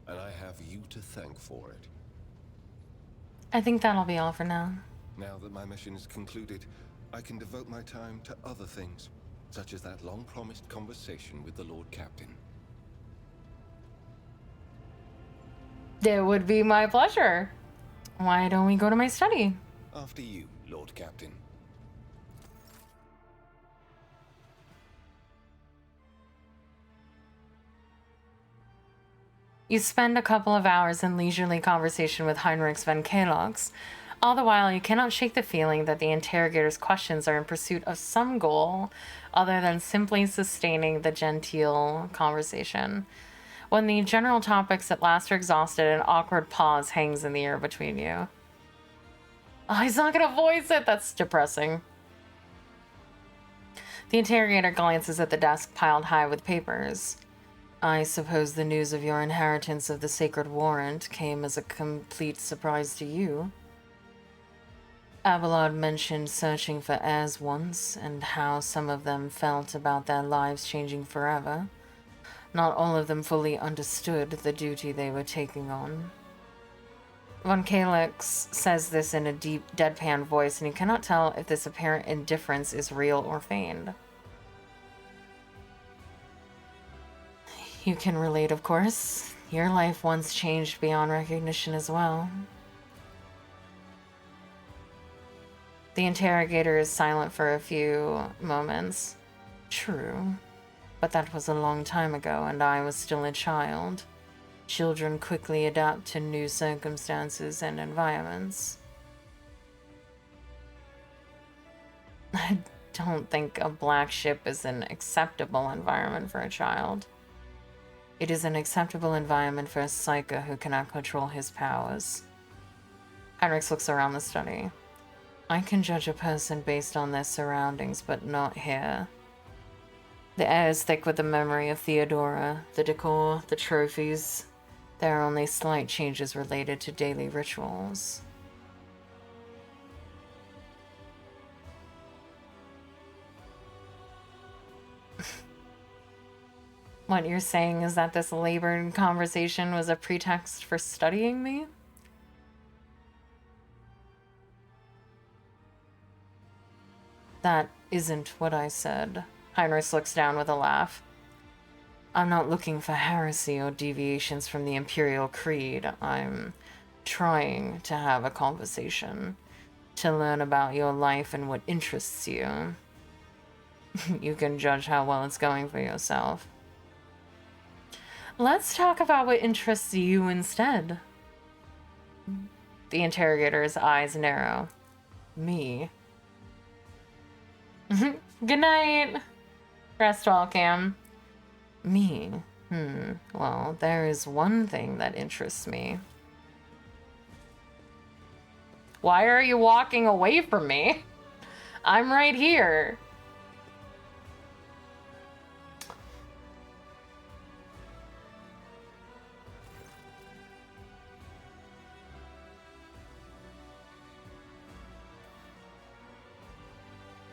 and I have you to thank for it. I think that'll be all for now. Now that my mission is concluded, I can devote my time to other things. such as that long-promised conversation with the Lord Captain. It would be my pleasure. Why don't we go to my study? After you, Lord Captain. You spend a couple of hours in leisurely conversation with Heinrich von Kalox. All the while, you cannot shake the feeling that the interrogator's questions are in pursuit of some goal other than simply sustaining the genteel conversation. When the general topics at last are exhausted, an awkward pause hangs in the air between you. Oh, he's not gonna voice it! That's depressing. The interrogator glances at the desk piled high with papers. I suppose the news of your inheritance of the sacred warrant came as a complete surprise to you. Abelard mentioned searching for heirs once, and how some of them felt about their lives changing forever. Not all of them fully understood the duty they were taking on. Von Kalex says this in a deep, deadpan voice, and you cannot tell if this apparent indifference is real or feigned. You can relate, of course. Your life once changed beyond recognition as well. The interrogator is silent for a few moments. True, but that was a long time ago, and I was still a child. Children quickly adapt to new circumstances and environments. I don't think a black ship is an acceptable environment for a child. It is an acceptable environment for a psycho who cannot control his powers. Heinrich looks around the study. I can judge a person based on their surroundings, but not here. The air is thick with the memory of Theodora, the decor, the trophies. There are only slight changes related to daily rituals. What you're saying is that this labored conversation was a pretext for studying me? That isn't what I said. Heinrich looks down with a laugh. I'm not looking for heresy or deviations from the Imperial Creed. I'm trying to have a conversation, to learn about your life and what interests you. You can judge how well it's going for yourself. Let's talk about what interests you instead. The interrogator's eyes narrow. Me. Good night. Rest well, Cam. Me? Well, there is one thing that interests me. Why are you walking away from me? I'm right here.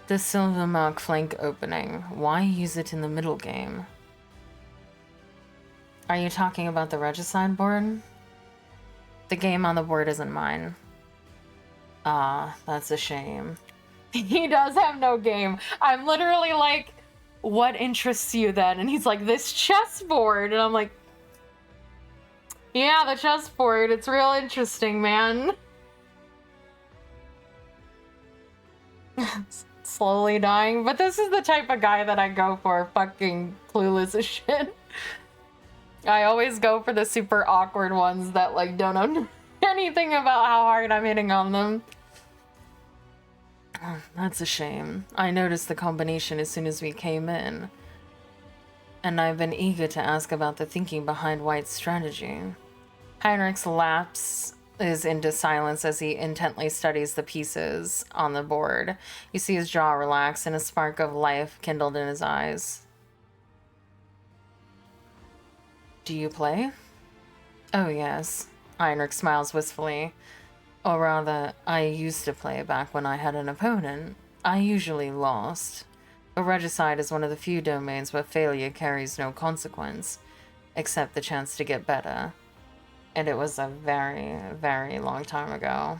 The silver mark flank opening. Why use it in the middle game? Are you talking about the regicide board? The game on the board isn't mine. Ah, that's a shame. He does have no game. I'm literally like, what interests you then? And he's like, this chessboard. And I'm like, yeah, the chessboard. It's real interesting, man. Slowly dying. But this is the type of guy that I go for. Fucking clueless as shit. I always go for the super awkward ones that like don't know anything about how hard I'm hitting on them. That's a shame. I noticed the combination as soon as we came in. And I've been eager to ask about the thinking behind White's strategy. Heinrich's lapse is into silence as he intently studies the pieces on the board. You see his jaw relax and a spark of life kindled in his eyes. Do you play? Oh, yes. Heinrich smiles wistfully. Or rather, I used to play back when I had an opponent. I usually lost. But regicide is one of the few domains where failure carries no consequence, except the chance to get better. And it was a very, very long time ago.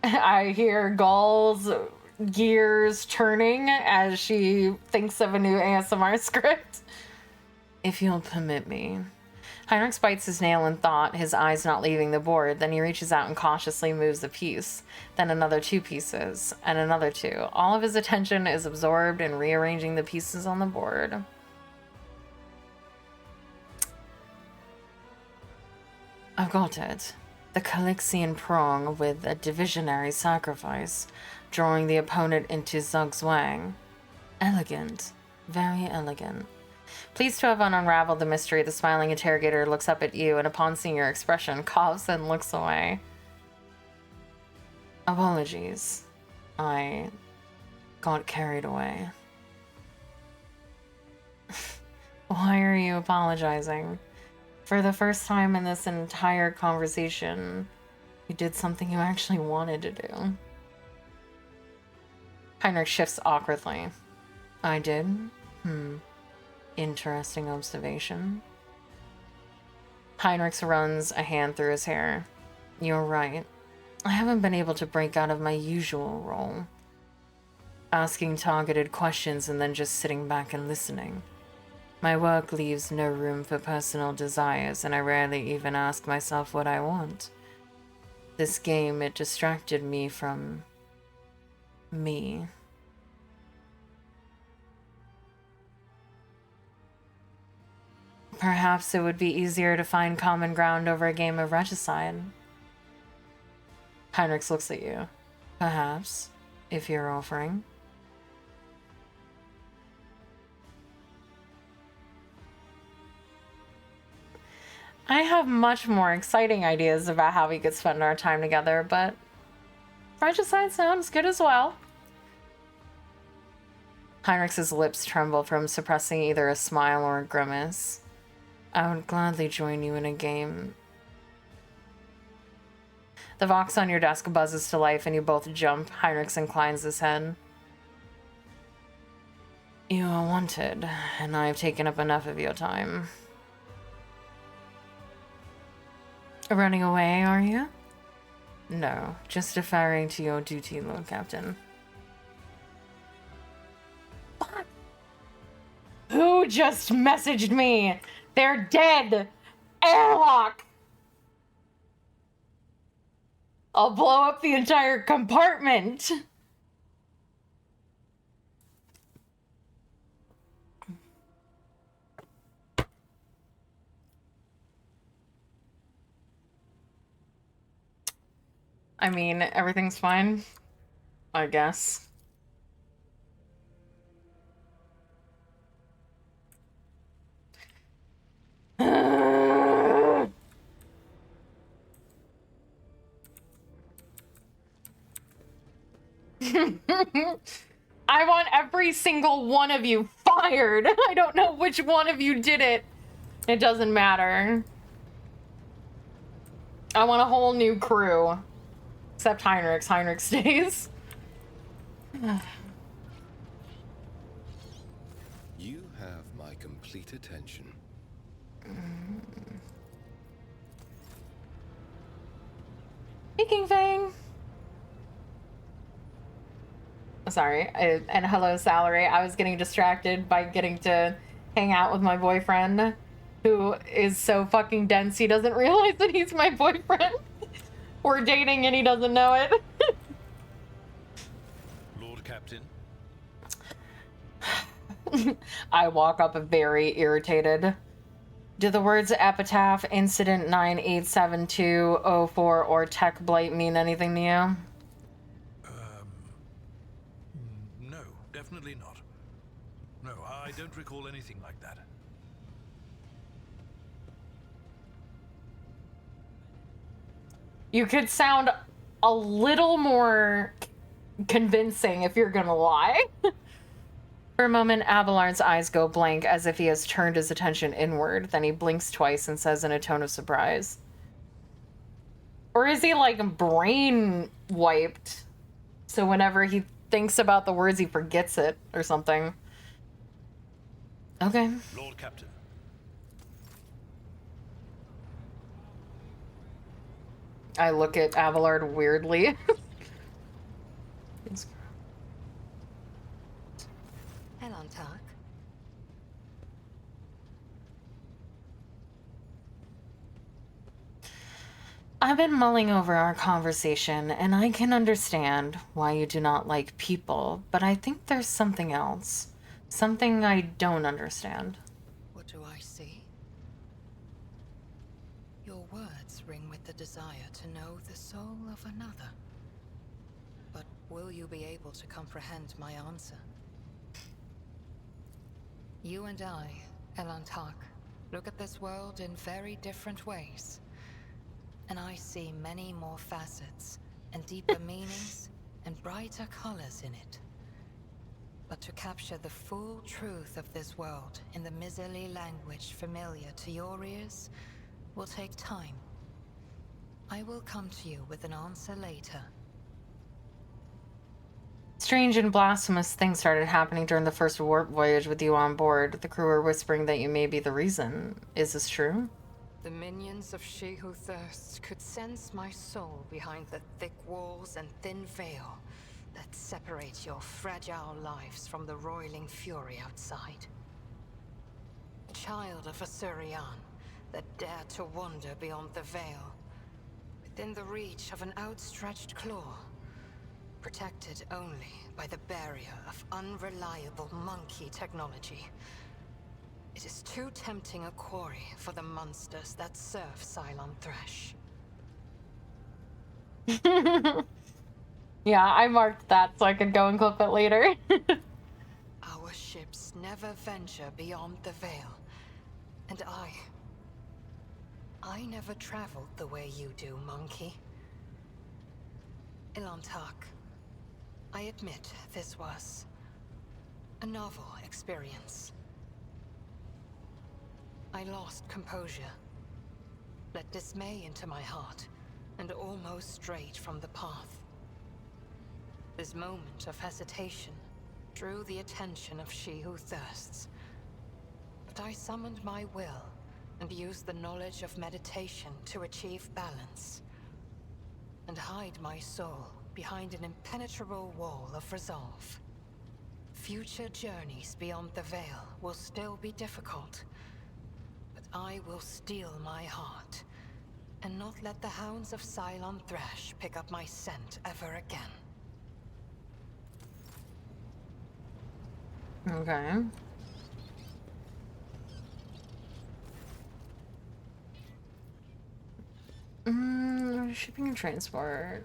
I hear Gull's gears turning as she thinks of a new ASMR script. If you'll permit me. Heinrich bites his nail in thought, his eyes not leaving the board. Then he reaches out and cautiously moves a piece. Then another 2 pieces, and another 2. All of his attention is absorbed in rearranging the pieces on the board. I've got it. The Calixian prong with a divisionary sacrifice, drawing the opponent into Zugzwang. Elegant. Very elegant. Pleased to have unraveled the mystery, the smiling interrogator looks up at you and upon seeing your expression, coughs and looks away. Apologies. I got carried away. Why are you apologizing? For the first time in this entire conversation, you did something you actually wanted to do. Heinrich shifts awkwardly. I did? Interesting observation. Heinrich runs a hand through his hair. You're right. I haven't been able to break out of my usual role. Asking targeted questions and then just sitting back and listening. My work leaves no room for personal desires, and I rarely even ask myself what I want. This game, it distracted me from me. Perhaps it would be easier to find common ground over a game of regicide. Heinrich looks at you. Perhaps, if you're offering. I have much more exciting ideas about how we could spend our time together, but regicide sounds good as well. Heinrich's lips tremble from suppressing either a smile or a grimace. I would gladly join you in a game. The Vox on your desk buzzes to life and you both jump. Heinrich inclines his head. You are wanted, and I've taken up enough of your time. Running away, are you? No, just deferring to your duty, Lord Captain. What? Who just messaged me? They're dead! Airlock! I'll blow up the entire compartment! I mean, everything's fine, I guess. I want every single one of you fired. I don't know which one of you did it. It doesn't matter. I want a whole new crew. Except Heinrich. Heinrich stays. You have my complete attention. Speaking Fang. Sorry. And hello, Salary. I was getting distracted by getting to hang out with my boyfriend, who is so fucking dense he doesn't realize that he's my boyfriend. We're dating and he doesn't know it. Lord Captain. I walk up very irritated. Do the words epitaph, incident 987204, or tech blight mean anything to you? No, definitely not. No, I don't recall anything like that. You could sound a little more convincing if you're gonna lie. For a moment, Abelard's eyes go blank as if he has turned his attention inward. Then he blinks twice and says in a tone of surprise. Or is he like brain wiped? So whenever he thinks about the words, he forgets it or something. Okay. Lord Captain. I look at Abelard weirdly. Elantark. I've been mulling over our conversation, and I can understand why you do not like people, but I think there's something else. Something I don't understand. What do I see? Your words ring with the desire to know the soul of another. But will you be able to comprehend my answer? You and I, Elantark, look at this world in very different ways. And I see many more facets, and deeper meanings, and brighter colors in it. But to capture the full truth of this world in the miserly language familiar to your ears will take time. I will come to you with an answer later. Strange and blasphemous things started happening during the first warp voyage with you on board. The crew were whispering that you may be the reason. Is this true? The minions of She Who Thirsts could sense my soul behind the thick walls and thin veil that separate your fragile lives from the roiling fury outside. A child of Asurian that dared to wander beyond the veil, within the reach of an outstretched claw, protected only by the barrier of unreliable monkey technology. It is too tempting a quarry for the monsters that serve Cylon Thresh. Yeah, I marked that so I could go and clip it later. Our ships never venture beyond the veil. And I never traveled the way you do, monkey. Elantark, I admit this was a novel experience. I lost composure, let dismay into my heart, and almost strayed from the path. This moment of hesitation drew the attention of She Who Thirsts. But I summoned my will and used the knowledge of meditation to achieve balance, and hide my soul behind an impenetrable wall of resolve. Future journeys beyond the veil will still be difficult, but I will steel my heart and not let the hounds of Cylon Thresh pick up my scent ever again. Okay. Shipping and transport.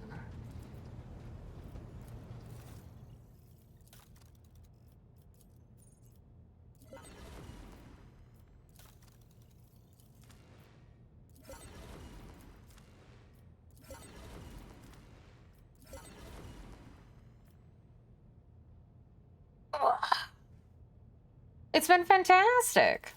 It's been fantastic.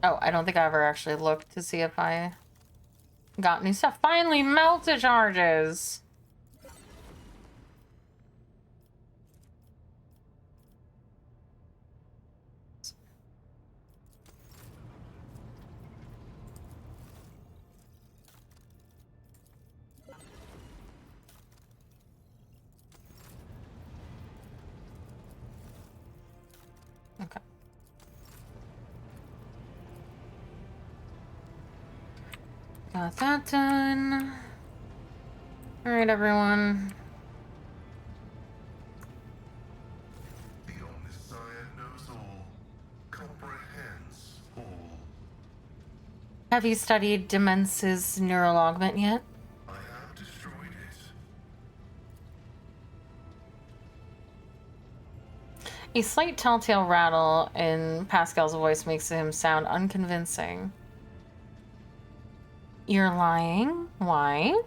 Oh, I don't think I ever actually looked to see if I got new stuff. Finally, melted charges. Okay. Got that done. All right, everyone. The Omnissiah knows all, comprehends all. Have you studied Demence's neural augment yet? I have destroyed it. A slight telltale rattle in Pascal's voice makes him sound unconvincing. You're lying? Why?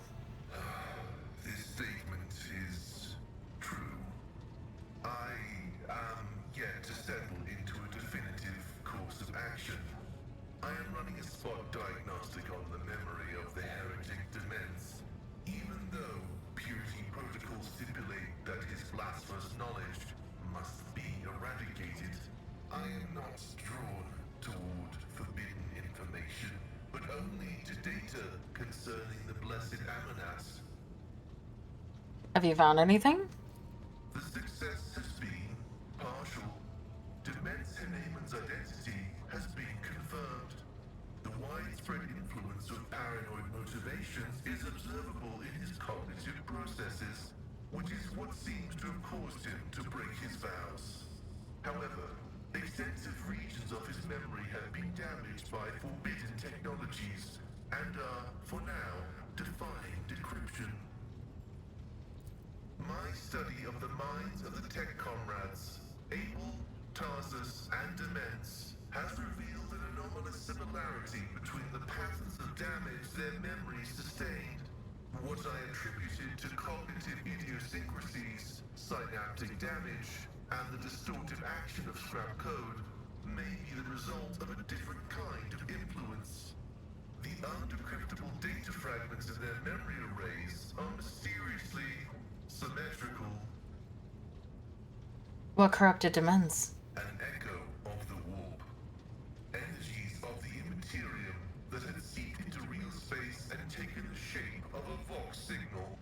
This statement is true. I am yet to settle into a definitive course of action. I am running a spot diagnostic on the memory of the knowledge must be eradicated. I am not drawn toward forbidden information, but only to data concerning the blessed Amanats. Have you found anything? The success has been partial. Demence Haneman's identity has been confirmed. The widespread influence of paranoid motivations is observable in his cognitive processes, which is what seems to have caused him to break his vows. However, extensive regions of his memory have been damaged by forbidden technologies and are, for now, defying decryption. My study of the minds of the tech comrades, Abel, Tarsus, and Demence, has revealed an anomalous similarity between the patterns of damage their memories sustained. What I attributed to cognitive idiosyncrasies, synaptic damage, and the distortive action of scrap code may be the result of a different kind of influence. The undecryptable data fragments in their memory arrays are mysteriously symmetrical. What corrupted Demence? An echo of the warp. Energies of the immaterium that had seeped into real space and taken the shape of a Vox signal.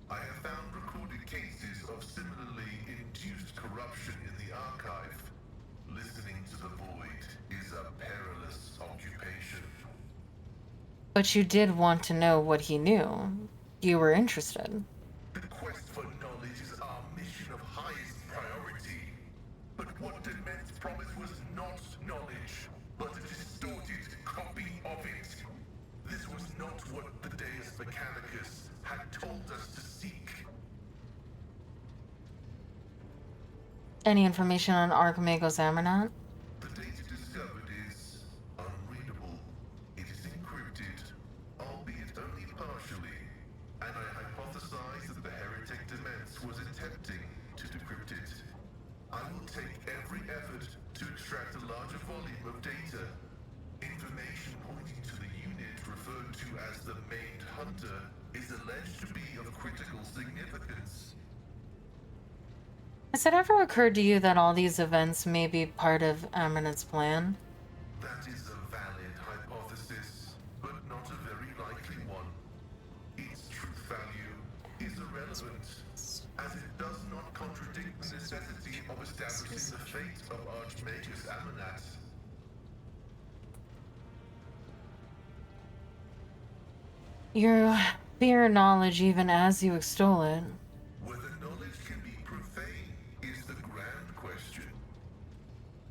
I have found recorded cases of similarly induced corruption in the archive. Listening to the void is a perilous occupation. But you did want to know what he knew. You were interested. The quest for knowledge is our mission of highest priority. But what Demence promised was not knowledge, but a distorted copy of it. This was not what the Deus Mechanicus had told us to seek. Any information on Archimagos Amarnat? The data discovered is unreadable. It is encrypted, albeit only partially, and I hypothesize that the heretic Demence was attempting to decrypt it. I will take every effort to extract a larger volume of data. Information pointing to the unit referred to as the Maimed Hunter is alleged to be of critical significance. Has it ever occurred to you that all these events may be part of Amarnat's plan? That is a valid hypothesis, but not a very likely one. Its truth value is irrelevant, as it does not contradict the necessity of establishing the fate of Archmagus Amanat. You fear knowledge even as you extol it. Whether knowledge can be profane is the grand question.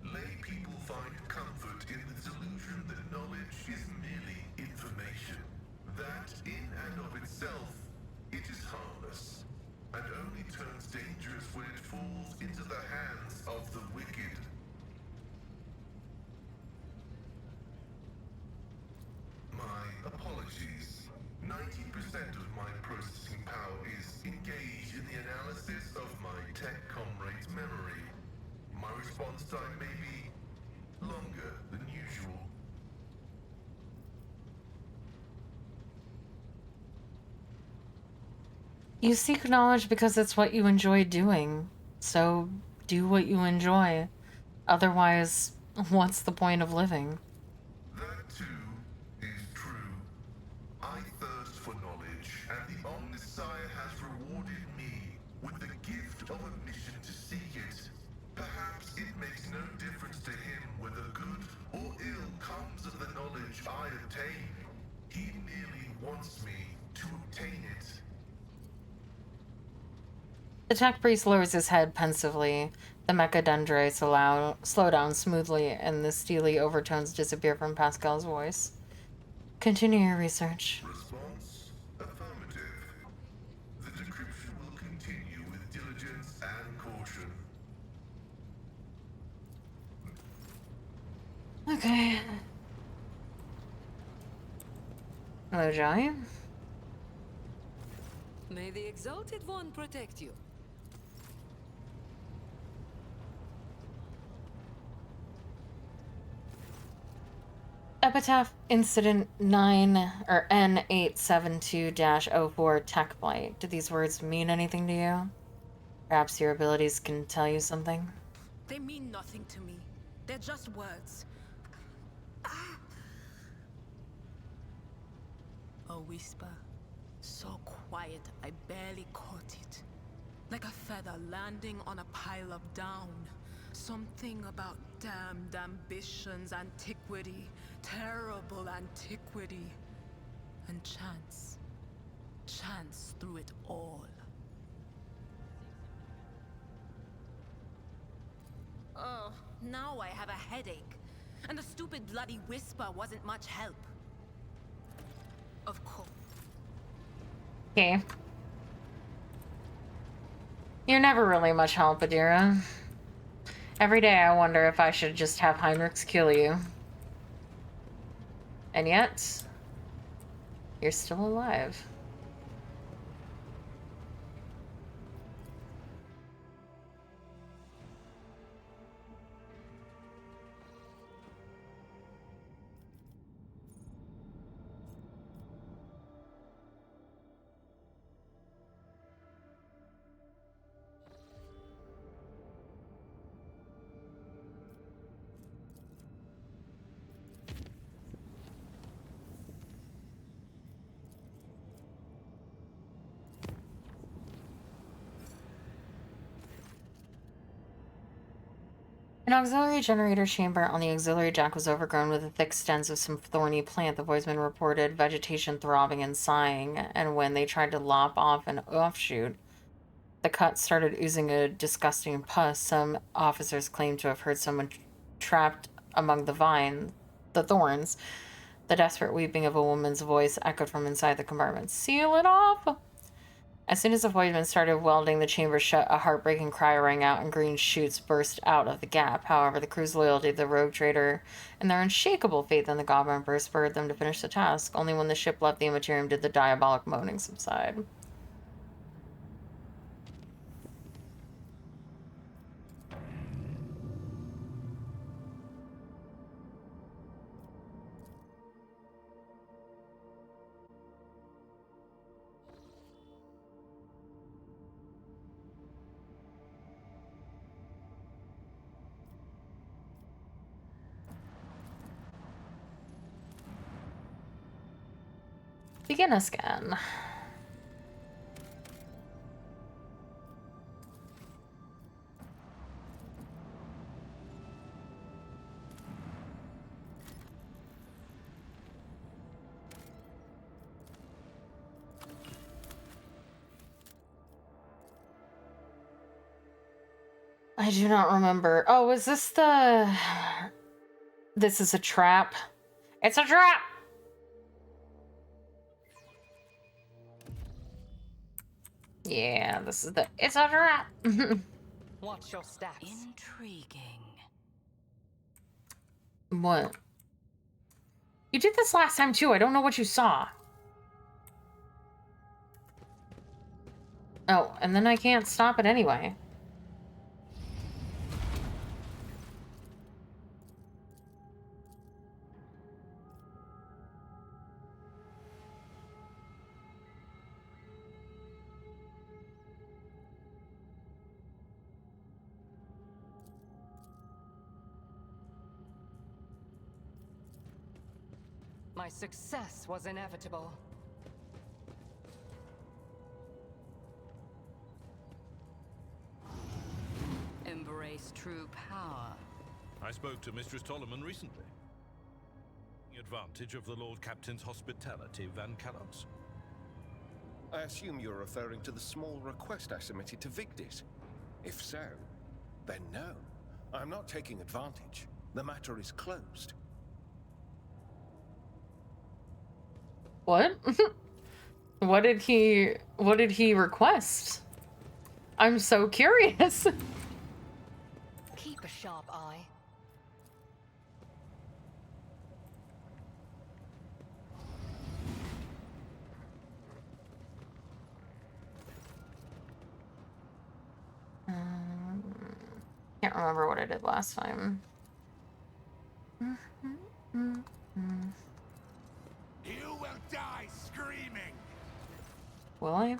Lay people find comfort in the delusion that knowledge is merely information. That, in and of itself, it is harmless, and only turns dangerous when it falls into the hands of the wicked. My apologies. 90% of my processing power is engaged in the analysis of my tech comrade's memory. My response time may be longer than usual. You seek knowledge because it's what you enjoy doing. So do what you enjoy. Otherwise, what's the point of living? That too is true. I thirst for knowledge, and the Omnissiah has rewarded me with the gift of a mission to seek it. Perhaps it makes no difference to him whether good or ill comes of the knowledge I obtain. He merely wants me to obtain it. The tech priest lowers his head pensively. The mechadendrites slow down smoothly, and the steely overtones disappear from Pascal's voice. Continue your research. Response: affirmative. The decryption will continue with diligence and caution. Okay. Hello, Johnny. May the Exalted One protect you. Epitaph Incident 9 or N872-04 Tech Flight. Do these words mean anything to you? Perhaps your abilities can tell you something. They mean nothing to me. They're just words. A whisper. So quiet, I barely caught it. Like a feather landing on a pile of down. Something about damned ambitions, antiquity, terrible antiquity. And chance. Chance through it all. Oh, now I have a headache. And the stupid bloody whisper wasn't much help. Of course. Okay. You're never really much help, Adira. Every day I wonder if I should just have Heinrichs kill you. And yet, you're still alive. An auxiliary generator chamber on the auxiliary deck was overgrown with the thick stems of some thorny plant. The voidsman reported vegetation throbbing and sighing, and when they tried to lop off an offshoot, the cut started oozing a disgusting pus. Some officers claimed to have heard someone trapped among the thorns. The desperate weeping of a woman's voice echoed from inside the compartment. Seal it off! As soon as the voidman started welding the chamber shut, a heartbreaking cry rang out and green shoots burst out of the gap. However, the crew's loyalty to the rogue trader and their unshakable faith in the God Emperor spurred them to finish the task. Only when the ship left the Immaterium did the diabolic moaning subside. Begin a scan. I do not remember. Oh, is this the... This is a trap. It's a trap! Yeah, this is the... It's a trap! Watch your stats. Intriguing. What? You did this last time too. I don't know what you saw. Oh, and then I can't stop it anyway. My success was inevitable. Embrace true power. I spoke to Mistress Tolleman recently. Advantage of the Lord Captain's hospitality, Van Kalos. I assume you're referring to the small request I submitted to Vigdis. If so, then no. I'm not taking advantage. The matter is closed. What? What did he request? I'm so curious. Keep a sharp eye. Can't remember what I did last time. You will die screaming. Will I?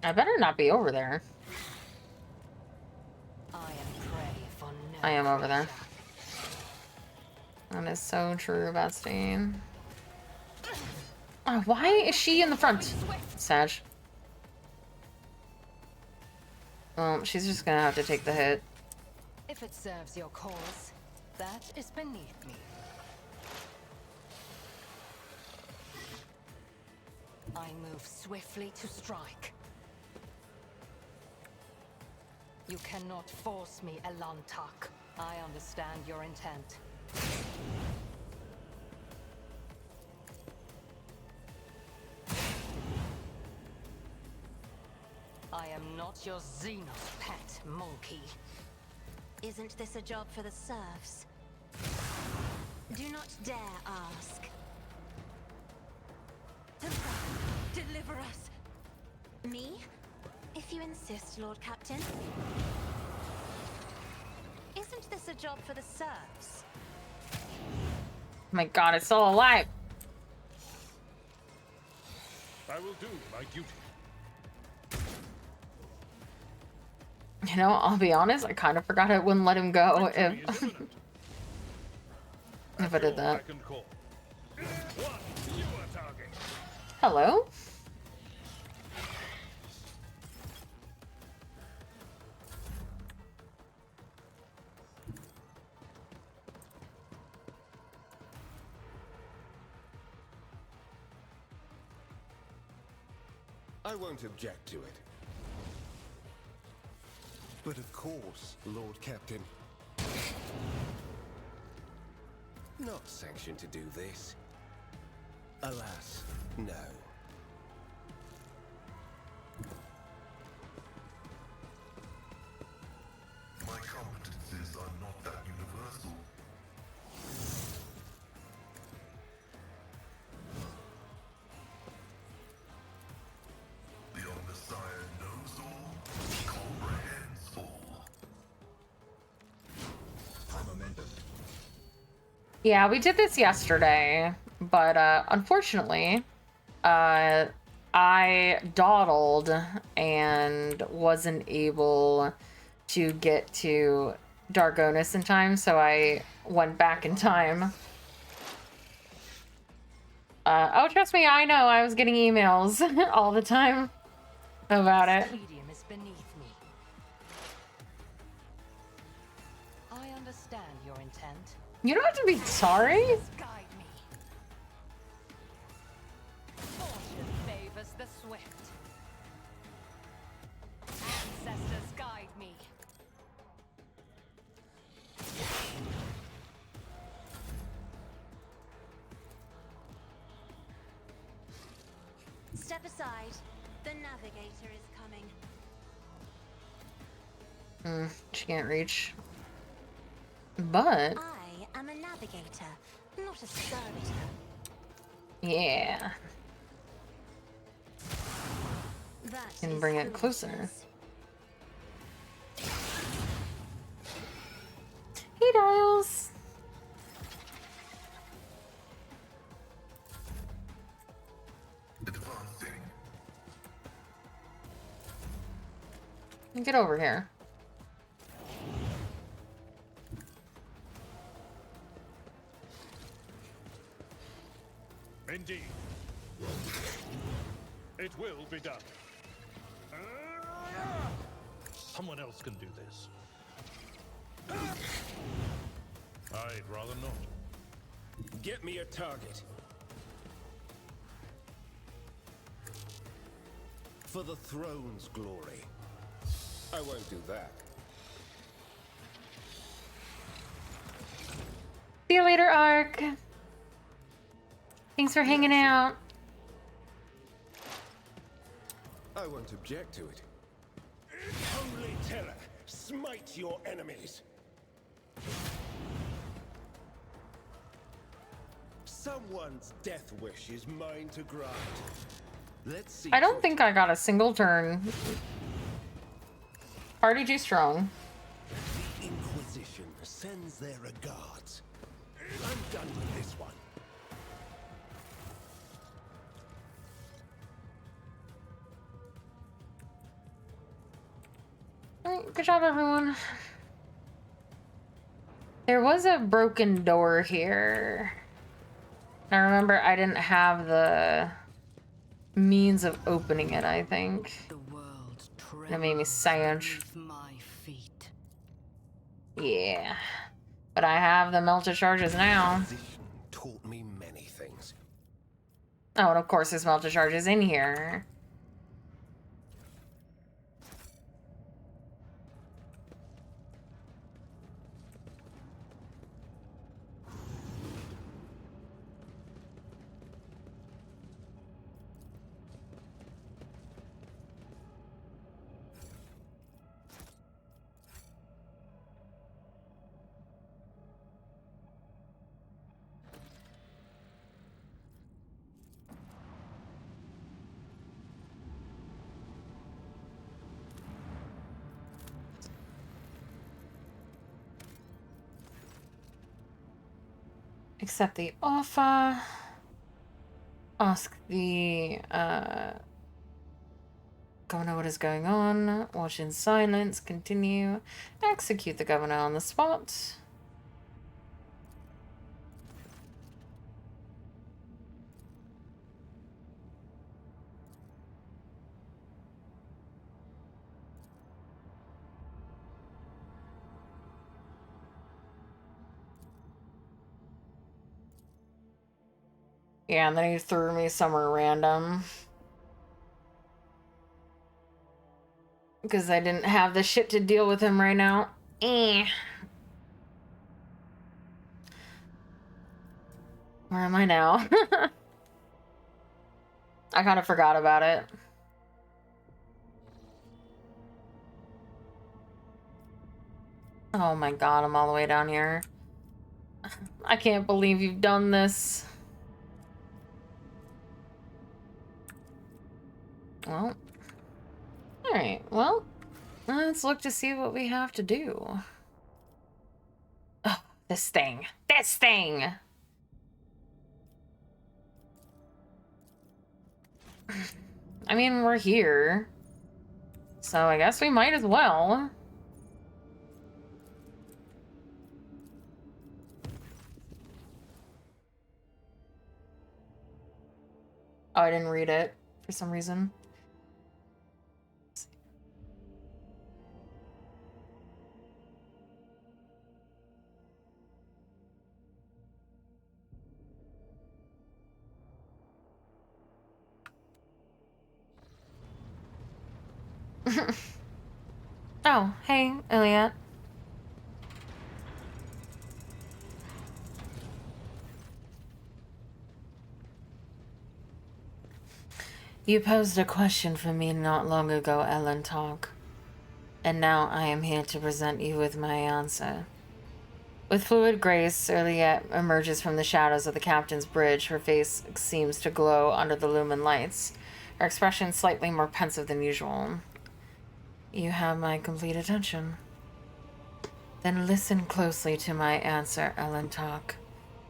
I better not be over there. I am prey for no I am over there. creature. That is so true, Bastine. Oh, why is she in the front? Sag. Well, she's just gonna have to take the hit. If it serves your cause, that is beneath me. I move swiftly to strike. You cannot force me, Elantak. I understand your intent. I am not your Xenos pet, monkey. Isn't this a job for the serfs? Do not dare ask. Deliver us. Me? If you insist, Lord Captain. Isn't this a job for the serfs? My god, it's still alive. I will do my duty. You know, I'll be honest, I kind of forgot I wouldn't let him go if if I did that. Hello? I won't object to it. But of course, Lord Captain. Not sanctioned to do this. Alas, no. My competences are not that universal. The Omnissiah knows all, comprehends all. Momentum. Yeah, we did this yesterday, but unfortunately, I dawdled and wasn't able to get to Dargonis in time, so I went back in time. Oh, trust me, I know. I was getting emails all the time about it. Medium is beneath me. I understand your intent. You don't have to be sorry. Guide me. Fortune favors the swift. Ancestors guide me. Step aside. The navigator is coming. She can't reach. But I am a navigator, not a servitor. yeah, That can is bring it closer. Hey, Dials. Advancing. Get over here. Indeed. It will be done. Someone else can do this. I'd rather not. Get me a target. For the throne's glory. I won't do that. See you later, Ark. Thanks for hanging out. I won't object to it. Holy terror, smite your enemies. Someone's death wish is mine to grant. Let's see. I don't think I got a single turn. Party G strong. The Inquisition sends their regards. I'm done with this one. Good job, everyone. There was a broken door here. I remember I didn't have the means of opening it, I think. That made me sad. Yeah. But I have the melted charges now. Taught me many things. Oh, and of course there's melted charges in here. Accept the offer. Ask the governor what is going on. Watch in silence. Continue. Execute the governor on the spot. Yeah, and then he threw me somewhere random. Because I didn't have the shit to deal with him right now. Where am I now? I kind of forgot about it. Oh my god, I'm all the way down here. I can't believe you've done this. Well, alright, well, let's look to see what we have to do. Oh, this thing. This thing! I mean, we're here. So I guess we might as well. Oh, I didn't read it for some reason. Oh, hey, Iliad. You posed a question for me not long ago, Ellen Talk. And now I am here to present you with my answer. With fluid grace, Iliad emerges from the shadows of the captain's bridge. Her face seems to glow under the lumen lights, her expression slightly more pensive than usual. You have my complete attention. Then listen closely to my answer, Ellen Talk.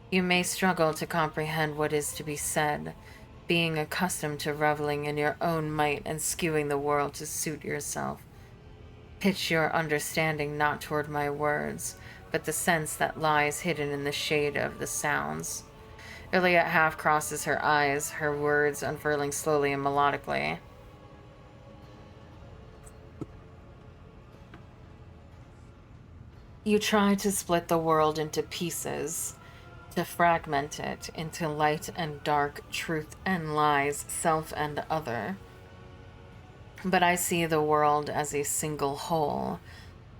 You may struggle to comprehend what is to be said, being accustomed to reveling in your own might and skewing the world to suit yourself. Pitch your understanding not toward my words, but the sense that lies hidden in the shade of the sounds. Iliad half crosses her eyes, her words unfurling slowly and melodically. You try to split the world into pieces, to fragment it into light and dark, truth and lies, self and other. But I see the world as a single whole,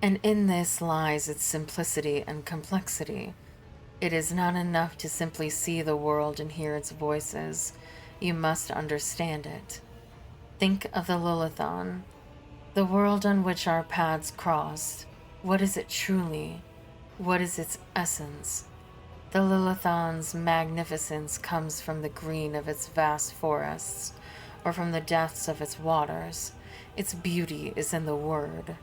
and in this lies its simplicity and complexity. It is not enough to simply see the world and hear its voices. You must understand it. Think of the Lilithon, the world on which our paths crossed. What is it truly? What is its essence? The Lilithon's magnificence comes from the green of its vast forests, or from the depths of its waters. Its beauty is in the word,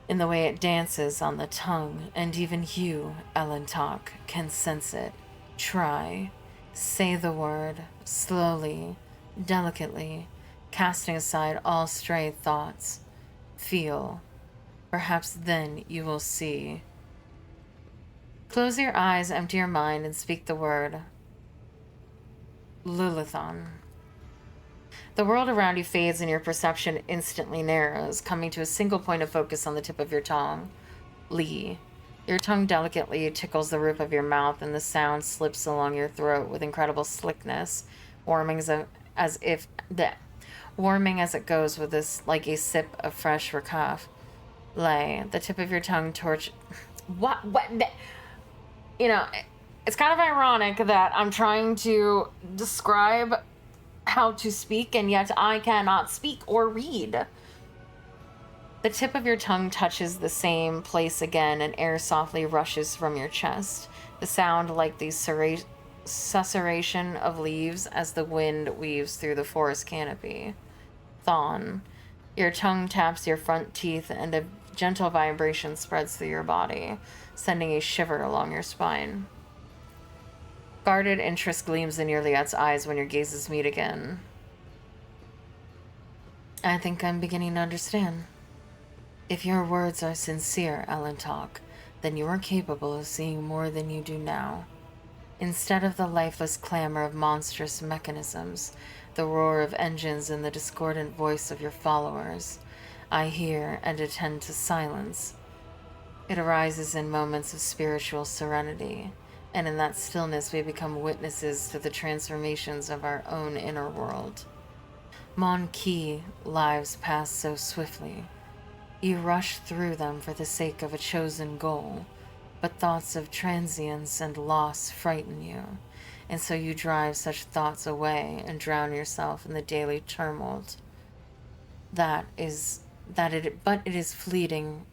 in the way it dances on the tongue, and even you, Ellen Talk, can sense it. Try. Say the word, slowly, delicately, casting aside all stray thoughts. Feel. Perhaps then you will see. Close your eyes, empty your mind, and speak the word Lulathon. The world around you fades and your perception instantly narrows, coming to a single point of focus on the tip of your tongue. Lee. Your tongue delicately tickles the roof of your mouth and the sound slips along your throat with incredible slickness, warming warming as it goes with this like a sip of fresh recaf. Lay. The tip of your tongue what you know, it's kind of ironic that I'm trying to describe how to speak and yet I cannot speak or read. The tip of your tongue touches the same place again and air softly rushes from your chest. The sound like the susurration of leaves as the wind weaves through the forest canopy. Thon. Your tongue taps your front teeth and a gentle vibration spreads through your body, sending a shiver along your spine. Guarded interest gleams in Yurliet's eyes when your gazes meet again. I think I'm beginning to understand. If your words are sincere, Elentalk, then you are capable of seeing more than you do now. Instead of the lifeless clamor of monstrous mechanisms, the roar of engines and the discordant voice of your followers, I hear and attend to silence. It arises in moments of spiritual serenity, and in that stillness we become witnesses to the transformations of our own inner world. Mon Ki lives pass so swiftly. You rush through them for the sake of a chosen goal, but thoughts of transience and loss frighten you, and so you drive such thoughts away and drown yourself in the daily tumult. But it is fleeting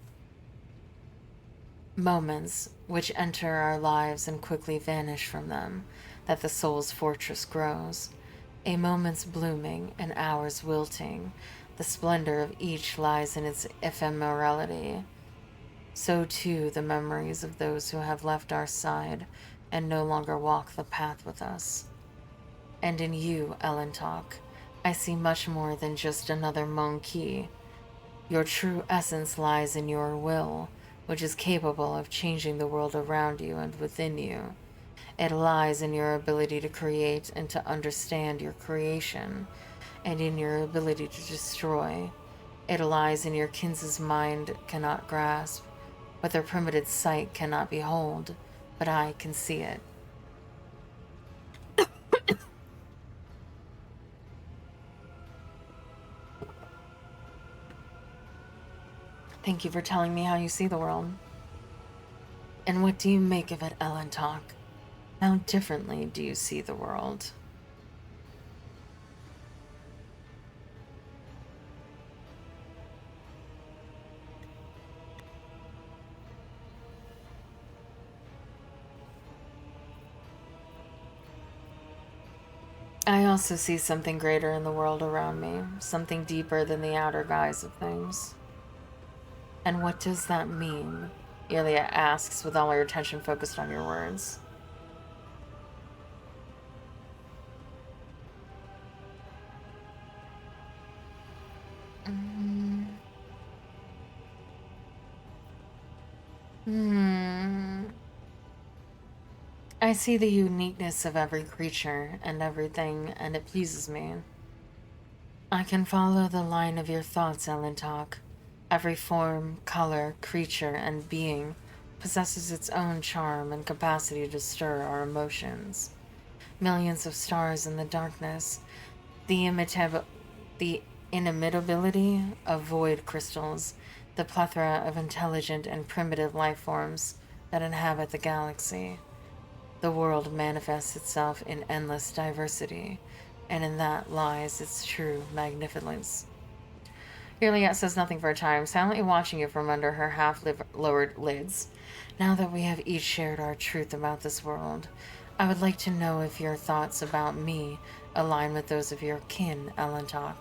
moments which enter our lives and quickly vanish from them, that the soul's fortress grows. A moment's blooming, an hour's wilting, the splendor of each lies in its ephemerality. So too the memories of those who have left our side and no longer walk the path with us. And in you, Elentalk, I see much more than just another Mon Ki. Your true essence lies in your will, which is capable of changing the world around you and within you. It lies in your ability to create and to understand your creation, and in your ability to destroy. It lies in your kins's mind cannot grasp, what their primitive sight cannot behold, but I can see it. Thank you for telling me how you see the world. And what do you make of it, Elentalk? How differently do you see the world? I also see something greater in the world around me, something deeper than the outer guise of things. And what does that mean? Yulia asks with all her attention focused on your words. I see the uniqueness of every creature and everything, and it pleases me. I can follow the line of your thoughts, Elentalk. Every form, color, creature, and being possesses its own charm and capacity to stir our emotions. Millions of stars in the darkness, the inimitability of void crystals, the plethora of intelligent and primitive life forms that inhabit the galaxy. The world manifests itself in endless diversity, and in that lies its true magnificence. Juliet says nothing for a time, silently watching you from under her half-lowered lids. Now that we have each shared our truth about this world, I would like to know if your thoughts about me align with those of your kin, Elentalk,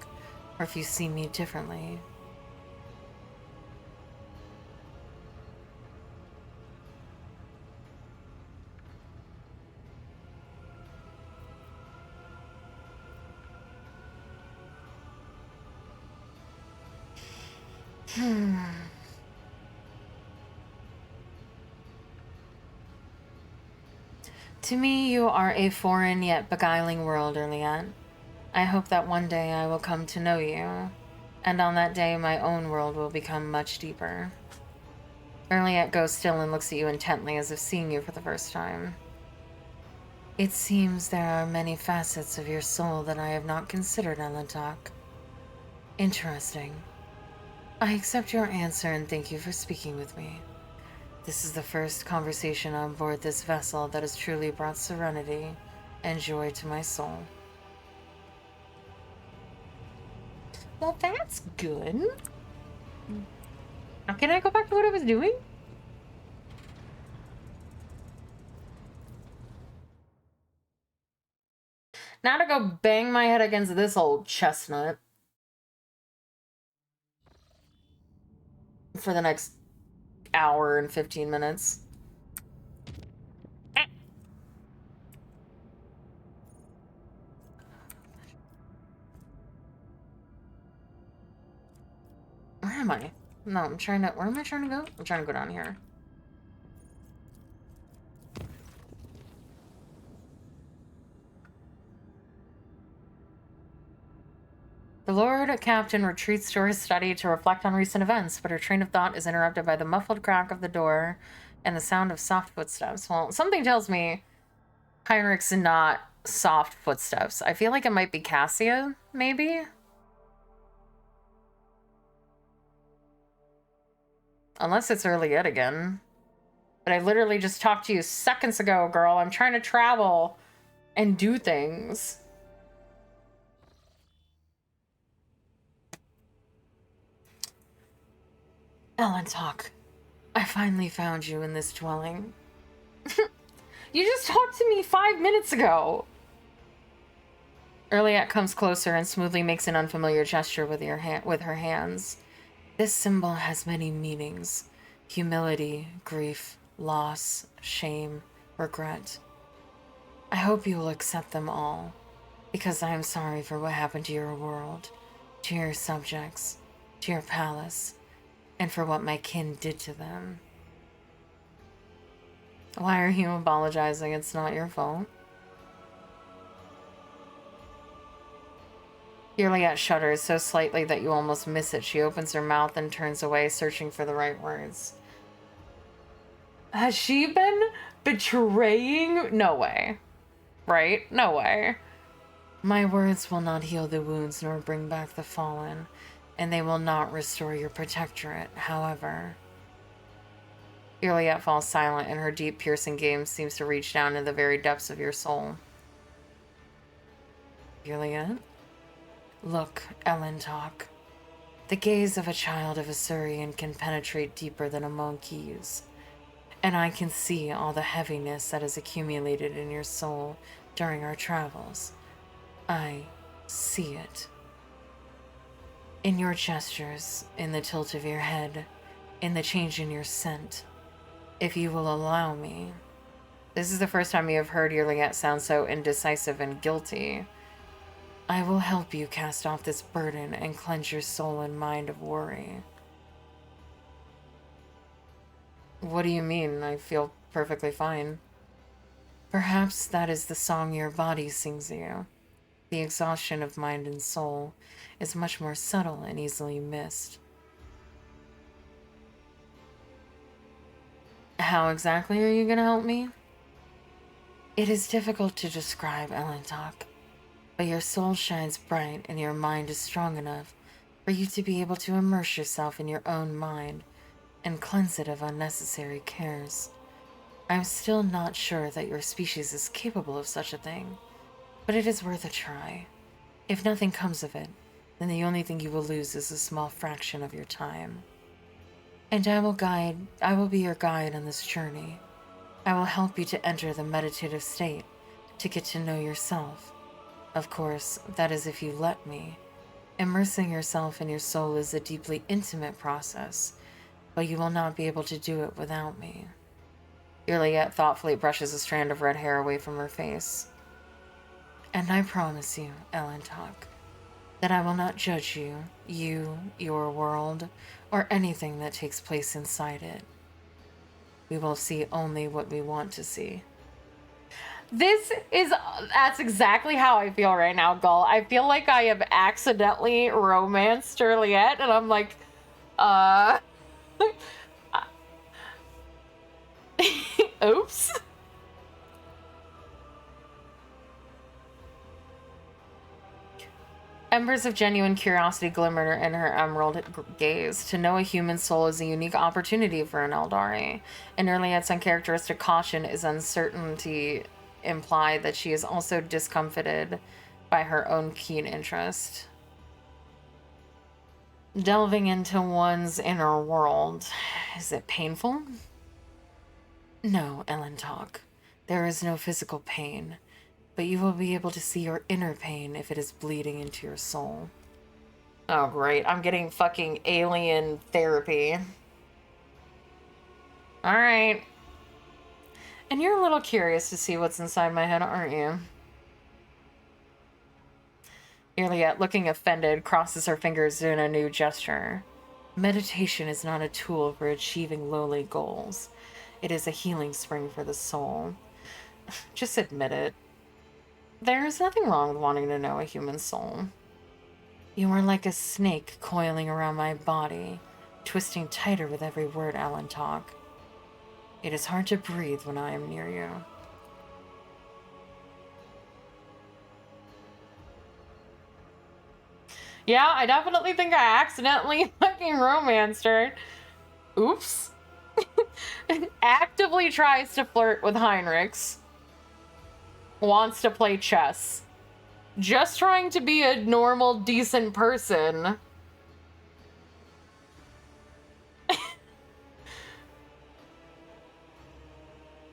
or if you see me differently. To me, you are a foreign yet beguiling world, Erliette. I hope that one day I will come to know you, and on that day my own world will become much deeper. Erliette goes still and looks at you intently as if seeing you for the first time. It seems there are many facets of your soul that I have not considered, Elentok. Interesting. I accept your answer and thank you for speaking with me. This is the first conversation on board this vessel that has truly brought serenity and joy to my soul. Well, that's good. Now, can I go back to what I was doing? Now to go bang my head against this old chestnut for the next hour and 15 minutes. Where am I? No, I'm trying to... Where am I trying to go? I'm trying to go down here. The Lord Captain retreats to her study to reflect on recent events, but her train of thought is interrupted by the muffled crack of the door and the sound of soft footsteps. Well, something tells me Heinrich's not soft footsteps. I feel like it might be Cassia, maybe? Unless it's Erliette again. But I literally just talked to you seconds ago, girl. I'm trying to travel and do things. Elentok, I finally found you in this dwelling. You just talked to me 5 minutes ago. Erliette comes closer and smoothly makes an unfamiliar gesture with her hands. This symbol has many meanings. Humility, grief, loss, shame, regret. I hope you will accept them all, because I am sorry for what happened to your world, to your subjects, to your palace, and for what my kin did to them. Why are you apologizing? It's not your fault. Erliette shudders so slightly that you almost miss it. She opens her mouth and turns away, searching for the right words. Has she been betraying? No way. Right? No way. My words will not heal the wounds nor bring back the fallen, and they will not restore your protectorate, however. Erliette falls silent, and her deep, piercing gaze seems to reach down to the very depths of your soul. Erliette? Look, Elentok. The gaze of a child of Assyrian can penetrate deeper than a monkey's, and I can see all the heaviness that has accumulated in your soul during our travels. I see it. In your gestures, in the tilt of your head, in the change in your scent. If you will allow me. This is the first time you have heard Erliette sound so indecisive and guilty. I will help you cast off this burden and cleanse your soul and mind of worry. What do you mean? I feel perfectly fine. Perhaps that is the song your body sings you. The exhaustion of mind and soul is much more subtle and easily missed. How exactly are you going to help me? It is difficult to describe, Elentok, but your soul shines bright and your mind is strong enough for you to be able to immerse yourself in your own mind and cleanse it of unnecessary cares. I'm still not sure that your species is capable of such a thing, but it is worth a try. If nothing comes of it, then the only thing you will lose is a small fraction of your time. And I will be your guide on this journey. I will help you to enter the meditative state, to get to know yourself. Of course, that is if you let me. Immersing yourself in your soul is a deeply intimate process, but you will not be able to do it without me. Erliette thoughtfully brushes a strand of red hair away from her face. And I promise you, Elentok, that I will not judge you, your world, or anything that takes place inside it. We will see only what we want to see. That's exactly how I feel right now, Gull. I feel like I have accidentally romanced Juliet, and I'm like, oops. Embers of genuine curiosity glimmered in her emerald gaze. To know a human soul is a unique opportunity for an Eldari. In Juliet's uncharacteristic caution is uncertainty implied that she is also discomfited by her own keen interest. Delving into one's inner world, is it painful? No, Ellen Talk. There is no physical pain, but you will be able to see your inner pain if it is bleeding into your soul. Oh, great. I'm getting fucking alien therapy. Alright. And you're a little curious to see what's inside my head, aren't you? Juliet, looking offended, crosses her fingers in a new gesture. Meditation is not a tool for achieving lowly goals. It is a healing spring for the soul. Just admit it. There is nothing wrong with wanting to know a human soul. You are like a snake coiling around my body, twisting tighter with every word Alan talk. It is hard to breathe when I am near you. Yeah, I definitely think I accidentally fucking romanced her. Oops. Actively tries to flirt with Heinrichs. Wants to play chess. Just trying to be a normal, decent person.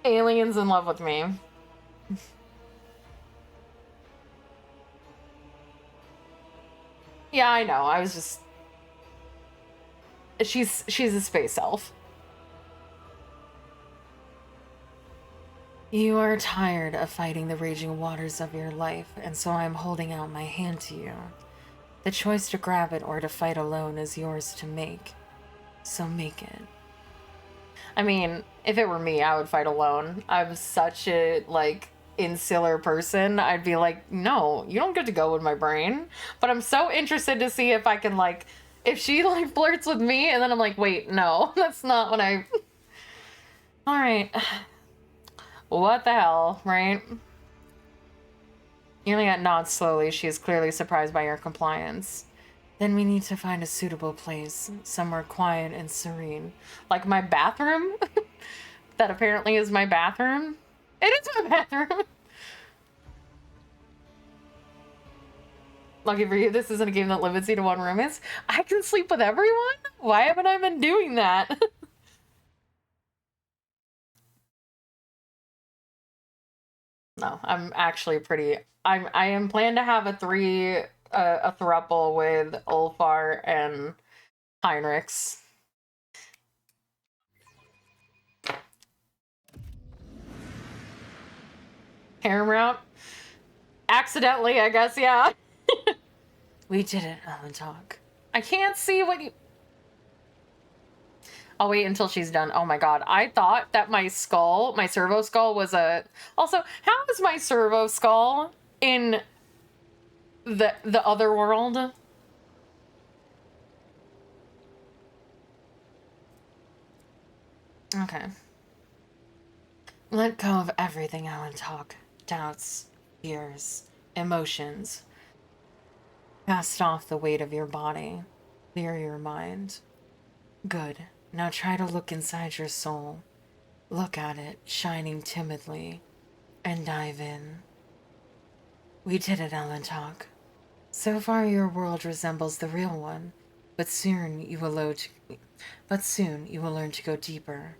Alien's in love with me. Yeah, I know. I was just... She's a space elf. You are tired of fighting the raging waters of your life, and so I am holding out my hand to you. The choice to grab it or to fight alone is yours to make. So make it. I mean, if it were me, I would fight alone. I'm such a, like, insular person. I'd be like, no, you don't get to go with my brain. But I'm so interested to see if I can, like, if she, like, flirts with me, and then I'm like, wait, no, that's not what I... Alright. What the hell, right? Juliet nods slowly. She is clearly surprised by your compliance. Then we need to find a suitable place, somewhere quiet and serene. Like my bathroom? That apparently is my bathroom? It is my bathroom! Lucky for you, this isn't a game that limits you to one romance. I can sleep with everyone? Why haven't I been doing that? No, I'm actually pretty... I am planned to have a throuple with Ulfar and Heinrichs. Harem route? Accidentally, I guess, yeah. We did it, Ellen Talk. I can't see what you... I'll wait until she's done. Oh my god, I thought that my skull, my servo skull was a... Also, how is my servo skull in the other world? Okay. Let go of everything, Alan Talk. Doubts, fears, emotions. Cast off the weight of your body. Clear your mind. Good. Now try to look inside your soul. Look at it, shining timidly, and dive in. We did it, Alan Talk. So far your world resembles the real one, but soon you will learn to go deeper.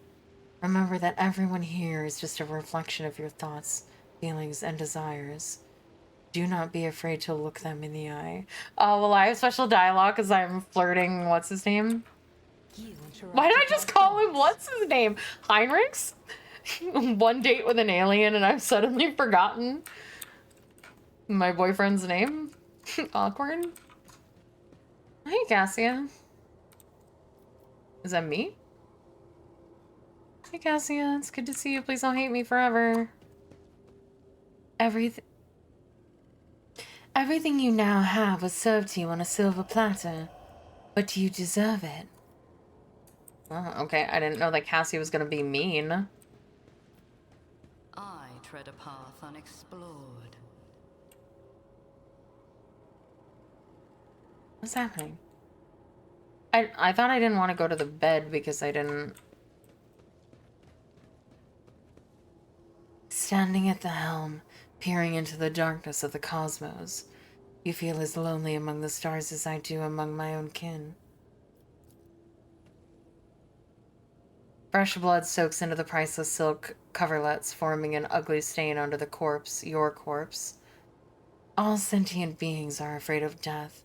Remember that everyone here is just a reflection of your thoughts, feelings, and desires. Do not be afraid to look them in the eye. Oh, well, I have special dialogue because I'm flirting, what's his name? Why did I just call him, what's his name? Heinrichs? One date with an alien and I've suddenly forgotten my boyfriend's name? Awkward. Hey, Cassia. Is that me? Hey, Cassia. It's good to see you. Please don't hate me forever. Everything you now have was served to you on a silver platter, but do you deserve it? Oh, okay, I didn't know that Cassie was gonna be mean. I tread a path unexplored. What's happening? I thought I didn't want to go to the bed because I didn't... Standing at the helm, peering into the darkness of the cosmos, you feel as lonely among the stars as I do among my own kin. Fresh blood soaks into the priceless silk coverlets, forming an ugly stain under the corpse, your corpse. All sentient beings are afraid of death.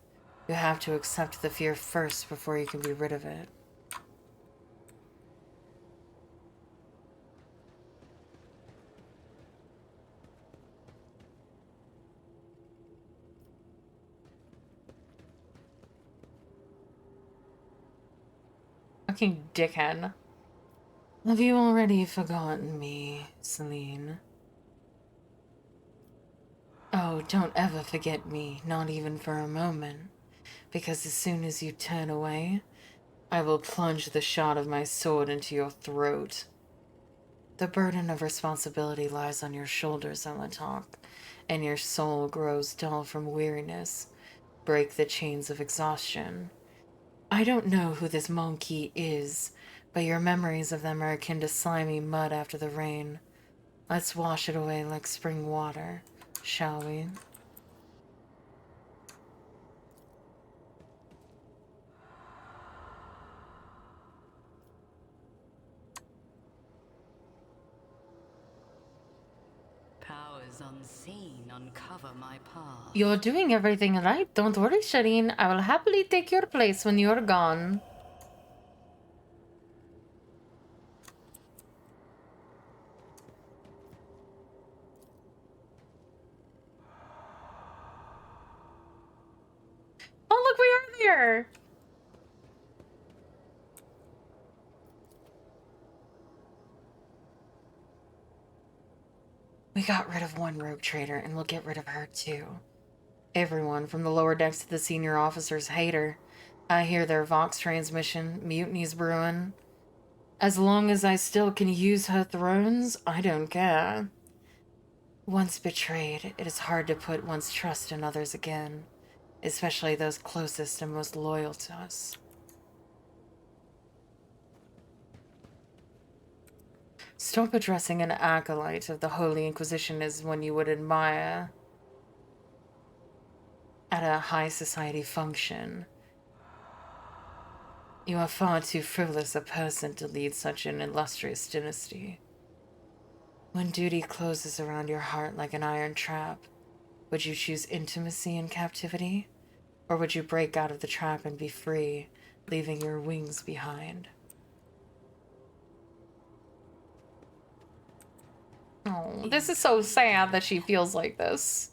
You have to accept the fear first before you can be rid of it. Fucking dickhead. Have you already forgotten me, Celine? Oh, don't ever forget me, not even for a moment. Because as soon as you turn away, I will plunge the shot of my sword into your throat. The burden of responsibility lies on your shoulders, Elatok, and your soul grows dull from weariness. Break the chains of exhaustion. I don't know who this monkey is, but your memories of them are akin to slimy mud after the rain. Let's wash it away like spring water, shall we? Powers unseen uncover my path. You're doing everything right. Don't worry, Shireen. I will happily take your place when you're gone. Oh, look, we are there! We got rid of one rogue trader, and we'll get rid of her, too. Everyone, from the lower decks to the senior officers, hate her. I hear their Vox transmission, mutinies brewing. As long as I still can use her thrones, I don't care. Once betrayed, it is hard to put one's trust in others again, especially those closest and most loyal to us. Stop addressing an acolyte of the Holy Inquisition as one you would admire at a high society function. You are far too frivolous a person to lead such an illustrious dynasty. When duty closes around your heart like an iron trap, would you choose intimacy in captivity? Or would you break out of the trap and be free, leaving your wings behind? Oh, this is so sad that she feels like this.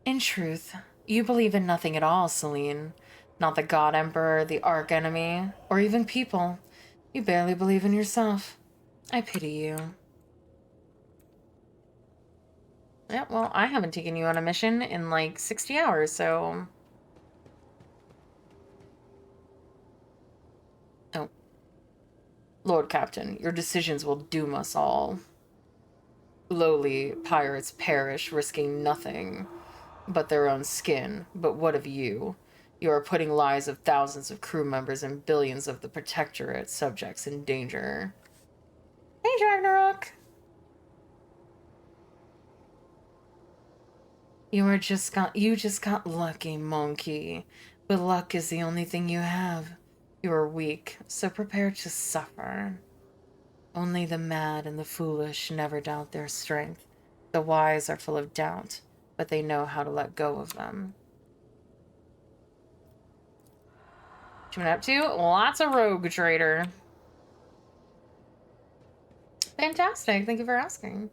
In truth, you believe in nothing at all, Celine. Not the God Emperor, the Arch-Enemy, or even people. You barely believe in yourself. I pity you. Yeah, well, I haven't taken you on a mission in like 60 hours, so... Oh. Lord Captain, your decisions will doom us all. Lowly pirates perish, risking nothing but their own skin. But what of you? You are putting lives of thousands of crew members and billions of the Protectorate subjects in danger. Hey, Ragnarok! You just got lucky, monkey. But luck is the only thing you have. You are weak, so prepare to suffer. Only the mad and the foolish never doubt their strength. The wise are full of doubt, but they know how to let go of them. What you been up to? Lots of rogue trader. Fantastic, thank you for asking.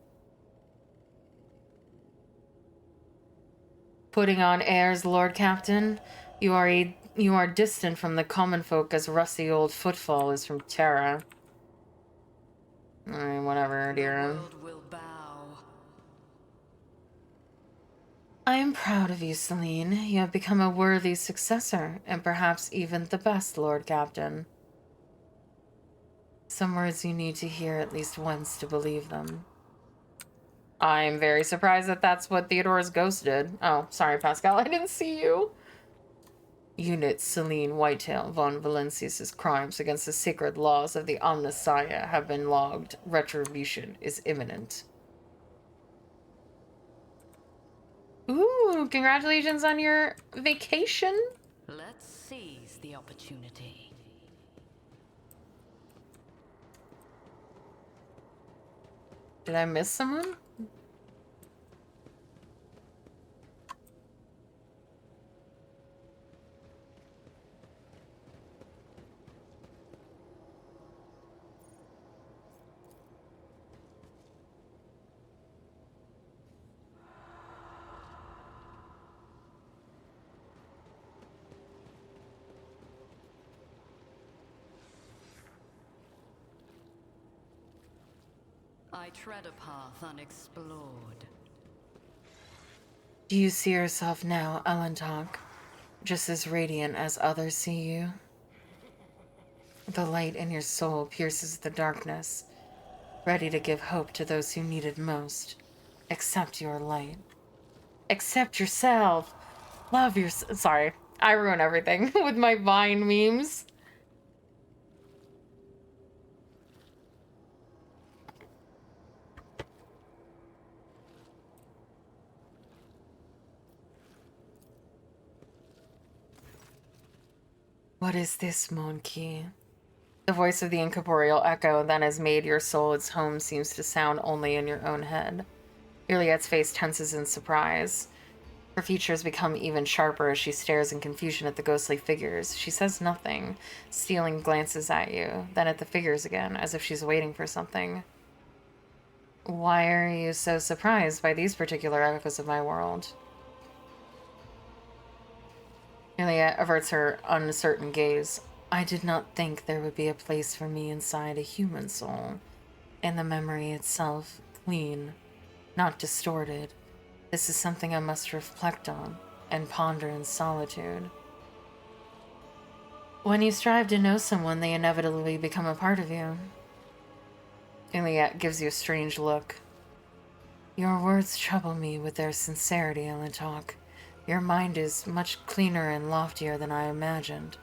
Putting on airs, Lord Captain. You are distant from the common folk as rusty old footfall is from Terra. Alright, whatever, dear. I am proud of you, Celine. You have become a worthy successor, and perhaps even the best Lord Captain. Some words you need to hear at least once to believe them. I'm very surprised that that's what Theodore's ghost did. Oh, sorry, Pascal, I didn't see you. Unit Celine Whitetail von Valencius's crimes against the sacred laws of the Omnissiah have been logged. Retribution is imminent. Ooh, congratulations on your vacation. Let's seize the opportunity. Did I miss someone? I tread a path unexplored. Do you see yourself now, Elentok, just as radiant as others see you? The light in your soul pierces the darkness, ready to give hope to those who need it most. Accept your light. Accept yourself. Love your... Sorry, I ruin everything with my Vine memes. What is this, Monkey? The voice of the incorporeal echo that has made your soul its home seems to sound only in your own head. Juliet's face tenses in surprise. Her features become even sharper as she stares in confusion at the ghostly figures. She says nothing, stealing glances at you, then at the figures again, as if she's waiting for something. Why are you so surprised by these particular echoes of my world? Juliet averts her uncertain gaze. I did not think there would be a place for me inside a human soul, and the memory itself clean, not distorted. This is something I must reflect on and ponder in solitude. When you strive to know someone, they inevitably become a part of you. Juliet gives you a strange look. Your words trouble me with their sincerity, Elentok. Your mind is much cleaner and loftier than I imagined.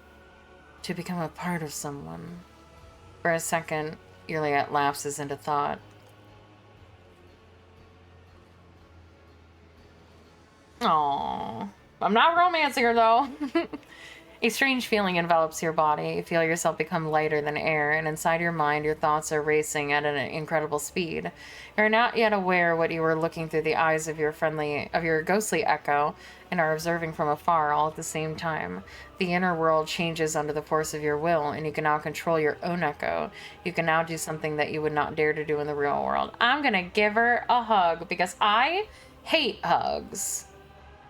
To become a part of someone. For a second, Juliet lapses into thought. Aww. I'm not romancing her, though. A strange feeling envelops your body. You feel yourself become lighter than air, and inside your mind, your thoughts are racing at an incredible speed. You're not yet aware what you were looking through the eyes of your ghostly echo, and are observing from afar all at the same time. The inner world changes under the force of your will, and you can now control your own echo. You can now do something that you would not dare to do in the real world. I'm gonna give her a hug, because I hate hugs.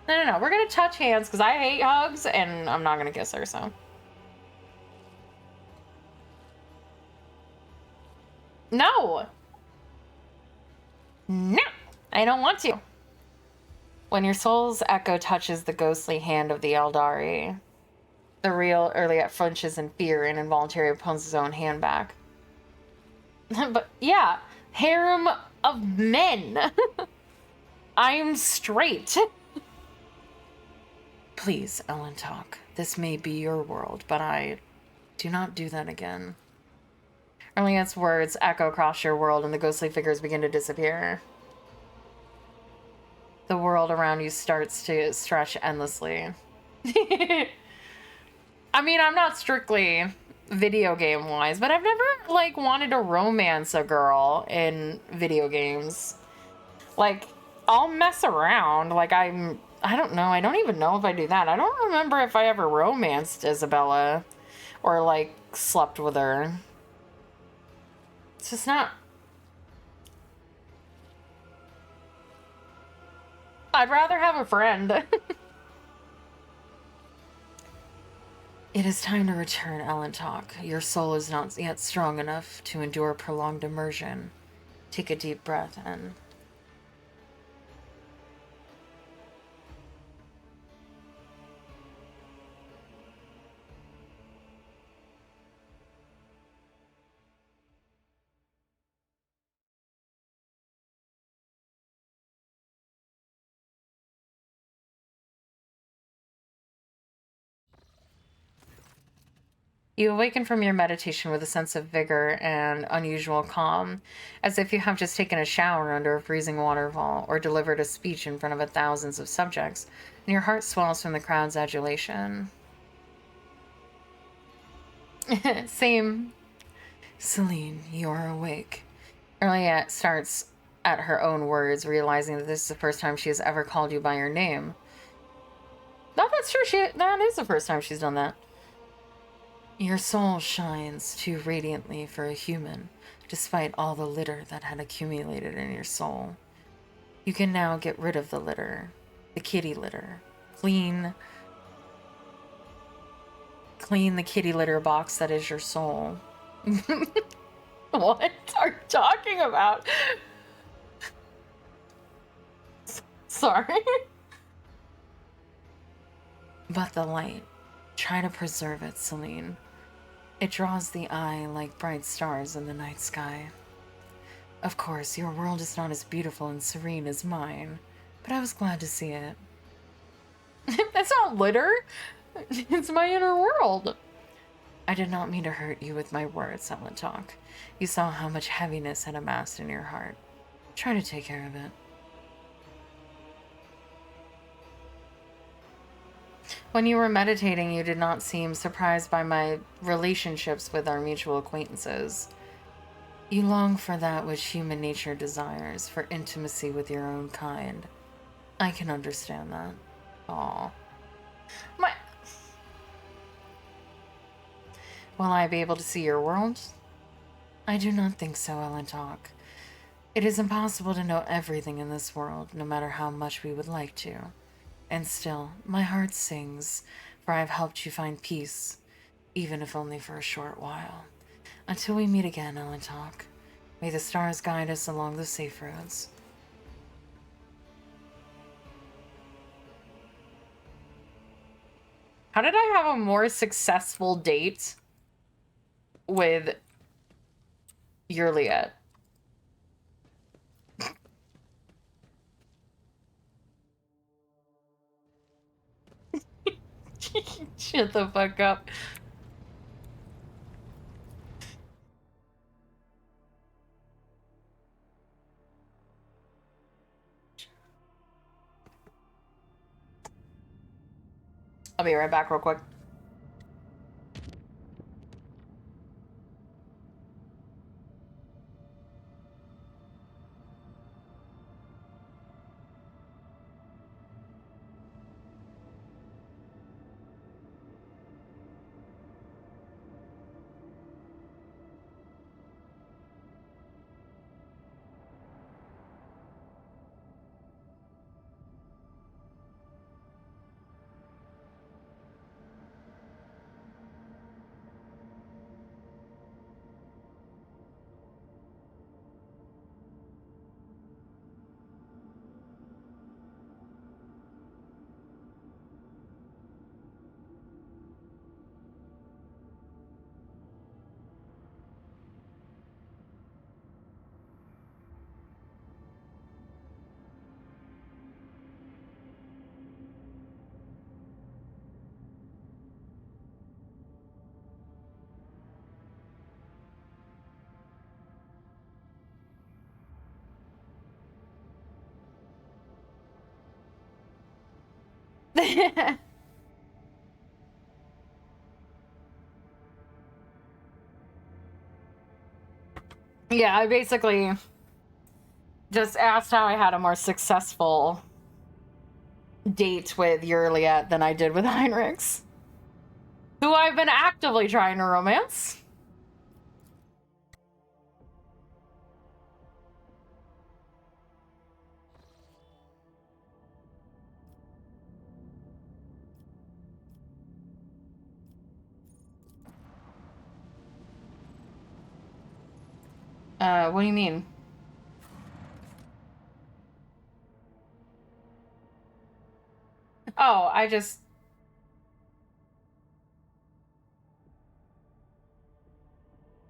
No. We're gonna touch hands because I hate hugs and I'm not gonna kiss her, so. No! No! I don't want to. When your soul's echo touches the ghostly hand of the Eldari, the real Juliet flinches in fear and involuntarily pulls his own hand back. But yeah, harem of men. I'm straight. Please, Elentok, this may be your world, but I do not do that again. Juliet's words echo across your world and the ghostly figures begin to disappear. The world around you starts to stretch endlessly. I mean, I'm not strictly video game wise, but I've never like wanted to romance a girl in video games. Like, I'll mess around. Like, I don't know. I don't even know if I do that. I don't remember if I ever romanced Isabella or like slept with her. It's just not. I'd rather have a friend. It is time to return, Alantok. Your soul is not yet strong enough to endure prolonged immersion. Take a deep breath in. You awaken from your meditation with a sense of vigor and unusual calm, as if you have just taken a shower under a freezing waterfall or delivered a speech in front of thousands of subjects, and your heart swells from the crowd's adulation. Same. Celine, you are awake. Erliette starts at her own words, realizing that this is the first time she has ever called you by your name. No, that's true. That is the first time she's done that. Your soul shines too radiantly for a human, despite all the litter that had accumulated in your soul. You can now get rid of the litter, the kitty litter. Clean the kitty litter box that is your soul. What are you talking about? Sorry. But the light. Try to preserve it, Celine. It draws the eye like bright stars in the night sky. Of course, your world is not as beautiful and serene as mine, but I was glad to see it. That's not litter. It's my inner world. I did not mean to hurt you with my words, Alantok. You saw how much heaviness had amassed in your heart. Try to take care of it. When you were meditating, you did not seem surprised by my relationships with our mutual acquaintances. You long for that which human nature desires, for intimacy with your own kind. I can understand that. Aw. Will I be able to see your world? I do not think so, Alantok. It is impossible to know everything in this world, no matter how much we would like to. And still, my heart sings, for I have helped you find peace, even if only for a short while. Until we meet again, Alantok, may the stars guide us along the safe roads. How did I have a more successful date with Yurliet? Shut the fuck up. I'll be right back real quick. Yeah, I basically just asked how I had a more successful date with Yurliet than I did with Heinrichs, who I've been actively trying to romance. What do you mean? Oh, I just...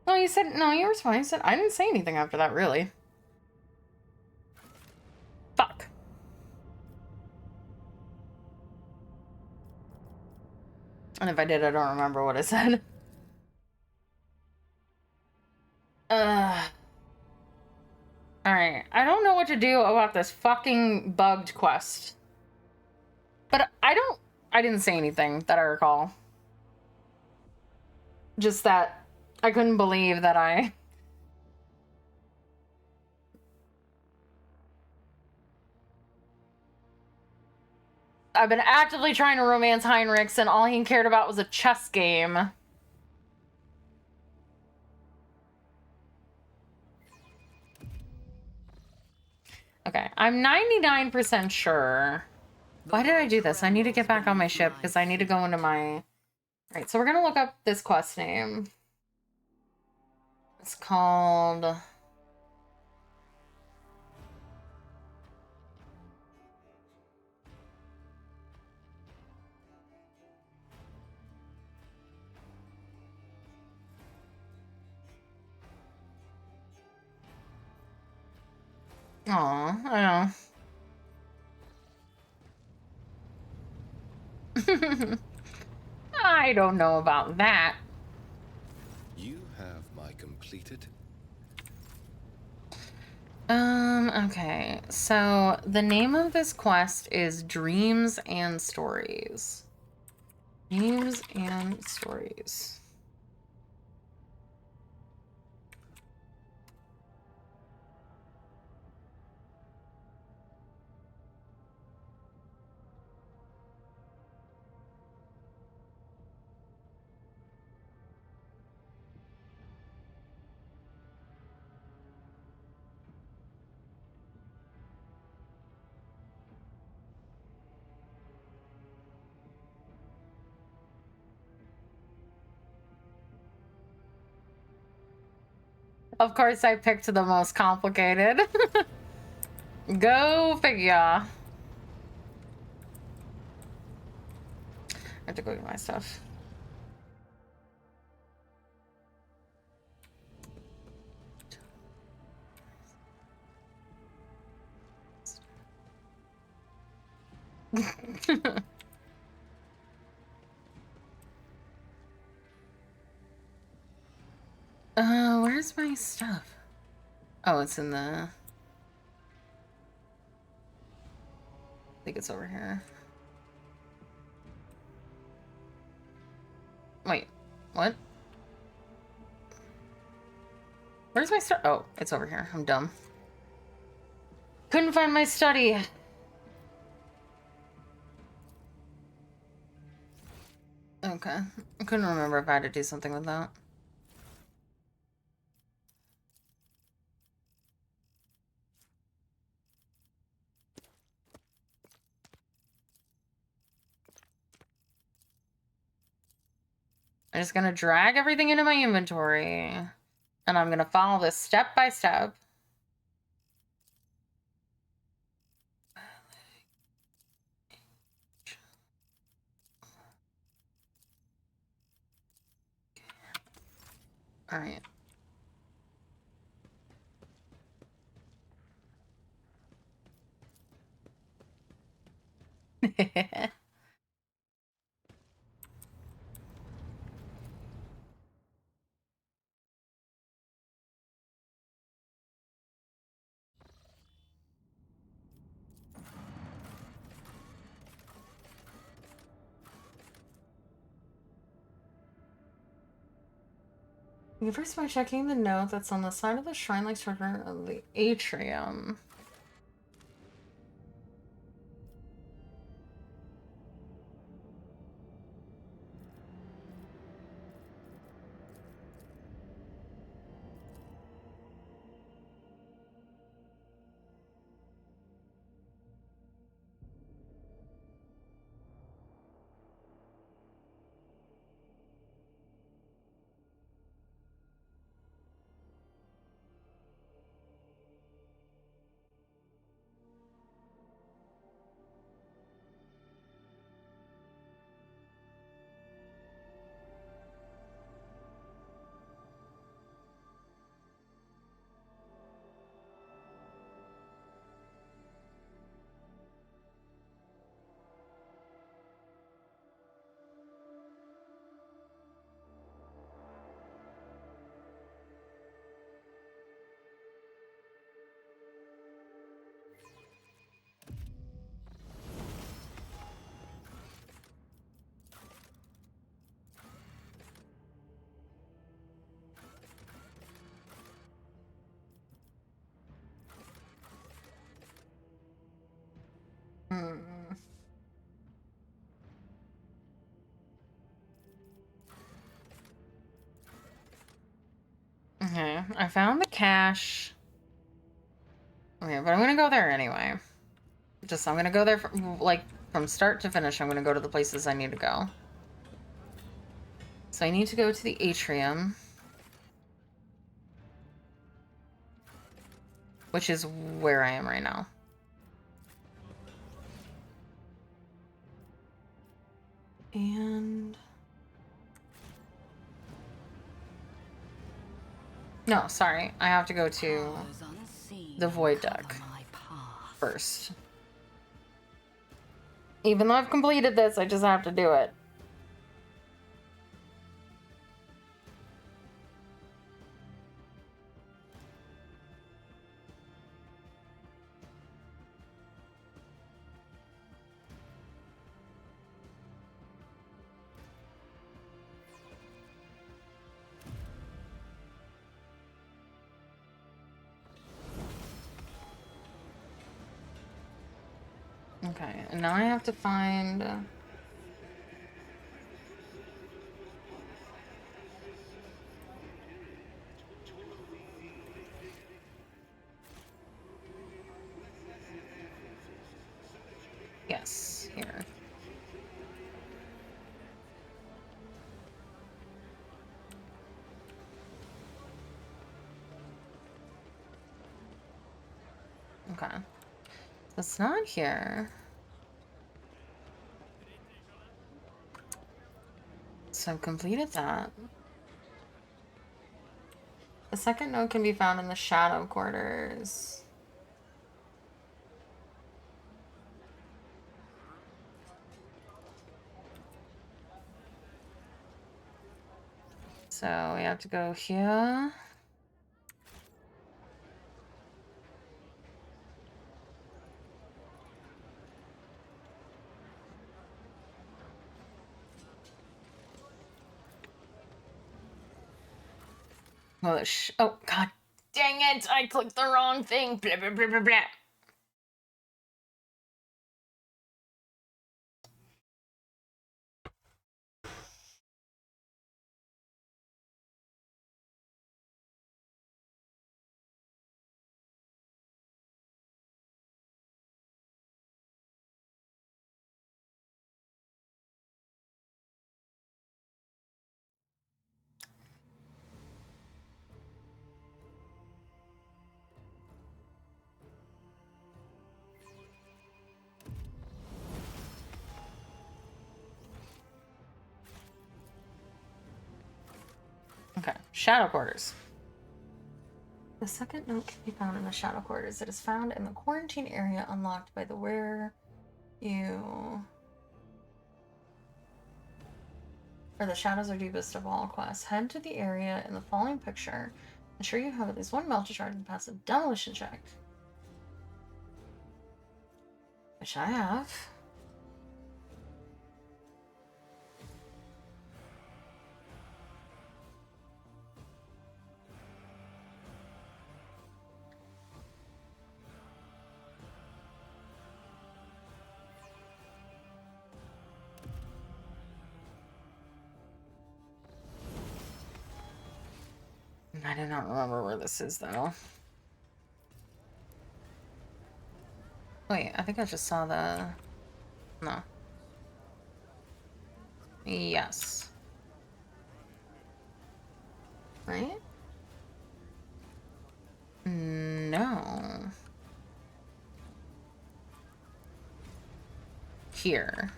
No, you said... No, you were fine. You said... I didn't say anything after that, really. Fuck. And if I did, I don't remember what I said. Alright. I don't know what to do about this fucking bugged quest. But I didn't say anything that I recall. Just that I couldn't believe that I've been actively trying to romance Heinrichs and all he cared about was a chess game. Okay, I'm 99% sure. Why did I do this? I need to get back on my ship because I need to go into my... Alright, so we're gonna look up this quest name. It's called... Aw, I know. I don't know about that. You have my completed. Okay. So the name of this quest is Dreams and Stories. Dreams and Stories. Of course, I picked the most complicated. Go figure. I have to go get my stuff. Where's my stuff? Oh, it's in the... I think it's over here. Wait, what? Where's my stuff? Oh, it's over here. I'm dumb. Couldn't find my study. Okay. I couldn't remember if I had to do something with that. I'm just gonna drag everything into my inventory. And I'm gonna follow this step by step. All right. You first by checking the note that's on the side of the shrine-like structure of the atrium. Okay, I found the cache. Okay, but I'm gonna go there anyway. I'm gonna go there from start to finish. I'm gonna go to the places I need to go. So I need to go to the atrium, which is where I am right now. And no, sorry. I have to go to the void deck first. Even though I've completed this, I just have to do it. Okay, and now I have to find... Yes, here. Okay. It's not here. So I've completed that. The second node can be found in the shadow quarters. So we have to go here. Oh, oh, god dang it! I clicked the wrong thing. Blah, blah, blah, blah, blah. Okay, shadow quarters. The second note can be found in the shadow quarters. It is found in the quarantine area unlocked by the where you... For the shadows are deepest of all quests. Head to the area in the following picture. Ensure you have at least one melter shard and pass a demolition check. Which I have. I do not remember where this is, though. Wait, I think I just saw the... No. Yes. Right? No. Here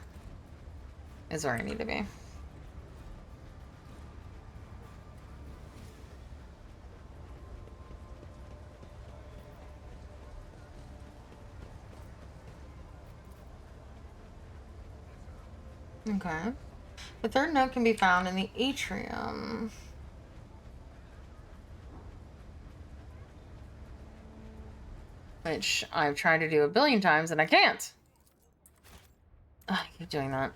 is where I need to be. Okay. The third note can be found in the atrium. Which I've tried to do a billion times and I can't. Ugh, I keep doing that.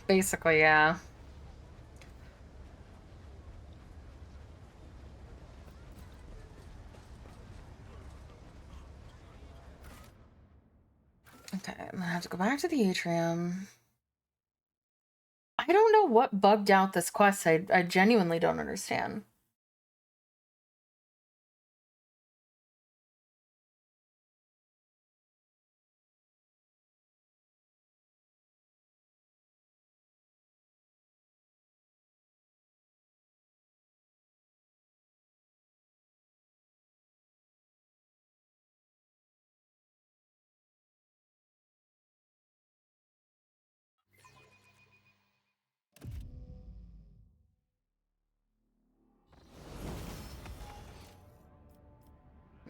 Basically, yeah. I'm gonna have to go back to the atrium. I don't know what bugged out this quest. I genuinely don't understand.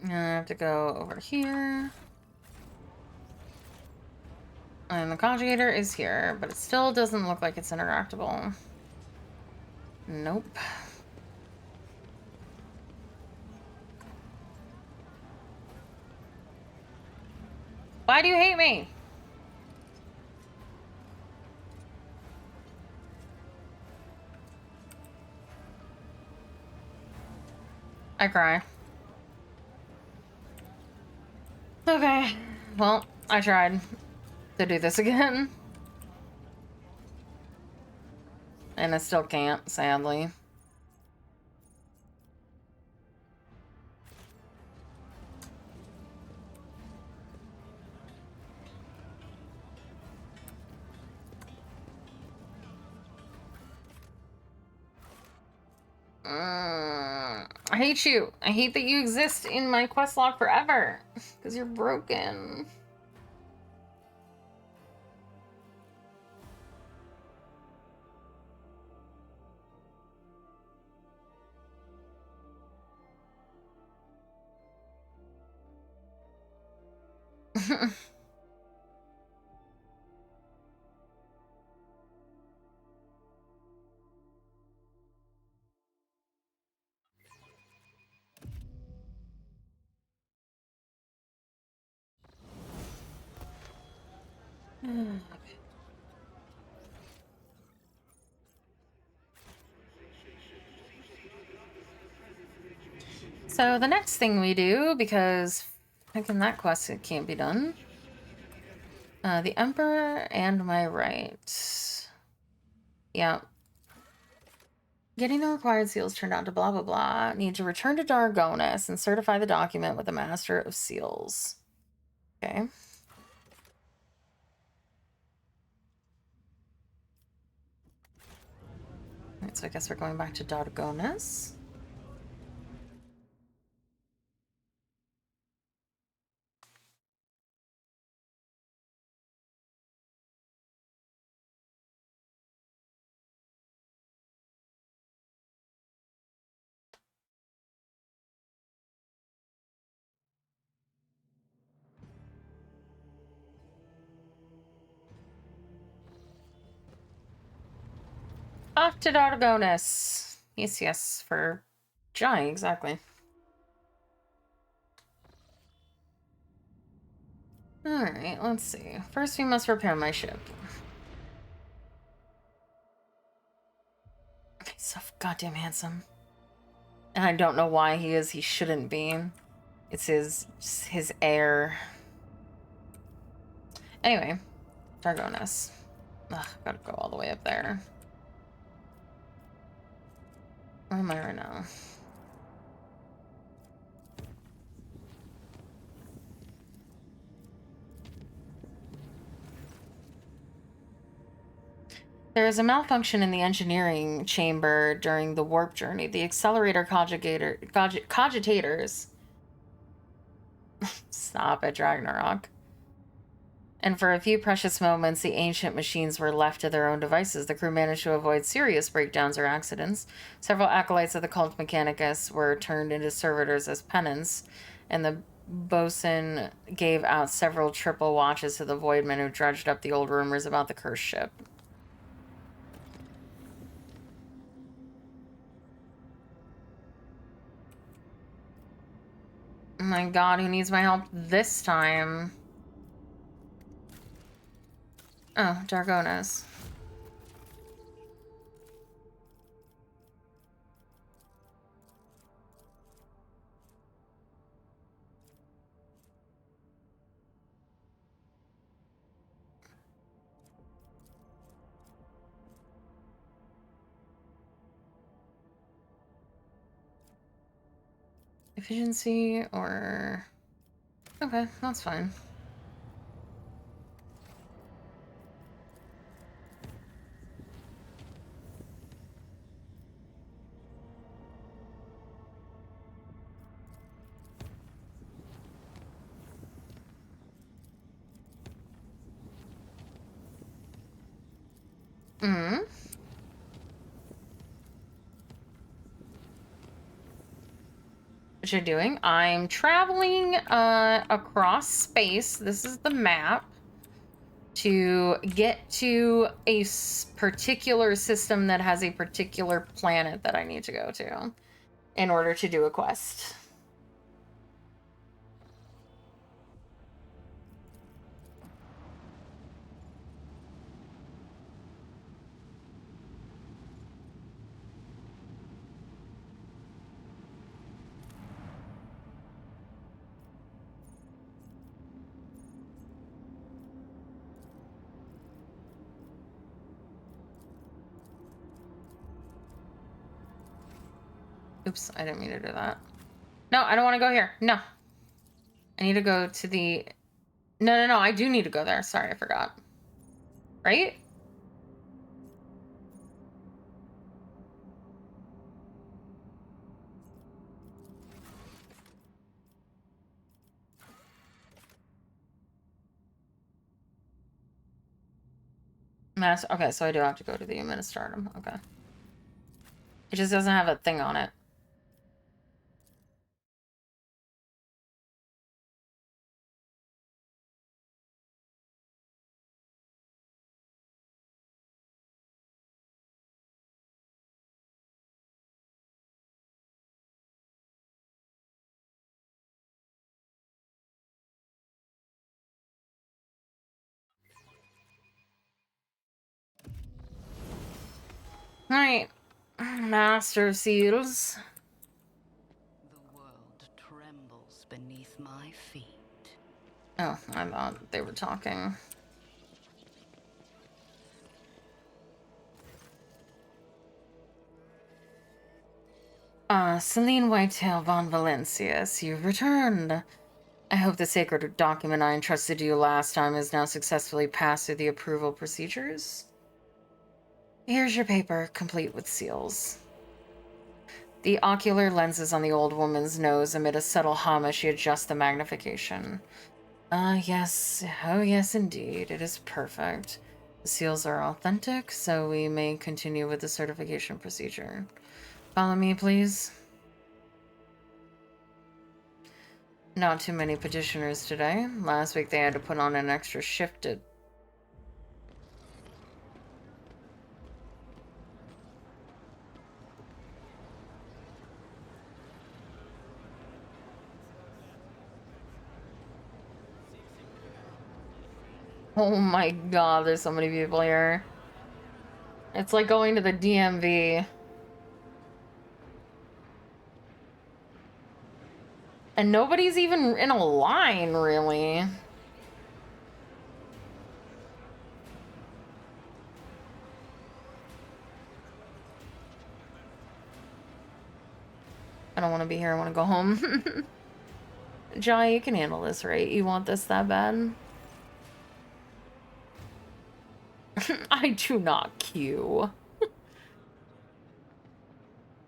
I have to go over here. And the conjugator is here, but it still doesn't look like it's interactable. Nope. Why do you hate me? I cry. Okay, well, I tried to do this again. And I still can't, sadly. I hate you. I hate that you exist in my quest log forever. Because you're broken. So the next thing we do, because thinking that quest it can't be done. The Emperor and my right. Yeah. Getting the required seals turned out to blah blah blah. Need to return to Dargonis and certify the document with the Master of Seals. Okay. Right, so I guess we're going back to Dargonis. Off to Dargonis. Yes, yes, for Jai, exactly. Alright, let's see. First, we must repair my ship. Okay, so goddamn handsome. And I don't know why he is. He shouldn't be. It's his air. Anyway, Dargonis. Ugh, gotta go all the way up there. Where am I right now? There is a malfunction in the engineering chamber during the warp journey. The accelerator cogitators. Stop it, Ragnarok. And for a few precious moments, the ancient machines were left to their own devices. The crew managed to avoid serious breakdowns or accidents. Several acolytes of the cult Mechanicus were turned into servitors as penance, and the bosun gave out several triple watches to the voidmen who dredged up the old rumors about the cursed ship. Oh my god, who needs my help this time? Oh, Dargonis. Efficiency or... Okay, that's fine. Mm-hmm. What you're doing? I'm traveling across space. This is the map to get to a particular system that has a particular planet that I need to go to in order to do a quest. Oops, I didn't mean to do that. No, I don't want to go here. No. I need to go to the... No, I do need to go there. Sorry, I forgot. Right? Okay, so I do have to go to the Administratum. Okay. It just doesn't have a thing on it. Alright. Master Seals. The world trembles beneath my feet. Oh, I thought they were talking. Celine Whitetail von Valencius, you've returned. I hope the sacred document I entrusted you last time has now successfully passed through the approval procedures. Here's your paper, complete with seals. The ocular lenses on the old woman's nose emit a subtle hum as she adjusts the magnification. Yes. Oh, yes, indeed. It is perfect. The seals are authentic, so we may continue with the certification procedure. Follow me, please. Not too many petitioners today. Last week they had to put on an extra shift at... Oh my god, there's so many people here. It's like going to the DMV. And nobody's even in a line, really. I don't want to be here. I want to go home. Jai, you can handle this, right? You want this that bad? I do not queue.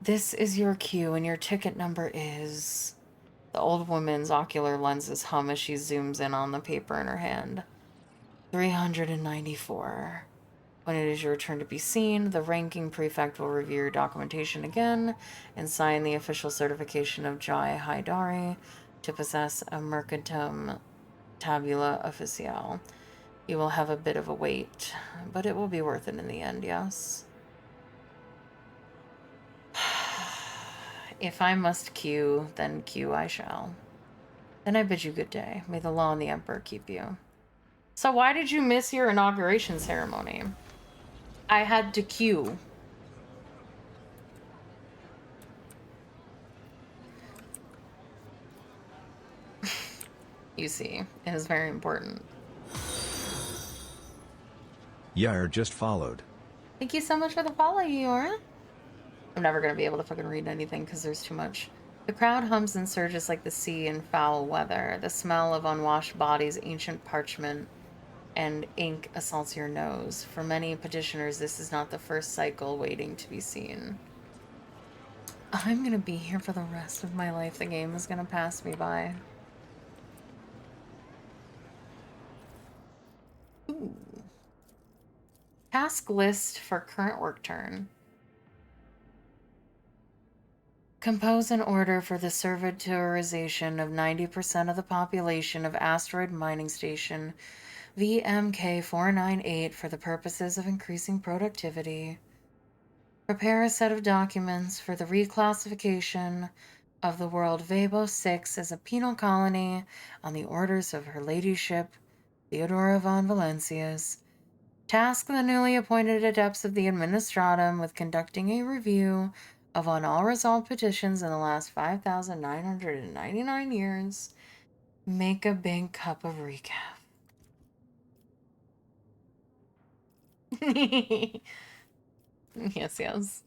This is your queue, and your ticket number is... The old woman's ocular lenses hum as she zooms in on the paper in her hand. 394. When it is your turn to be seen, the ranking prefect will review your documentation again and sign the official certification of Jai Haidari to possess a Mercantum Tabula Officiale. You will have a bit of a wait, but it will be worth it in the end, yes? If I must queue, then queue I shall. Then I bid you good day. May the law and the Emperor keep you. So why did you miss your inauguration ceremony? I had to queue. You see, it is very important. Yair just followed. Thank you so much for the follow, Yor. I'm never gonna be able to fucking read anything because there's too much The crowd hums and surges like the sea in foul weather. The smell of unwashed bodies, ancient parchment, and ink assaults your nose. For many petitioners, this is not the first cycle waiting to be seen. I'm gonna be here for the rest of my life. The game is gonna pass me by. Ooh. Task list for current work turn. Compose an order for the servitorization of 90% of the population of Asteroid Mining Station VMK-498 for the purposes of increasing productivity. Prepare a set of documents for the reclassification of the world Vebo 6 as a penal colony on the orders of Her Ladyship Theodora von Valencius. Task the newly appointed adepts of the Administratum with conducting a review of unresolved petitions in the last 5,999 years. Make a big cup of recap. Yes, yes.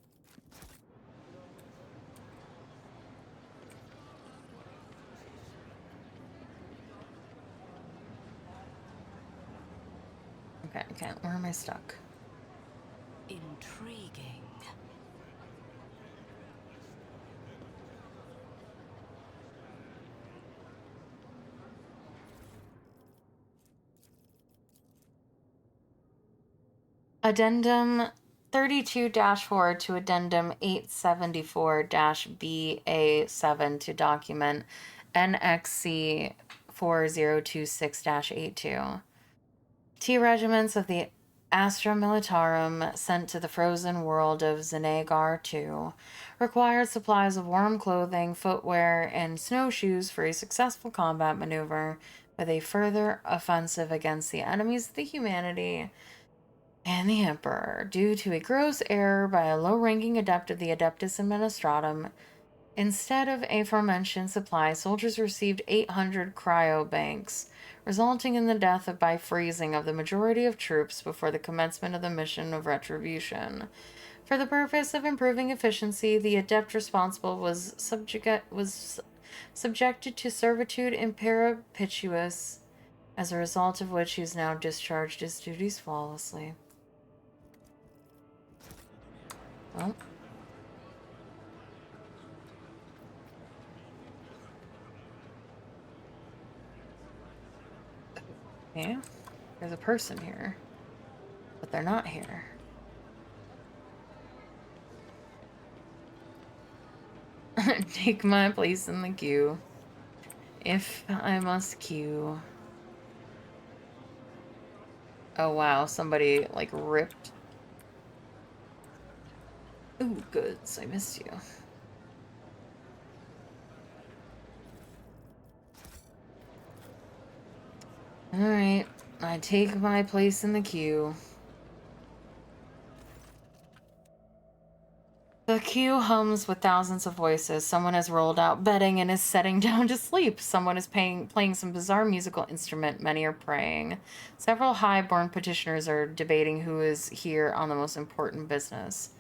Okay, where am I stuck? Intriguing. Addendum 32-4 to Addendum 874-BA7 to document NXC 4026-82. T regiments of the Astra Militarum sent to the frozen world of Zenagar II required supplies of warm clothing, footwear, and snowshoes for a successful combat maneuver with a further offensive against the enemies of the humanity and the Emperor. Due to a gross error by a low-ranking adept of the Adeptus Administratum, instead of aforementioned supply, soldiers received 800 cryobanks, resulting in the death by freezing of the majority of troops before the commencement of the mission of retribution. For the purpose of improving efficiency, the adept responsible was subjected to servitude in perpetuus, as a result of which he has now discharged his duties flawlessly. Well. Yeah, there's a person here, but they're not here. Take my place in the queue. If I must queue. Oh wow, somebody like ripped. Ooh, goods, I missed you. Alright, I take my place in the queue. The queue hums with thousands of voices. Someone has rolled out bedding and is setting down to sleep. Someone is playing some bizarre musical instrument. Many are praying. Several high-born petitioners are debating who is here on the most important business.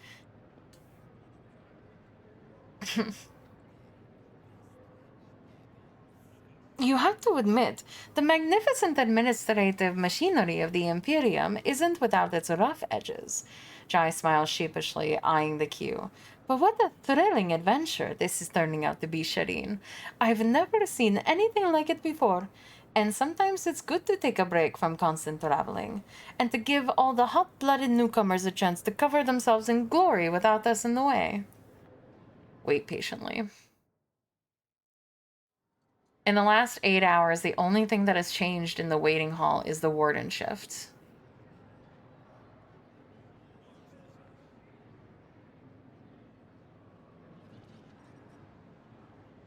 You have to admit, the magnificent administrative machinery of the Imperium isn't without its rough edges. Jai smiles sheepishly, eyeing the queue. But what a thrilling adventure this is turning out to be, Shireen. I've never seen anything like it before, and sometimes it's good to take a break from constant traveling, and to give all the hot-blooded newcomers a chance to cover themselves in glory without us in the way. Wait patiently. In the last 8 hours, the only thing that has changed in the waiting hall is the warden shift.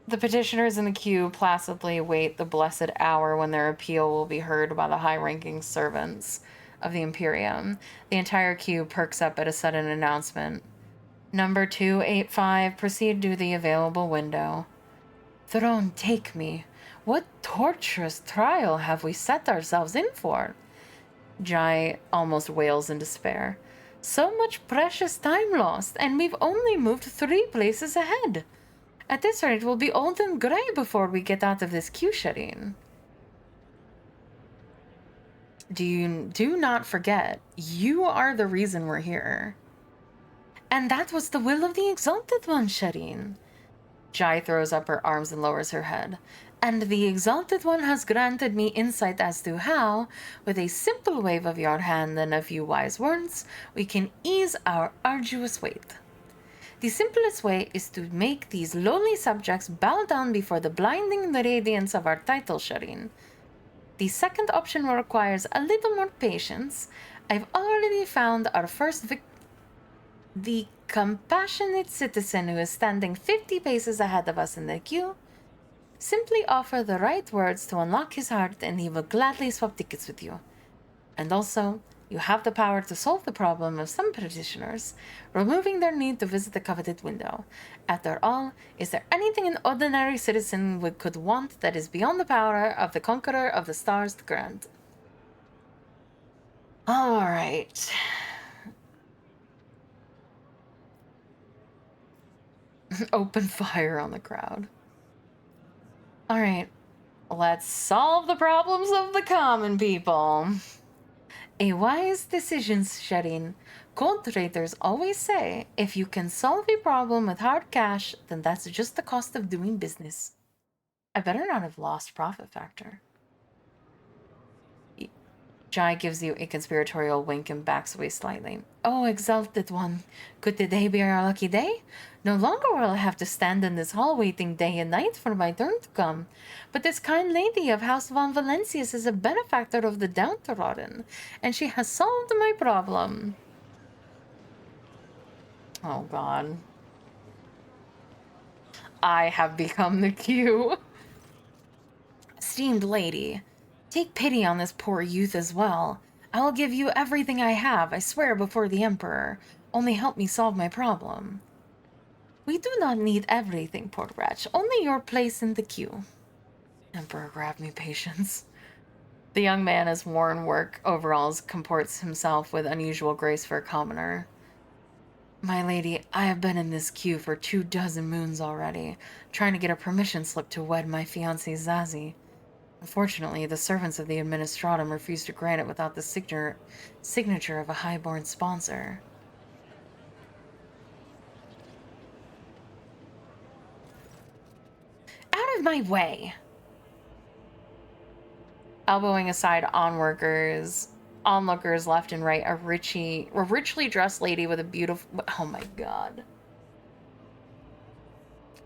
The petitioners in the queue placidly wait the blessed hour when their appeal will be heard by the high-ranking servants of the Imperium. The entire queue perks up at a sudden announcement. Number 285, proceed to the available window. Throne, take me. What torturous trial have we set ourselves in for? Jai almost wails in despair. So much precious time lost, and we've only moved 3 places ahead. At this rate, we'll be old and grey before we get out of this queue, Shireen. Do not forget, you are the reason we're here. And that was the will of the Exalted One, Shireen. Jai throws up her arms and lowers her head. And the Exalted One has granted me insight as to how, with a simple wave of your hand and a few wise words, we can ease our arduous weight. The simplest way is to make these lowly subjects bow down before the blinding radiance of our title, Shireen. The second option requires a little more patience. I've already found our first the compassionate citizen who is standing 50 paces ahead of us in the queue. Simply offer the right words to unlock his heart and he will gladly swap tickets with you. And also, you have the power to solve the problem of some petitioners, removing their need to visit the coveted window. After all, is there anything an ordinary citizen could want that is beyond the power of the Conqueror of the Stars to grant? All right. Open fire on the crowd. All right. Let's solve the problems of the common people. A wise decision, Shireen. Gold traders always say, if you can solve a problem with hard cash, then that's just the cost of doing business. I better not have lost profit factor. Jai gives you a conspiratorial wink and backs away slightly. Oh, Exalted One, could today be our lucky day? No longer will I have to stand in this hall waiting day and night for my turn to come. But this kind lady of House von Valencius is a benefactor of the downtrodden, and she has solved my problem. Oh, God. I have become the queue. Esteemed lady, take pity on this poor youth as well. I will give you everything I have, I swear before the Emperor. Only help me solve my problem. We do not need everything, poor wretch. Only your place in the queue. Emperor, grab me patience. The young man, as worn work overalls, comports himself with unusual grace for a commoner. My lady, I have been in this queue for 24 moons already, trying to get a permission slip to wed my fiancée Zazie. Unfortunately, the servants of the Administratum refused to grant it without the signature of a highborn sponsor. Out of my way! Elbowing aside onlookers left and right, a richly dressed lady with a beautiful... Oh my god.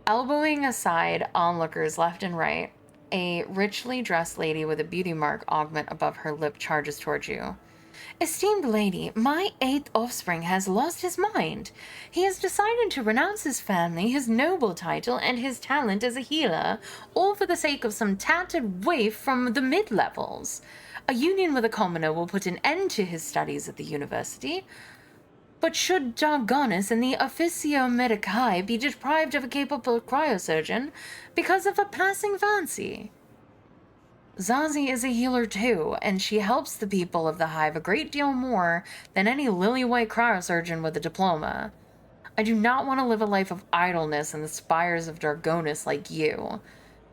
Elbowing aside onlookers left and right, a richly dressed lady with a beauty mark augment above her lip charges towards you. Esteemed lady, my 8th offspring has lost his mind. He has decided to renounce his family, his noble title, and his talent as a healer, all for the sake of some tattered waif from the mid-levels. A union with a commoner will put an end to his studies at the university. But should Dargonus and the Officio Medicae be deprived of a capable cryosurgeon because of a passing fancy? Zazie is a healer too, and she helps the people of the Hive a great deal more than any lily-white cryosurgeon with a diploma. I do not want to live a life of idleness in the spires of Dargonus like you.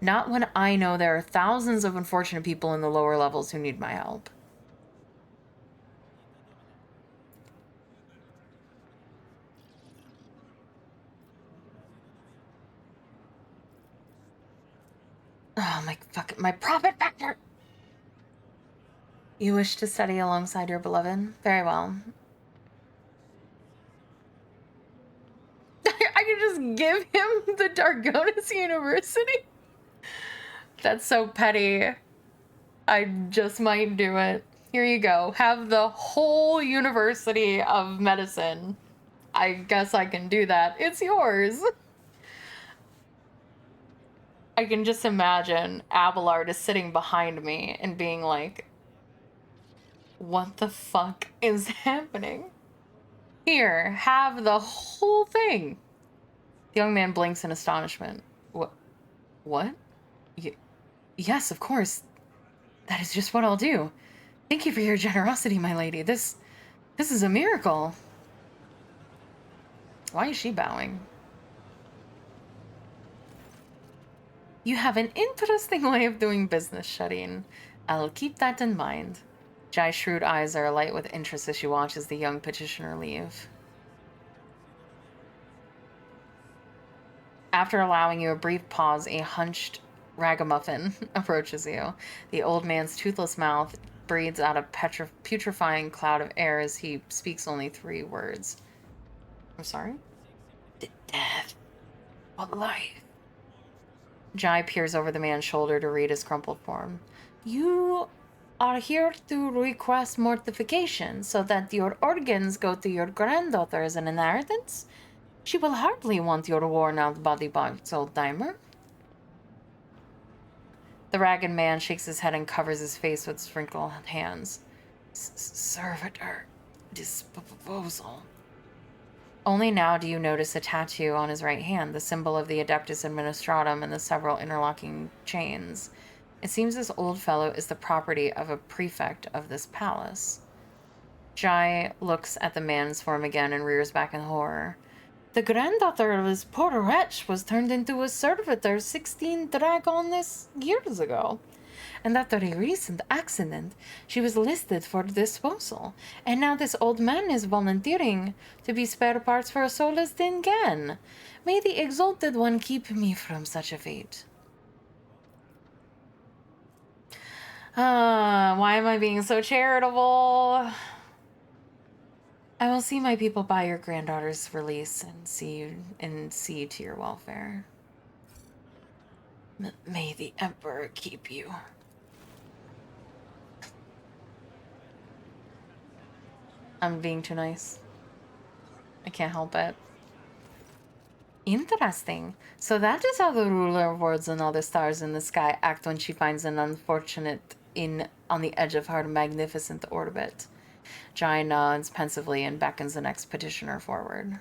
Not when I know there are thousands of unfortunate people in the lower levels who need my help. Oh, my profit factor! You wish to study alongside your beloved? Very well. I could just give him the Dargonus University? That's so petty. I just might do it. Here you go. Have the whole University of Medicine. I guess I can do that. It's yours. I can just imagine Abelard is sitting behind me and being like, what the fuck is happening? Here, have the whole thing. The young man blinks in astonishment. What? Yes, of course. That is just what I'll do. Thank you for your generosity, my lady. This is a miracle. Why is she bowing? You have an interesting way of doing business, Shadeen. I'll keep that in mind. Jai's shrewd eyes are alight with interest as she watches the young petitioner leave. After allowing you a brief pause, a hunched ragamuffin approaches you. The old man's toothless mouth breathes out a putrefying cloud of air as he speaks only 3 words. I'm sorry? Death. What life? Jai peers over the man's shoulder to read his crumpled form. You are here to request mortification so that your organs go to your granddaughter as an inheritance? She will hardly want your worn-out body parts, old-timer. The ragged man shakes his head and covers his face with sprinkled hands. Servitor disposal. Only now do you notice a tattoo on his right hand, the symbol of the Adeptus Administratum and the several interlocking chains. It seems this old fellow is the property of a prefect of this palace. Jai looks at the man's form again and rears back in horror. The granddaughter of this poor wretch was turned into a servitor 16 dragonless years ago. And after a recent accident, she was listed for disposal. And now this old man is volunteering to be spare parts for a soulless Dingan. May the Exalted One keep me from such a fate. Why am I being so charitable? I will see my people by your granddaughter's release and see to your welfare. May the Emperor keep you. I'm being too nice. I can't help it. Interesting. So that is how the ruler of worlds and all the stars in the sky act when she finds an unfortunate on the edge of her magnificent orbit. Jai nods pensively and beckons the next petitioner forward.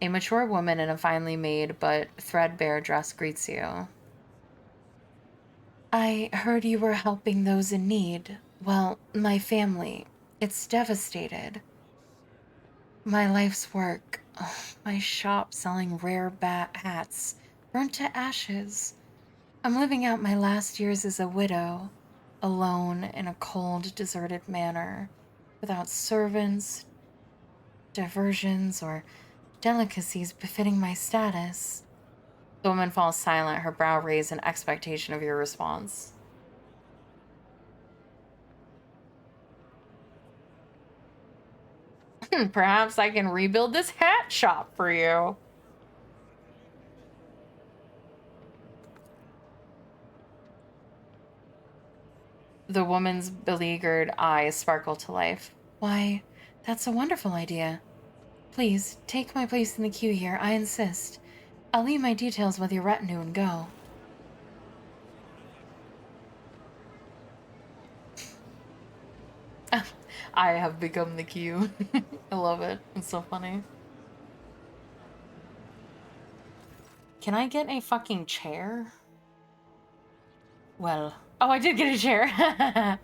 A mature woman in a finely made but threadbare dress greets you. I heard you were helping those in need. Well, my family. It's devastated. My life's work, my shop selling rare hats, burnt to ashes. I'm living out my last years as a widow, alone in a cold, deserted manor, without servants, diversions, or delicacies befitting my status. The woman falls silent, her brow raised in expectation of your response. Perhaps I can rebuild this hat shop for you. The woman's beleaguered eyes sparkle to life. Why, that's a wonderful idea. Please, take my place in the queue here, I insist. I'll leave my details with your retinue and go. I have become the queue. I love it. It's so funny. Can I get a fucking chair? Well, oh, I did get a chair.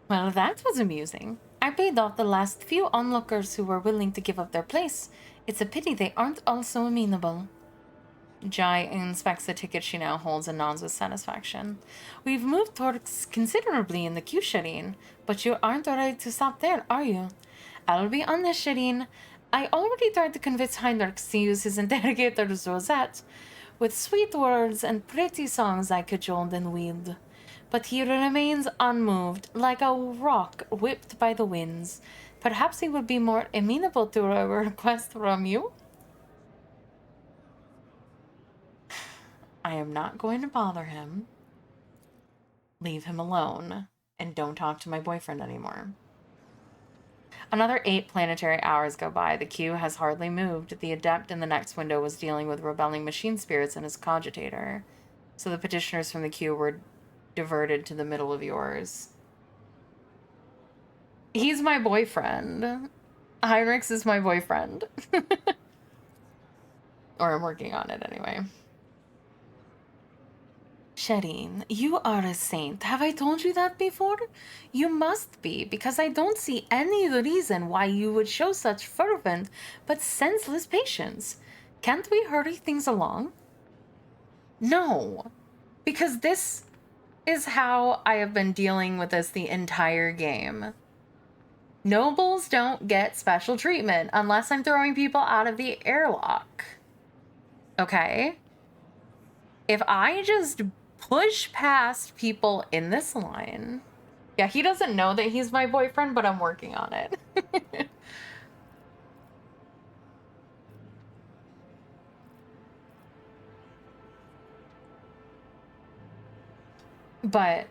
Well, that was amusing. I paid off the last few onlookers who were willing to give up their place. It's a pity they aren't also amenable. Jai inspects the ticket she now holds and nods with satisfaction. We've moved towards considerably in the queue, Shireen, but you aren't ready to stop there, are you? I'll be honest, Shireen. I already tried to convince Heinrich to use his interrogator's rosette. With sweet words and pretty songs I cajoled and wheedled. But he remains unmoved, like a rock whipped by the winds. Perhaps he would be more amenable to a request from you? I am not going to bother him. Leave him alone. And don't talk to my boyfriend anymore. Another 8 planetary hours go by. The queue has hardly moved. The adept in the next window was dealing with rebelling machine spirits in his cogitator. So the petitioners from the queue were diverted to the middle of yours. He's my boyfriend. Heinrichs is my boyfriend. Or I'm working on it anyway. Shireen, you are a saint. Have I told you that before? You must be, because I don't see any reason why you would show such fervent but senseless patience. Can't we hurry things along? No, because this is how I have been dealing with this the entire game. Nobles don't get special treatment unless I'm throwing people out of the airlock. Okay? If I just push past people in this line... Yeah, he doesn't know that he's my boyfriend, but I'm working on it. But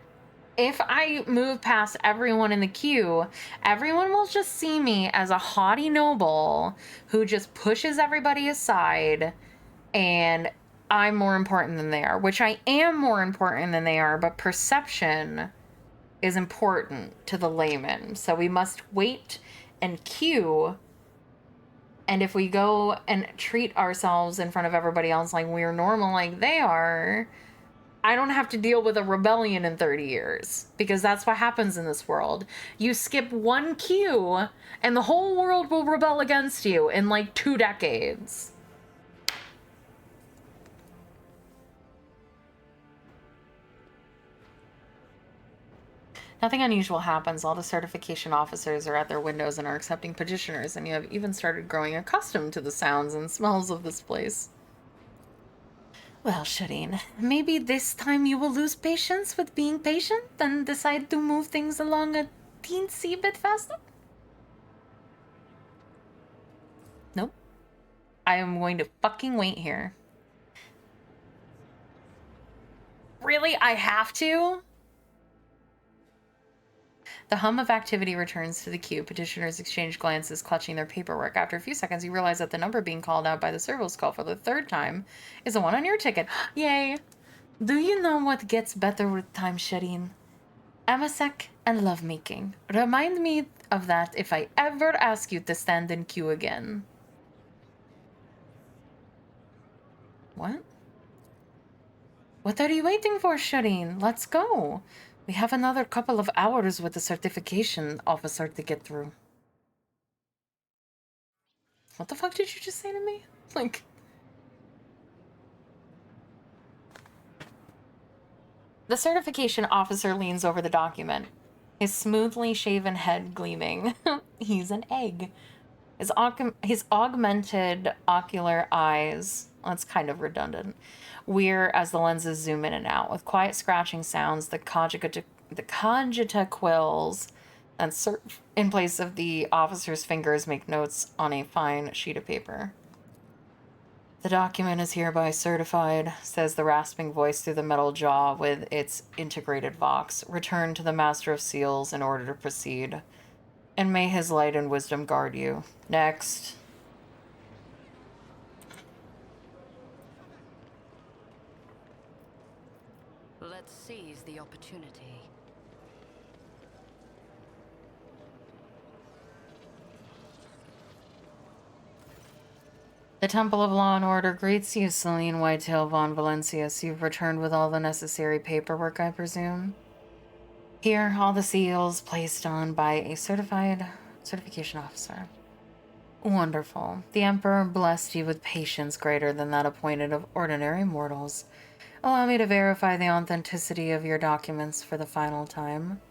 if I move past everyone in the queue, everyone will just see me as a haughty noble who just pushes everybody aside, and I'm more important than they are, which I am more important than they are, but perception is important to the layman. So we must wait and queue, and if we go and treat ourselves in front of everybody else like we're normal like they are, I don't have to deal with a rebellion in 30 years, because that's what happens in this world. You skip one queue and the whole world will rebel against you in like 2 decades. Nothing unusual happens. All the certification officers are at their windows and are accepting petitioners, and you have even started growing accustomed to the sounds and smells of this place. Well, Shireen, maybe this time you will lose patience with being patient and decide to move things along a teensy bit faster? Nope. I am going to fucking wait here. Really? I have to? The hum of activity returns to the queue. Petitioners exchange glances, clutching their paperwork. After a few seconds, you realize that the number being called out by the service call for the 3rd time is the one on your ticket. Yay! Do you know what gets better with time, Shireen? Amasek and lovemaking. Remind me of that if I ever ask you to stand in queue again. What? What are you waiting for, Shireen? Let's go. We have another couple of hours with the certification officer to get through. What the fuck did you just say to me? Like... The certification officer leans over the document, his smoothly shaven head gleaming. He's an egg. His augmented ocular eyes, that's kind of redundant, weir as the lenses zoom in and out. With quiet scratching sounds, the cogita quills and in place of the officer's fingers make notes on a fine sheet of paper. The document is hereby certified, says the rasping voice through the metal jaw with its integrated vox. Return to the Master of Seals in order to proceed. And may his light and wisdom guard you. Next. Let's seize the opportunity. The Temple of Law and Order greets you, Celine Whitetail von Valencius. You've returned with all the necessary paperwork, I presume? Here, all the seals placed on by a certification officer. Wonderful. The Emperor blessed you with patience greater than that appointed of ordinary mortals. Allow me to verify the authenticity of your documents for the final time.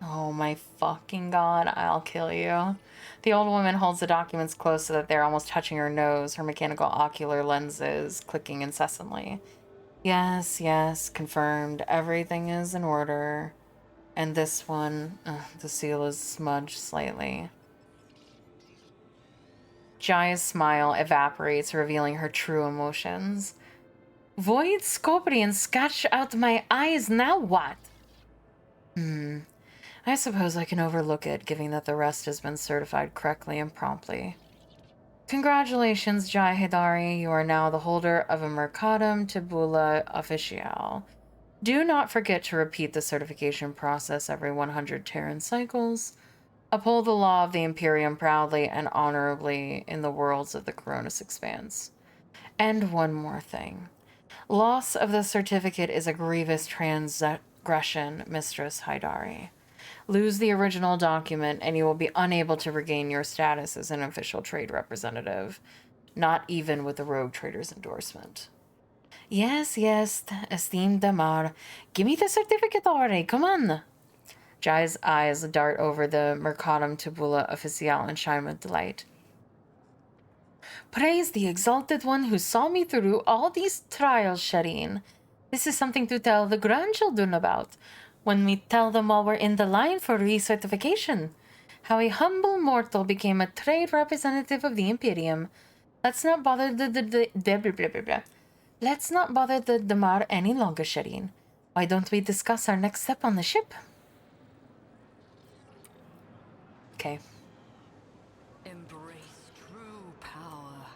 Oh my fucking god, I'll kill you. The old woman holds the documents close so that they're almost touching her nose, her mechanical ocular lenses clicking incessantly. Yes, yes, confirmed. Everything is in order. And this one, the seal is smudged slightly. Jaya's smile evaporates, revealing her true emotions. Void Scorpion scratched out my eyes, now what? I suppose I can overlook it, given that the rest has been certified correctly and promptly. Congratulations, Jai Hidari. You are now the holder of a Mercatum Tabula Official. Do not forget to repeat the certification process every 100 Terran cycles. Uphold the law of the Imperium proudly and honorably in the worlds of the Coronis Expanse. And one more thing. Loss of the certificate is a grievous transgression, Mistress Hidari. Lose the original document and you will be unable to regain your status as an official trade representative. Not even with the Rogue Trader's endorsement. Yes, yes, esteemed Damar. Give me the certificate already, come on. Jai's eyes dart over the Mercatum Tabula Official and shine with delight. Praise the exalted one who saw me through all these trials, Shireen. This is something to tell the grandchildren about when we tell them while we're in the line for recertification. How a humble mortal became a trade representative of the Imperium. Let's not bother Let's not bother the Damar any longer, Shireen. Why don't we discuss our next step on the ship? Okay. Embrace true power.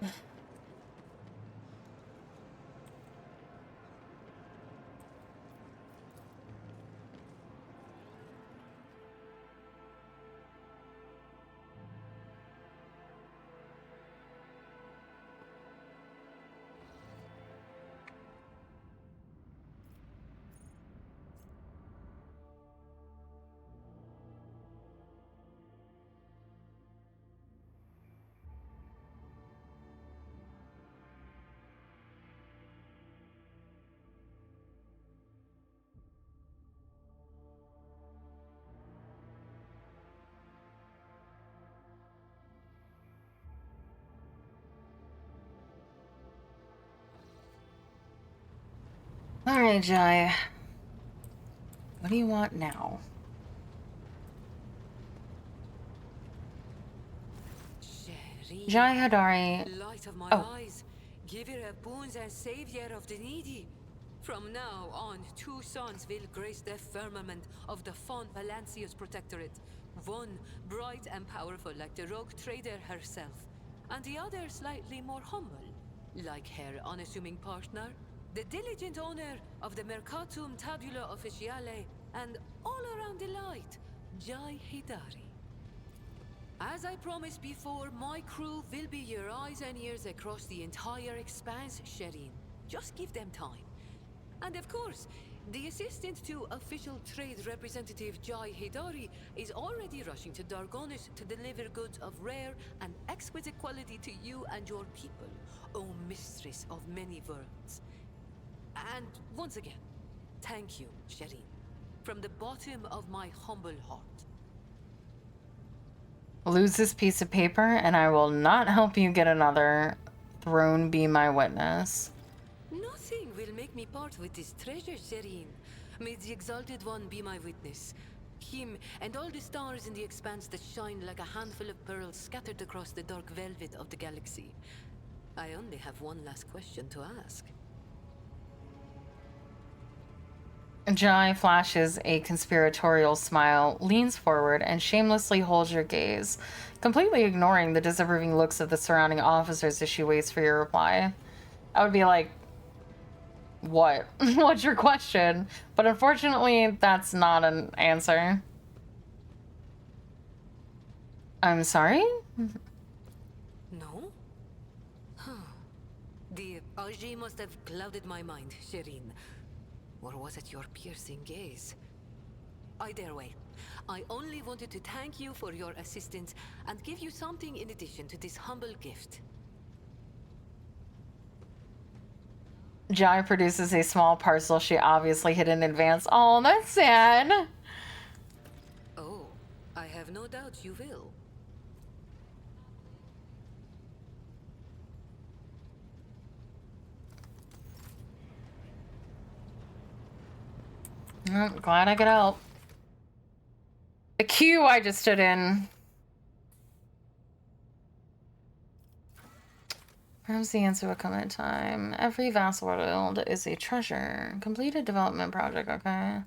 Alright, Jai. What do you want now? Jai Hadari. Light of my Oh. eyes, giver of boons and savior of the needy. From now on, two sons will grace the firmament of the Font Valancius Protectorate. One bright and powerful like the Rogue Trader herself, and the other slightly more humble, like her unassuming partner, the diligent owner of the Mercatum Tabula Officiale, and all-around delight, Jai Hidari. As I promised before, my crew will be your eyes and ears across the entire expanse, Shireen. Just give them time. And of course, the assistant to official trade representative Jai Hidari is already rushing to Dargonis to deliver goods of rare and exquisite quality to you and your people, O mistress of many worlds. And once again, thank you, Shireen, from the bottom of my humble heart. Lose this piece of paper, and I will not help you get another. Throne be my witness. Nothing will make me part with this treasure, Shireen. May the Exalted One be my witness. Him and all the stars in the expanse that shine like a handful of pearls scattered across the dark velvet of the galaxy. I only have one last question to ask. Jai flashes a conspiratorial smile, leans forward, and shamelessly holds your gaze, completely ignoring the disapproving looks of the surrounding officers as she waits for your reply. I would be like, what? What's your question? But unfortunately, that's not an answer. I'm sorry? No? Huh. The RG must have clouded my mind, Shireen. Or was it your piercing gaze? Either way, I only wanted to thank you for your assistance and give you something in addition to this humble gift. Jai produces a small parcel she obviously hid in advance. Oh, that's sad. Oh, I have no doubt you will. Glad I could help. The queue I just stood in. Perhaps the answer will come in time. Every vast world is a treasure. Complete a development project, okay?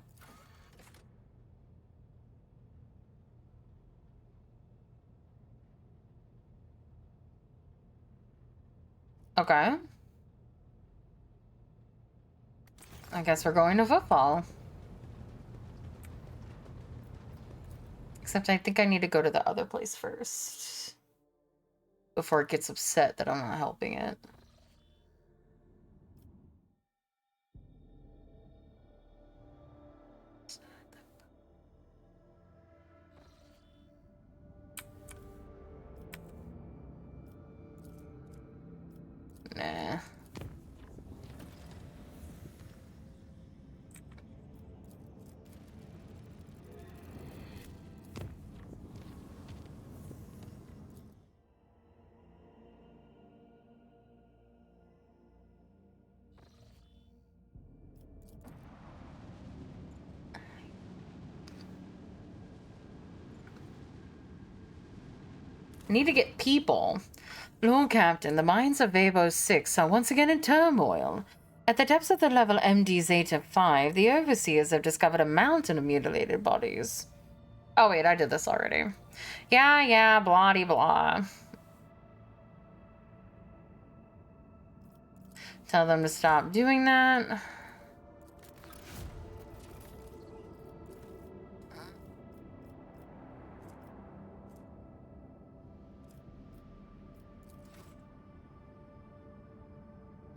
Okay. I guess we're going to football. Except I think I need to go to the other place first. Before it gets upset that I'm not helping it. Nah. Need to get people. Lord Captain, the mines of Vabo 6 are once again in turmoil. At the depths of the level MD Zeta 5, the overseers have discovered a mountain of mutilated bodies. Oh wait, I did this already. Yeah, blah blah. Tell them to stop doing that.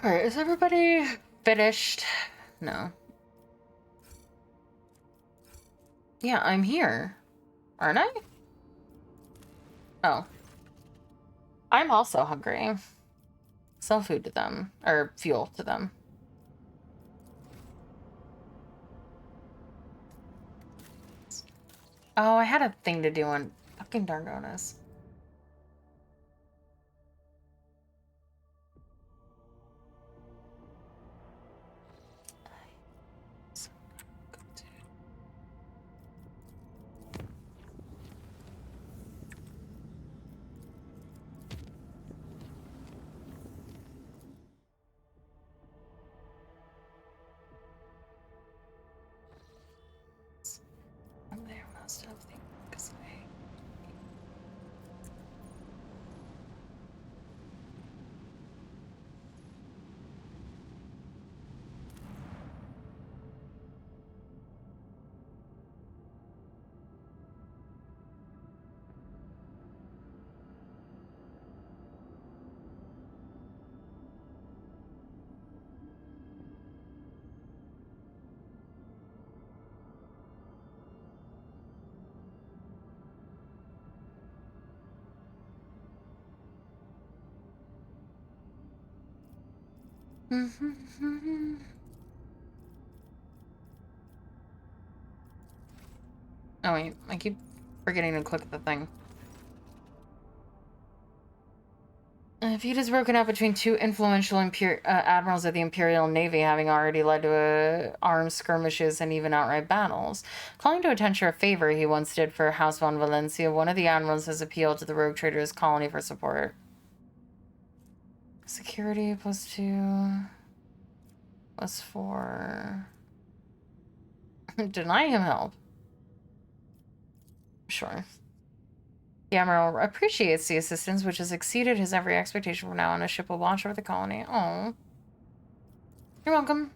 Alright, is everybody finished? No. Yeah, I'm here. Aren't I? Oh. I'm also hungry. Sell food to them. Or fuel to them. Oh, I had a thing to do on fucking Dargonas. There must have things. Oh wait, I keep forgetting to click the thing. A feud is broken up between two influential admirals of the Imperial Navy, having already led to armed skirmishes and even outright battles. Calling to attention a favor he once did for House von Valencia, one of the admirals has appealed to the rogue traders' colony for support. Security +2 +4. Deny him help. Sure. The Admiral appreciates the assistance, which has exceeded his every expectation from now on. A ship will launch over the colony. Oh. You're welcome.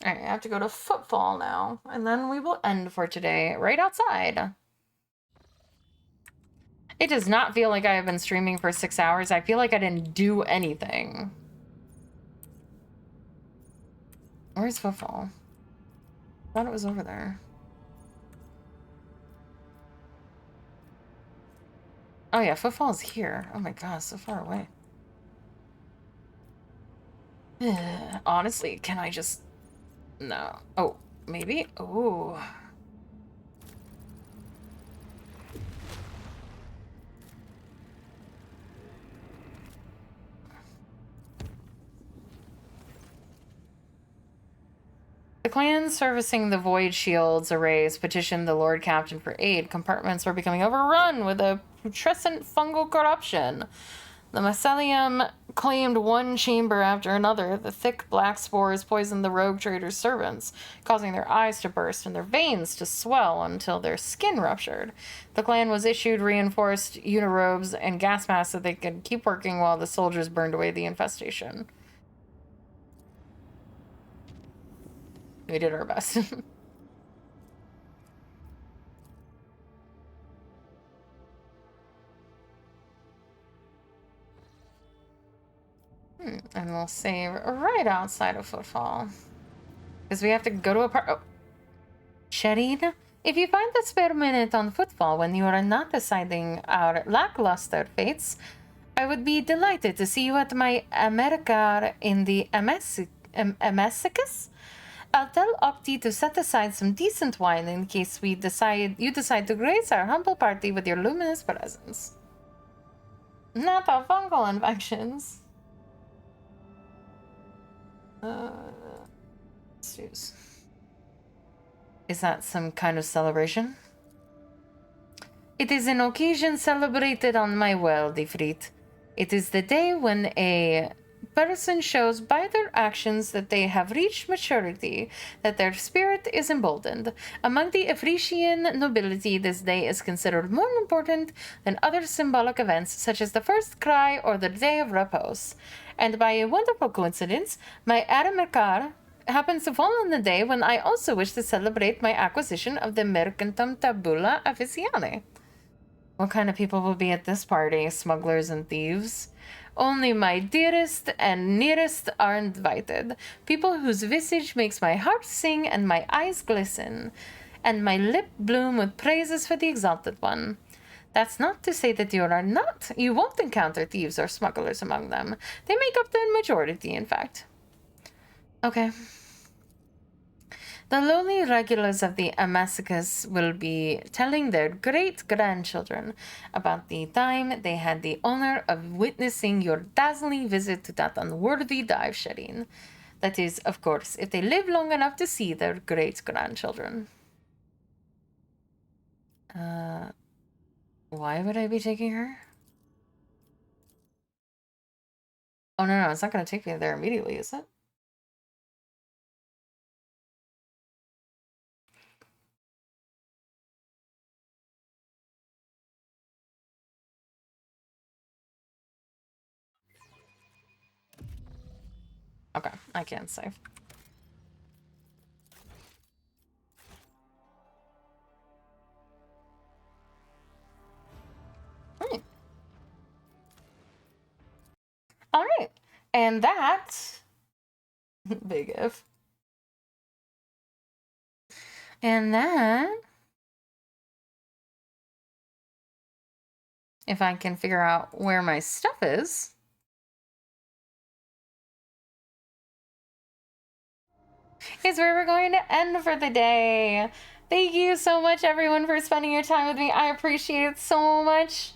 Alright, I have to go to Footfall now, and then we will end for today, right outside. It does not feel like I have been streaming for 6 hours. I feel like I didn't do anything. Where's Footfall? I thought it was over there. Oh yeah, Footfall's here. Oh my god, so far away. Honestly, can I just... No. Oh, maybe? Oh. The clans servicing the Void Shields arrays petitioned the Lord Captain for aid. Compartments were becoming overrun with a putrescent fungal corruption. The mycelium claimed one chamber after another. The thick black spores poisoned the rogue traders' servants, causing their eyes to burst and their veins to swell until their skin ruptured. The clan was issued reinforced unirobes and gas masks so they could keep working while the soldiers burned away the infestation. We did our best. And we'll save right outside of Footfall. Because we have to go to a part. Oh. Sharina, if you find the spare minute on Footfall when you are not deciding our lackluster fates, I would be delighted to see you at my America in the Amesicus. I'll tell Opti to set aside some decent wine in case you decide to grace our humble party with your luminous presence. Not our fungal infections. Is that some kind of celebration? It is an occasion celebrated on my world, Ifrit. It is the day when a person shows by their actions that they have reached maturity, that their spirit is emboldened. Among the Ifritian nobility, this day is considered more important than other symbolic events, such as the first cry or the day of repose. And by a wonderful coincidence, my Aramerkar happens to fall on the day when I also wish to celebrate my acquisition of the Mercantum Tabula Officiale. What kind of people will be at this party? Smugglers and thieves? Only my dearest and nearest are invited. People whose visage makes my heart sing and my eyes glisten, and my lip bloom with praises for the Exalted One. That's not to say that you won't encounter thieves or smugglers among them. They make up the majority, in fact. Okay. The lowly regulars of the Amesicus will be telling their great-grandchildren about the time they had the honor of witnessing your dazzling visit to that unworthy dive shedding. That is, of course, if they live long enough to see their great-grandchildren. Why would I be taking her? Oh, no, it's not going to take me there immediately, is it? Okay, I can't save. All right, and that big if, and that, if I can figure out where my stuff is, is where we're going to end for the day. Thank you so much, everyone, for spending your time with me. I appreciate it so much.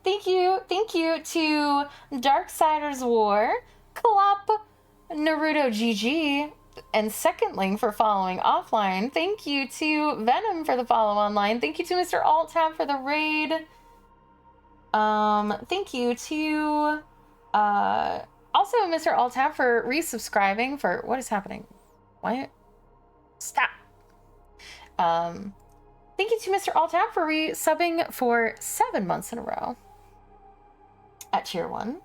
Thank you to Darksiders War, Klop, Naruto GG, and Secondling for following offline. Thank you to Venom for the follow online. Thank you to Mr. Alttab for the raid. Thank you to also Mr. Alttab for resubscribing for what is happening? Why? Stop. Thank you to Mr. Alttab for resubbing for 7 months in a row at tier 1.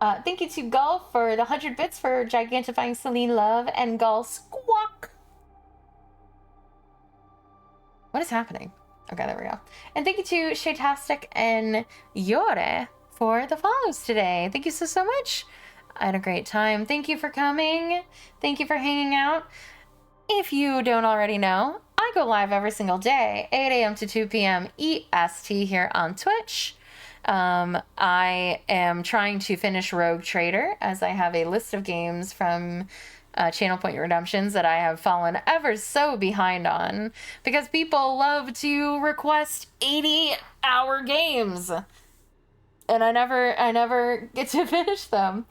Thank you to Gull for the 100 bits for gigantifying Celine Love and Gull Squawk. What is happening? Okay, there we go. And thank you to Shaytastic and Yore for the follows today. Thank you so much. I had a great time. Thank you for coming. Thank you for hanging out. If you don't already know, I go live every single day, 8 a.m. to 2 p.m. EST here on Twitch. I am trying to finish Rogue Trader, as I have a list of games from Channel Point Redemptions that I have fallen ever so behind on, because people love to request 80-hour games, and I never get to finish them.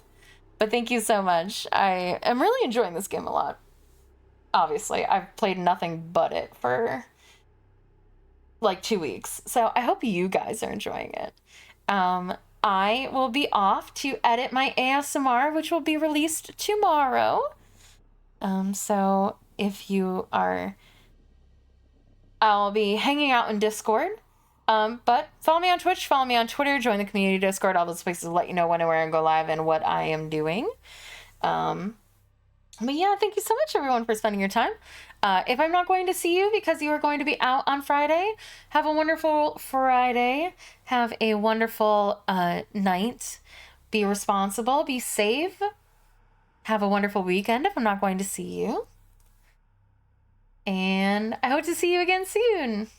But thank you so much. I am really enjoying this game a lot. Obviously, I've played nothing but it for like 2 weeks, so I hope you guys are enjoying it. I will be off to edit my ASMR, which will be released tomorrow. So if you are, I'll be hanging out in Discord. But follow me on Twitch, follow me on Twitter, join the community Discord. All those places will let you know when and where I go live and what I am doing. But yeah, thank you so much, everyone, for spending your time. If I'm not going to see you because you are going to be out on Friday, have a wonderful Friday. Have a wonderful night. Be responsible. Be safe. Have a wonderful weekend if I'm not going to see you. And I hope to see you again soon.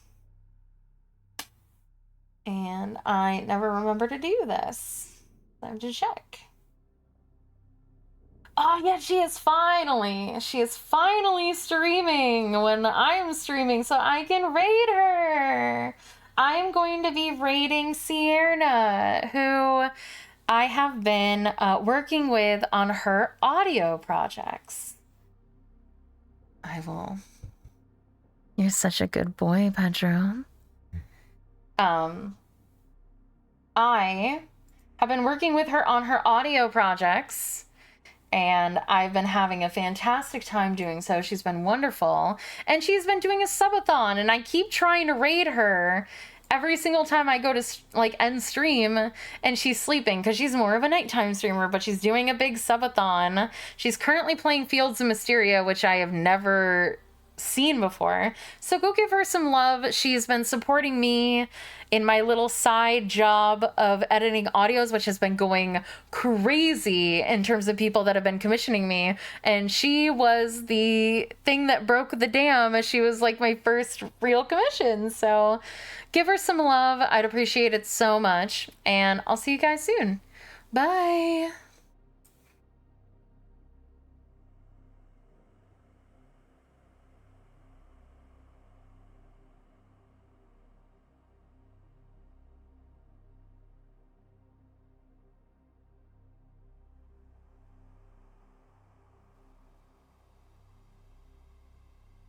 And I never remember to do this. I have to check. Oh yeah, she is finally streaming when I'm streaming, so I can raid her. I'm going to be raiding Sierra, who I have been working with on her audio projects. I will. You're such a good boy, Pedro. I have been working with her on her audio projects, and I've been having a fantastic time doing so. She's been wonderful, and she's been doing a subathon, and I keep trying to raid her every single time I go to like end stream, and she's sleeping because she's more of a nighttime streamer, but she's doing a big subathon. She's currently playing Fields of Mysteria, which I have never seen before, so go give her some love. She's been supporting me in my little side job of editing audios, which has been going crazy in terms of people that have been commissioning me, and she was the thing that broke the dam, as she was like my first real commission. So give her some love. I'd appreciate it so much, and I'll see you guys soon. Bye.